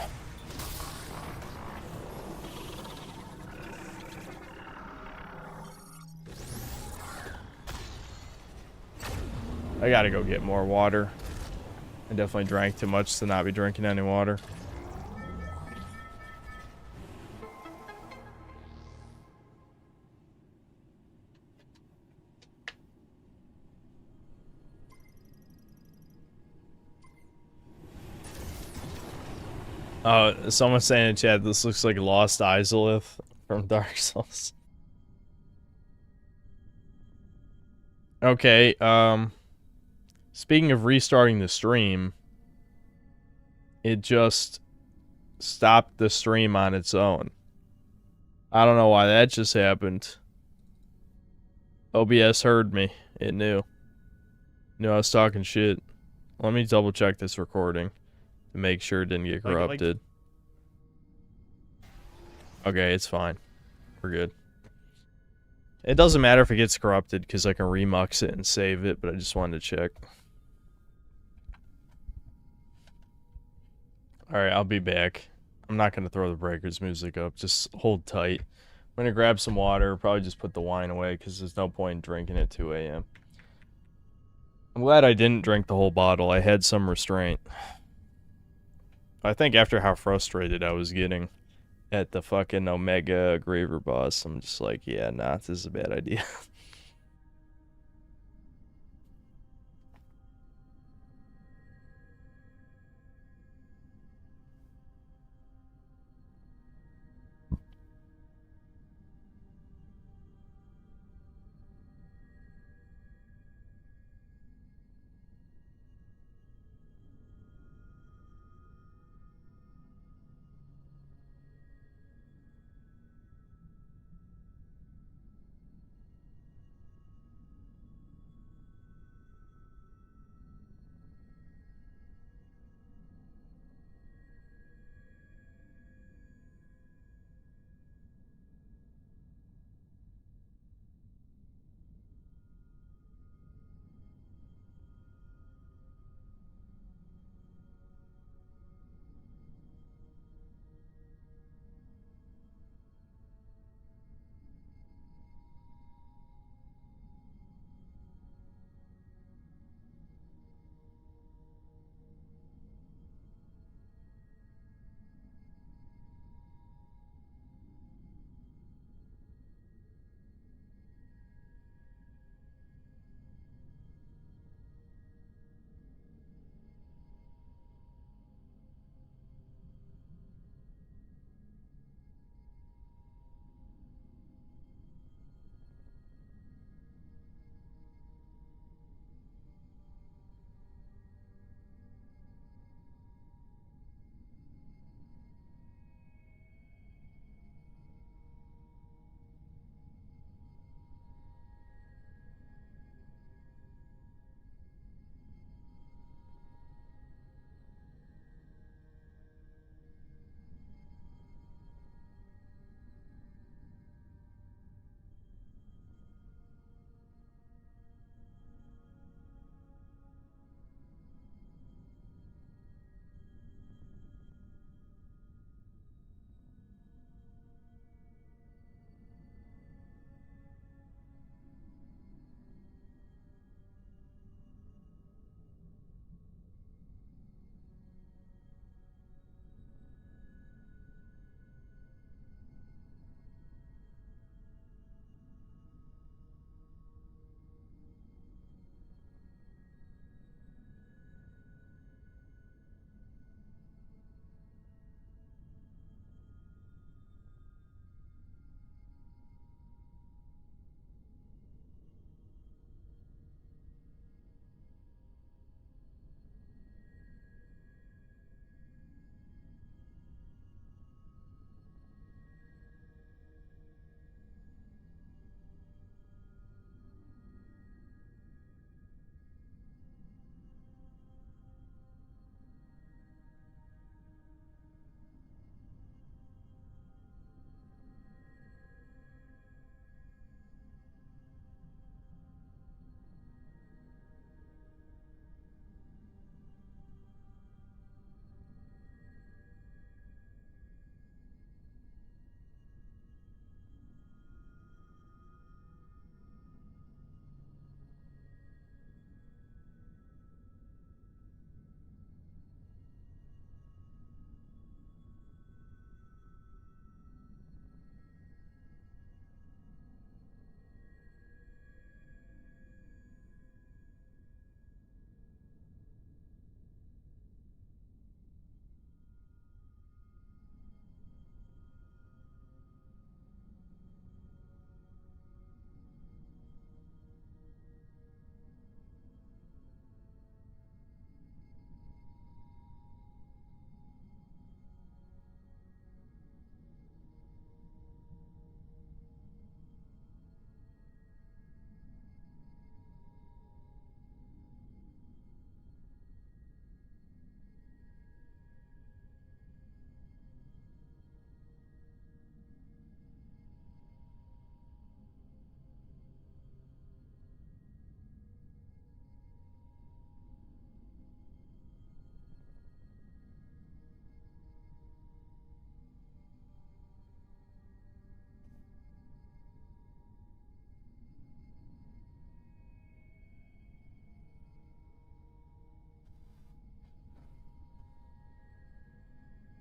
I gotta go get more water. I definitely drank too much to not be drinking any water. Oh, someone's saying in chat, this looks like Lost Izalith from Dark Souls. Okay, speaking of restarting the stream, it just stopped the stream on its own. I don't know why that just happened. OBS heard me. It knew. Knew I was talking shit. Let me double check this recording to make sure it didn't get corrupted. Okay, it's fine. We're good. It doesn't matter if it gets corrupted because I can remux it and save it, but I just wanted to check. Alright, I'll be back. I'm not going to throw the breakers music up. Just hold tight. I'm going to grab some water. Probably just put the wine away because there's no point in drinking at 2 a.m. I'm glad I didn't drink the whole bottle. I had some restraint. I think after how frustrated I was getting at the fucking Omega Graver boss, I'm just like, yeah, nah, this is a bad idea.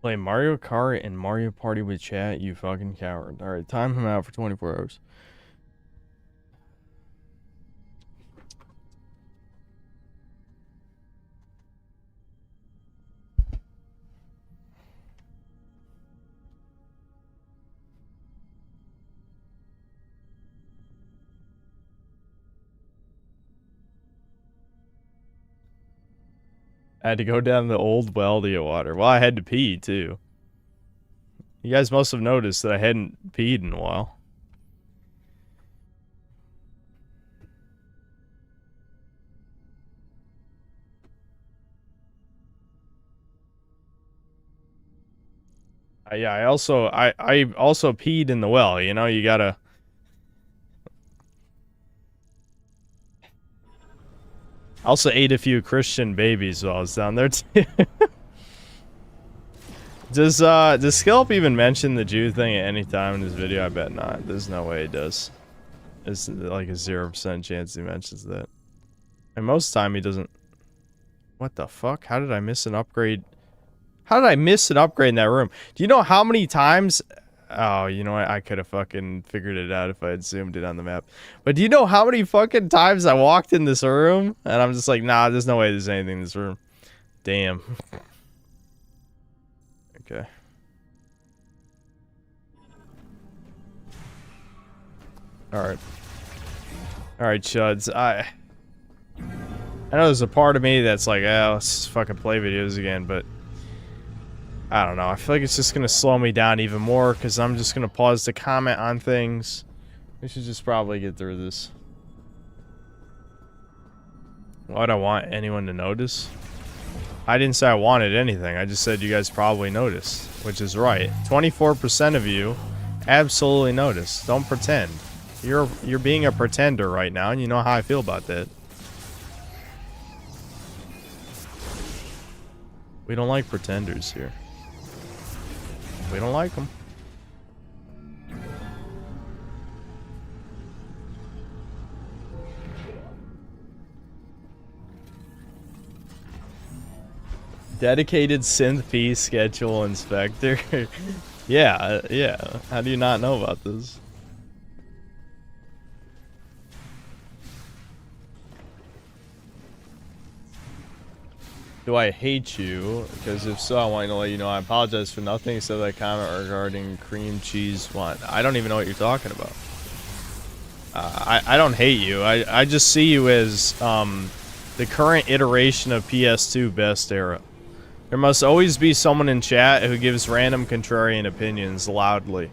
Play Mario Kart and Mario Party with chat, you fucking coward. Alright, time him out for 24 hours. I had to go down the old well to get water. Well, I had to pee, too. You guys must have noticed that I hadn't peed in a while. Yeah, I also peed in the well, you know, you gotta... I also ate a few Christian babies while I was down there, too. Does Skilp even mention the Jew thing at any time in his video? I bet not. There's no way he does. It's like a 0% chance he mentions that. And most of the time he doesn't... What the fuck? How did I miss an upgrade? How did I miss an upgrade in that room? Do you know how many times... Oh, you know what? I could have fucking figured it out if I had zoomed it on the map. But do you know how many fucking times I walked in this room? And I'm just like, nah, there's no way there's anything in this room. Damn. Okay. Alright. Alright, chuds. I know there's a part of me that's like, oh, let's fucking play videos again, but... I don't know. I feel like it's just going to slow me down even more because I'm just going to pause to comment on things. We should just probably get through this. Why do I want anyone to notice? I didn't say I wanted anything. I just said you guys probably noticed, which is right. 24% of you absolutely noticed. Don't pretend. You're being a pretender right now, and you know how I feel about that. We don't like pretenders here. We don't like them. Dedicated synth P schedule inspector. Yeah. How do you not know about this? Do I hate you? Because if so, I want to let you know I apologize for nothing except that comment regarding cream cheese one. I don't even know what you're talking about. I don't hate you. I just see you as the current iteration of PS2 best era. There must always be someone in chat who gives random contrarian opinions loudly.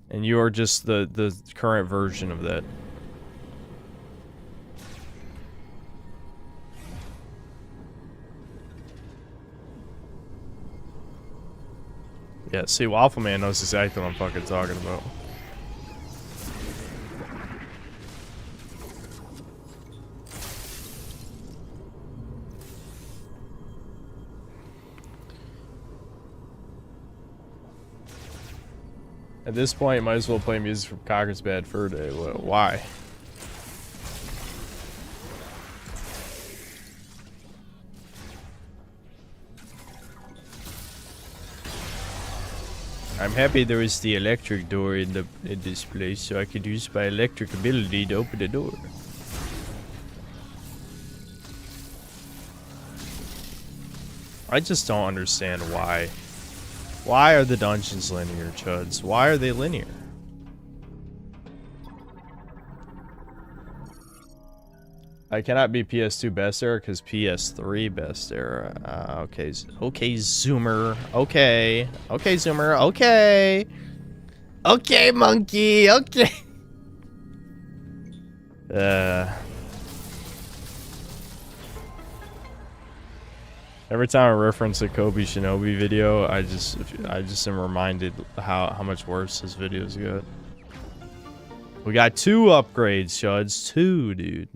And you are just the current version of that. Yeah, see, Waffle Man knows exactly what I'm fucking talking about. At this point, you might as well play music from Conker's Bad Fur Day. Why? I'm happy there is the electric door in this place, so I could use my electric ability to open the door. I just don't understand why. Why are the dungeons linear, chuds? Why are they linear? I cannot be PS2 best era because PS3 best era. Okay, okay, Zoomer. Okay, Zoomer. Okay, monkey. Okay. Every time I reference a Kobe Shinobi video, I just am reminded how much worse his videos got. We got 2 upgrades, chuds. 2, dude.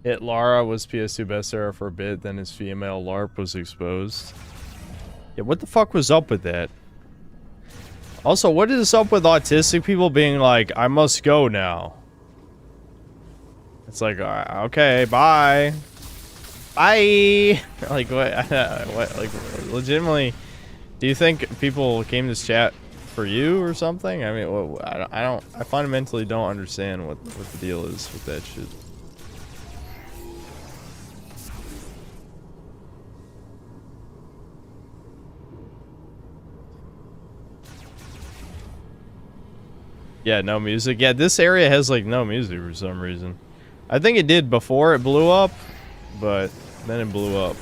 Hit Lara was PS2 best era for a bit, then his female LARP was exposed. Yeah, what the fuck was up with that? Also, what is up with autistic people being like, I must go now? It's like, okay, bye. Bye! Like, what, like, legitimately, do you think people came to this chat for you or something? I mean, I fundamentally don't understand what the deal is with that shit. Yeah, no music. Yeah, this area has, like, no music for some reason. I think it did before it blew up, but then it blew up.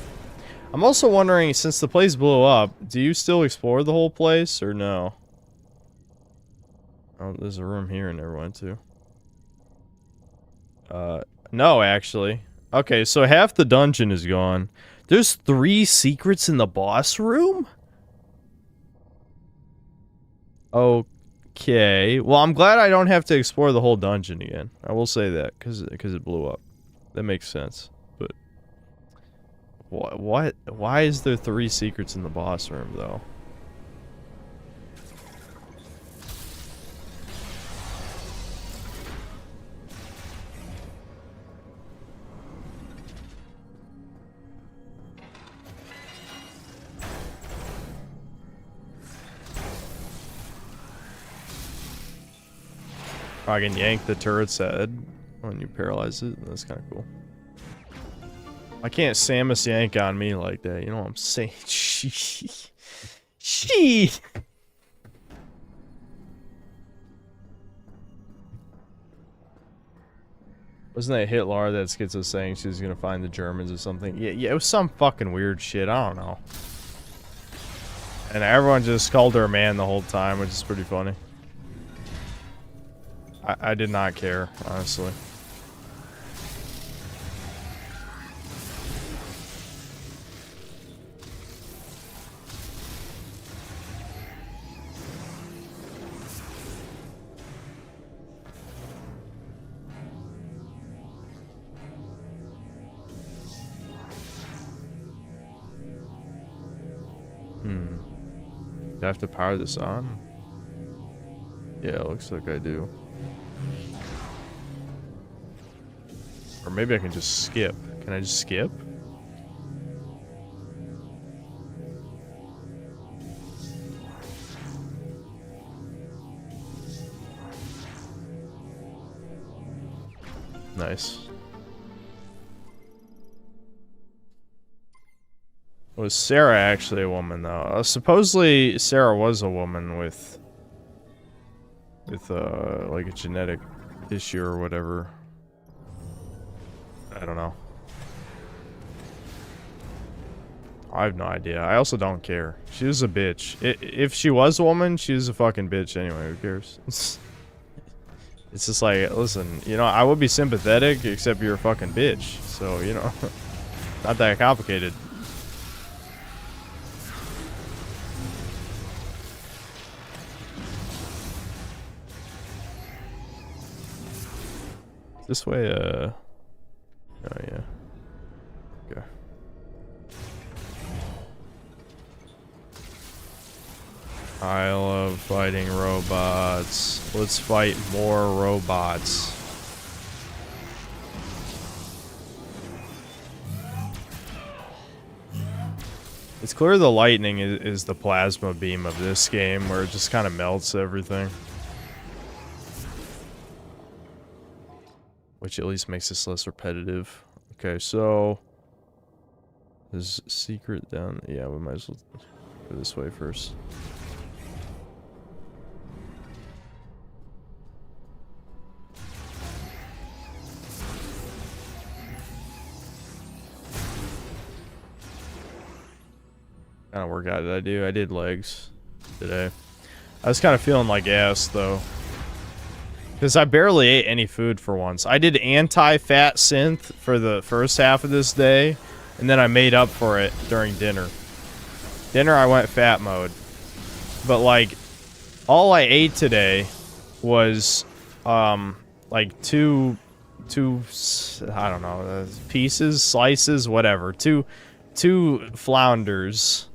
I'm also wondering, since the place blew up, do you still explore the whole place, or no? Oh, there's a room here I never went to. No, actually. Okay, so half the dungeon is gone. There's 3 secrets in the boss room? Okay. Well, I'm glad I don't have to explore the whole dungeon again. I will say that, because it blew up. That makes sense. But what? Why is there 3 secrets in the boss room, though? I can yank the turret's head when you paralyze it. That's kind of cool. I can't Samus yank on me like that. You know what I'm saying? She. Wasn't that Hitler that Schizo saying she was gonna find the Germans or something? Yeah, it was some fucking weird shit. I don't know. And everyone just called her a man the whole time, which is pretty funny. I did not care, honestly. Do I have to power this on? Yeah, it looks like I do. Or maybe I can just skip. Can I just skip? Nice. Was Sarah actually a woman, though? Supposedly, Sarah was a woman with like a genetic issue or whatever. I don't know. I have no idea. I also don't care. She was a bitch. If she was a woman, she was a fucking bitch anyway. Who cares? It's just like, listen, you know, I would be sympathetic, except you're a fucking bitch. So, you know, not that complicated. This way, oh yeah. Okay. I love fighting robots. Let's fight more robots. It's clear the lightning is the plasma beam of this game, where it just kind of melts everything. Which at least makes this less repetitive. Okay, so there's a secret down. Yeah, we might as well go this way first. What kind of workout did I do? I did legs today. I was kind of feeling like ass though. Because I barely ate any food for once. I did anti-fat synth for the first half of this day, and then I made up for it during dinner. Dinner, I went fat mode. But, like, all I ate today was, like, 2 I don't know, pieces, slices, whatever. Two flounders.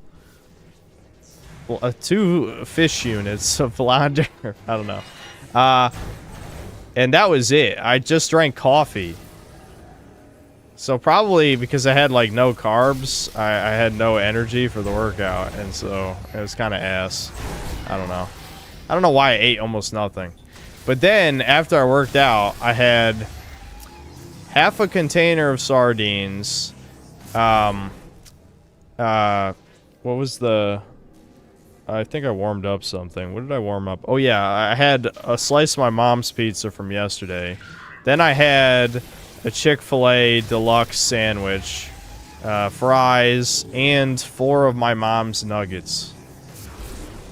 Well, 2 fish units of flounder. I don't know. And that was it. I just drank coffee. So probably because I had like no carbs, I had no energy for the workout, and so it was kind of ass. I don't know. I don't know why I ate almost nothing. But then after I worked out, I had half a container of sardines. What was the... I think I warmed up something. What did I warm up? Oh yeah, I had a slice of my mom's pizza from yesterday. Then I had a Chick-fil-A deluxe sandwich, fries, and 4 of my mom's nuggets.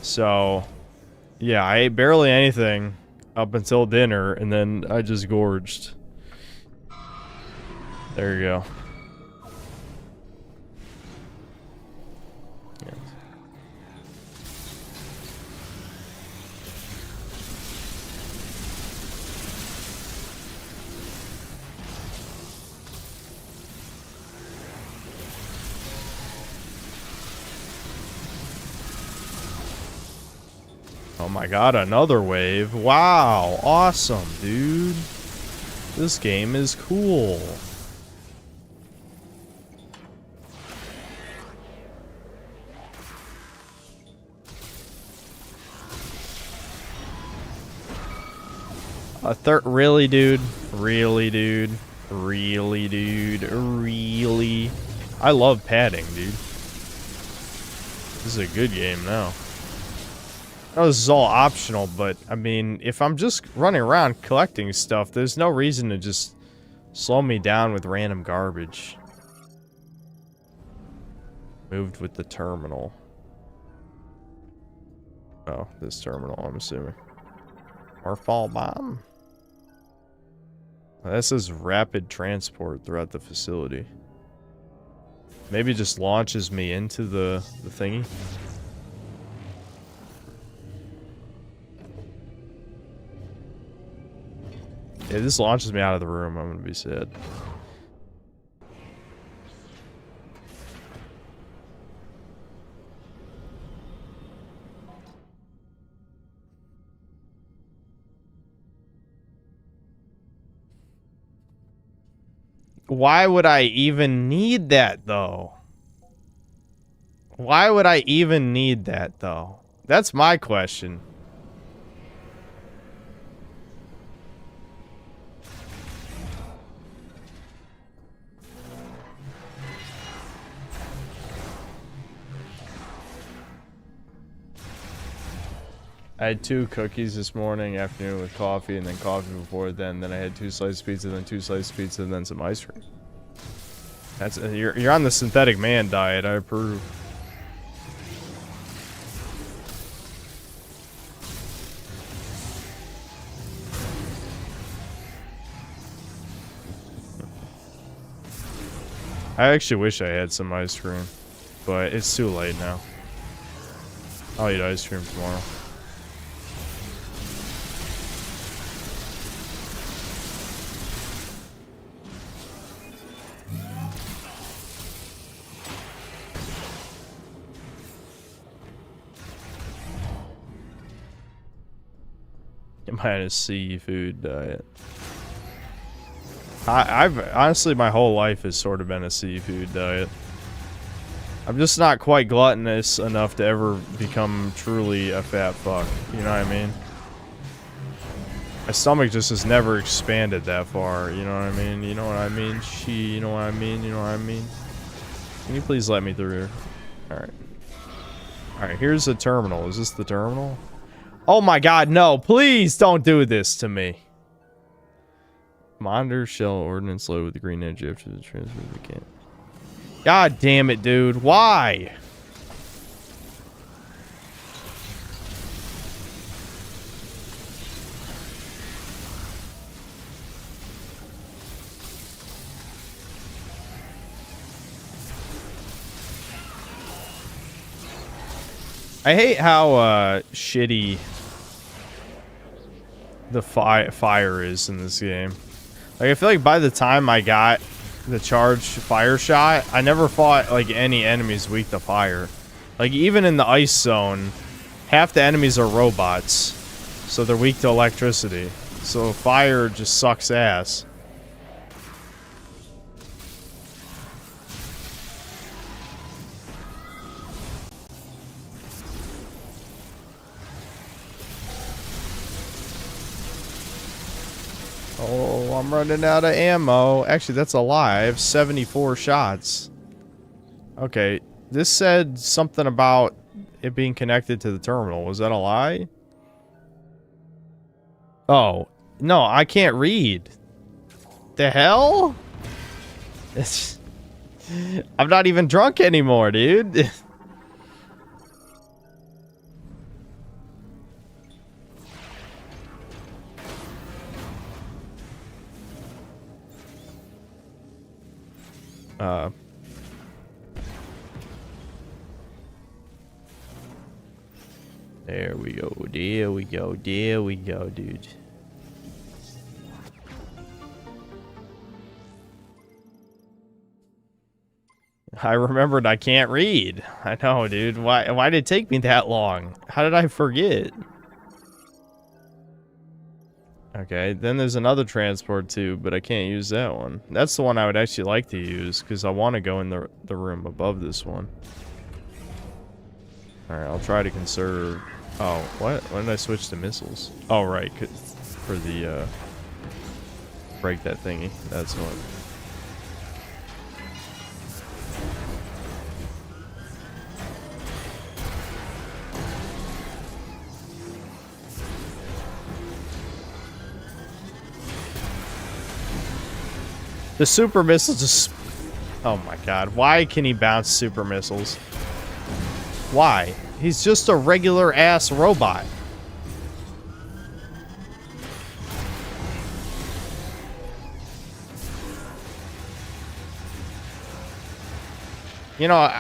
So, yeah, I ate barely anything up until dinner, and then I just gorged. There you go. Oh my god, another wave. Wow, awesome, dude. This game is cool. Really, dude? Really, dude? Really, dude? Really? I love padding, dude. This is a good game now. I know this is all optional, but, I mean, if I'm just running around collecting stuff, there's no reason to just slow me down with random garbage. Moved with the terminal. Oh, this terminal, I'm assuming. Or fall bomb. This is rapid transport throughout the facility. Maybe it just launches me into the thingy. Yeah, this launches me out of the room. I'm gonna be sad. Why would I even need that, though? Why would I even need that, though? That's my question. I had 2 cookies this morning, afternoon with coffee, and then coffee before then. Then I had 2 slices of pizza, then 2 slices of pizza, and then some ice cream. That's you're on the synthetic man diet. I approve. I actually wish I had some ice cream, but it's too late now. I'll eat ice cream tomorrow. Am I on a seafood diet? I've honestly, my whole life has sort of been a seafood diet. I'm just not quite gluttonous enough to ever become truly a fat fuck. You know what I mean? My stomach just has never expanded that far. You know what I mean? You know what I mean? You know what I mean? You know what I mean? Can you please let me through here? Alright. Alright, here's the terminal. Is this the terminal? Oh my god, no. Please don't do this to me. Monitor shell ordnance load with the green energy after the transfer of the camp. God damn it, dude. Why? I hate how shitty the fire is in this game. Like, I feel like by the time I got the charged fire shot, I never fought, like, any enemies weak to fire. Like, even in the ice zone, half the enemies are robots, so they're weak to electricity. So fire just sucks ass. Oh, I'm running out of ammo. Actually, that's a lie. I have 74 shots. Okay, this said something about it being connected to the terminal. Was that a lie? Oh, no, I can't read. The hell? It's... I'm not even drunk anymore, dude. There we go, there we go, there we go, dude. I remembered I can't read. I know, dude. Why did it take me that long? How did I forget? Okay, then there's another transport tube, but I can't use that one. That's the one I would actually like to use, because I want to go in the room above this one. Alright, I'll try to conserve... Oh, what? When did I switch to missiles? Oh, right, for the, break that thingy. That's what... The super missiles just... Oh my god. Why can he bounce super missiles? Why? He's just a regular ass robot. You know...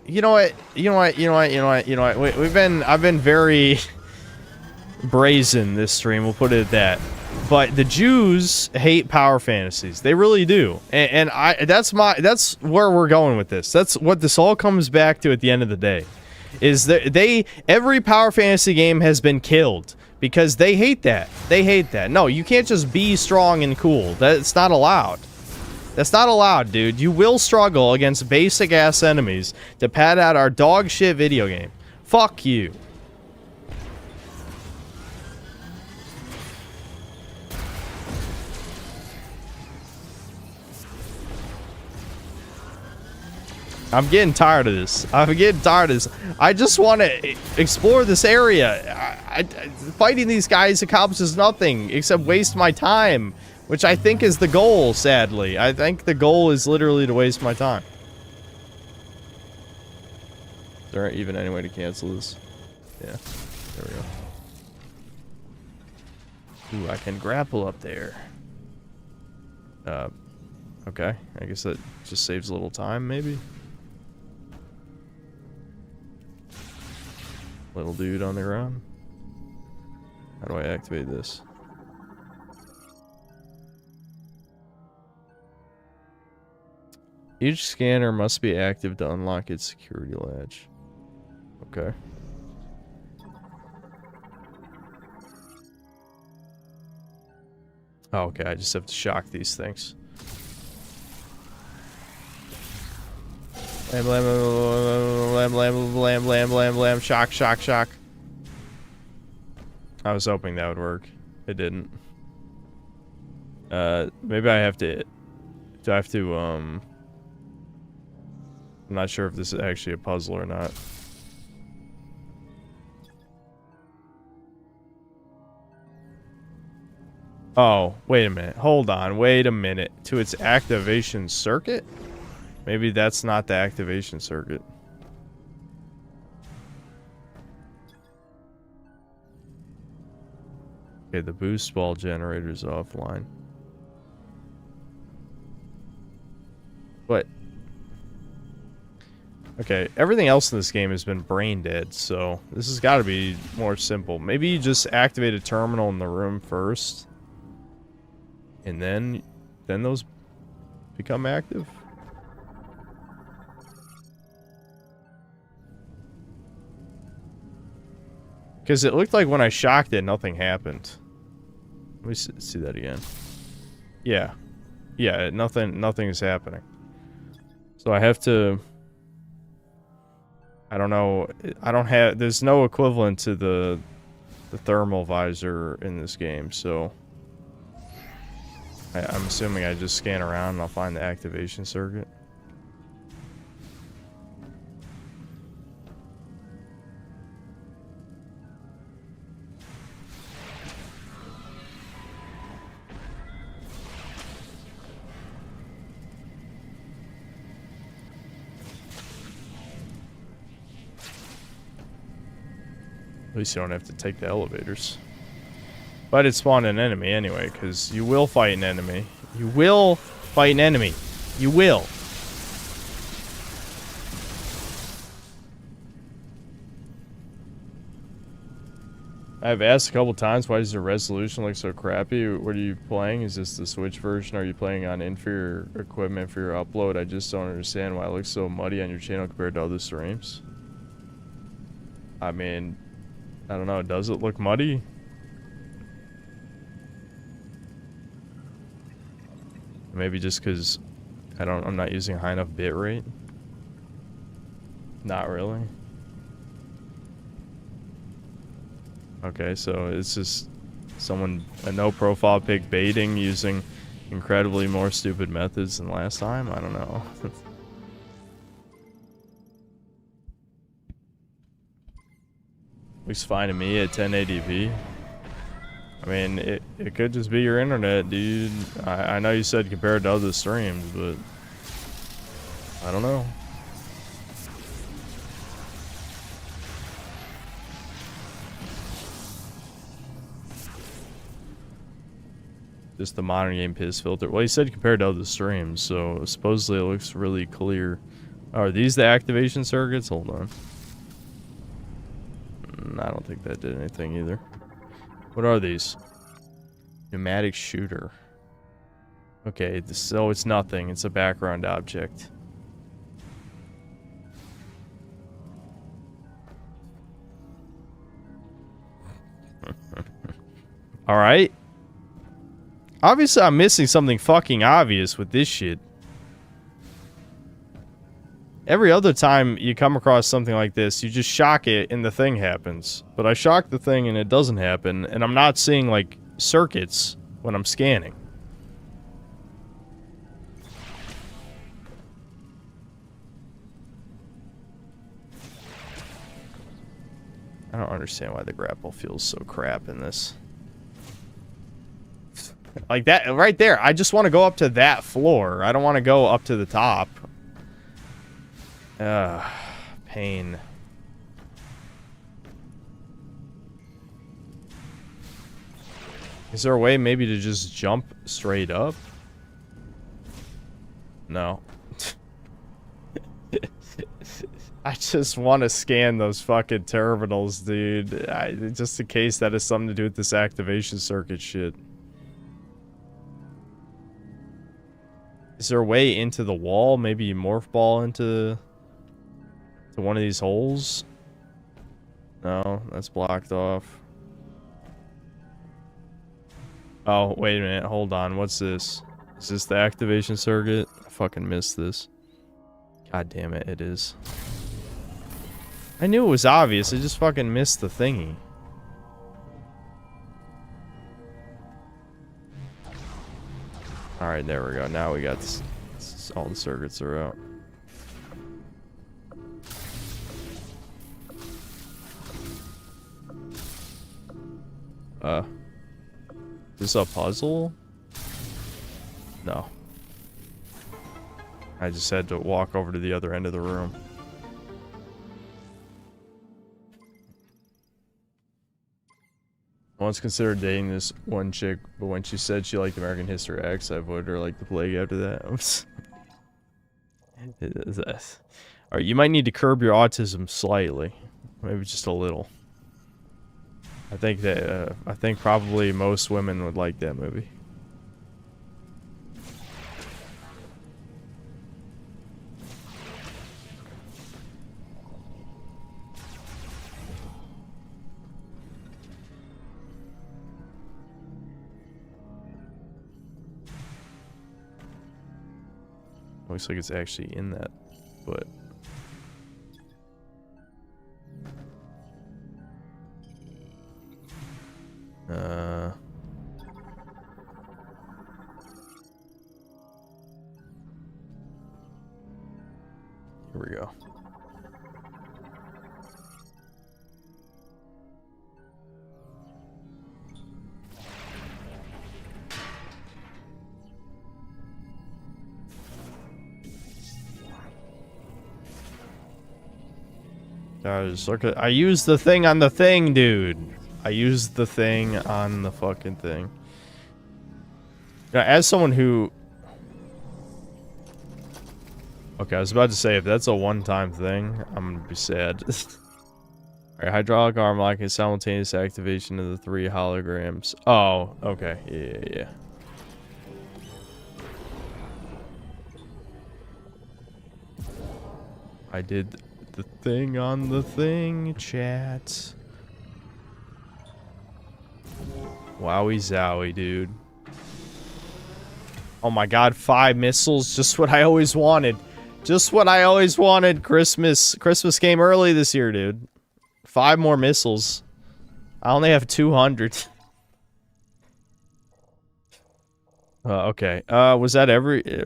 You know what? You know what? You know what? You know what? You know what? I've been very brazen this stream. We'll put it at that. But the Jews hate power fantasies. They really do. And that's where we're going with this. That's what this all comes back to at the end of the day. Is that every power fantasy game has been killed because they hate that. They hate that. No, you can't just be strong and cool. That's not allowed. That's not allowed, dude. You will struggle against basic ass enemies to pad out our dog shit video game. Fuck you. I'm getting tired of this. I'm getting tired of this. I just want to explore this area. Fighting these guys accomplishes nothing except waste my time, which I think is the goal, sadly. I think the goal is literally to waste my time. Is there even any way to cancel this? Yeah. There we go. Ooh, I can grapple up there. Okay. I guess that just saves a little time, maybe? Little dude on the ground. How do I activate this? Each scanner must be active to unlock its security latch. Okay. Oh, okay, I just have to shock these things. Blam, blam, blam, blam, blam, blam, blam, blam, shock, shock, shock. I was hoping that would work. It didn't. Maybe I have to... Do I have to, I'm not sure if this is actually a puzzle or not. Oh, wait a minute. Hold on. Wait a minute. To its activation circuit? Maybe that's not the activation circuit. Okay, the boost ball generator is offline. What? Okay, everything else in this game has been brain dead, so this has got to be more simple. Maybe you just activate a terminal in the room first. And then those become active. Because it looked like when I shocked it, nothing happened. Let me see that again. Yeah. Yeah, nothing is happening. So I have to... I don't know. There's no equivalent to the thermal visor in this game, so... I'm assuming I just scan around and I'll find the activation circuit. At least you don't have to take the elevators. But it spawned an enemy anyway, because you will fight an enemy. You will fight an enemy. You will. I've asked a couple times, why does the resolution look so crappy? What are you playing? Is this the Switch version? Are you playing on inferior equipment for your upload? I just don't understand why it looks so muddy on your channel compared to other streams. I mean, I don't know. Does it look muddy? Maybe just because I'm not using a high enough bit rate. Not really. Okay, so it's just a no profile pic baiting using incredibly more stupid methods than last time. I don't know. Looks fine to me at 1080p. I mean, it could just be your internet, dude. I know you said compared to other streams, but I don't know. Just the modern game piss filter. Well, he said compared to other streams, so supposedly it looks really clear. Are these the activation circuits? Hold on. I don't think that did anything either. What are these? Pneumatic shooter. Okay, so it's nothing. It's a background object. Alright. Obviously, I'm missing something fucking obvious with this shit. Every other time you come across something like this, you just shock it and the thing happens. But I shock the thing and it doesn't happen, and I'm not seeing, like, circuits when I'm scanning. I don't understand why the grapple feels so crap in this. Like that, right there. I just want to go up to that floor. I don't want to go up to the top. Pain. Is there a way maybe to just jump straight up? No. I just want to scan those fucking terminals, dude. Just in case that has something to do with this activation circuit shit. Is there a way into the wall? Maybe you morph ball into one of these holes? No, that's blocked off. Oh, wait a minute. Hold on. What's this? Is this the activation circuit? I fucking missed this. God damn it, it is. I knew it was obvious. I just fucking missed the thingy. Alright, there we go. Now we got this, all the circuits are out. Is this a puzzle? No. I just had to walk over to the other end of the room. I once considered dating this one chick, but when she said she liked American History X, I avoided her like the plague after that. Alright, you might need to curb your autism slightly. Maybe just a little. I think probably most women would like that movie. Looks like it's actually in that, but... Here we go. Guys, look at, I used the thing on the thing, dude. I used the thing on the fucking thing. Now, as someone who... Okay, I was about to say, if that's a one-time thing, I'm gonna be sad. Alright, hydraulic arm lock is simultaneous activation of the 3 holograms. Oh, okay. Yeah. I did the thing on the thing, chat. Wowie zowie, dude. Oh my god, 5 missiles. Just what I always wanted. Just what I always wanted. Christmas came early this year, dude. 5 more missiles. I only have 200. Okay. Was that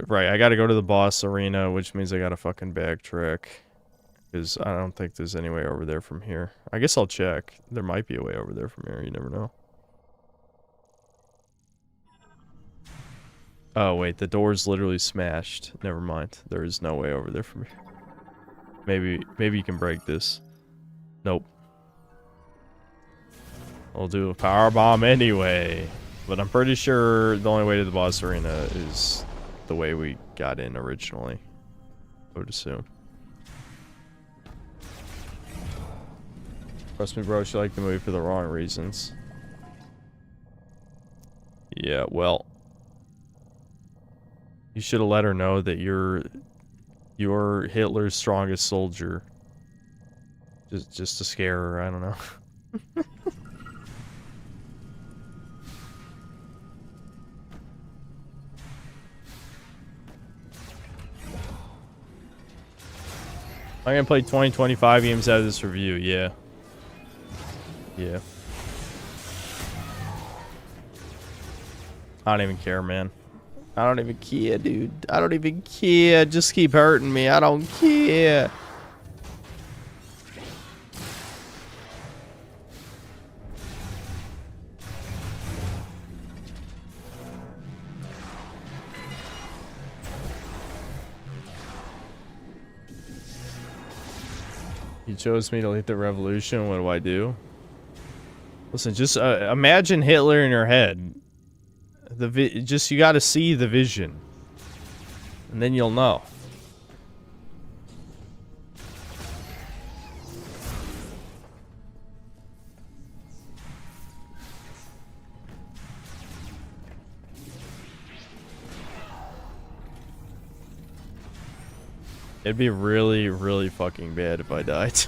right, I gotta go to the boss arena, which means I gotta fucking backtrack. Because I don't think there's any way over there from here. I guess I'll check. There might be a way over there from here, you never know. Oh, wait, the door's literally smashed. Never mind. There is no way over there from here. Maybe you can break this. Nope. We'll do a power bomb anyway. But I'm pretty sure the only way to the boss arena is the way we got in originally. I would assume. Trust me, bro, she liked the movie for the wrong reasons. Yeah, well... You should have let her know that you're Hitler's strongest soldier. Just to scare her, I don't know. I'm gonna play 20-25 games out of this review, yeah. Yeah. I don't even care, man. I don't even care, dude. I don't even care. Just keep hurting me. I don't care. You chose me to lead the revolution. What do I do? Listen, just imagine Hitler in your head. Just you got to see the vision, and then you'll know. It'd be really, really fucking bad if I died.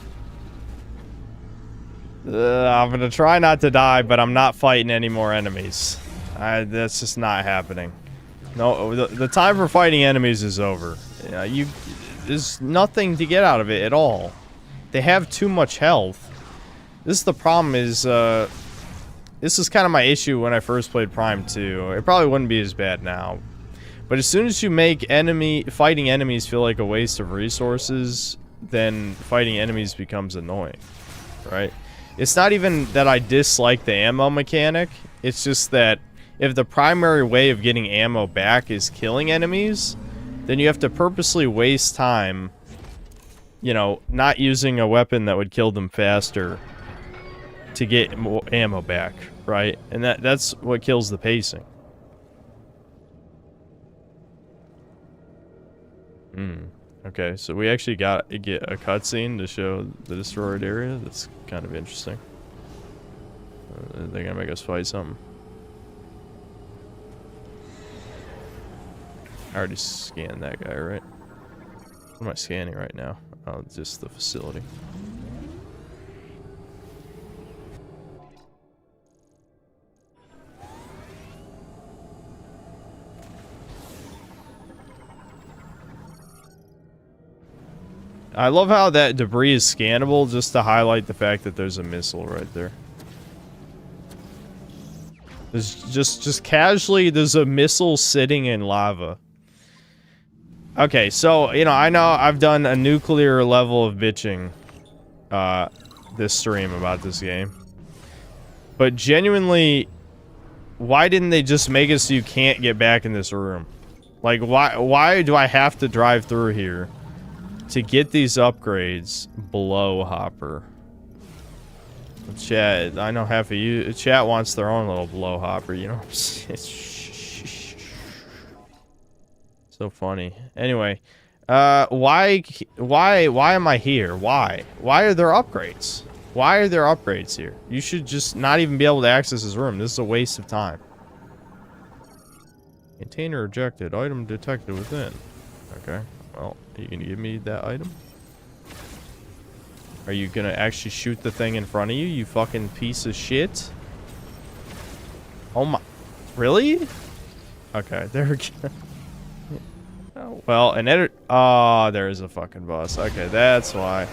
I'm gonna try not to die, but I'm not fighting any more enemies. That's just not happening. No, the time for fighting enemies is over. There's nothing to get out of it at all. They have too much health. This is the problem is, this is kind of my issue when I first played Prime 2. It probably wouldn't be as bad now. But as soon as you make fighting enemies feel like a waste of resources, then fighting enemies becomes annoying, right? It's not even that I dislike the ammo mechanic. It's just that if the primary way of getting ammo back is killing enemies, then you have to purposely waste time, you know, not using a weapon that would kill them faster to get more ammo back, right? And that's what kills the pacing. Okay, so we actually get a cutscene to show the destroyed area. That's kind of interesting. They're gonna make us fight something. I already scanned that guy, right? What am I scanning right now? Oh, just the facility. I love how that debris is scannable just to highlight the fact that there's a missile right there. There's just casually, there's a missile sitting in lava. Okay, so, you know I've done a nuclear level of bitching this stream about this game. But genuinely, why didn't they just make it so you can't get back in this room? Like, why do I have to drive through here to get these upgrades below Hopper? Chat, I know half of you, chat wants their own little blow hopper, you know? It's so funny. Anyway, why am I here? Why are there upgrades? Why are there upgrades here? You should just not even be able to access this room. This is a waste of time. Container ejected. Item detected within. Okay. Well, are you gonna give me that item? Are you gonna actually shoot the thing in front of you, you fucking piece of shit? Oh my... Really? Okay, there we go. Oh, well, an edit... Oh, there is a fucking boss. Okay, that's why.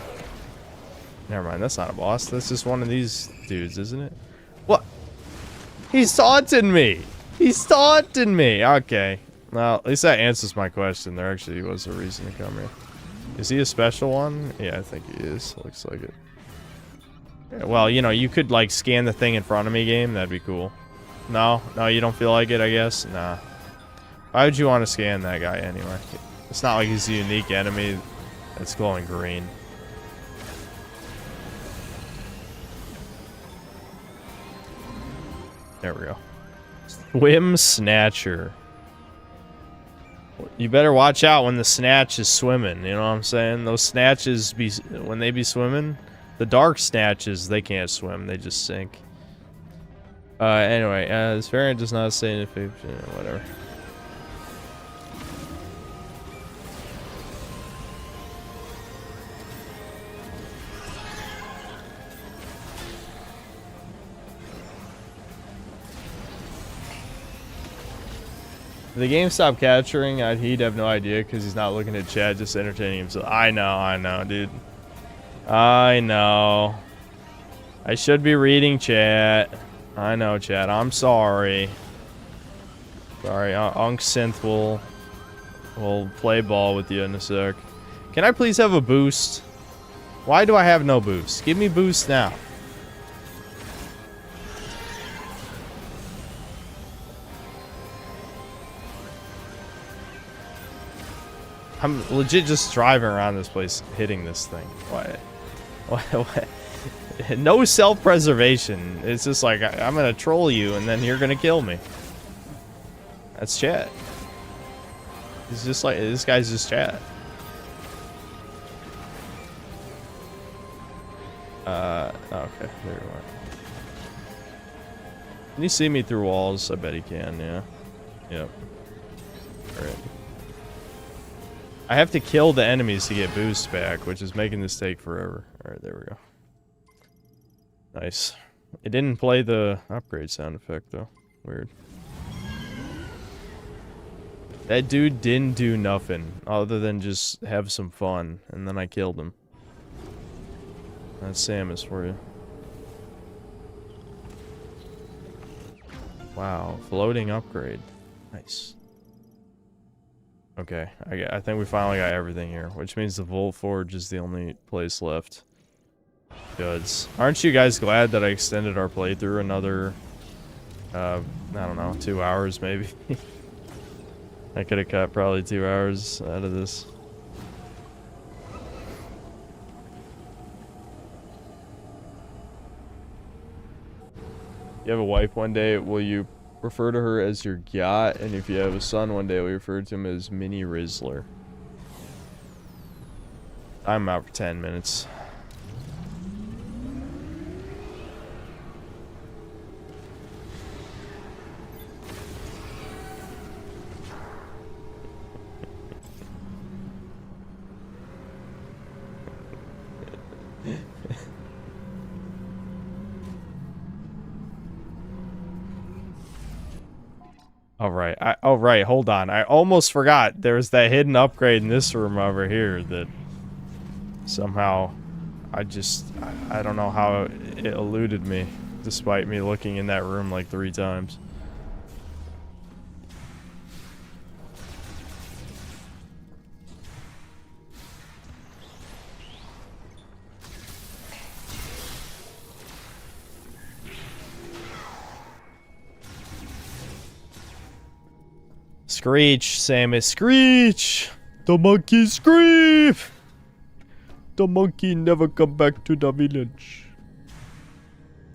Never mind, that's not a boss. That's just one of these dudes, isn't it? What? He's taunting me! He's taunting me! Okay. Well, at least that answers my question. There actually was a reason to come here. Is he a special one? Yeah, I think he is. Looks like it. Yeah, well, you know, you could, like, scan the thing in front of me, game. That'd be cool. No? No, you don't feel like it, I guess? Nah. Why would you want to scan that guy anyway? It's not like he's a unique enemy that's glowing green. There we go. Swim Snatcher. You better watch out when the snatch is swimming, you know what I'm saying? Those snatches, when they be swimming, the dark snatches, they can't swim, they just sink. Anyway, this variant does not say anything, whatever. If the game stopped capturing, he'd have no idea because he's not looking at chat, just entertaining himself. I know, dude. I know. I should be reading chat. I know, chat. I'm sorry. Sorry, Unk Synth will play ball with you in a sec. Can I please have a boost? Why do I have no boost? Give me boost now. I'm legit just driving around this place, hitting this thing. What? No self-preservation. It's just like, I'm gonna troll you, and then you're gonna kill me. That's chat. He's just like, this guy's just chat. Okay, there you are. Can you see me through walls? I bet he can, yeah. Yep. Alright. I have to kill the enemies to get boosts back, which is making this take forever. Alright, there we go. Nice. It didn't play the upgrade sound effect, though. Weird. That dude didn't do nothing other than just have some fun, and then I killed him. That's Samus for you. Wow, floating upgrade. Nice. Okay, I think we finally got everything here, which means the Volt Forge is the only place left. Goods. Aren't you guys glad that I extended our playthrough another, I don't know, 2 hours maybe? I could have cut probably 2 hours out of this. You have a wife one day, will you refer to her as your yacht? And if you have a son one day, we refer to him as Mini Rizzler. I'm out for 10 minutes. Alright, hold on. I almost forgot. There's that hidden upgrade in this room over here that Somehow, I don't know how it eluded me, despite me looking in that room like 3 times. Screech, Samus, screech! The monkey scream! The monkey never come back to the village.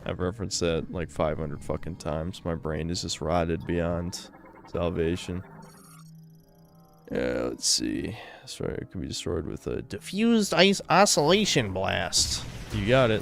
I've referenced that like 500 fucking times. My brain is just rotted beyond salvation. Yeah, let's see. Sorry, it could be destroyed with a diffused ice oscillation blast. You got it.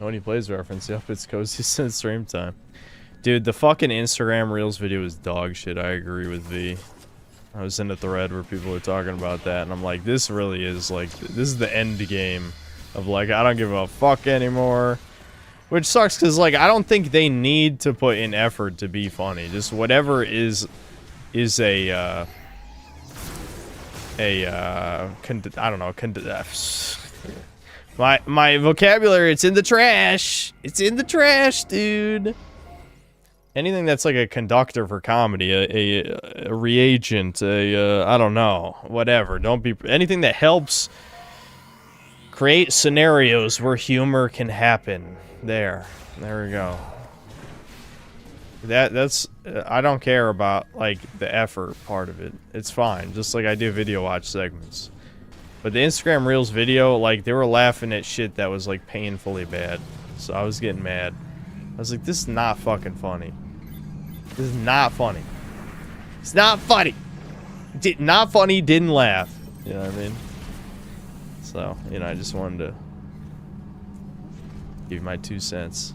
When he plays reference, yep, it's cozy since stream time. Dude, the fucking Instagram Reels video is dog shit. I agree with V. I was in a thread where people were talking about that, and I'm like, this really is like, this is the end game of like, I don't give a fuck anymore. Which sucks, because like, I don't think they need to put in effort to be funny. Just whatever is I don't know, my vocabulary, it's in the trash. It's in the trash, dude. Anything that's like a conductor for comedy, a reagent, I don't know, whatever. Don't be anything that helps create scenarios where humor can happen. There we go. That's I don't care about like the effort part of it. It's fine, just like I do video watch segments. But the Instagram Reels video, like, they were laughing at shit that was, like, painfully bad. So I was getting mad. I was like, this is not fucking funny. This is not funny. It's not funny. Not funny, didn't laugh. You know what I mean? So, you know, I just wanted to give my 2 cents.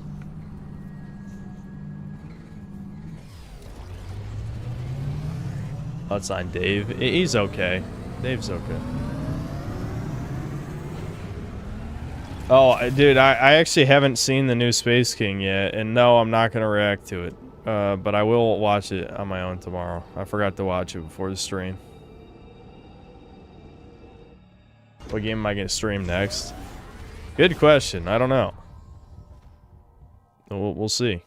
Let's sign Dave. He's okay. Dave's okay. Oh, dude, I actually haven't seen the new Space King yet, and no, I'm not going to react to it. But I will watch it on my own tomorrow. I forgot to watch it before the stream. What game am I going to stream next? Good question. I don't know. We'll see.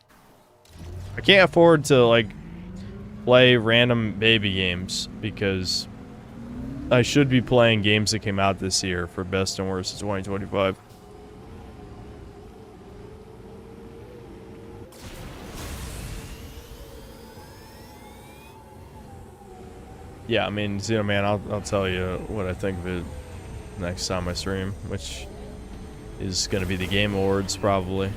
I can't afford to, like, play random baby games, because I should be playing games that came out this year for best and worst of 2025. Yeah, I mean, Zeno Man, I'll tell you what I think of it next time I stream, which is going to be the Game Awards, probably.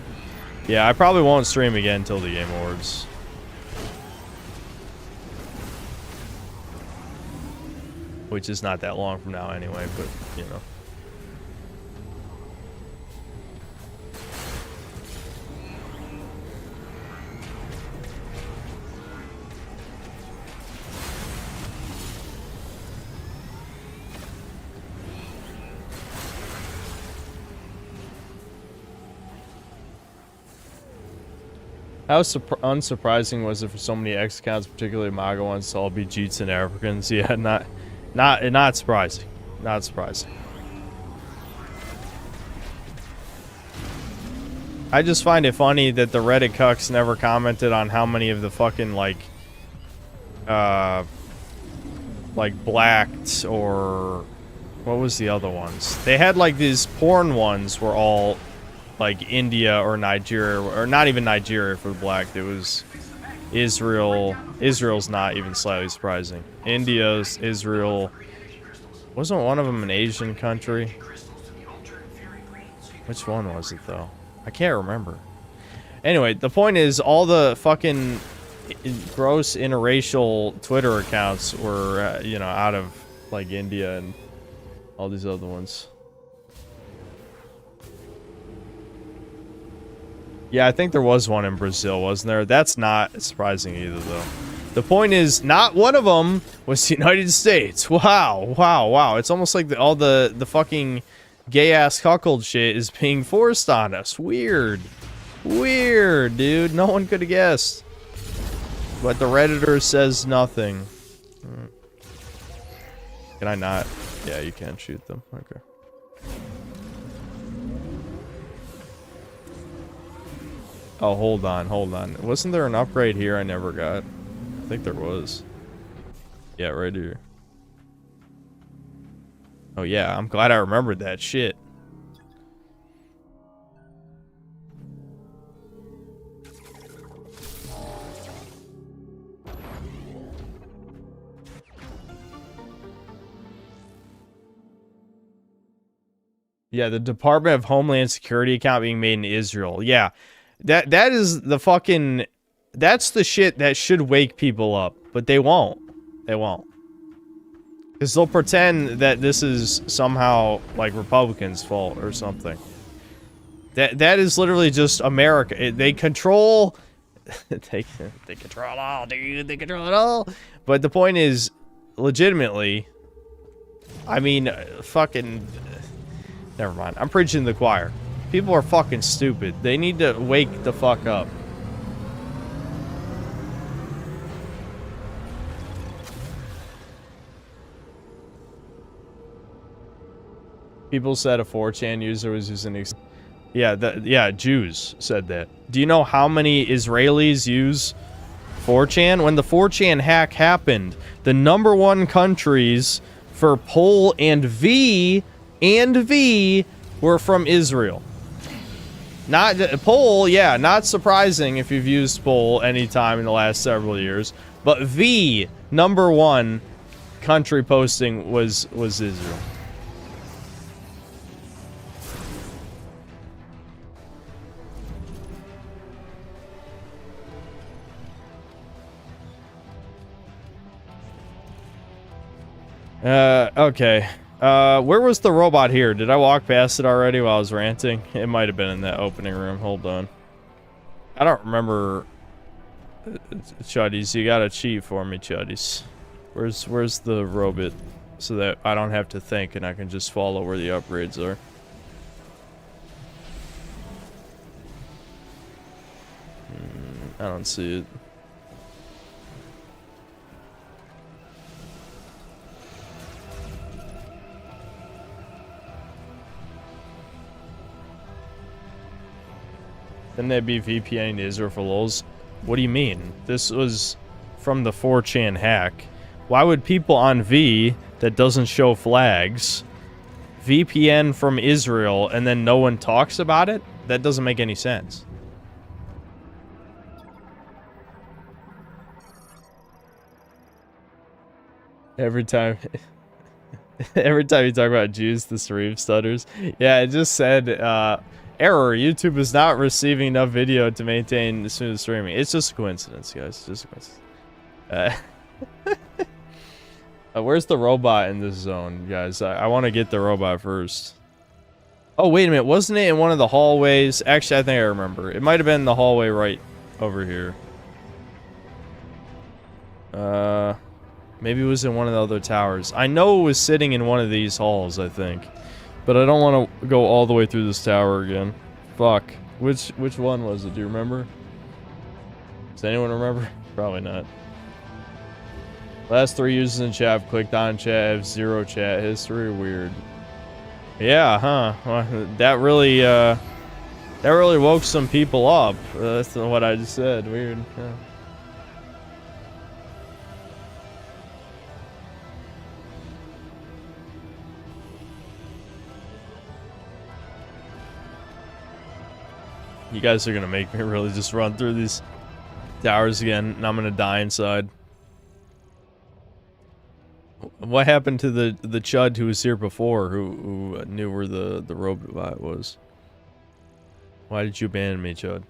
Yeah, I probably won't stream again until the Game Awards. Which is not that long from now anyway, but, you know. How unsurprising was it for so many X accounts, particularly MAGA ones, to all be Jeets and Africans? Yeah, not surprising. Not surprising. I just find it funny that the Reddit cucks never commented on how many of the fucking like blacked, or what was the other ones? They had like these porn ones were all like India or Nigeria, or not even Nigeria for the black. It was Israel. Israel's not even slightly surprising. India's, Israel. Wasn't one of them an Asian country? Which one was it though? I can't remember. Anyway, the point is, all the fucking gross interracial Twitter accounts were, you know, out of like India and all these other ones. Yeah, I think there was one in Brazil, wasn't there? That's not surprising either, though. The point is, not one of them was the United States. Wow. It's almost like all the fucking gay-ass cuckold shit is being forced on us. Weird, dude. No one could have guessed. But the Redditor says nothing. Can I not? Yeah, you can shoot them. Okay. Oh, hold on. Wasn't there an upgrade here I never got? I think there was. Yeah, right here. Oh yeah, I'm glad I remembered that shit. Yeah, the Department of Homeland Security account being made in Israel. Yeah. That is the fucking... That's the shit that should wake people up. But they won't. They won't. Because they'll pretend that this is somehow, like, Republicans' fault or something. That is literally just America. They control... they control it all, dude. They control it all. But the point is, legitimately... I mean, fucking... Never mind. I'm preaching to the choir. People are fucking stupid. They need to wake the fuck up. People said a 4chan user was using... Yeah, Jews said that. Do you know how many Israelis use 4chan? When the 4chan hack happened, the #1 countries for Pol and V were from Israel. Not Pol, yeah, not surprising if you've used Pol anytime in the last several years. But V, #1 country posting was Israel. Okay. Where was the robot here? Did I walk past it already while I was ranting? It might have been in that opening room. Hold on. I don't remember. Chuddies, you gotta cheat for me, Chuddies. Where's the robot? So that I don't have to think and I can just follow where the upgrades are. I don't see it. Then they'd be VPNing to Israel for lols. What do you mean? This was from the 4chan hack. Why would people on V that doesn't show flags VPN from Israel and then no one talks about it? That doesn't make any sense. Every time you talk about Jews, the stream stutters. Yeah, it just said, error, YouTube is not receiving enough video to maintain smooth streaming. It's just a coincidence, guys. It's just a coincidence. Where's the robot in this zone, guys? I want to get the robot first. Oh, wait a minute. Wasn't it in one of the hallways? Actually, I think I remember. It might have been the hallway right over here. Maybe it was in one of the other towers. I know it was sitting in one of these halls, I think. But I don't want to go all the way through this tower again. Fuck. Which one was it? Do you remember? Does anyone remember? Probably not. Last 3 users in chat have clicked on chat, have 0 chat history. Weird. Yeah, huh? Well, that really woke some people up. That's what I just said. Weird. Yeah. You guys are gonna make me really just run through these towers again, and I'm gonna die inside. What happened to the chud who was here before, who knew where the robot was? Why did you abandon me, chud?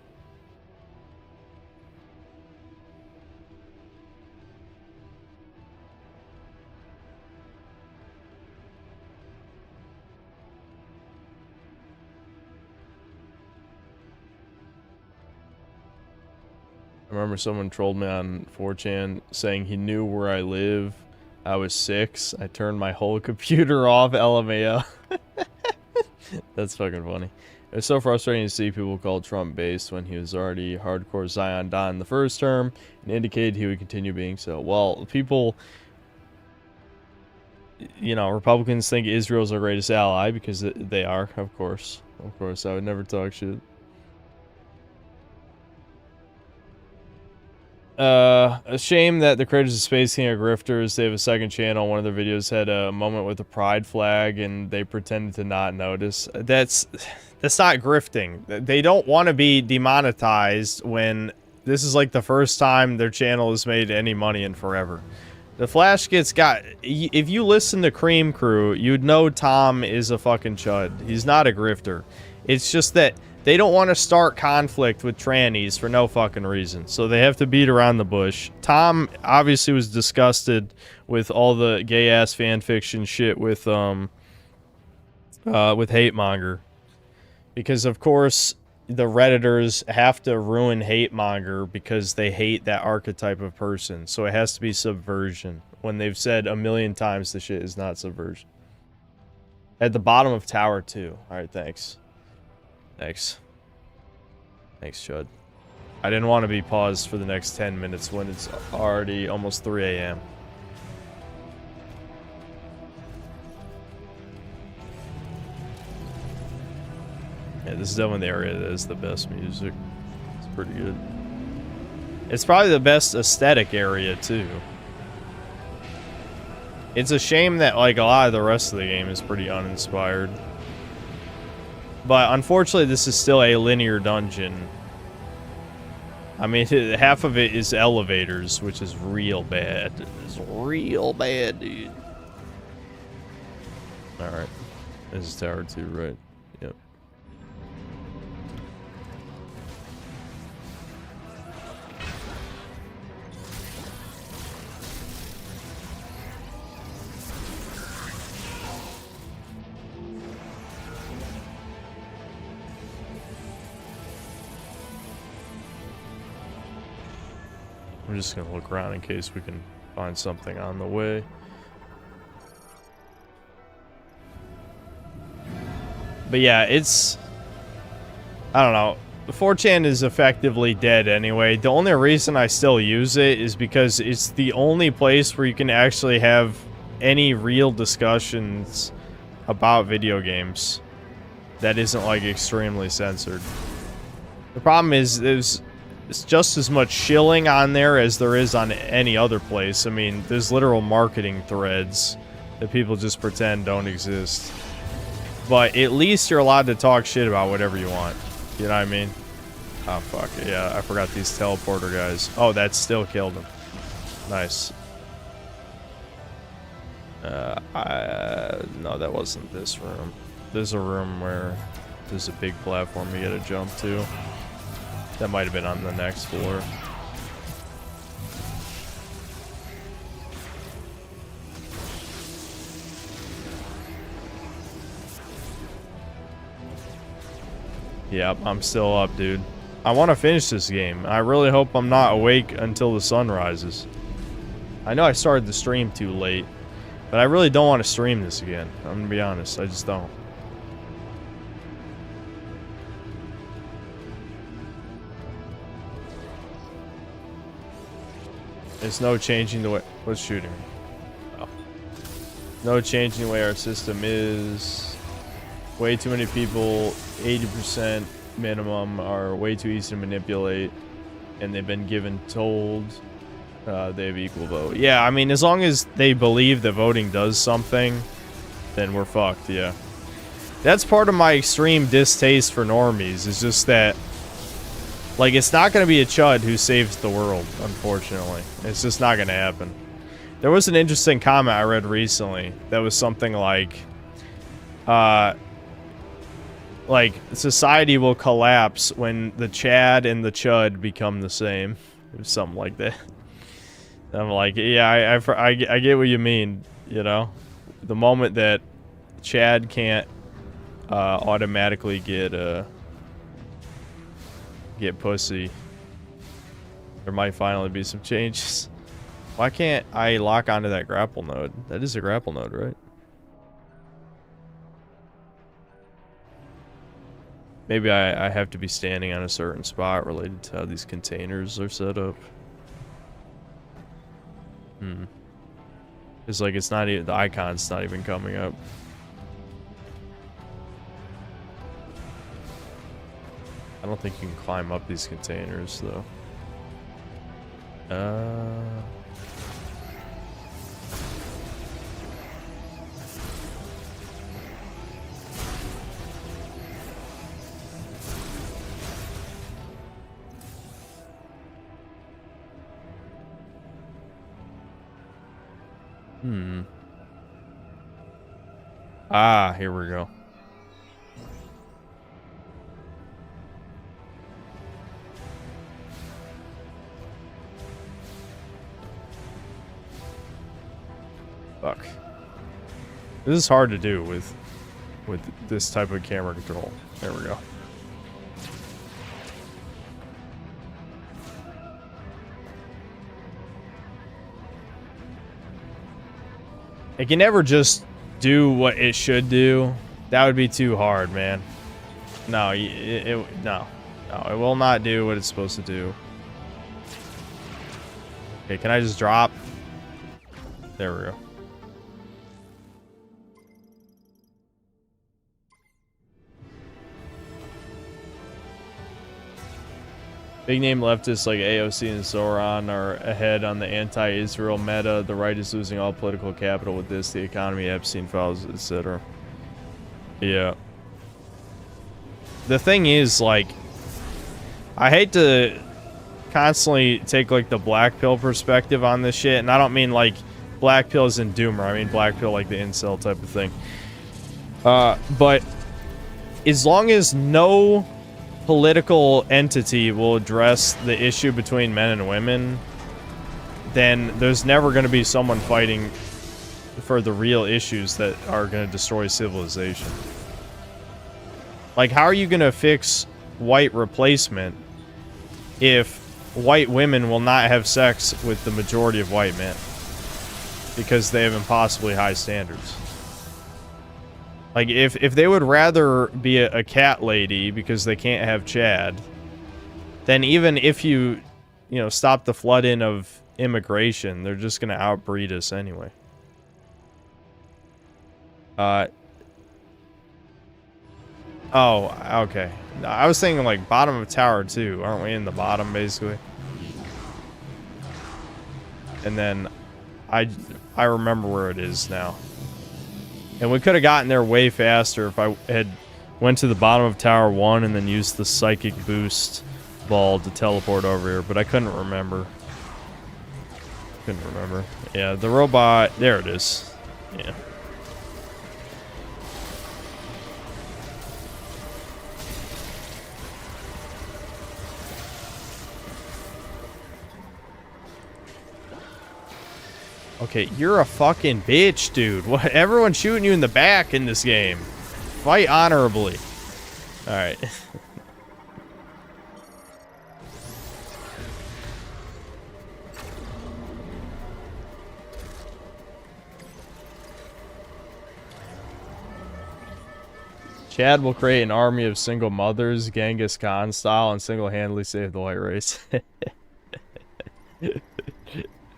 remember someone trolled me on 4chan saying he knew where I live. I was 6. I turned my whole computer off. LMAO. That's fucking funny. It's so frustrating to see people call Trump based when he was already hardcore Zion Don the first term and indicated he would continue being so. Well, people, you know, Republicans think Israel's our greatest ally because they are, of course. Of course, I would never talk shit. A shame that the creators of Space King are grifters. They have a second channel. One of their videos had a moment with a pride flag and they pretended to not notice. That's not grifting. They don't want to be demonetized when this is like the first time their channel has made any money in forever. The Flash gets got... If you listen to Cream Crew, you'd know Tom is a fucking chud. He's not a grifter. It's just that they don't want to start conflict with trannies for no fucking reason. So they have to beat around the bush. Tom obviously was disgusted with all the gay-ass fanfiction shit with Hate Monger. Because, of course, the Redditors have to ruin Hate Monger because they hate that archetype of person. So it has to be subversion. When they've said a million times the shit is not subversion. At the bottom of Tower 2. Alright, thanks. Thanks. Thanks, Chud. I didn't want to be paused for the next 10 minutes when it's already almost 3 a.m. Yeah, this is definitely the area that is the best music. It's pretty good. It's probably the best aesthetic area, too. It's a shame that, like, a lot of the rest of the game is pretty uninspired. But unfortunately, this is still a linear dungeon. I mean, half of it is elevators, which is real bad. It's real bad, dude. Alright. This is Tower 2, right? Yep. I'm just gonna look around in case we can find something on the way. But yeah, it's... I don't know. 4chan is effectively dead anyway. The only reason I still use it is because it's the only place where you can actually have any real discussions about video games that isn't, like, extremely censored. The problem is, there's just as much shilling on there as there is on any other place. I mean, there's literal marketing threads that people just pretend don't exist. But at least you're allowed to talk shit about whatever you want. You know what I mean? Oh, fuck. Yeah, I forgot these teleporter guys. Oh, that still killed him. Nice. No, that wasn't this room. There's a room where there's a big platform you gotta jump to. That might have been on the next floor. Yep, I'm still up, dude. I want to finish this game. I really hope I'm not awake until the sun rises. I know I started the stream too late, but I really don't want to stream this again. I'm gonna be honest, I just don't. There's no changing the way... What's shooting me? Oh. No changing the way our system is. Way too many people, 80% minimum, are way too easy to manipulate. And they've been told they have equal vote. Yeah, I mean, as long as they believe that voting does something, then we're fucked, yeah. That's part of my extreme distaste for normies, is just that... Like, it's not going to be a chud who saves the world, unfortunately. It's just not going to happen. There was an interesting comment I read recently that was something like, society will collapse when the Chad and the chud become the same. It was something like that. And I'm like, yeah, I get what you mean, you know? The moment that Chad can't automatically get pussy, There might finally be some changes. Why can't I lock onto that grapple node? That is a grapple node, right? Maybe I have to be standing on a certain spot related to how these containers are set up. It's like it's not even, the icon's not even coming up. I don't think you can climb up these containers though. Ah, here we go. Fuck. This is hard to do with this type of camera control. There we go. It can never just do what it should do. That would be too hard, man. No, no, it will not do what it's supposed to do. Okay, can I just drop? There we go. Big name leftists like AOC and Sauron are ahead on the anti-Israel meta. The right is losing all political capital with this. The economy, Epstein files, etc. Yeah. The thing is, like, I hate to constantly take, like, the black pill perspective on this shit. And I don't mean, like, black pill as in doomer. I mean black pill like the incel type of thing. But as long as no political entity will address the issue between men and women, then there's never going to be someone fighting for the real issues that are going to destroy civilization. Like, how are you going to fix white replacement if white women will not have sex with the majority of white men because they have impossibly high standards? Like, if they would rather be a cat lady because they can't have Chad, then even if you know, stop the flood in of immigration, they're just going to outbreed us anyway. Oh, okay. I was thinking, like, bottom of tower 2. Aren't we in the bottom, basically? And then I remember where it is now. And we could have gotten there way faster if I had went to the bottom of Tower 1 and then used the Psychic Boost ball to teleport over here, but I couldn't remember. Yeah, the robot... There it is. Yeah. Okay, you're a fucking bitch, dude. What? Everyone's shooting you in the back in this game. Fight honorably. Alright. Chad will create an army of single mothers, Genghis Khan style, and single-handedly save the white race.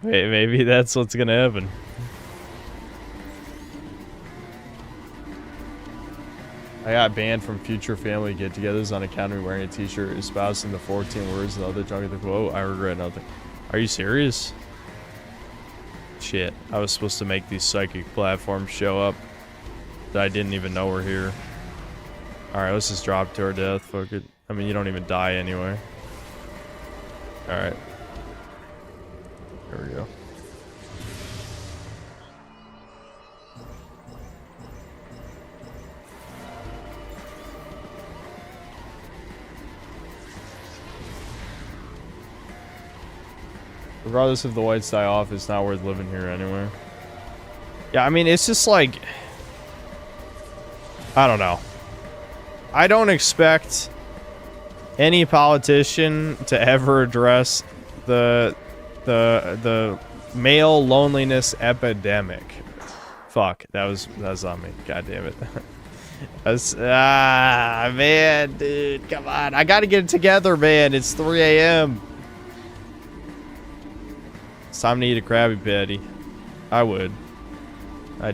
Maybe that's what's gonna happen. I got banned from future family get-togethers on account of me wearing a t-shirt espousing the 14 words and other junk of the quote. I regret nothing. Are you serious? Shit, I was supposed to make these psychic platforms show up that I didn't even know were here. Alright, let's just drop to our death. Fuck it. I mean, you don't even die anyway. Alright. There we go. Regardless if the whites die off, it's not worth living here anyway. Yeah, I mean, it's just like... I don't know. I don't expect any politician to ever address the male loneliness epidemic. Fuck, that was on me. God damn it. Man, dude, come on. I gotta get it together, man. It's 3 a.m. It's time to eat a Krabby Patty. I would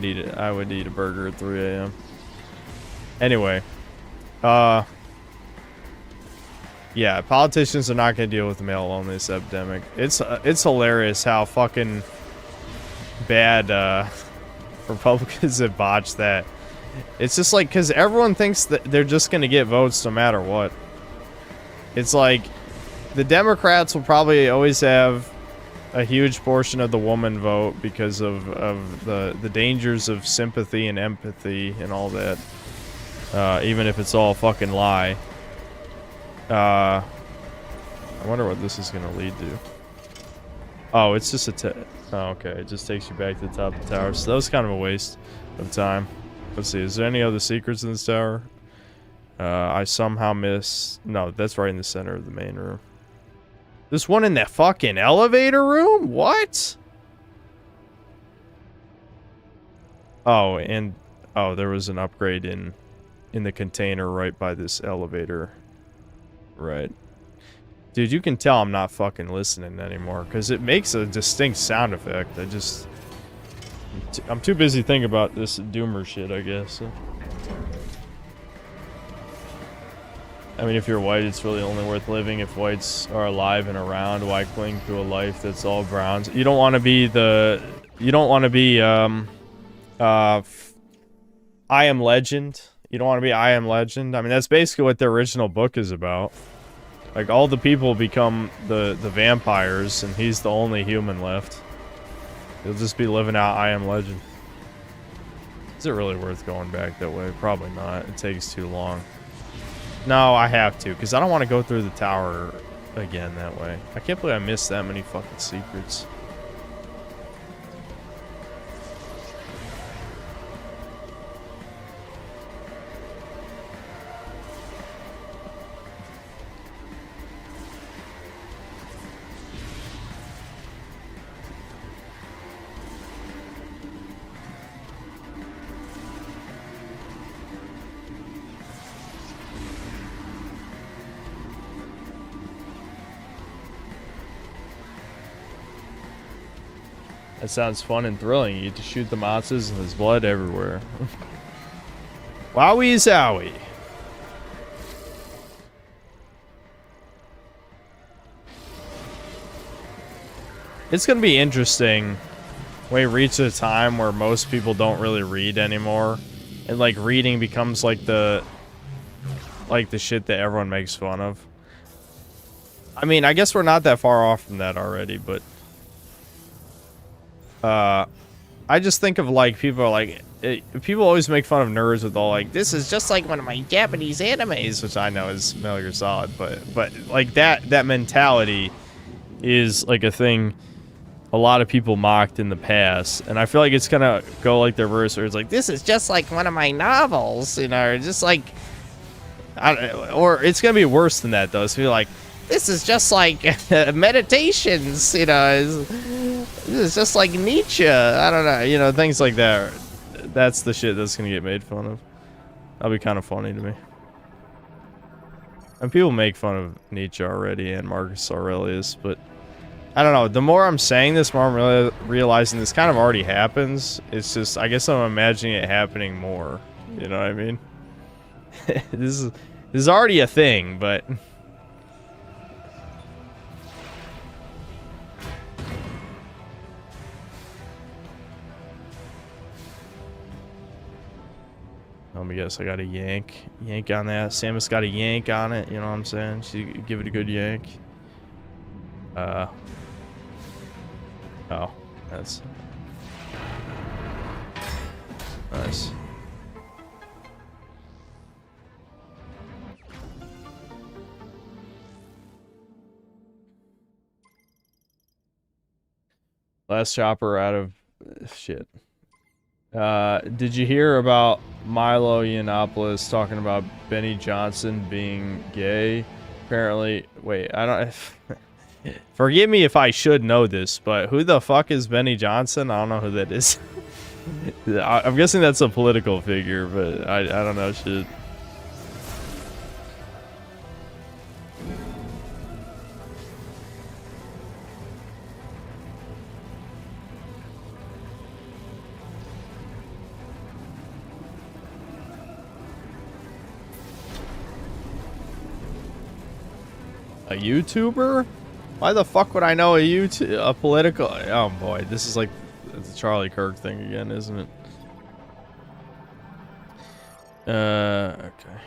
eat a burger at 3 a.m. Anyway, yeah, politicians are not gonna deal with the male loneliness epidemic. It's hilarious how fucking bad Republicans have botched that. It's just like, because everyone thinks that they're just gonna get votes no matter what. It's like the Democrats will probably always have a huge portion of the woman vote because of the dangers of sympathy and empathy and all that. Even if it's all a fucking lie. I wonder what this is gonna lead to. Oh, it's just oh, okay, it just takes you back to the top of the tower. So that was kind of a waste of time. Let's see, is there any other secrets in this tower? I somehow missed... No, that's right in the center of the main room. This one in that fucking elevator room? What? Oh, and... Oh, there was an upgrade in the container right by this elevator. Right. Dude, you can tell I'm not fucking listening anymore, because it makes a distinct sound effect. I'm too busy thinking about this doomer shit, I guess. I mean, if you're white, it's really only worth living if whites are alive and around. Why cling to a life that's all browns? You don't want to be I Am Legend. You don't want to be I Am Legend. I mean, that's basically what the original book is about. Like, all the people become the vampires, and he's the only human left. He'll just be living out I Am Legend. Is it really worth going back that way? Probably not. It takes too long. No, I have to, because I don't want to go through the tower again that way. I can't believe I missed that many fucking secrets. That sounds fun and thrilling. You get to shoot the monsters and there's blood everywhere. Wowie zowie. It's gonna be interesting when we reach a time where most people don't really read anymore. And like reading becomes like the shit that everyone makes fun of. I mean, I guess we're not that far off from that already, but I just think of like people are like people always make fun of nerds with all like, this is just like one of my Japanese animes, which I know is Metal Gear Solid, but like that mentality is like a thing a lot of people mocked in the past, and I feel like it's gonna go like the reverse, where it's like, this is just like one of my novels, you know, or just like, or it's gonna be worse than that though. So you're like, this is just like meditations, you know. This is just like Nietzsche. I don't know, you know, things like that. That's the shit that's gonna get made fun of. That'll be kind of funny to me. And people make fun of Nietzsche already and Marcus Aurelius, but I don't know. The more I'm saying this, the more I'm realizing this kind of already happens. It's just, I guess I'm imagining it happening more. You know what I mean? This is already a thing, but let me guess, I got a yank on that. Samus got a yank on it, you know what I'm saying? She give it a good yank. Oh, that's nice. Last chopper out of shit. Did you hear about Milo Yiannopoulos talking about Benny Johnson being gay? Apparently, wait, I don't. Forgive me if I should know this, but who the fuck is Benny Johnson? I don't know who that is. I'm guessing that's a political figure, but I don't know shit. A YouTuber? Why the fuck would I know a political? Oh boy, this is like the Charlie Kirk thing again, isn't it? Okay.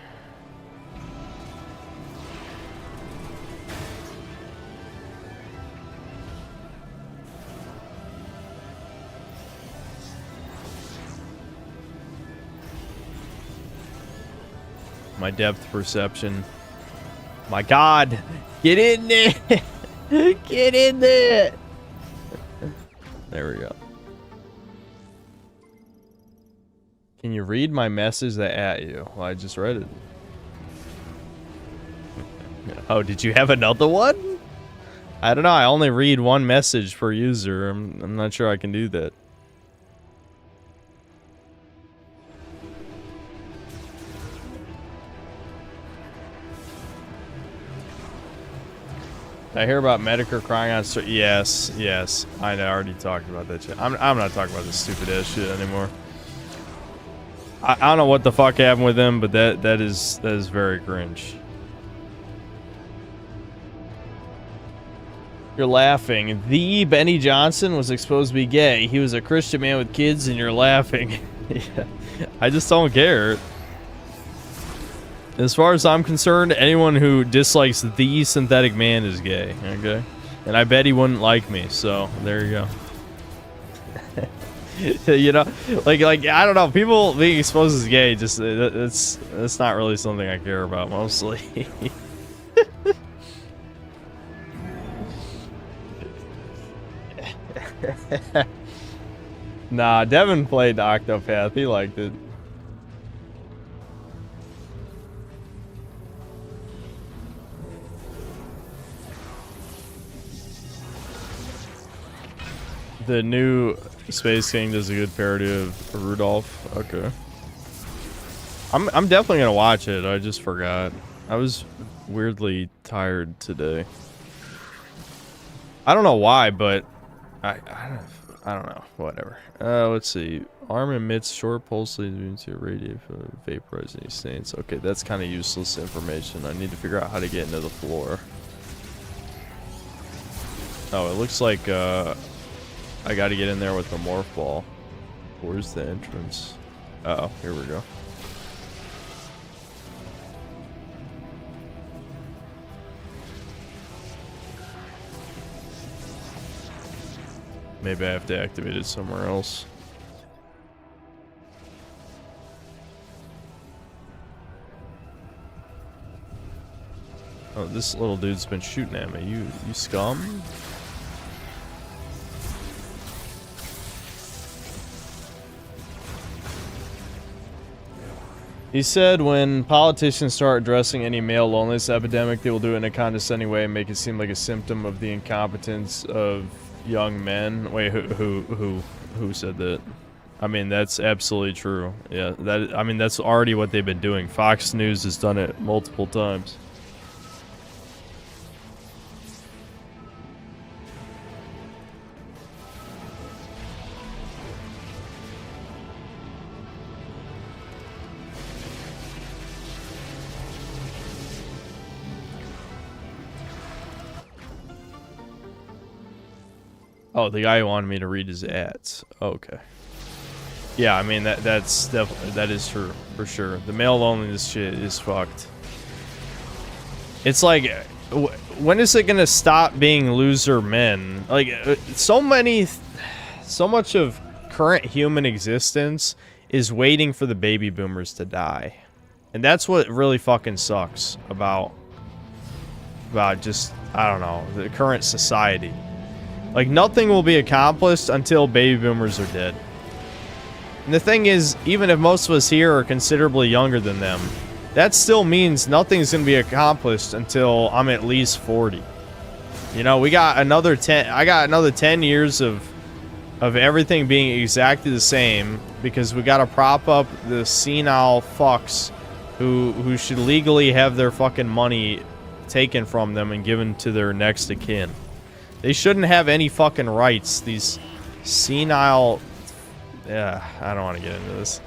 My depth perception. My God, get in there! Get in there! There we go. Can you read my message at you? Well, I just read it. Oh, did you have another one? I don't know. I only read one message per user. I'm not sure I can do that. I hear about Medicare crying on yes, yes. I already talked about that shit. I'm not talking about this stupid ass shit anymore. I don't know what the fuck happened with him, but that is very cringe. You're laughing. The Benny Johnson was exposed to be gay. He was a Christian man with kids, and you're laughing. Yeah. I just don't care. As far as I'm concerned, anyone who dislikes the synthetic man is gay, okay? And I bet he wouldn't like me, so there you go. You know, like I don't know, people being exposed as gay, just it's not really something I care about mostly. Nah, Devin played Octopath, he liked it. The new Space King does a good parody of Rudolph. Okay. I'm definitely gonna watch it. I just forgot. I was weirdly tired today. I don't know why, but I don't know. Whatever. Let's see. Arm emits short pulse leads to radiate for vaporizing stains. Okay, that's kind of useless information. I need to figure out how to get into the floor. Oh, it looks like I gotta get in there with the morph ball. Where's the entrance? Uh-oh, here we go. Maybe I have to activate it somewhere else. Oh, this little dude's been shooting at me. You scum? He said when politicians start addressing any male loneliness epidemic, they will do it in a condescending way and make it seem like a symptom of the incompetence of young men. Wait, who said that? I mean, that's absolutely true. Yeah, I mean, that's already what they've been doing. Fox News has done it multiple times. Oh, the guy who wanted me to read his ads. Okay. Yeah, I mean that's definitely, that is true for sure. The male loneliness shit is fucked. It's like, when is it gonna stop being loser men? Like so much of current human existence is waiting for the baby boomers to die, and that's what really fucking sucks about just, I don't know, the current society. Like, nothing will be accomplished until baby boomers are dead. And the thing is, even if most of us here are considerably younger than them, that still means nothing's going to be accomplished until I'm at least 40. You know, we got another 10. I got another 10 years of everything being exactly the same because we got to prop up the senile fucks who should legally have their fucking money taken from them and given to their next of kin. They shouldn't have any fucking rights. These senile... Yeah, I don't want to get into this.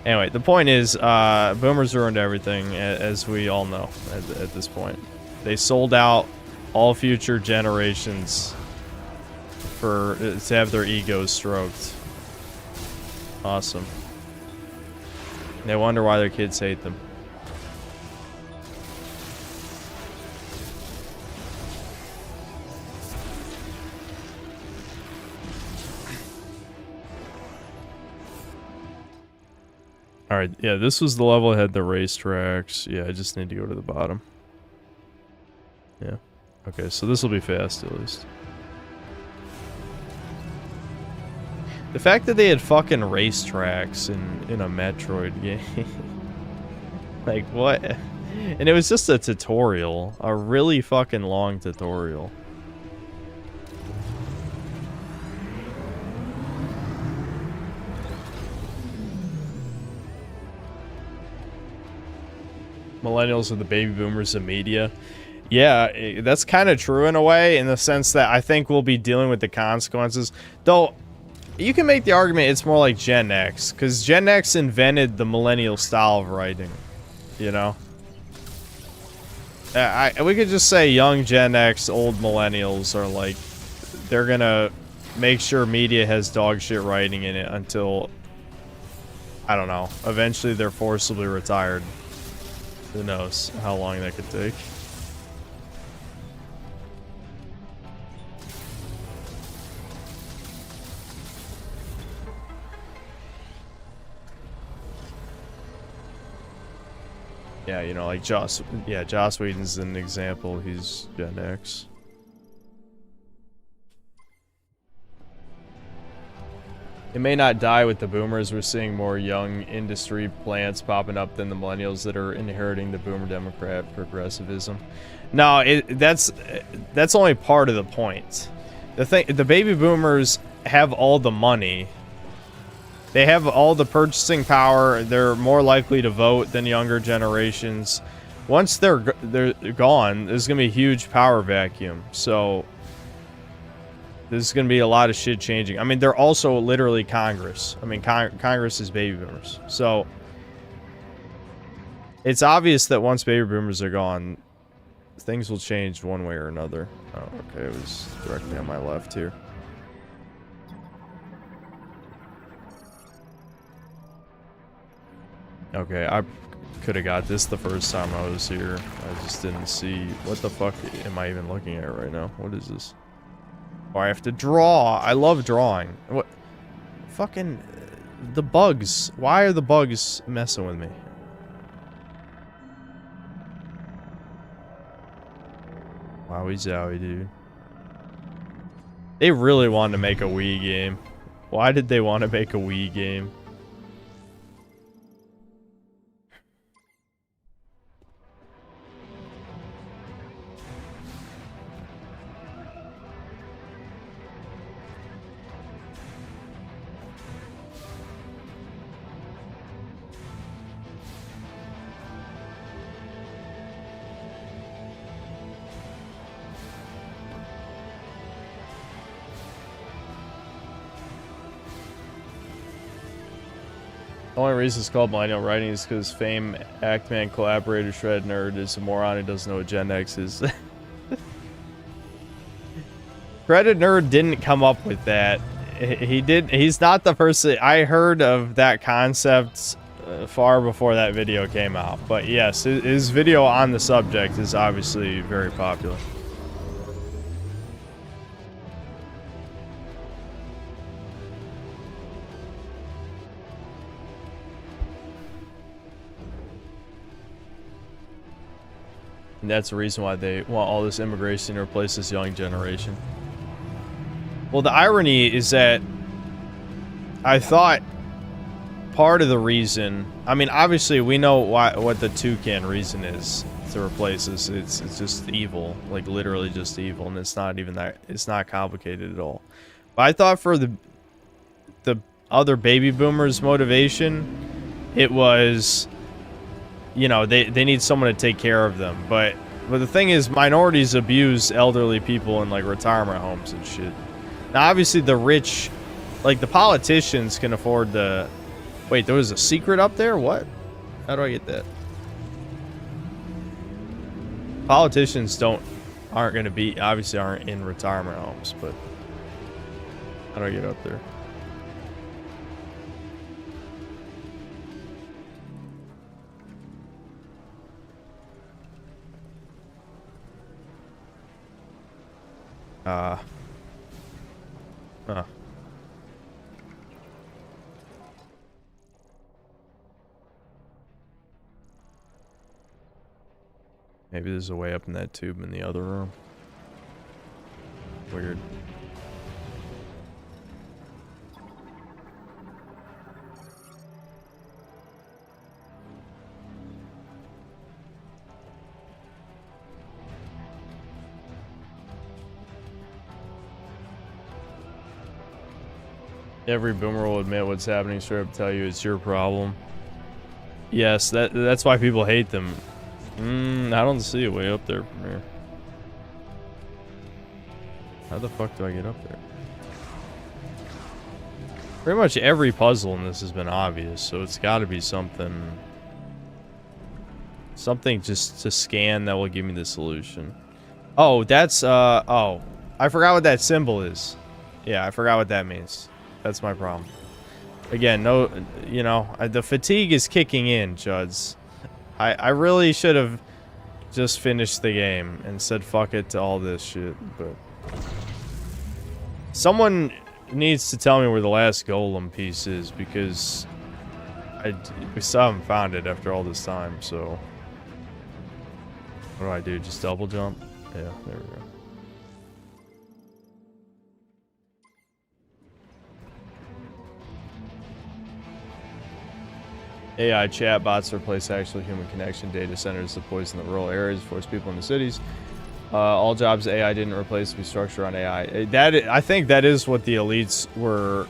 Anyway, the point is, boomers ruined everything, as we all know at this point. They sold out all future generations to have their egos stroked. Awesome. They wonder why their kids hate them. Alright, yeah, this was the level that had the racetracks. Yeah, I just need to go to the bottom. Yeah. Okay, so this will be fast at least. The fact that they had fucking racetracks in a Metroid game. Like, what? And it was just a tutorial. A really fucking long tutorial. Millennials are the baby boomers of media. Yeah, that's kind of true in a way, in the sense that I think we'll be dealing with the consequences. Though, you can make the argument it's more like Gen X, because Gen X invented the millennial style of writing, you know? We could just say young Gen X, old millennials are like, they're gonna make sure media has dog shit writing in it until, I don't know, eventually they're forcibly retired. Who knows how long that could take. Yeah, you know, like Joss Whedon's an example. He's Gen X. It may not die with the boomers. We're seeing more young industry plants popping up than the millennials that are inheriting the boomer Democrat progressivism. No, that's only part of the point. The baby boomers have all the money. They have all the purchasing power. They're more likely to vote than younger generations. Once they're gone, there's gonna be a huge power vacuum. So there's gonna be a lot of shit changing. I mean, they're also literally Congress. I mean, Congress is baby boomers. So it's obvious that once baby boomers are gone, things will change one way or another. Oh, okay, it was directly on my left here. Okay, I could have got this the first time I was here. I just didn't see. What the fuck am I even looking at right now? What is this? Oh, I have to draw. I love drawing. What? Fucking... the bugs. Why are the bugs messing with me? Wowie zowie, dude. They really wanted to make a Wii game. Why did they want to make a Wii game? The only reason it's called millennial writing is because Fame, Actman, collaborator, Shred Nerd is a moron who doesn't know what Gen X is. Shredded Nerd didn't come up with that. He's not the person. I heard of that concept far before that video came out. But yes, his video on the subject is obviously very popular. And that's the reason why they want all this immigration to replace this young generation. Well, the irony is that I thought part of the reason. I mean, obviously we know what the toucan reason is to replace this. It's just evil, like literally just evil, and it's not even that. It's not complicated at all. But I thought for the other baby boomers' motivation, it was, you know, they need someone to take care of them. But the thing is, minorities abuse elderly people in like retirement homes and shit. Now, obviously, the rich, like the politicians, can afford the. Wait, there was a secret up there? What? How do I get that? Politicians aren't going to be, obviously aren't in retirement homes, but how do I get up there? Huh. Maybe there's a way up in that tube in the other room. Weird. Every boomer will admit what's happening, straight up tell you it's your problem. Yes, that's why people hate them. I don't see a way up there from here. How the fuck do I get up there? Pretty much every puzzle in this has been obvious, so it's got to be something just to scan that will give me the solution. Oh, that's oh, I forgot what that symbol is. Yeah, I forgot what that means. That's my problem. Again, no, you know, the fatigue is kicking in, Chuds. I really should have just finished the game and said fuck it to all this shit, but someone needs to tell me where the last golem piece is, because we still haven't found it after all this time. So what do I do? Just double jump? Yeah, there we go. AI chatbots replace actual human connection data centers to poison the rural areas, force people into cities. All jobs AI didn't replace to be structured on AI. I think that is what the elites were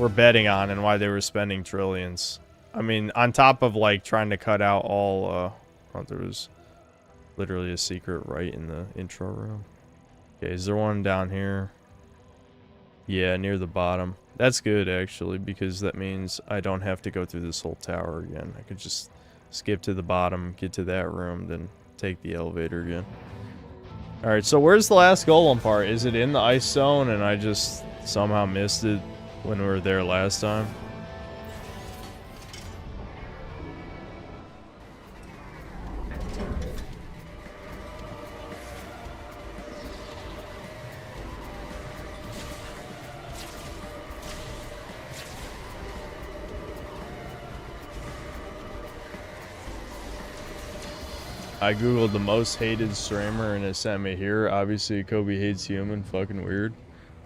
betting on, and why they were spending trillions. I mean, on top of like trying to cut out all. Oh, there was literally a secret right in the intro room. Okay, is there one down here? Yeah, near the bottom. That's good, actually, because that means I don't have to go through this whole tower again. I could just skip to the bottom, get to that room, then take the elevator again. Alright, so where's the last golem part? Is it in the ice zone and I just somehow missed it when we were there last time? I googled the most hated streamer and it sent me here. Obviously, Kobe hates human. Fucking weird.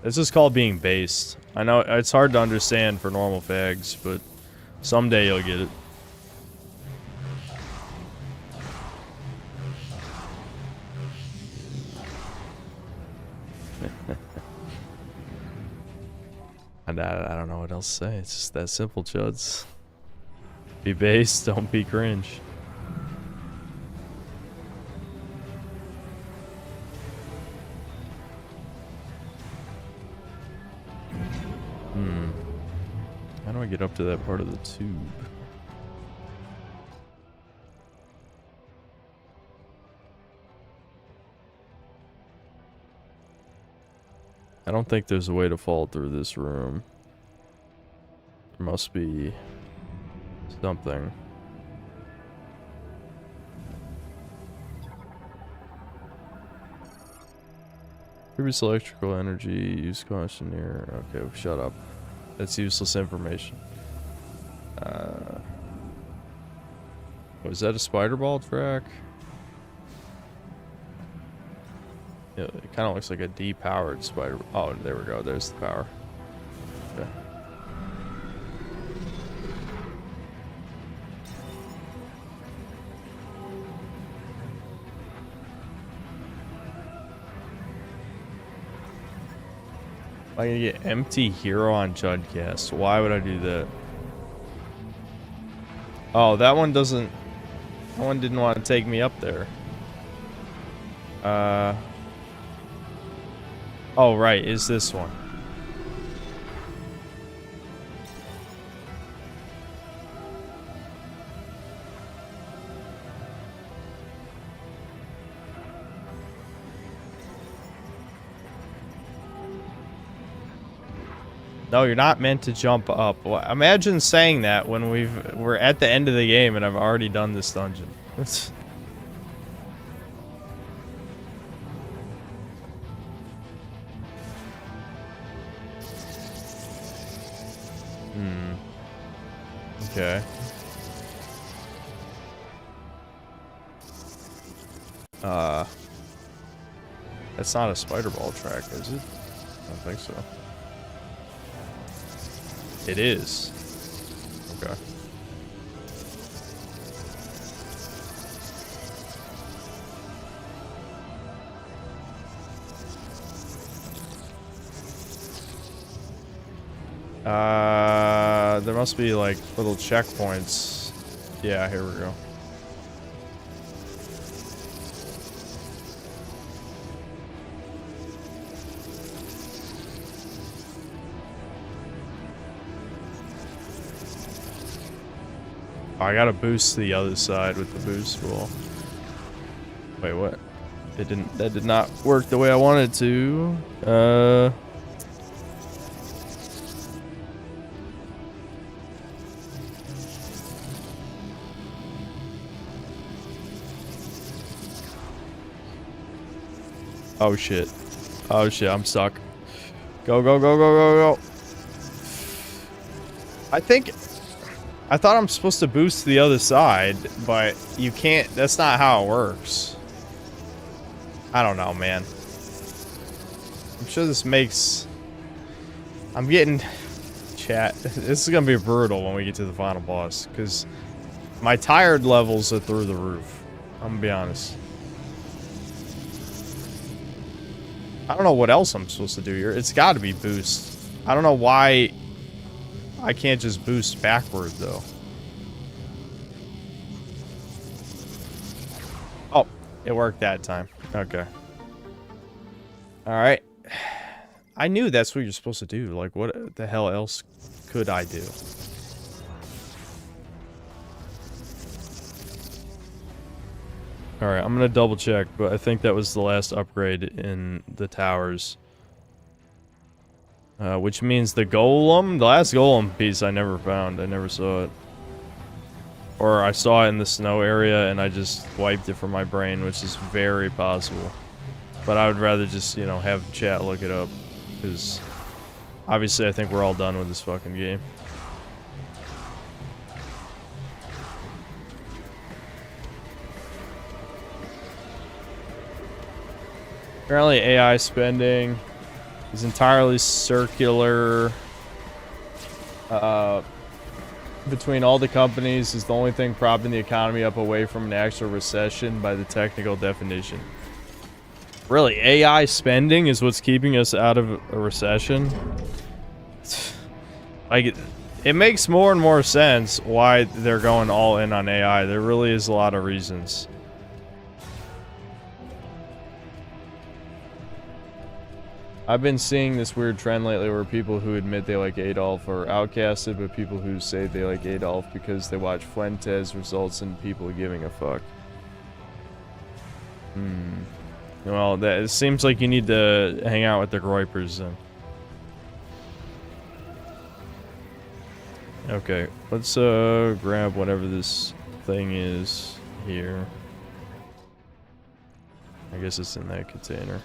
This is called being based. I know it's hard to understand for normal fags, but someday you'll get it. I don't know what else to say. It's just that simple, Chuds. Be based, don't be cringe. How do I get up to that part of the tube? I don't think there's a way to fall through this room. There must be something. Previous electrical energy use questionnaire. Okay, shut up. That's useless information. Was that a spider ball track? Yeah, it kind of looks like a depowered spider. Oh, there we go. There's the power. Okay. I can get empty hero on Judcast. Why would I do that? Oh, that one doesn't... That one didn't want to take me up there. Oh, right. Is this one? No, you're not meant to jump up. Well, imagine saying that when we're at the end of the game and I've already done this dungeon. Okay. That's not a spider ball track, is it? I don't think so. It is. Okay. There must be like little checkpoints. Yeah, here we go. I gotta boost the other side with the boost wall. Wait, what? It didn't. That did not work the way I wanted it to. Oh shit. Oh shit, I'm stuck. Go, go, go, go, go, go. I thought I'm supposed to boost the other side, but you can't. That's not how it works. I don't know, man. I'm sure this makes... I'm getting... Chat. This is gonna be brutal when we get to the final boss, because my tired levels are through the roof. I'm gonna be honest. I don't know what else I'm supposed to do here. It's gotta be boost. I don't know why I can't just boost backward, though. Oh, it worked that time. Okay. Alright. I knew that's what you're supposed to do. Like, what the hell else could I do? Alright, I'm gonna double check, but I think that was the last upgrade in the towers. Which means the golem, the last golem piece I never found. I never saw it. Or I saw it in the snow area and I just wiped it from my brain, which is very possible. But I would rather just, you know, have chat look it up. Because obviously I think we're all done with this fucking game. Apparently AI spending is entirely circular between all the companies is the only thing propping the economy up away from an actual recession by the technical definition. Really, AI spending is what's keeping us out of a recession? Like, it makes more and more sense why they're going all in on AI. There really is a lot of reasons. I've been seeing this weird trend lately where people who admit they like Adolf are outcasted, but people who say they like Adolf because they watch Fuentes results in people giving a fuck. Well, it seems like you need to hang out with the Groypers then. Okay, let's grab whatever this thing is here. I guess it's in that container.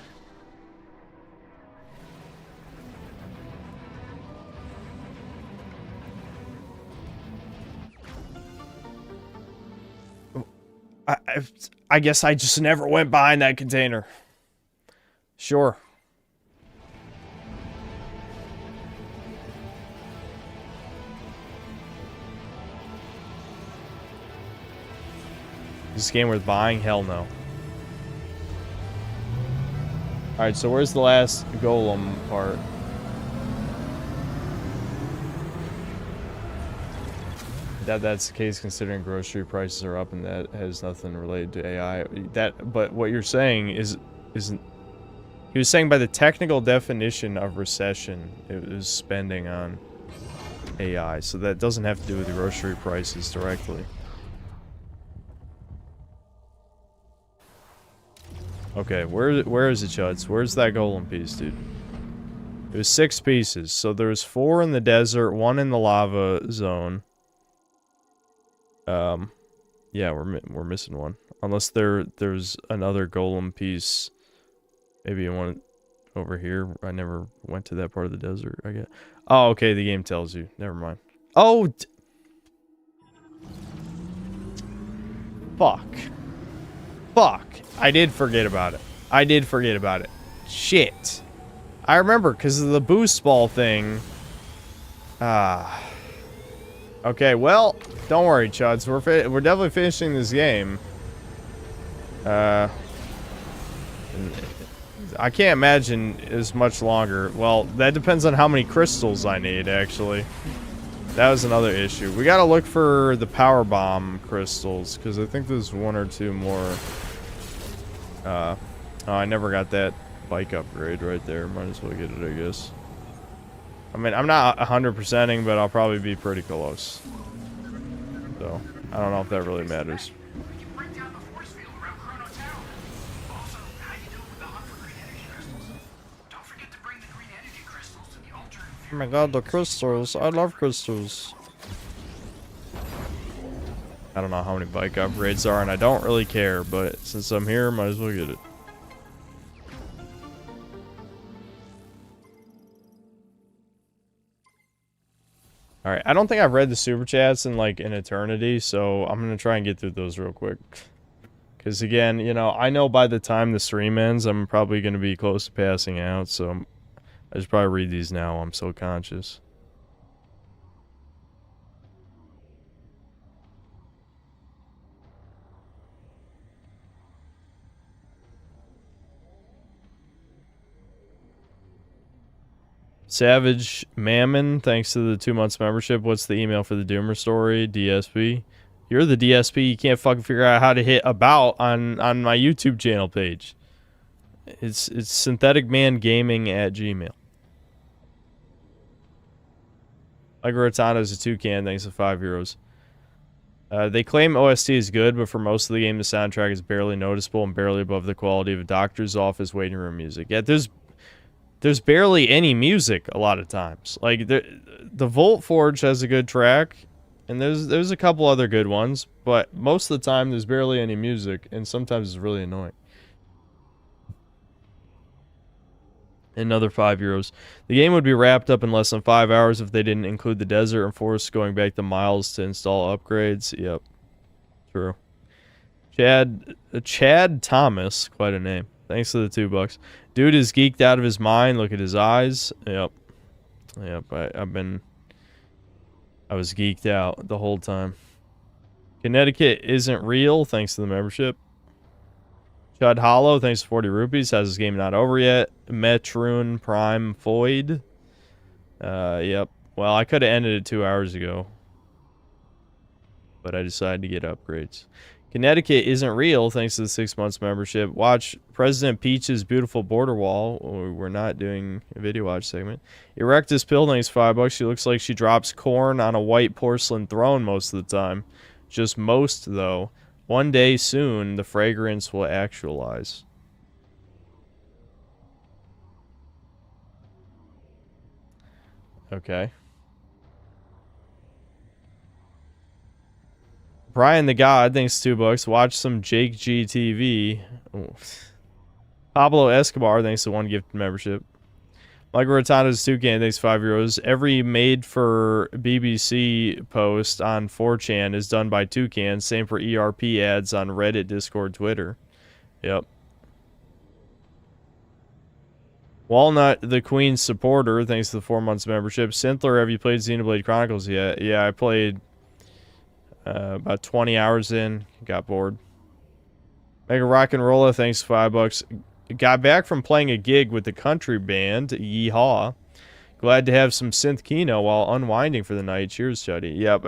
I guess I just never went behind that container. Sure. Is this game worth buying? Hell no. Alright, so where's the last golem part? that's the case considering grocery prices are up, and that has nothing related to AI. But what you're saying isn't. He was saying by the technical definition of recession, it was spending on AI, so that doesn't have to do with the grocery prices directly. Okay, where is it, Chuds? Where's that golem piece, dude? It was 6 pieces, so there's 4 in the desert, 1 in the lava zone. Yeah, we're missing one, unless there's another golem piece. Maybe one over here. I never went to that part of the desert, I guess. Oh, okay, the game tells you. Never mind. Oh! Fuck. Fuck. I did forget about it. Shit. I remember, because of the boost ball thing. Okay, well, don't worry, Chuds. We're definitely finishing this game. I can't imagine it's much longer. Well, that depends on how many crystals I need, actually. That was another issue. We gotta look for the power bomb crystals, because I think there's 1 or 2 more. Oh, I never got that bike upgrade right there. Might as well get it, I guess. I mean, I'm not 100%ing, but I'll probably be pretty close. So, I don't know if that really matters. Oh my god, the crystals. I love crystals. I don't know how many bike upgrades are, and I don't really care, but since I'm here, might as well get it. Alright, I don't think I've read the super chats in like an eternity, so I'm gonna try and get through those real quick. Because again, you know, I know by the time the stream ends, I'm probably gonna be close to passing out, so I should probably read these now. I'm so conscious. Savage Mammon, thanks to the 2 months membership. What's the email for the Doomer story? DSP. You're the DSP. You can't fucking figure out how to hit about on my YouTube channel page. It's syntheticmangaming@gmail. Like Rotato's a toucan, thanks to €5. They claim OST is good, but for most of the game, the soundtrack is barely noticeable and barely above the quality of a doctor's office waiting room music. Yeah, there's barely any music a lot of times. Like the Volt Forge has a good track, and there's a couple other good ones, but most of the time there's barely any music, and sometimes it's really annoying. Another €5. The game would be wrapped up in less than 5 hours if they didn't include the desert and forest going back the miles to install upgrades. Yep. True. Chad Thomas, quite a name. Thanks to the $2. Dude is geeked out of his mind. Look at his eyes. Yep. Yep. I was geeked out the whole time. Connecticut isn't real. Thanks to the membership. Chud Hollow, thanks to 40 rupees. Has his game not over yet? Metroid Prime Void. Yep. Well, I could have ended it 2 hours ago, but I decided to get upgrades. Connecticut isn't real, thanks to the 6 months membership. Watch President Peach's beautiful border wall. We're not doing a video watch segment. Erectus Pill, thanks $5. She looks like she drops corn on a white porcelain throne most of the time. Just most, though. One day soon, the fragrance will actualize. Okay. Brian the God, thanks $2. Watch some Jake G TV. Ooh. Pablo Escobar, thanks to 1 gifted membership. Michael Rotato's toucan, thanks €5. Every made for BBC post on 4chan is done by Toucan. Same for ERP ads on Reddit, Discord, Twitter. Yep. Walnut, the Queen's supporter, thanks to the 4 months membership. Synthler, have you played Xenoblade Chronicles yet? Yeah, I played about 20 hours in. Got bored. Mega Rock and Rolla, thanks $5. Got back from playing a gig with the country band, Yeehaw. Glad to have some synth kino while unwinding for the night. Cheers, Chuddy. Yep,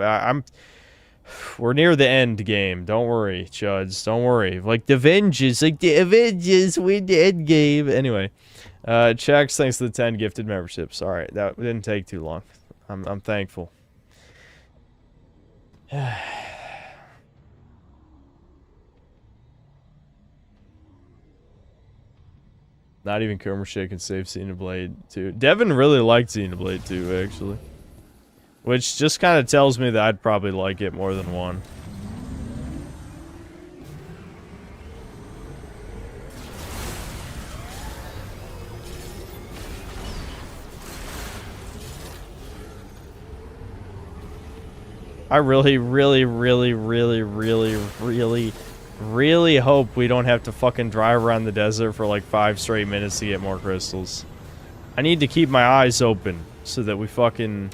We're near the end game. Don't worry, Chuds. Don't worry. Like the Avengers win the end game. Anyway, Checks, thanks to the 10 gifted memberships. All right, that didn't take too long. I'm thankful. Not even Kermit can save Xenoblade 2. Devin really liked Xenoblade 2, actually. Which just kind of tells me that I'd probably like it more than 1. I really hope we don't have to fucking drive around the desert for like 5 straight minutes to get more crystals. I need to keep my eyes open so that we fucking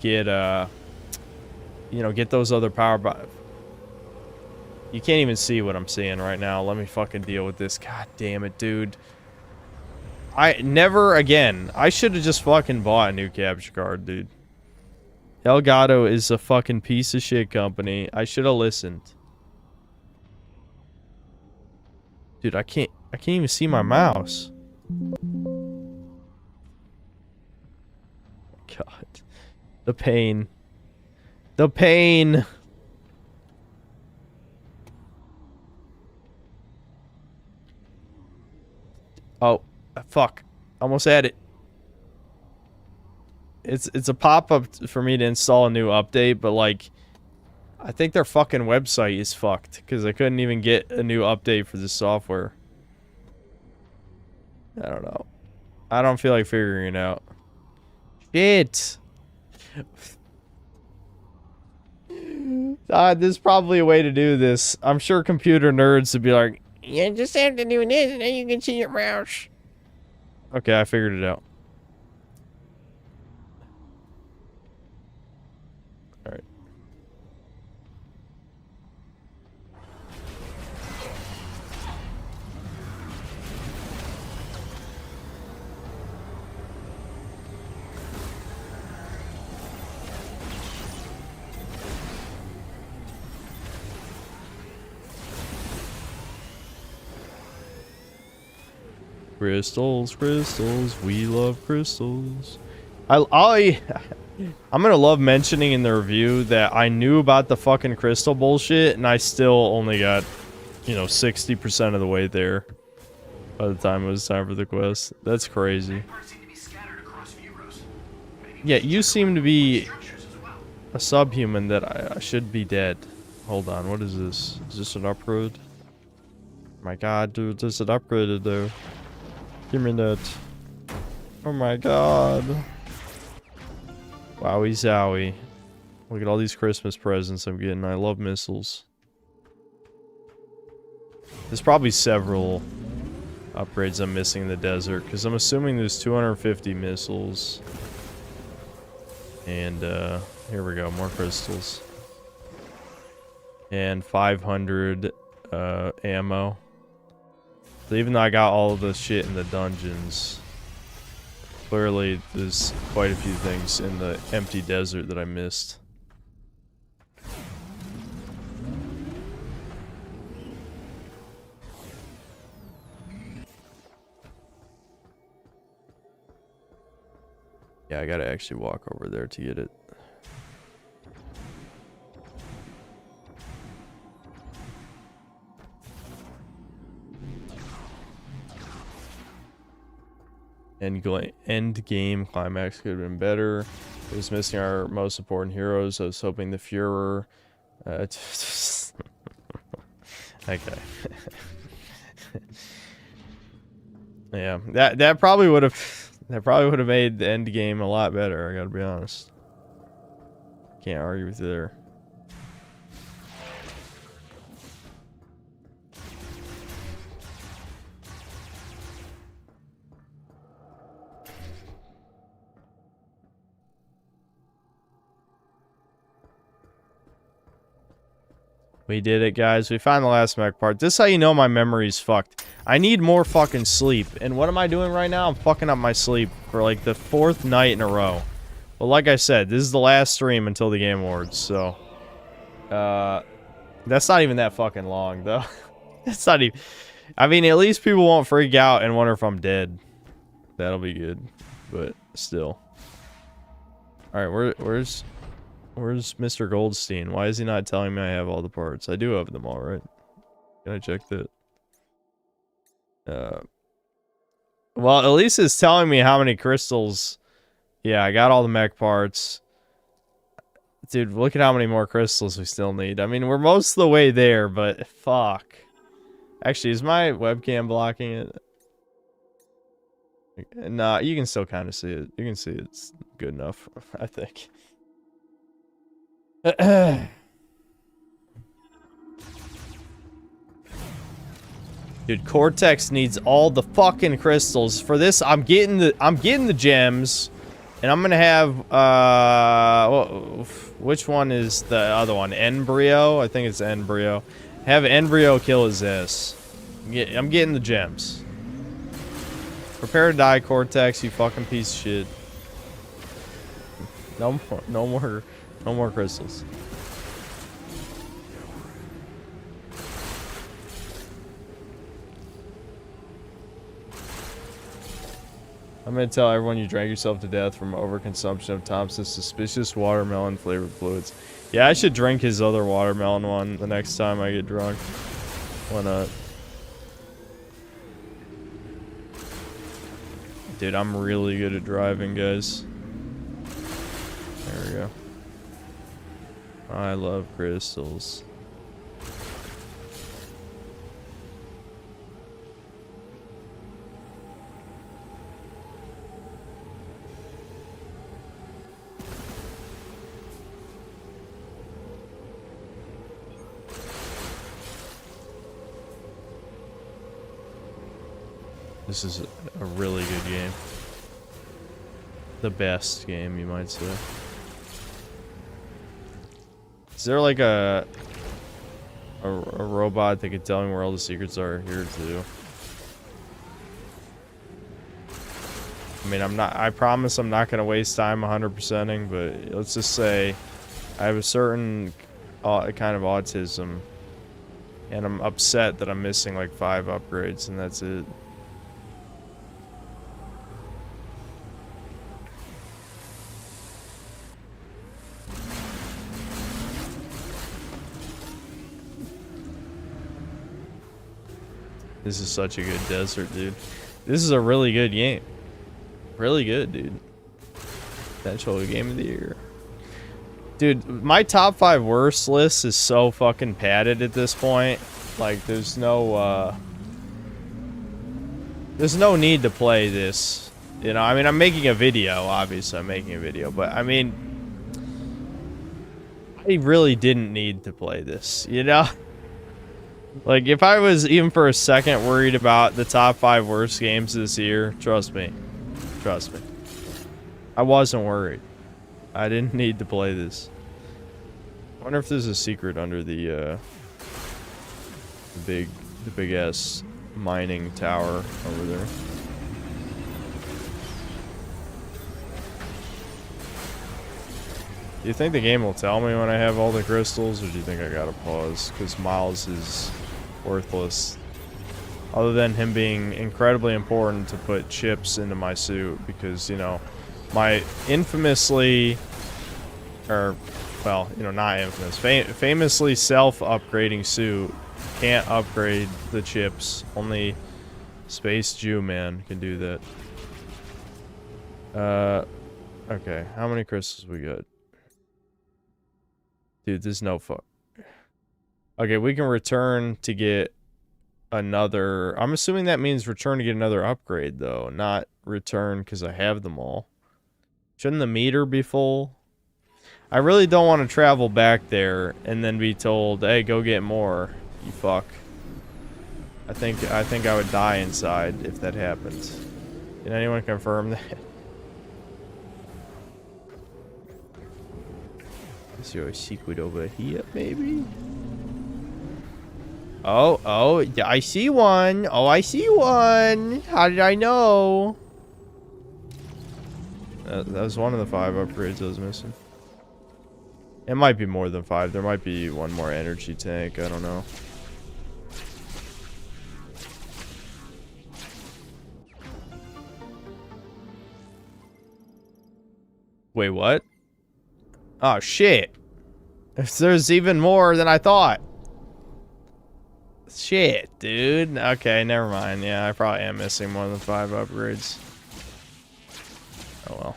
get, you know, get those other power You can't even see what I'm seeing right now. Let me fucking deal with this. God damn it, dude. Never again. I should have just fucking bought a new capture card, dude. Elgato is a fucking piece of shit company. I should have listened. Dude, I can't even see my mouse. God. The pain. The pain. Oh, fuck. Almost had it. It's a pop-up for me to install a new update, but like I think their fucking website is fucked because I couldn't even get a new update for this software. I don't know. I don't feel like figuring it out. Shit. There's probably a way to do this. I'm sure computer nerds would be like, You just have to do this and then you can see your mouse. okay, I figured it out. Alright. Crystals, crystals, we love crystals. I'm gonna love mentioning in the review that I knew about the fucking crystal bullshit and I still only got, you know, 60% of the way there by the time it was time for the quest. That's crazy. Yeah, you seem to be a subhuman that I should be dead. Hold on, what is this? Is this an upgrade? My god, dude, there's an upgrade to do. Give me that. Oh my god. Wowie zowie. Look at all these Christmas presents I'm getting. I love missiles. There's probably several upgrades I'm missing in the desert, because I'm assuming there's 250 missiles. And, here we go, more crystals. And 500, ammo. So even though I got all of the shit in the dungeons, clearly there's quite a few things in the empty desert that I missed. Yeah, I gotta actually walk over there to get it. End game climax could have been better. It was missing our most important heroes. I was hoping the Führer. Okay. Yeah, that probably would have made the end game a lot better. I gotta be honest. Can't argue with you there. We did it, guys. We found the last mech part. This is how you know my memory's fucked. I need more fucking sleep. And what am I doing right now? I'm fucking up my sleep for like the 4th night in a row. But like I said, this is the last stream until the Game Awards, so That's not even that fucking long, though. It's not even... I mean, at least people won't freak out and wonder if I'm dead. That'll be good. But still. Alright, where's Mr. Goldstein? Why is he not telling me I have all the parts? I do have them all, right? Can I check that? Well, at least it's telling me how many crystals. Yeah, I got all the mech parts. Dude, look at how many more crystals we still need. I mean, we're most of the way there, but fuck. Actually, is my webcam blocking it? Nah, you can still kind of see it. You can see it's good enough, I think. Dude, Cortex needs all the fucking crystals. For this, I'm getting the gems. And I'm gonna have which one is the other one? Embryo? I think it's Embryo. Have Embryo kill his ass. I'm getting the gems. Prepare to die, Cortex, you fucking piece of shit. No more crystals. I'm gonna tell everyone you drank yourself to death from overconsumption of Thompson's suspicious watermelon flavored fluids. Yeah, I should drink his other watermelon one the next time I get drunk. Why not? Dude, I'm really good at driving, guys. There we go. I love crystals. This is a really good game. The best game, you might say. Is there like a robot that could tell me where all the secrets are here too? I mean, I promise I'm not gonna waste time 100%ing, but let's just say I have a certain kind of autism, and I'm upset that I'm missing like 5 upgrades, and that's it. This is such a good desert, dude. This is a really good game. Really good, dude. Potential game of the year. Dude, my top 5 worst list is so fucking padded at this point. Like, there's no need to play this. You know, I mean, I'm making a video, obviously I'm making a video, but I mean, I really didn't need to play this, you know? Like, if I was even for a second worried about the top 5 worst games this year, trust me. Trust me. I wasn't worried. I didn't need to play this. I wonder if there's a secret under the big ass mining tower over there. Do you think the game will tell me when I have all the crystals, or do you think I gotta pause? Because Miles is worthless. Other than him being incredibly important to put chips into my suit, because, you know, my infamously, or, well, you know, not infamous, famously self-upgrading suit can't upgrade the chips. Only Space Jew Man can do that. Okay, how many crystals we got? Dude, there's no fuck. Okay, we can return to get another... I'm assuming that means return to get another upgrade, though. Not return because I have them all. Shouldn't the meter be full? I really don't want to travel back there and then be told, hey, go get more, you fuck. I think I would die inside if that happened. Can anyone confirm that? Is there a secret over here, maybe? Oh, yeah, I see one. Oh, I see one. How did I know? That was one of the 5 upgrades I was missing. It might be more than 5. There might be one more energy tank. I don't know. Wait, what? Oh, shit. If there's even more than I thought. Shit, dude. Okay, never mind. Yeah, I probably am missing more than 5 upgrades. Oh, well.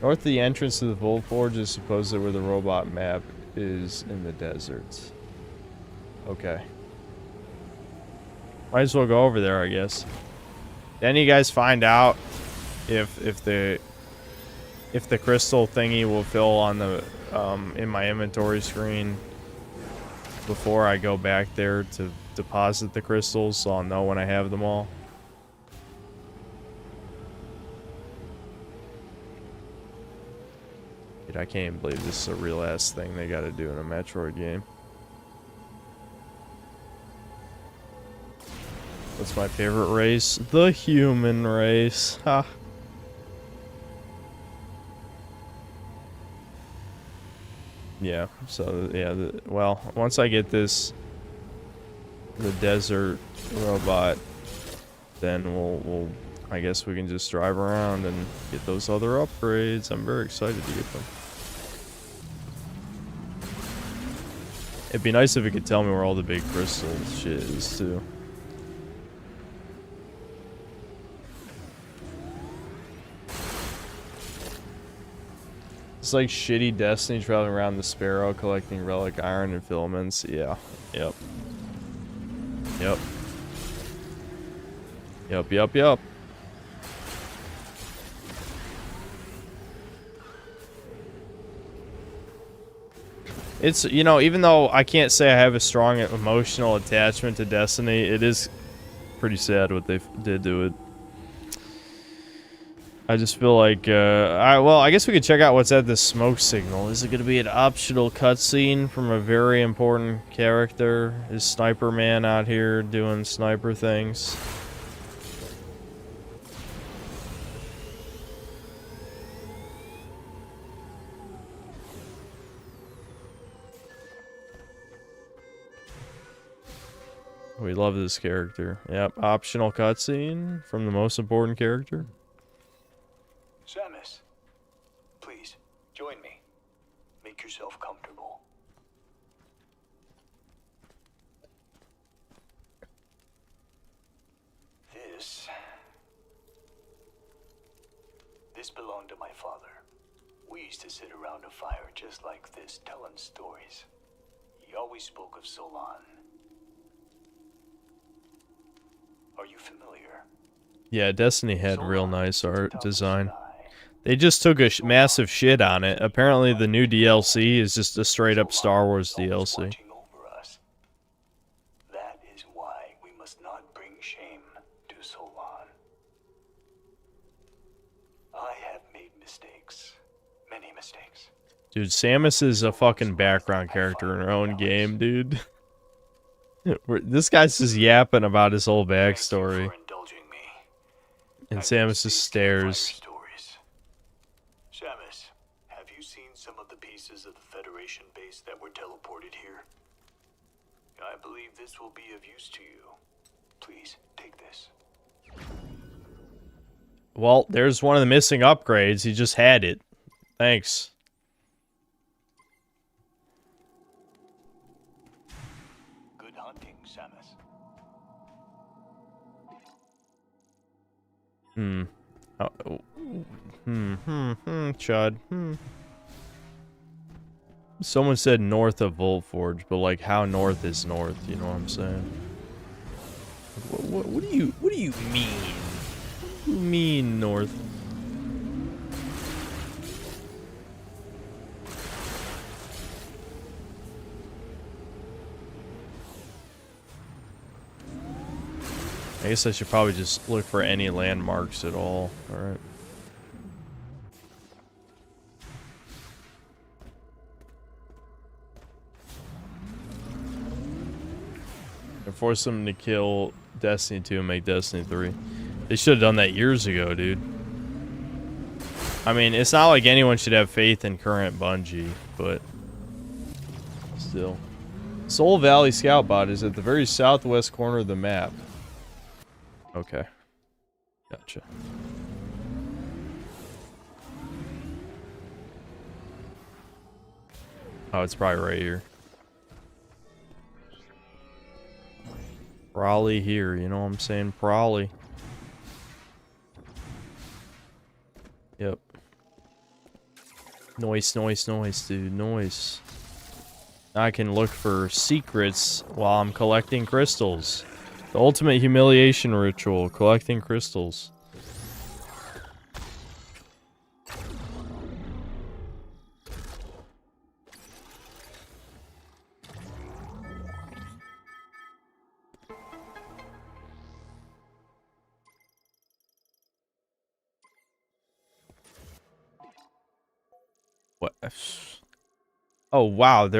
North of the entrance to the Volt Forge is supposedly where the robot map is in the deserts. Okay. Might as well go over there, I guess. Then you guys find out if the crystal thingy will fill on the in my inventory screen before I go back there to deposit the crystals, so I'll know when I have them all. Dude, I can't even believe this is a real ass thing they gotta do in a Metroid game. What's my favorite race? The human race. Ha. Yeah, so yeah, well, once I get the desert robot, then we'll I guess we can just drive around and get those other upgrades. I'm very excited to get them. It'd be nice if it could tell me where all the big crystal shit is too. It's like shitty Destiny traveling around the Sparrow collecting relic iron and filaments. Yeah. Yep. Yep. Yep, yep, yep. It's, you know, even though I can't say I have a strong emotional attachment to Destiny, it is pretty sad what they did to it. I just feel like, well, I guess we could check out what's at this smoke signal. Is it going to be an optional cutscene from a very important character? Is Sniper Man out here doing sniper things? We love this character. Yep, optional cutscene from the most important character. Samus, please, join me. Make yourself comfortable. This belonged to my father. We used to sit around a fire just like this, telling stories. He always spoke of Solon. Are you familiar? Yeah, Destiny had real nice art design. They just took a massive shit on it. Apparently the new DLC is just a straight up Star Wars DLC. That is why we must not bring shame to Solon. I have made mistakes. Many mistakes. Dude, Samus is a fucking background character in her own game, dude. This guy's just yapping about his whole backstory. And Samus just stares. Samus, have you seen some of the pieces of the Federation base that were teleported here? I believe this will be of use to you. Please, take this. Well, there's one of the missing upgrades. He just had it. Thanks. Good hunting, Samus. Chud. Someone said north of Volt Forge, but like how north is north, you know what I'm saying? What do you mean? What do you mean north? I guess I should probably just look for any landmarks at all. Alright. force them to kill Destiny 2 and make Destiny 3. They should have done that years ago, dude. I mean, it's not like anyone should have faith in current Bungie, but still. Soul Valley Scout Bot is at the very southwest corner of the map. Okay. Gotcha. Oh, it's probably right here. Probably here, you know what I'm saying? Probably. Yep. Noise, dude. Noise. I can look for secrets while I'm collecting crystals. The ultimate humiliation ritual, collecting crystals. What? Oh, wow.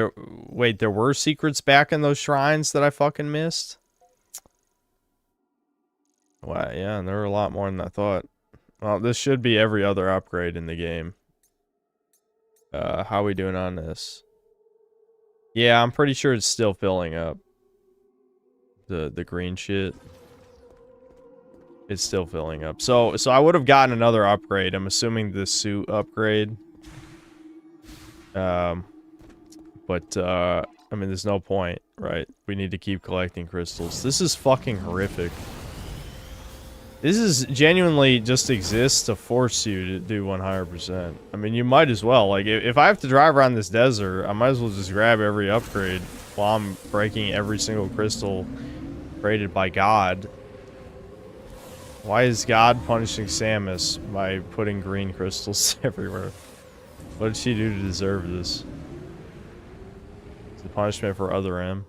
Wait, there were secrets back in those shrines that I fucking missed? Wow, yeah, and there were a lot more than I thought. Well, this should be every other upgrade in the game. How are we doing on this? Yeah, I'm pretty sure it's still filling up. The green shit. It's still filling up. So I would have gotten another upgrade. I'm assuming the suit upgrade. But I mean, there's no point, right? We need to keep collecting crystals. This is fucking horrific. This is genuinely just exists to force you to do 100%. I mean, you might as well. Like, if I have to drive around this desert, I might as well just grab every upgrade while I'm breaking every single crystal created by God. Why is God punishing Samus by putting green crystals everywhere? What did she do to deserve this? It's the punishment for Other M.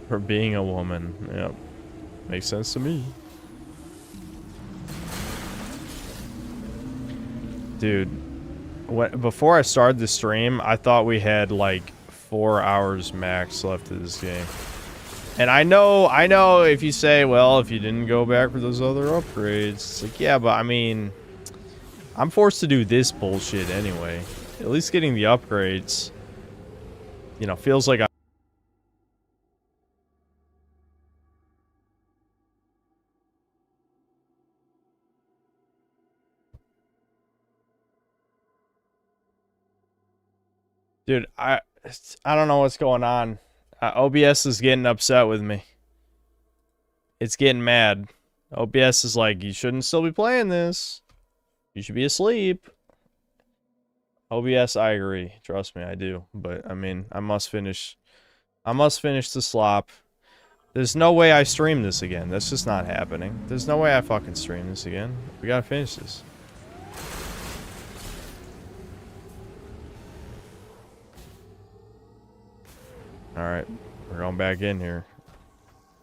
For being a woman. Yep. Makes sense to me. Dude. Before I started the stream, I thought we had like 4 hours max left of this game. And I know if you say, well, if you didn't go back for those other upgrades, it's like, yeah, but I mean, I'm forced to do this bullshit anyway. At least getting the upgrades, you know, feels like Dude, I don't know what's going on. OBS is getting upset with me. It's getting mad. OBS is like, you shouldn't still be playing this. You should be asleep. OBS, I agree. Trust me, I do. But, I mean, I must finish the slop. There's no way I stream this again. That's just not happening. There's no way I fucking stream this again. We gotta finish this. Alright, we're going back in here.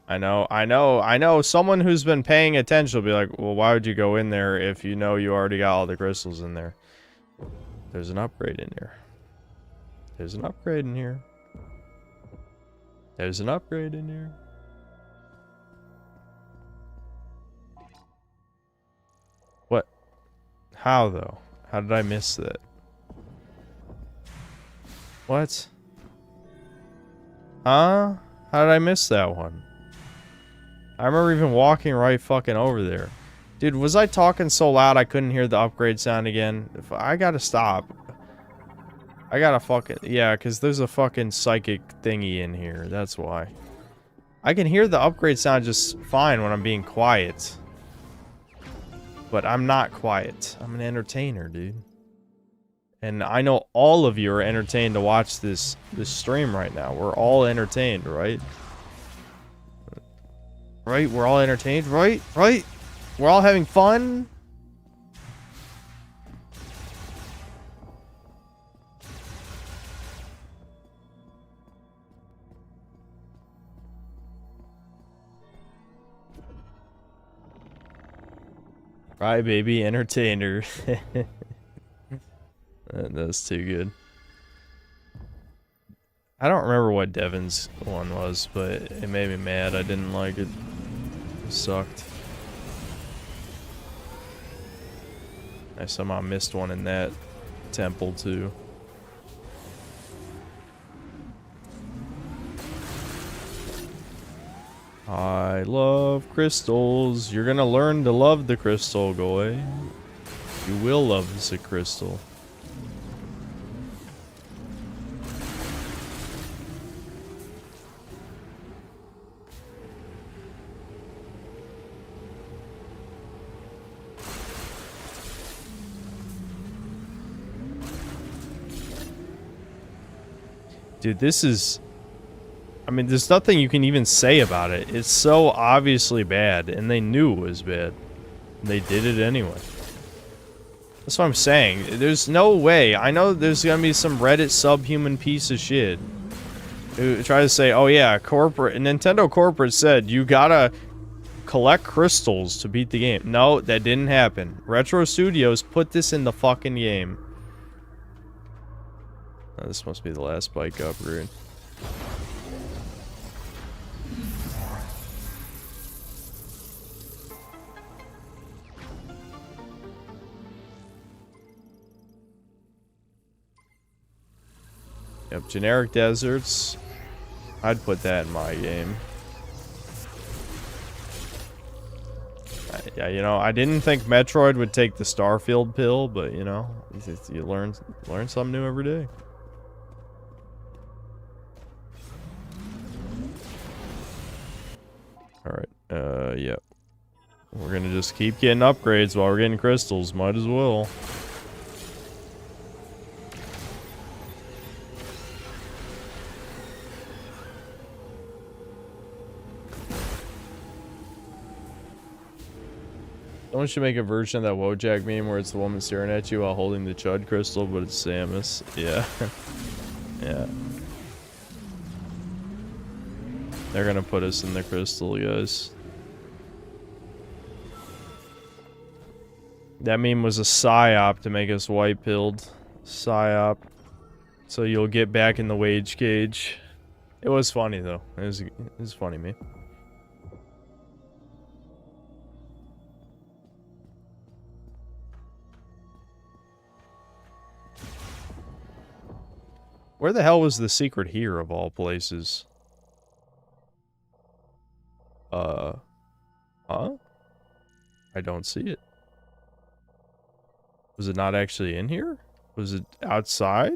I know someone who's been paying attention will be like, well, why would you go in there if you know you already got all the crystals in there? There's an upgrade in here. There's an upgrade in here. There's an upgrade in here. What? How, though? How did I miss that? What? Huh? How did I miss that one? I remember even walking right fucking over there. Dude, was I talking so loud I couldn't hear the upgrade sound again? I gotta stop. I gotta fucking... Yeah, because there's a fucking psychic thingy in here. That's why. I can hear the upgrade sound just fine when I'm being quiet. But I'm not quiet. I'm an entertainer, dude. And I know all of you are entertained to watch this stream right now. We're all entertained, right? Right? We're all entertained, right? Right? We're all having fun? Cry baby entertainer. That's too good. I don't remember what Devin's one was, but it made me mad. I didn't like it. It sucked. I somehow missed one in that temple too. I love crystals. You're gonna learn to love the crystal, Goy. You will love the crystal. Dude, this is... I mean, there's nothing you can even say about it. It's so obviously bad, and they knew it was bad. They did it anyway. That's what I'm saying. There's no way. I know there's gonna be some Reddit subhuman piece of shit who try to say, oh yeah, Nintendo corporate said you gotta collect crystals to beat the game. No, that didn't happen. Retro Studios put this in the fucking game. Oh, this must be the last bike upgrade. Yep, generic deserts. I'd put that in my game. Yeah, you know, I didn't think Metroid would take the Starfield pill, but you know, you learn something new every day. Alright, yeah. We're gonna just keep getting upgrades while we're getting crystals. Might as well. Someone should make a version of that Wojak meme where it's the woman staring at you while holding the Chud crystal, but it's Samus. Yeah. Yeah. They're gonna put us in the crystal, guys. That meme was a psyop to make us white-pilled. Psyop. So you'll get back in the wage cage. It was funny, though. It was funny, meme. Where the hell was the secret here, of all places? Huh? I don't see it. Was it not actually in here? Was it outside?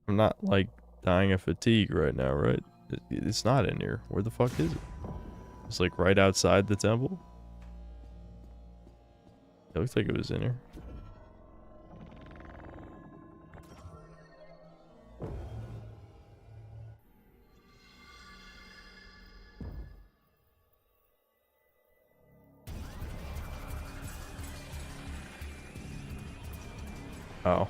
I'm not, like, dying of fatigue right now, right? It's not in here. Where the fuck is it? It's, like, right outside the temple? It looks like it was in here. Oh.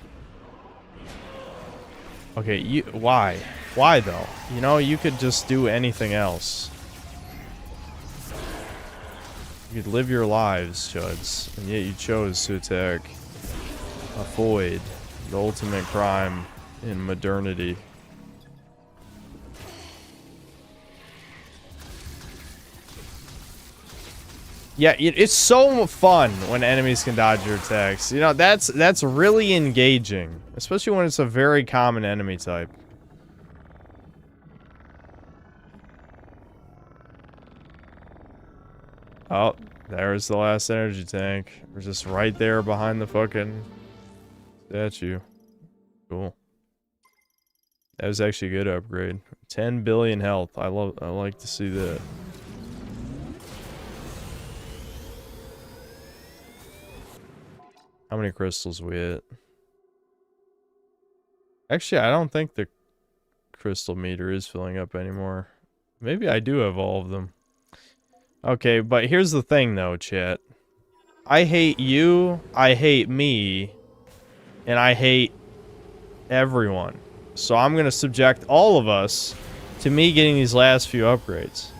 Okay, why? Why, though? You know, you could just do anything else. You could live your lives, Chuds, and yet you chose to attack a void, the ultimate crime in modernity. Yeah, it's so fun when enemies can dodge your attacks. You know, that's really engaging. Especially when it's a very common enemy type. Oh, there's the last energy tank. We're just right there behind the fucking statue. Cool. That was actually a good upgrade. 10 billion health. I like to see that. How many crystals we hit? Actually, I don't think the crystal meter is filling up anymore. Maybe I do have all of them. Okay, but here's the thing though, chat. I hate you, I hate me, and I hate everyone. So I'm gonna subject all of us to me getting these last few upgrades.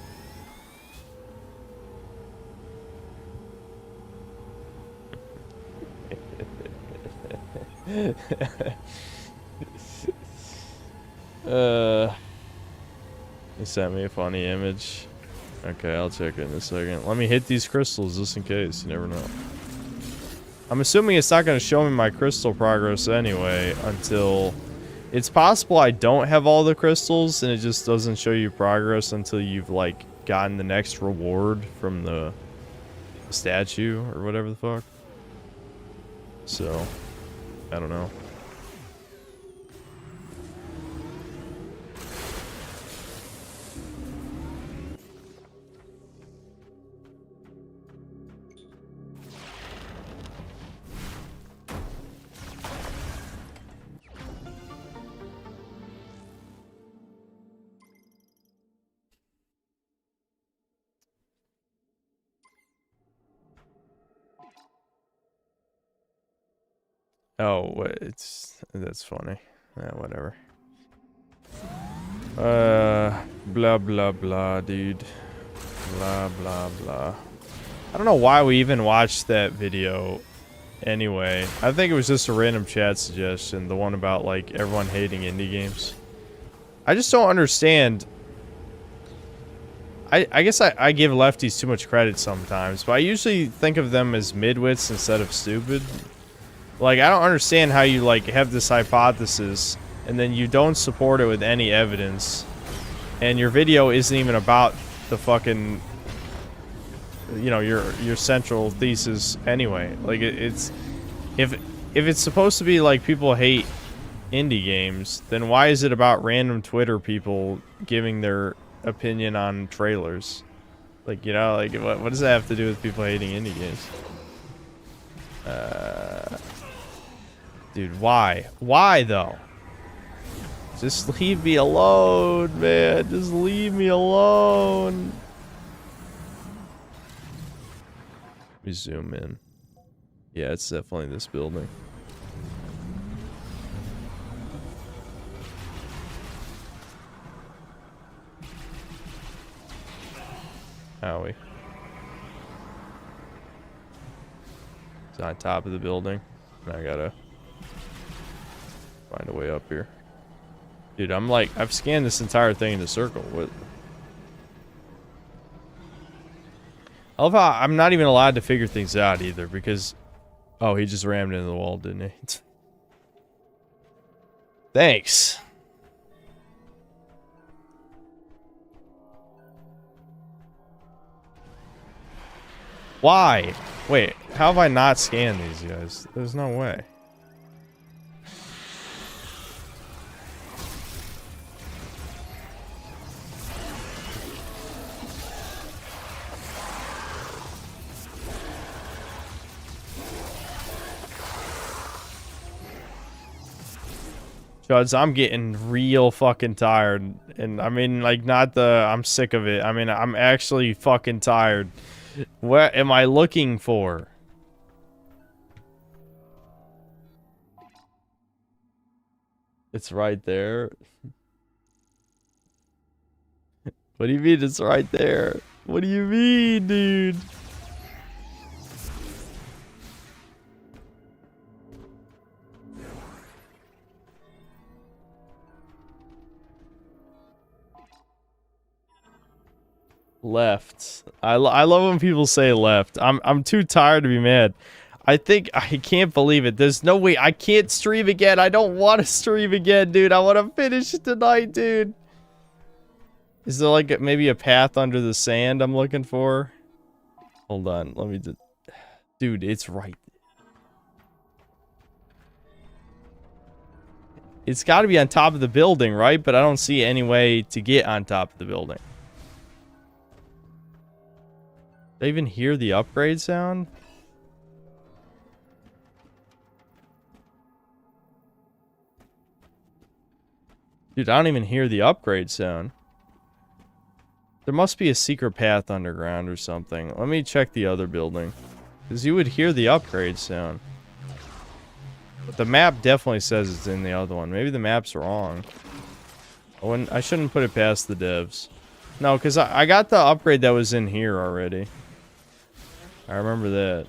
He sent me a funny image. Okay, I'll check it in a second. Let me hit these crystals just in case. You never know. I'm assuming it's not going to show me my crystal progress anyway until... It's possible I don't have all the crystals and it just doesn't show you progress until you've, like, gotten the next reward from the statue or whatever the fuck. So, I don't know. Oh, that's funny. Yeah, whatever. Blah blah blah, dude. Blah blah blah. I don't know why we even watched that video anyway. I think it was just a random chat suggestion, the one about like everyone hating indie games. I just don't understand. I guess I give lefties too much credit sometimes, but I usually think of them as midwits instead of stupid. Like, I don't understand how you, like, have this hypothesis, and then you don't support it with any evidence, and your video isn't even about the fucking, you know, your central thesis anyway. Like, it's... If it's supposed to be, like, people hate indie games, then why is it about random Twitter people giving their opinion on trailers? Like, you know, like, what does that have to do with people hating indie games? Dude, why? Why, though? Just leave me alone, man. Just leave me alone. Let me zoom in. Yeah, it's definitely this building. Owie. It's on top of the building. I gotta find a way up here. Dude, I'm like, I've scanned this entire thing in a circle. What? I love how I'm not even allowed to figure things out either because... Oh, he just rammed into the wall, didn't he? Thanks. Why? Wait, how have I not scanned these guys? There's no way. Judge, I'm getting real fucking tired. And I mean, like, not the I'm sick of it. I mean, I'm actually fucking tired. What am I looking for? It's right there. What do you mean it's right there? What do you mean, dude? Left. I love when people say left. I'm too tired to be mad. I can't believe it. There's no way. I can't stream again. I don't want to stream again, dude. I want to finish it tonight, dude. Is there like maybe a path under the sand I'm looking for? Hold on. Let me just... Dude, it's right. It's got to be on top of the building, right? But I don't see any way to get on top of the building. Did I even hear the upgrade sound? Dude, I don't even hear the upgrade sound. There must be a secret path underground or something. Let me check the other building. Because you would hear the upgrade sound. But the map definitely says it's in the other one. Maybe the map's wrong. I shouldn't put it past the devs. No, because I got the upgrade that was in here already. I remember that.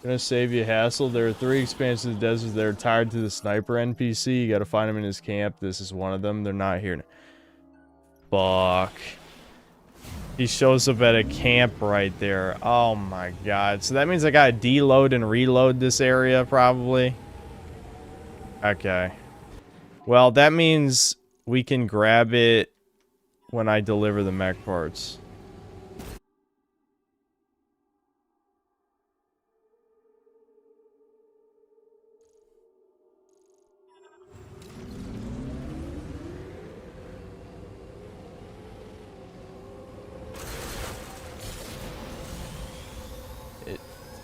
Gonna save you hassle. There are 3 expansions of the desert that are tied to the sniper NPC. You gotta find him in his camp. This is one of them. They're not here. Fuck. He shows up at a camp right there. Oh my god. So that means I gotta deload and reload this area, probably. Okay. Well, that means we can grab it when I deliver the mech parts.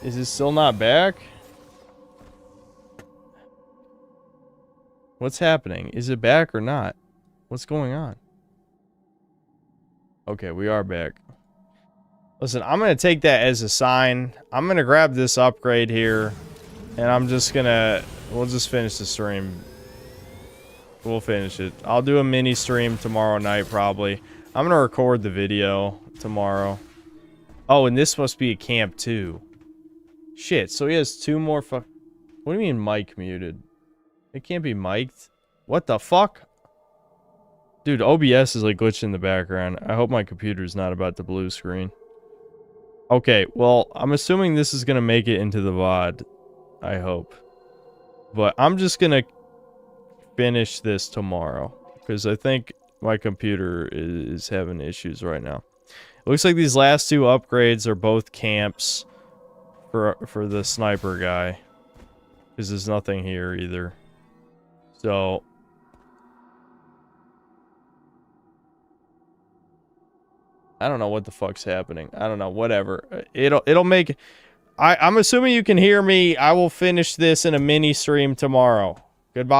Is it still not back? What's happening? Is it back or not? What's going on? Okay, we are back. Listen, I'm going to take that as a sign. I'm going to grab this upgrade here. And I'm just going to... We'll just finish the stream. We'll finish it. I'll do a mini stream tomorrow night, probably. I'm going to record the video tomorrow. Oh, and this must be a camp, too. Shit, so he has 2 more What do you mean mic muted? It can't be mic'd. What the fuck? Dude, OBS is like glitching in the background. I hope my computer's not about to blue screen. Okay, well, I'm assuming this is gonna make it into the VOD. I hope. But I'm just gonna finish this tomorrow. Because I think my computer is having issues right now. It looks like these last 2 upgrades are both camps. For the sniper guy, because there's nothing here either. So I don't know what the fuck's happening. I don't know. Whatever. It'll make. I'm assuming you can hear me. I will finish this in a mini stream tomorrow.